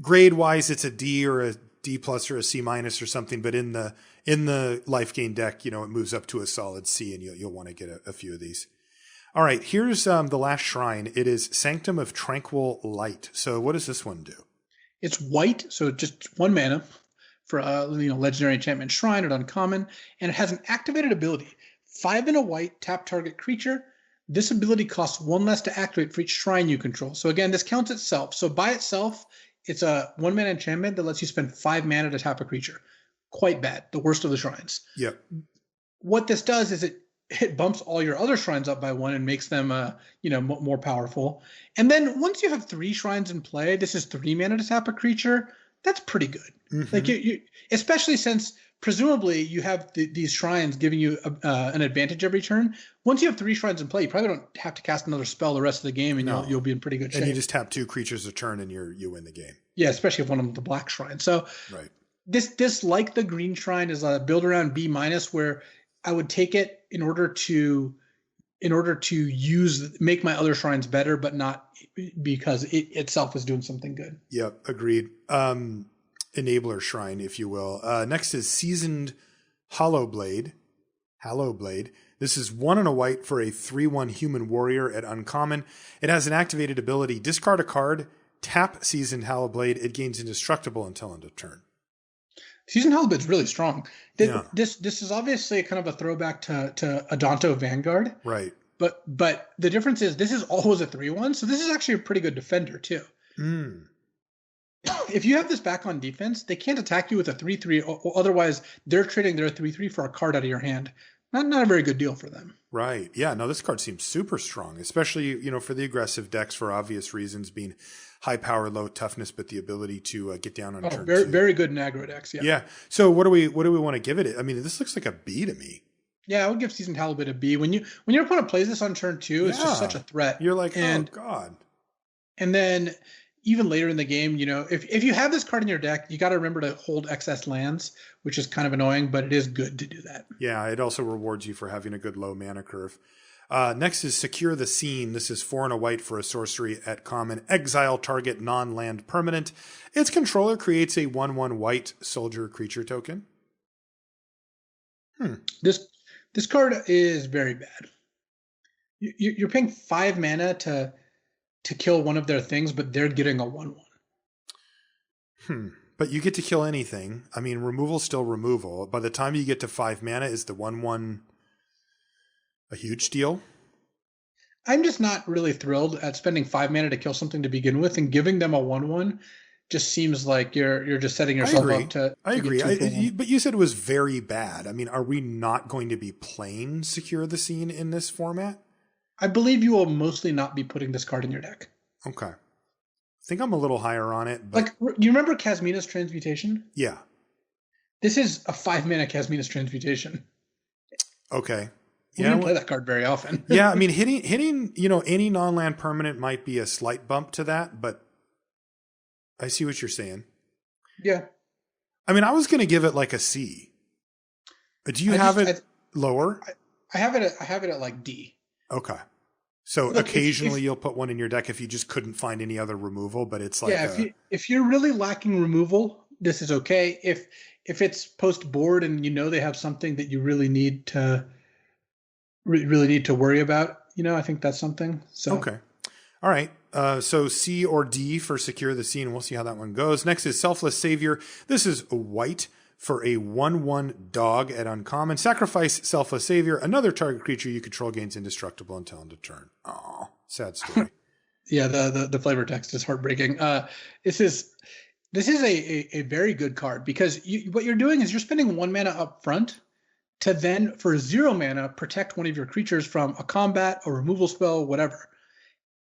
Grade wise, it's a D or a D+ or a C- or something, but in the life gain deck, it moves up to a solid C, and you'll want to get a few of these. All right, here's the last shrine. It is Sanctum of Tranquil Light. So what does this one do? It's white, so just 1 mana for a legendary enchantment shrine at uncommon, and it has an activated ability. 5 and a white, tap target creature. This ability costs 1 less to activate for each shrine you control. So again, this counts itself. So by itself, it's a 1 mana enchantment that lets you spend 5 mana to tap a creature. Quite bad. The worst of the shrines. Yep. What this does is it bumps all your other shrines up by 1 and makes them more powerful. And then once you have 3 shrines in play, this is 3 mana to tap a creature. That's pretty good. Mm-hmm. Like you especially since presumably you have these shrines giving you an advantage every turn. Once you have 3 shrines in play, you probably don't have to cast another spell the rest of the game, and you'll be in pretty good shape. And you just tap 2 creatures a turn, and you win the game. Yeah, especially if one of them is the black shrine. So right. This like the green shrine is a build around B-, where I would take it in order to make my other shrines better, but not because it itself is doing something good. Yep, agreed. Enabler shrine, if you will. Next is Seasoned Hollow Blade. This is 1 and a white for a 3/1 human warrior at uncommon. It has an activated ability. Discard a card, tap Seasoned Hollow Blade. It gains indestructible until end of turn. Seasoned Hollow Blade's really strong. This is obviously kind of a throwback to Adonto Vanguard. Right. But the difference is this is always a 3/1, so this is actually a pretty good defender too. If you have this back on defense, they can't attack you with a 3/3, or otherwise they're trading their 3/3 for a card out of your hand. Not a very good deal for them. Right. Yeah, no, this card seems super strong, especially, for the aggressive decks for obvious reasons, being high power, low toughness, but the ability to get down on turn very, 2. very good in aggro decks, yeah. Yeah. So what do we want to give it? I mean, this looks like a B to me. Yeah, I would give Seasoned Hollow Blade a B. When your opponent plays this on turn 2, it's just such a threat. You're like, oh God. And then even later in the game, if you have this card in your deck, you got to remember to hold excess lands, which is kind of annoying, but it is good to do that. Yeah, it also rewards you for having a good low mana curve. Next is Secure the Scene. This is 4 and a white for a sorcery at common. Exile target non-land permanent. Its controller creates a 1/1 white soldier creature token. This card is very bad. You're paying 5 mana to kill one of their things, but they're getting a 1/1. But you get to kill anything. I mean, removal's still removal. By the time you get to 5 mana, is the 1/1 a huge deal? I'm just not really thrilled at spending 5 mana to kill something to begin with, and giving them a 1/1 just seems like you're just setting yourself up to. I agree. But you said it was very bad. I mean, are we not going to be playing Secure the Scene in this format? I believe you will mostly not be putting this card in your deck. Okay. I think I'm a little higher on it. But... you remember Kasmina's Transmutation? Yeah. This is a 5 mana Kasmina's Transmutation. Okay. We don't play that card very often. Yeah, I mean, hitting any non-land permanent might be a slight bump to that, but I see what you're saying. Yeah. I mean, I was going to give it like a C. Do you have it lower? I have it at like D. Okay. So look, occasionally you'll put one in your deck if you just couldn't find any other removal, but it's like if you're really lacking removal, this is okay. If it's post board and they have something that you really need to worry about, I think that's something. So okay. All right. So C or D for Secure the Scene. We'll see how that one goes. Next is Selfless Savior. This is white for a 1/1 dog at uncommon. Sacrifice Selfless Savior. Another target creature you control gains indestructible until end of turn. Oh, sad story. Yeah, the flavor text is heartbreaking. This is a very good card because what you're doing is you're spending 1 mana up front to then, for 0 mana, protect one of your creatures from a combat, a removal spell, whatever.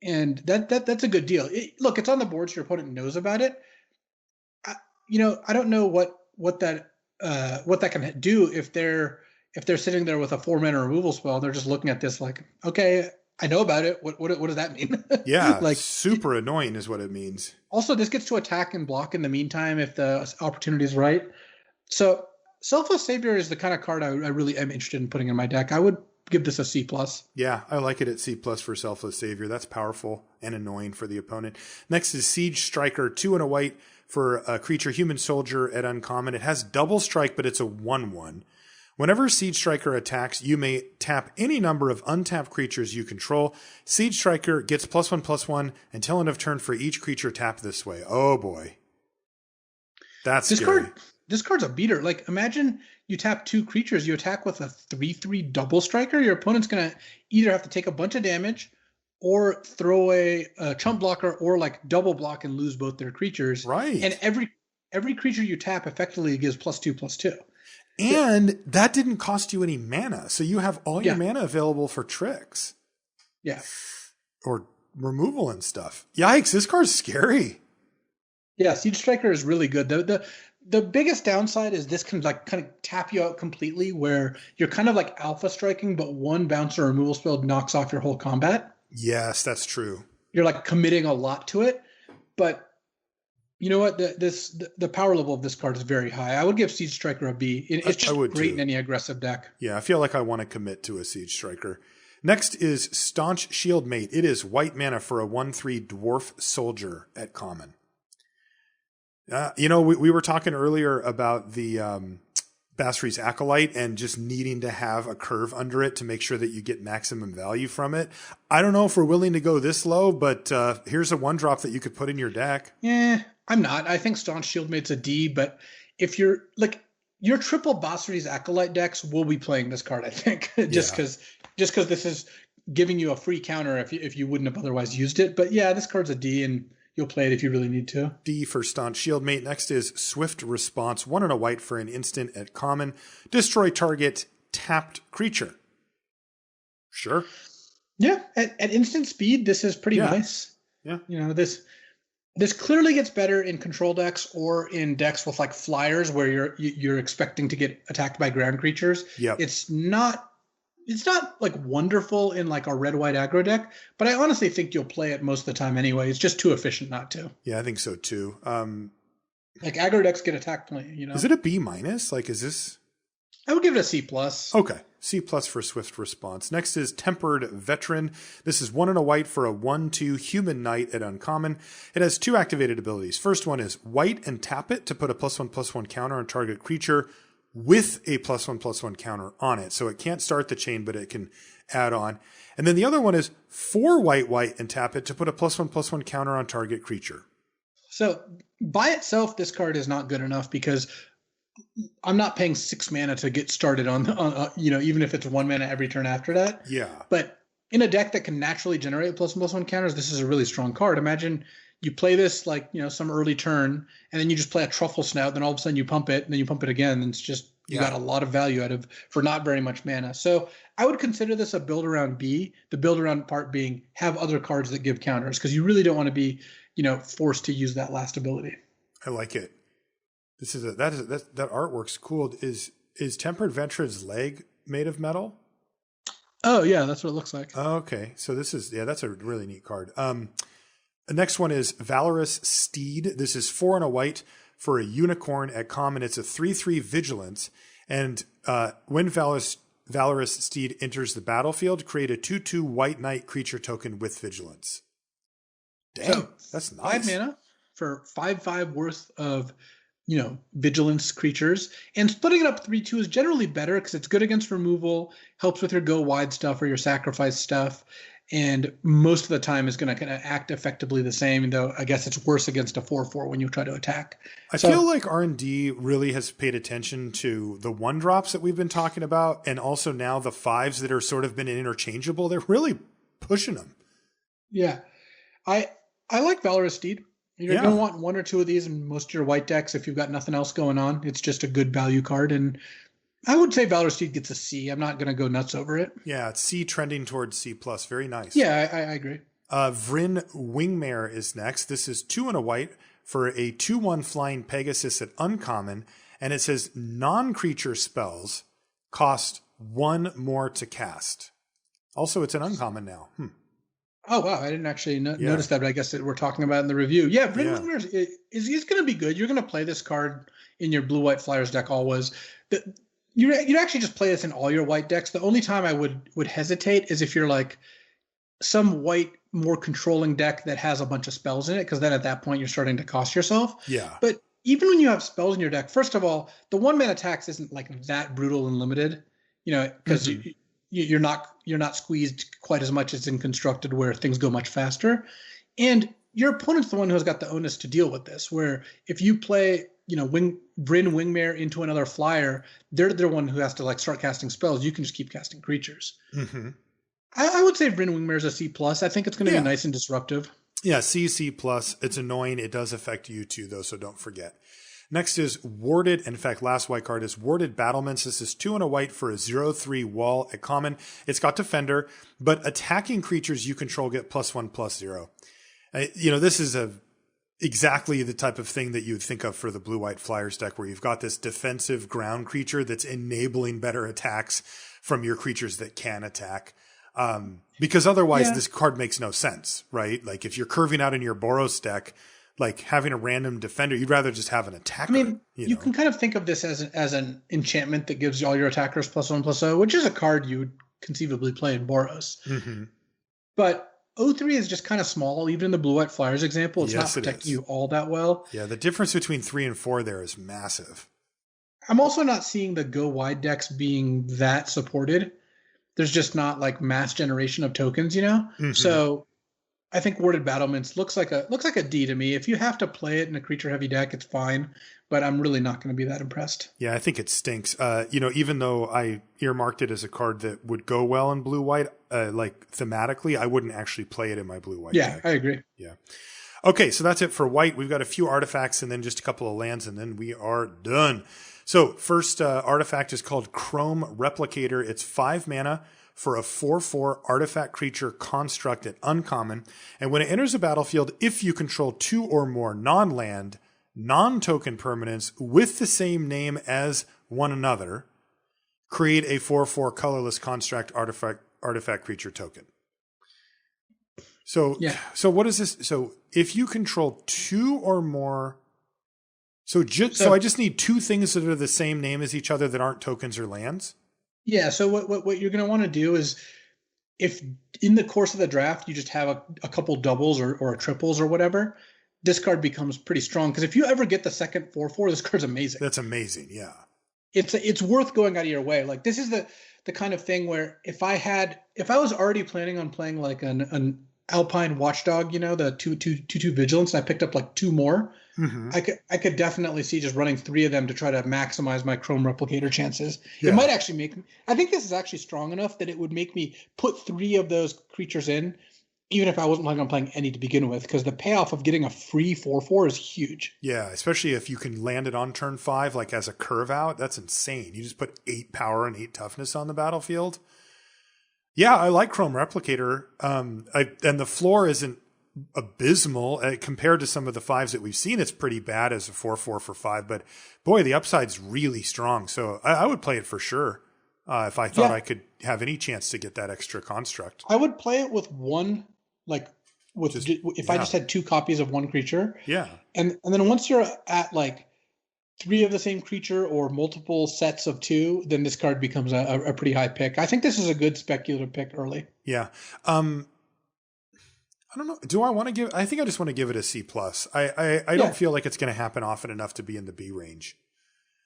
And that's a good deal. Look, it's on the board, so your opponent knows about it. I don't know what that can do if they're sitting there with a 4 mana removal spell. They're just looking at this like, okay, I know about it. What does that mean? Yeah, like super annoying is what it means. Also, this gets to attack and block in the meantime if the opportunity is right. So Selfless Savior is the kind of card I really am interested in putting in my deck. I would give this a C+. Yeah, I like it at C+ for Selfless Savior. That's powerful and annoying for the opponent. Next is Siege Striker, 2 and a white for a creature, human soldier at uncommon. It has double strike, but it's a 1/1. Whenever Siege Striker attacks, you may tap any number of untapped creatures you control. Siege Striker gets +1/+1 until end of turn for each creature tapped this way. Oh boy. That's scary. This card's a beater. Like, imagine you tap 2 creatures, you attack with a 3/3 double striker. Your opponent's going to either have to take a bunch of damage or throw a chump blocker or like double block and lose both their creatures. Right. And every creature you tap effectively gives +2/+2. And that didn't cost you any mana. So you have all your mana available for tricks. Yeah. Or removal and stuff. Yikes, this card's scary. Yeah, Siege Striker is really good. The biggest downside is this can kind of tap you out completely where you're kind of like alpha striking, but one bouncer removal spell knocks off your whole combat. Yes, that's true. You're like committing a lot to it. But you know what? The power level of this card is very high. I would give Siege Striker a B. It's just great in any aggressive deck. Yeah, I feel like I want to commit to a Siege Striker. Next is Staunch Shieldmate. It is white mana for a 1/3 dwarf soldier at common. We were talking earlier about the Basri's Acolyte and just needing to have a curve under it to make sure that you get maximum value from it. I don't know if we're willing to go this low, but here's a 1-drop that you could put in your deck. Yeah, I'm not. I think Staunch Shieldmate's a D, but if you're like your triple Basri's Acolyte decks will be playing this card, I think, just because this is giving you a free counter if you wouldn't have otherwise used it. But yeah, this card's a D, and you'll play it if you really need to. D for Staunch Shieldmate. Next is Swift Response. 1 and a white for an instant at common. Destroy target tapped creature. Sure. Yeah, at instant speed, this is pretty nice. Yeah. You know, this clearly gets better in control decks or in decks with like flyers where you're expecting to get attacked by ground creatures. Yep. It's not like wonderful in like a red-white aggro deck, but I honestly think you'll play it most of the time anyway. It's just too efficient not to. Yeah, I think so too. Like aggro decks get attacked plenty, you know. Is it a B-? Like, is this? I would give it a C+. Okay. C+ for Swift Response. Next is Tempered Veteran. This is 1 and a white for a 1/2 human knight at uncommon. It has 2 activated abilities. First one is white and tap it to put a +1/+1 counter on target creature with a +1/+1 counter on it. So it can't start the chain, but it can add on. And then the other one is 4 white and tap it to put a +1/+1 counter on target creature. So by itself, this card is not good enough because I'm not paying 6 mana to get started on even if it's 1 mana every turn after that. Yeah. But in a deck that can naturally generate +1/+1 counters, this is a really strong card. Imagine you play this like, some early turn, and then you just play a Truffle Snout, then all of a sudden you pump it, and then you pump it again, and it's just you got a lot of value out of for not very much mana. So I would consider this a build around B. The build around part being have other cards that give counters, because you really don't want to be, forced to use that last ability. I like it. This is that artwork's cool. Is Tempered Veteran's leg made of metal? Oh yeah, that's what it looks like. Oh, okay. So that's a really neat card. The next one is Valorous Steed. This is 4 and a white for a unicorn at common. It's a 3/3 vigilance. And when Valorous Steed enters the battlefield, create a 2/2 white knight creature token with vigilance. Damn, so that's nice. 5 mana for 5/5 worth of vigilance creatures, and splitting it up 3/2 is generally better because it's good against removal, helps with your go wide stuff or your sacrifice stuff, and most of the time is going to kind of act effectively the same, though I guess it's worse against a 4/4 when you try to attack. I feel like R&D really has paid attention to the 1-drops that we've been talking about, and also now the 5s that are sort of been interchangeable. They're really pushing them. Yeah. I like Valorous Steed. You're going to want 1 or 2 of these in most of your white decks if you've got nothing else going on. It's just a good value card, and I would say Valorous Steed gets a C. I'm not going to go nuts over it. Yeah, it's C trending towards C+. Very nice. Yeah, I agree. Vryn Wingmare is next. This is 2 and a white for a 2/1 flying Pegasus at uncommon, and it says non-creature spells cost 1 more to cast. Also, it's an uncommon now. Oh, wow. I didn't actually notice that, but I guess we're talking about it in the review. Yeah, Vryn Wingmare is going to be good. You're going to play this card in your blue-white Flyers deck always. You'd actually just play this in all your white decks. The only time I would hesitate is if you're like some white, more controlling deck that has a bunch of spells in it, because then at that point you're starting to cost yourself. Yeah. But even when you have spells in your deck, first of all, the 1-mana tax isn't like that brutal and limited, because you're not squeezed quite as much as in Constructed, where things go much faster. And your opponent's the one who has got the onus to deal with this, where if you play, Vryn Wingmare into another flyer, they're the one who has to like start casting spells. You can just keep casting creatures. Mm-hmm. I would say Vryn Wingmare is a C+. I think it's going to be nice and disruptive. Yeah, C+. It's annoying. It does affect you too, though, so don't forget. Next is Warded. In fact, last white card is Warded Battlements. This is 2 and a white for a 0/3 wall at common. It's got Defender, but attacking creatures you control get +1/+0. This is exactly the type of thing that you would think of for the blue-white Flyers deck, where you've got this defensive ground creature that's enabling better attacks from your creatures that can attack. Because otherwise this card makes no sense, right? Like if you're curving out in your Boros deck, like having a random defender, you'd rather just have an attacker. I mean, you can kind of think of this as an enchantment that gives all your attackers +1/+0, which is a card you would conceivably play in Boros. Mm-hmm. But 0/3 is just kind of small. Even in the blue-white Flyers example, it's not protecting you all that well. Yeah, the difference between 3 and 4 there is massive. I'm also not seeing the go wide decks being that supported. There's just not like mass generation of tokens, you know? Mm-hmm. So I think Worded Battlements looks like a D to me. If you have to play it in a creature heavy deck, it's fine, but I'm really not going to be that impressed. Yeah, I think it stinks. Even though I earmarked it as a card that would go well in blue white, like thematically, I wouldn't actually play it in my blue white Yeah, deck. I agree. Yeah. Okay, so that's it for white. We've got a few artifacts and then just a couple of lands, and then we are done. So first artifact is called Chrome Replicator. It's 5 mana for a 4/4 artifact creature construct at uncommon. And when it enters the battlefield, if you control 2 or more non-land, non-token permanents with the same name as one another, create a 4/4 colorless construct artifact creature token. So, Yeah. so what is this? So if you control 2 or more, so I just need 2 things that are the same name as each other that aren't tokens or lands? Yeah, so what you're going to want to do is, if in the course of the draft you just have a couple doubles or triples or whatever, this card becomes pretty strong. Because if you ever get the second 4/4, this card's amazing. That's amazing, yeah. It's worth going out of your way. Like, this is the kind of thing where if I was already planning on playing like an Alpine Watchdog, you know, the 2/2 vigilance, and I picked up like 2 more. Mm-hmm. I could definitely see just running 3 of them to try to maximize my Chrome Replicator chances. Yeah. It might actually make me, I think this is actually strong enough that it would make me put 3 of those creatures in, even if I wasn't planning on playing any to begin with, because the payoff of getting a free 4/4 is huge. Yeah, especially if you can land it on turn 5, like as a curve out. That's insane. You just put 8 power and 8 toughness on the battlefield. Yeah, I like Chrome Replicator. And the floor isn't abysmal compared to some of the 5s that we've seen. It's pretty bad as a 4/4 for 5, but boy, the upside's really strong. So I would play it for sure if I thought I could have any chance to get that extra construct. I would play it with one, like if I just had 2 copies of one creature. Yeah. And then once you're at like 3 of the same creature or multiple sets of 2, then this card becomes a pretty high pick. I think this is a good speculative pick early. Yeah. I don't know. Do I want to give? I think I just want to give it a C+. I don't feel like it's going to happen often enough to be in the B range.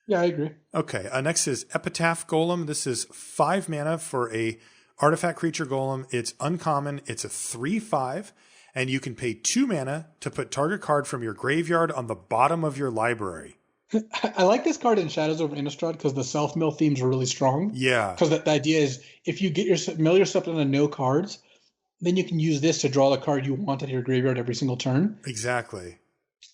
Yeah, I agree. Okay. Next is Epitaph Golem. This is 5 mana for a artifact creature golem. It's uncommon. It's a 3/5, and you can pay 2 mana to put target card from your graveyard on the bottom of your library. I like this card in Shadows over Innistrad because the self-mill themes are really strong. Yeah. Because the idea is if you mill yourself down to no cards, then you can use this to draw the card you want out of your graveyard every single turn. Exactly.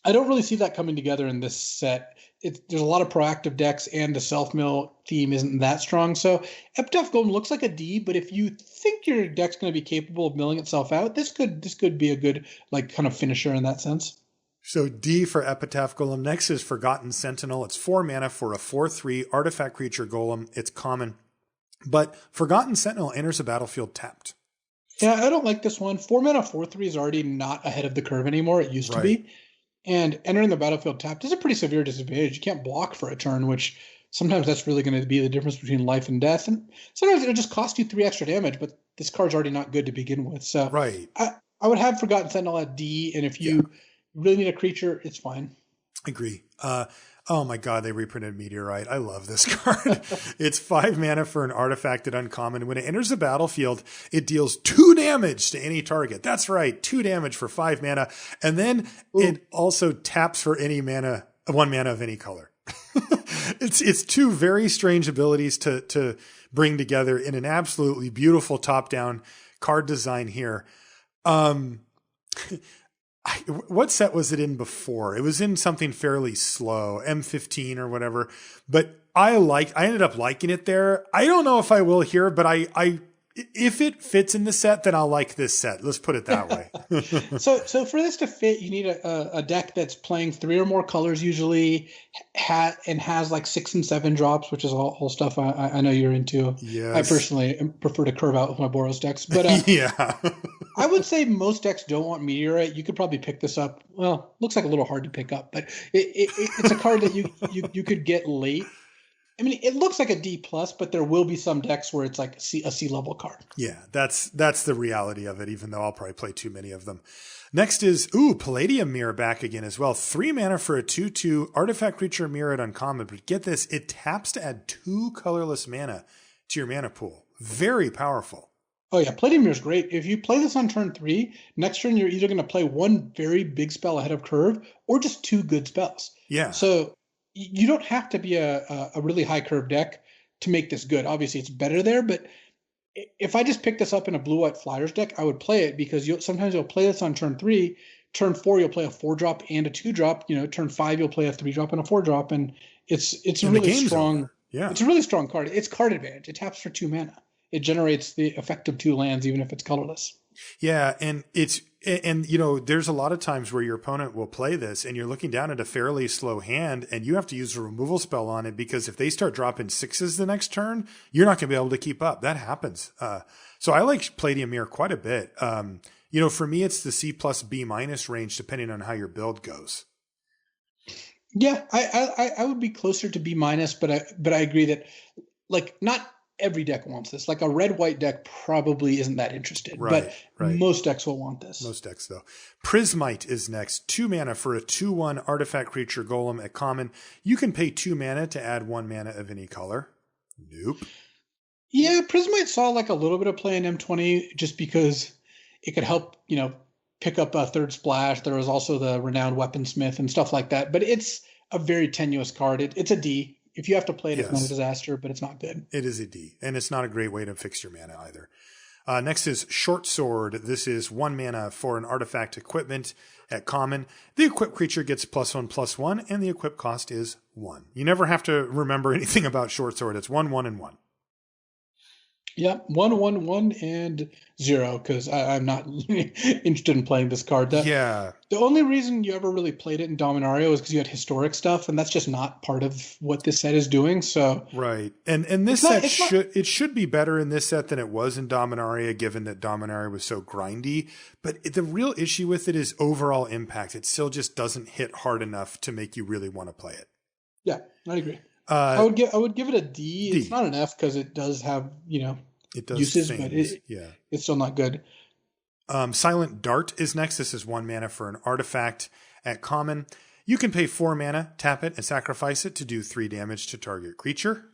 I don't really see that coming together in this set. There's a lot of proactive decks, and the self-mill theme isn't that strong. So Epitaph Golem looks like a D, but if you think your deck's going to be capable of milling itself out, this could be a good like kind of finisher in that sense. So D for Epitaph Golem. Next is Forgotten Sentinel. It's 4 mana for a 4/3 artifact creature golem. It's common, but Forgotten Sentinel enters the battlefield tapped. Yeah, I don't like this one. 4 mana 4/3 is already not ahead of the curve anymore. It used to be. And entering the battlefield tapped is a pretty severe disadvantage. You can't block for a turn, which sometimes that's really going to be the difference between life and death. And sometimes it'll just cost you 3 extra damage, but this card's already not good to begin with. So I would have Forgotten Sentinel at D, and if you really need a creature, it's fine. Agree. Oh my God, they reprinted Meteorite. I love this card. It's 5 mana for an artifact at uncommon. When it enters the battlefield, it deals 2 damage to any target. That's right, 2 damage for 5 mana. And then it also taps for any mana, 1 mana of any color. It's 2 very strange abilities to bring together in an absolutely beautiful top-down card design here. What set was it in before? It was in something fairly slow, M15 or whatever. But I ended up liking it there. I don't know if I will here, but if it fits in the set, then I'll like this set. Let's put it that way. So for this to fit, you need a deck that's playing 3 or more colors usually, and has like 6 and 7 drops, which is all stuff I know you're into. Yes. I personally prefer to curve out with my Boros decks, but yeah. I would say most decks don't want Meteorite. You could probably pick this up. Well, looks like a little hard to pick up, but it's a card that you could get late. I mean, it looks like a D plus, but there will be some decks where it's like a C level card. Yeah, that's the reality of it, even though I'll probably play too many of them. Next is, Palladium Mirror back again as well. 3 mana for a 2/2 artifact creature mirror at uncommon. But get this, it taps to add 2 colorless mana to your mana pool. Very powerful. Oh yeah, Palladium Mirror is great. If you play this on turn 3, next turn you're either going to play one very big spell ahead of curve or just 2 good spells. Yeah. So you don't have to be a really high curve deck to make this good. Obviously, it's better there, but if I just picked this up in a blue-white Flyers deck, I would play it because sometimes you'll play this on turn 3. Turn 4, you'll play a 4-drop and a 2-drop. Turn 5, you'll play a 3-drop and a 4-drop, and it's a really strong. Yeah, it's a really strong card. It's card advantage. It taps for 2 mana. It generates the effect of 2 lands, even if it's colorless. Yeah, and there's a lot of times where your opponent will play this and you're looking down at a fairly slow hand and you have to use a removal spell on it because if they start dropping 6s the next turn, you're not going to be able to keep up. That happens. So I like Palladium Mirror quite a bit. For me, it's the C plus B minus range, depending on how your build goes. Yeah, I would be closer to B minus, but I agree that not every deck wants this. Like a red-white deck probably isn't that interested, right. Most decks will want this. Most decks, though. Prismite is next. 2 mana for a 2/1 artifact creature golem at common. You can pay 2 mana to add 1 mana of any color. Nope. Yeah, Prismite saw like a little bit of play in M20 just because it could help, pick up a 3rd splash. There was also the Renowned Weaponsmith and stuff like that, but it's a very tenuous card. It's a D. If you have to play it, It's not a disaster, but it's not good. It is a D, and it's not a great way to fix your mana either. Next is Short Sword. This is 1 mana for an artifact equipment at common. The equipped creature gets +1/+1, and the equip cost is 1. You never have to remember anything about Short Sword. It's 1, 1, and 1. Yeah, 1, 1, 1, and 0, because I'm not interested in playing this card. The only reason you ever really played it in Dominario is because you had historic stuff, and that's just not part of what this set is doing. So right, and this should be better in this set than it was in Dominaria, given that Dominaria was so grindy. But the real issue with it is overall impact. It still just doesn't hit hard enough to make you really want to play it. Yeah, I agree. I would give it a D. It's not an F because it does have it does uses, things. But it's still not good. Silent Dart is next. This is 1 mana for an artifact at common. You can pay 4 mana, tap it, and sacrifice it to do 3 damage to target creature.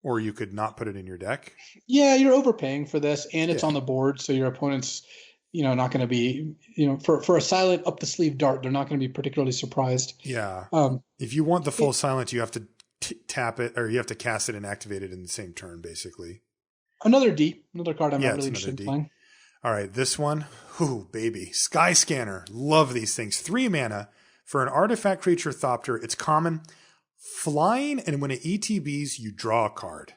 Or you could not put it in your deck. Yeah, you're overpaying for this, and it's on the board, so your opponent's not going to be, for a silent up the sleeve dart, they're not going to be particularly surprised. Yeah. If you want the full silence, you have to tap it, or you have to cast it and activate it in the same turn, basically. Another card I'm not really interested in playing. All right, this one, baby. Sky Scanner. Love these things. 3 mana for an artifact creature Thopter. It's common, flying, and when it ETBs, you draw a card.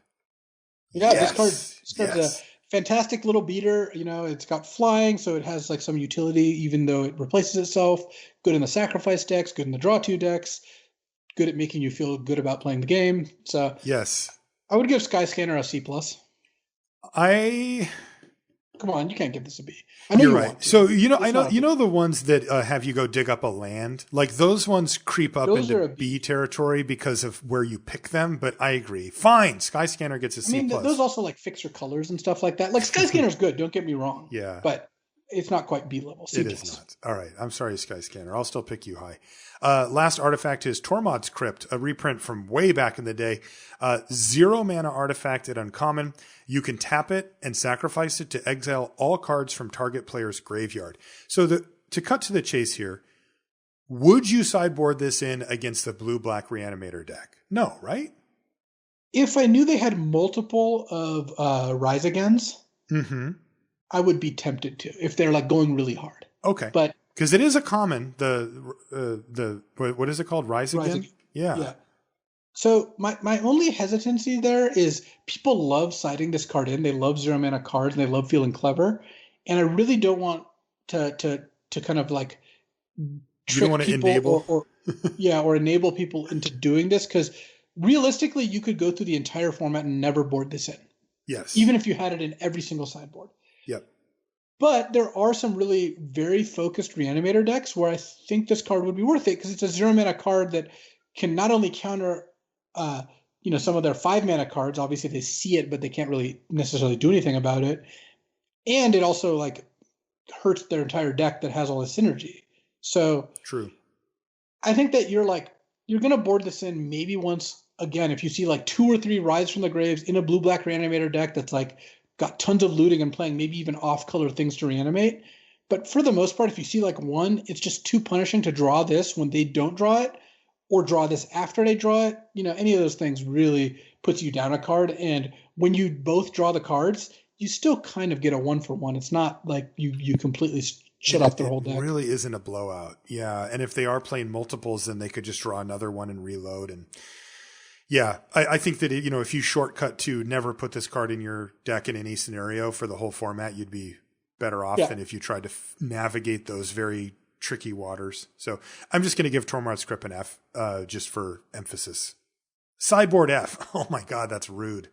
Yeah, this card's a fantastic little beater. It's got flying, so it has like some utility, even though it replaces itself. Good in the sacrifice decks, good in the draw 2 decks, good at making you feel good about playing the game. So yes, I would give Sky Scanner a C+. Come on, you can't give this a B. I know you're right. So I know the ones that have you go dig up a land, like those ones creep up into B territory because of where you pick them. But I agree. Fine, Sky Scanner gets a C+. Those also like fix your colors and stuff like that. Like Sky Scanner's good. Don't get me wrong. Yeah, but it's not quite B level. C+. It is not. All right, I'm sorry, Sky Scanner. I'll still pick you high. Last artifact is Tormod's Crypt, a reprint from way back in the day. 0 mana artifact at uncommon. You can tap it and sacrifice it to exile all cards from target player's graveyard. So to cut to the chase here, would you sideboard this in against the blue-black Reanimator deck? No, right? If I knew they had multiple of Rise Agains, I would be tempted to, if they're like going really hard. Okay. But because it is a common, what is it called? Rise Again? Yeah. So my only hesitancy there is people love citing this card in. They love 0 mana cards and they love feeling clever. And I really don't want to kind of like trick you don't want to enable or enable people into doing this, because realistically you could go through the entire format and never board this in. Yes. Even if you had it in every single sideboard. Yep. But there are some really very focused Reanimator decks where I think this card would be worth it, because it's a 0 mana card that can not only counter some of their 5-mana cards. Obviously, they see it, but they can't really necessarily do anything about it. And it also like hurts their entire deck that has all this synergy. So true. I think that you're gonna board this in maybe once again if you see like 2 or 3 Rise from the Graves in a blue-black reanimator deck that's like got tons of looting and playing maybe even off-color things to reanimate. But for the most part, if you see like one, it's just too punishing to draw this when they don't draw it, or draw this after they draw it. Any of those things really puts you down a card. And when you both draw the cards, you still kind of get a 1-for-1. It's not like you completely shut off their whole deck. It really isn't a blowout. Yeah. And if they are playing multiples, then they could just draw another one and reload. And yeah, I think that, if you shortcut to never put this card in your deck in any scenario for the whole format, you'd be better off than if you tried to navigate those very tricky waters. So I'm just going to give Tormod's Script an F, just for emphasis. Sideboard F. Oh my God, that's rude.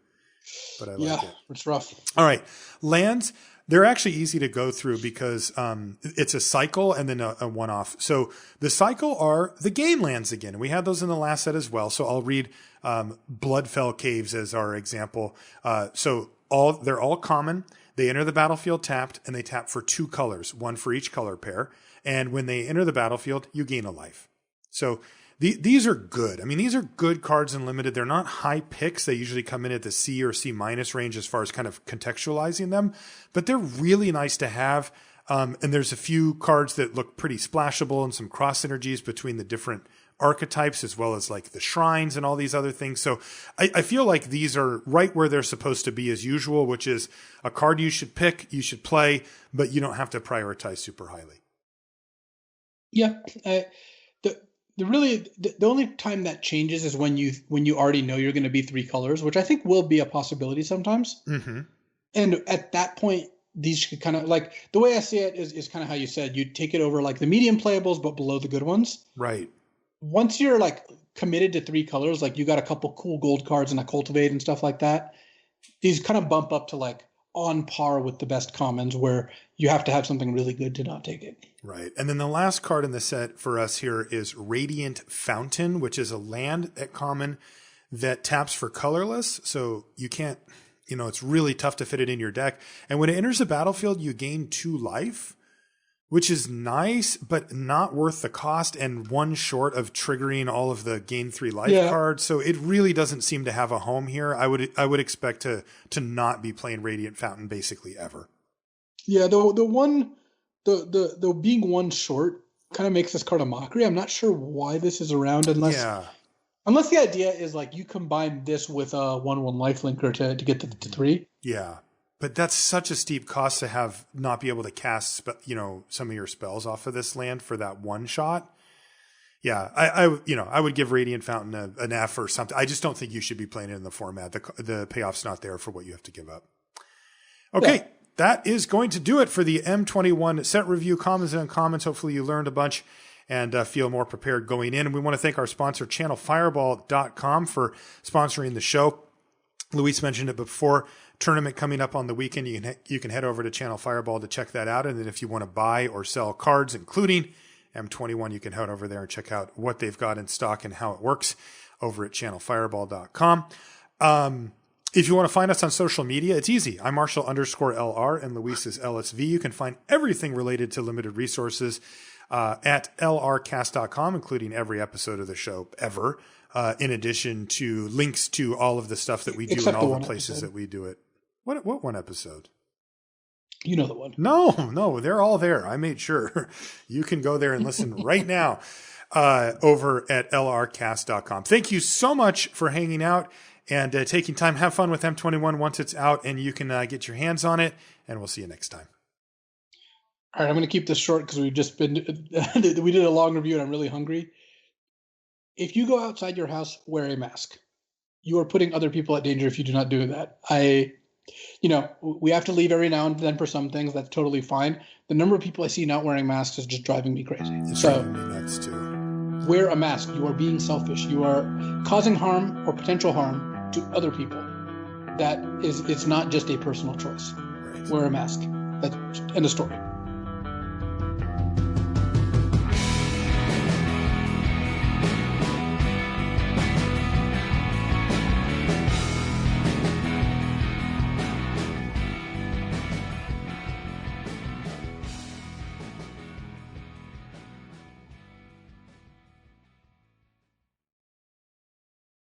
But I like it. It's rough. All right. Lands, they're actually easy to go through because it's a cycle and then a one-off. So the cycle are the game lands again. We had those in the last set as well. So I'll read Bloodfell Caves as our example. So they're all common. They enter the battlefield tapped, and they tap for 2 colors, 1 for each color pair. And when they enter the battlefield, you gain a life. So these are good. I mean, these are good cards in Limited. They're not high picks. They usually come in at the C or C- range as far as kind of contextualizing them. But they're really nice to have. And there's a few cards that look pretty splashable and some cross synergies between the different archetypes, as well as like the shrines and all these other things. So I feel like these are right where they're supposed to be as usual, which is a card you should pick, you should play, but you don't have to prioritize super highly. Yeah. The only time that changes is when you already know you're going to be 3 colors, which I think will be a possibility sometimes. Mm-hmm. And at that point, these could kind of like the way I see it is kind of how you said you take it over like the medium playables, but below the good ones. Right. Once you're like committed to 3 colors, like you got a couple cool gold cards and a cultivate and stuff like that, these kind of bump up to like on par with the best commons where you have to have something really good to not take it. Right. And then the last card in the set for us here is Radiant Fountain, which is a land at common that taps for colorless. So you can't, it's really tough to fit it in your deck. And when it enters the battlefield, you gain 2 life, which is nice, but not worth the cost and 1 short of triggering all of the gain 3 life cards. So it really doesn't seem to have a home here. I would expect to not be playing Radiant Fountain basically ever. Yeah, the being 1 short kind of makes this card a mockery. I'm not sure why this is around unless the idea is like you combine this with a 1/1 lifelinker to get to 3. Yeah. But that's such a steep cost to not be able to cast, some of your spells off of this land for that 1 shot. Yeah, I would give Radiant Fountain an F or something. I just don't think you should be playing it in the format. The payoff's not there for what you have to give up. Okay, yeah. That is going to do it for the M21 set review, commons and uncommons. Hopefully you learned a bunch and feel more prepared going in. And we want to thank our sponsor, channelfireball.com, for sponsoring the show. Luis mentioned it before. Tournament coming up on the weekend. You can head over to Channel Fireball to check that out. And then if you want to buy or sell cards, including M21, you can head over there and check out what they've got in stock and how it works over at channelfireball.com. If you want to find us on social media, it's easy. I'm Marshall_LR and Luis is LSV. You can find everything related to limited resources at lrcast.com, including every episode of the show ever. In addition to links to all of the stuff that we do and all the places that we do it. What one episode? You know the one. No, they're all there. I made sure. You can go there and listen right now over at lrcast.com. Thank you so much for hanging out and taking time. Have fun with M21 once it's out and you can get your hands on it, and we'll see you next time. All right, I'm going to keep this short because we did a long review and I'm really hungry. If you go outside your house, wear a mask. You are putting other people at danger if you do not do that. We have to leave every now and then for some things. That's totally fine. The number of people I see not wearing masks is just driving me crazy. It's driving me nuts too. Wear a mask. You are being selfish. You are causing harm or potential harm to other people. It's not just a personal choice. Right. Wear a mask. That's end of story.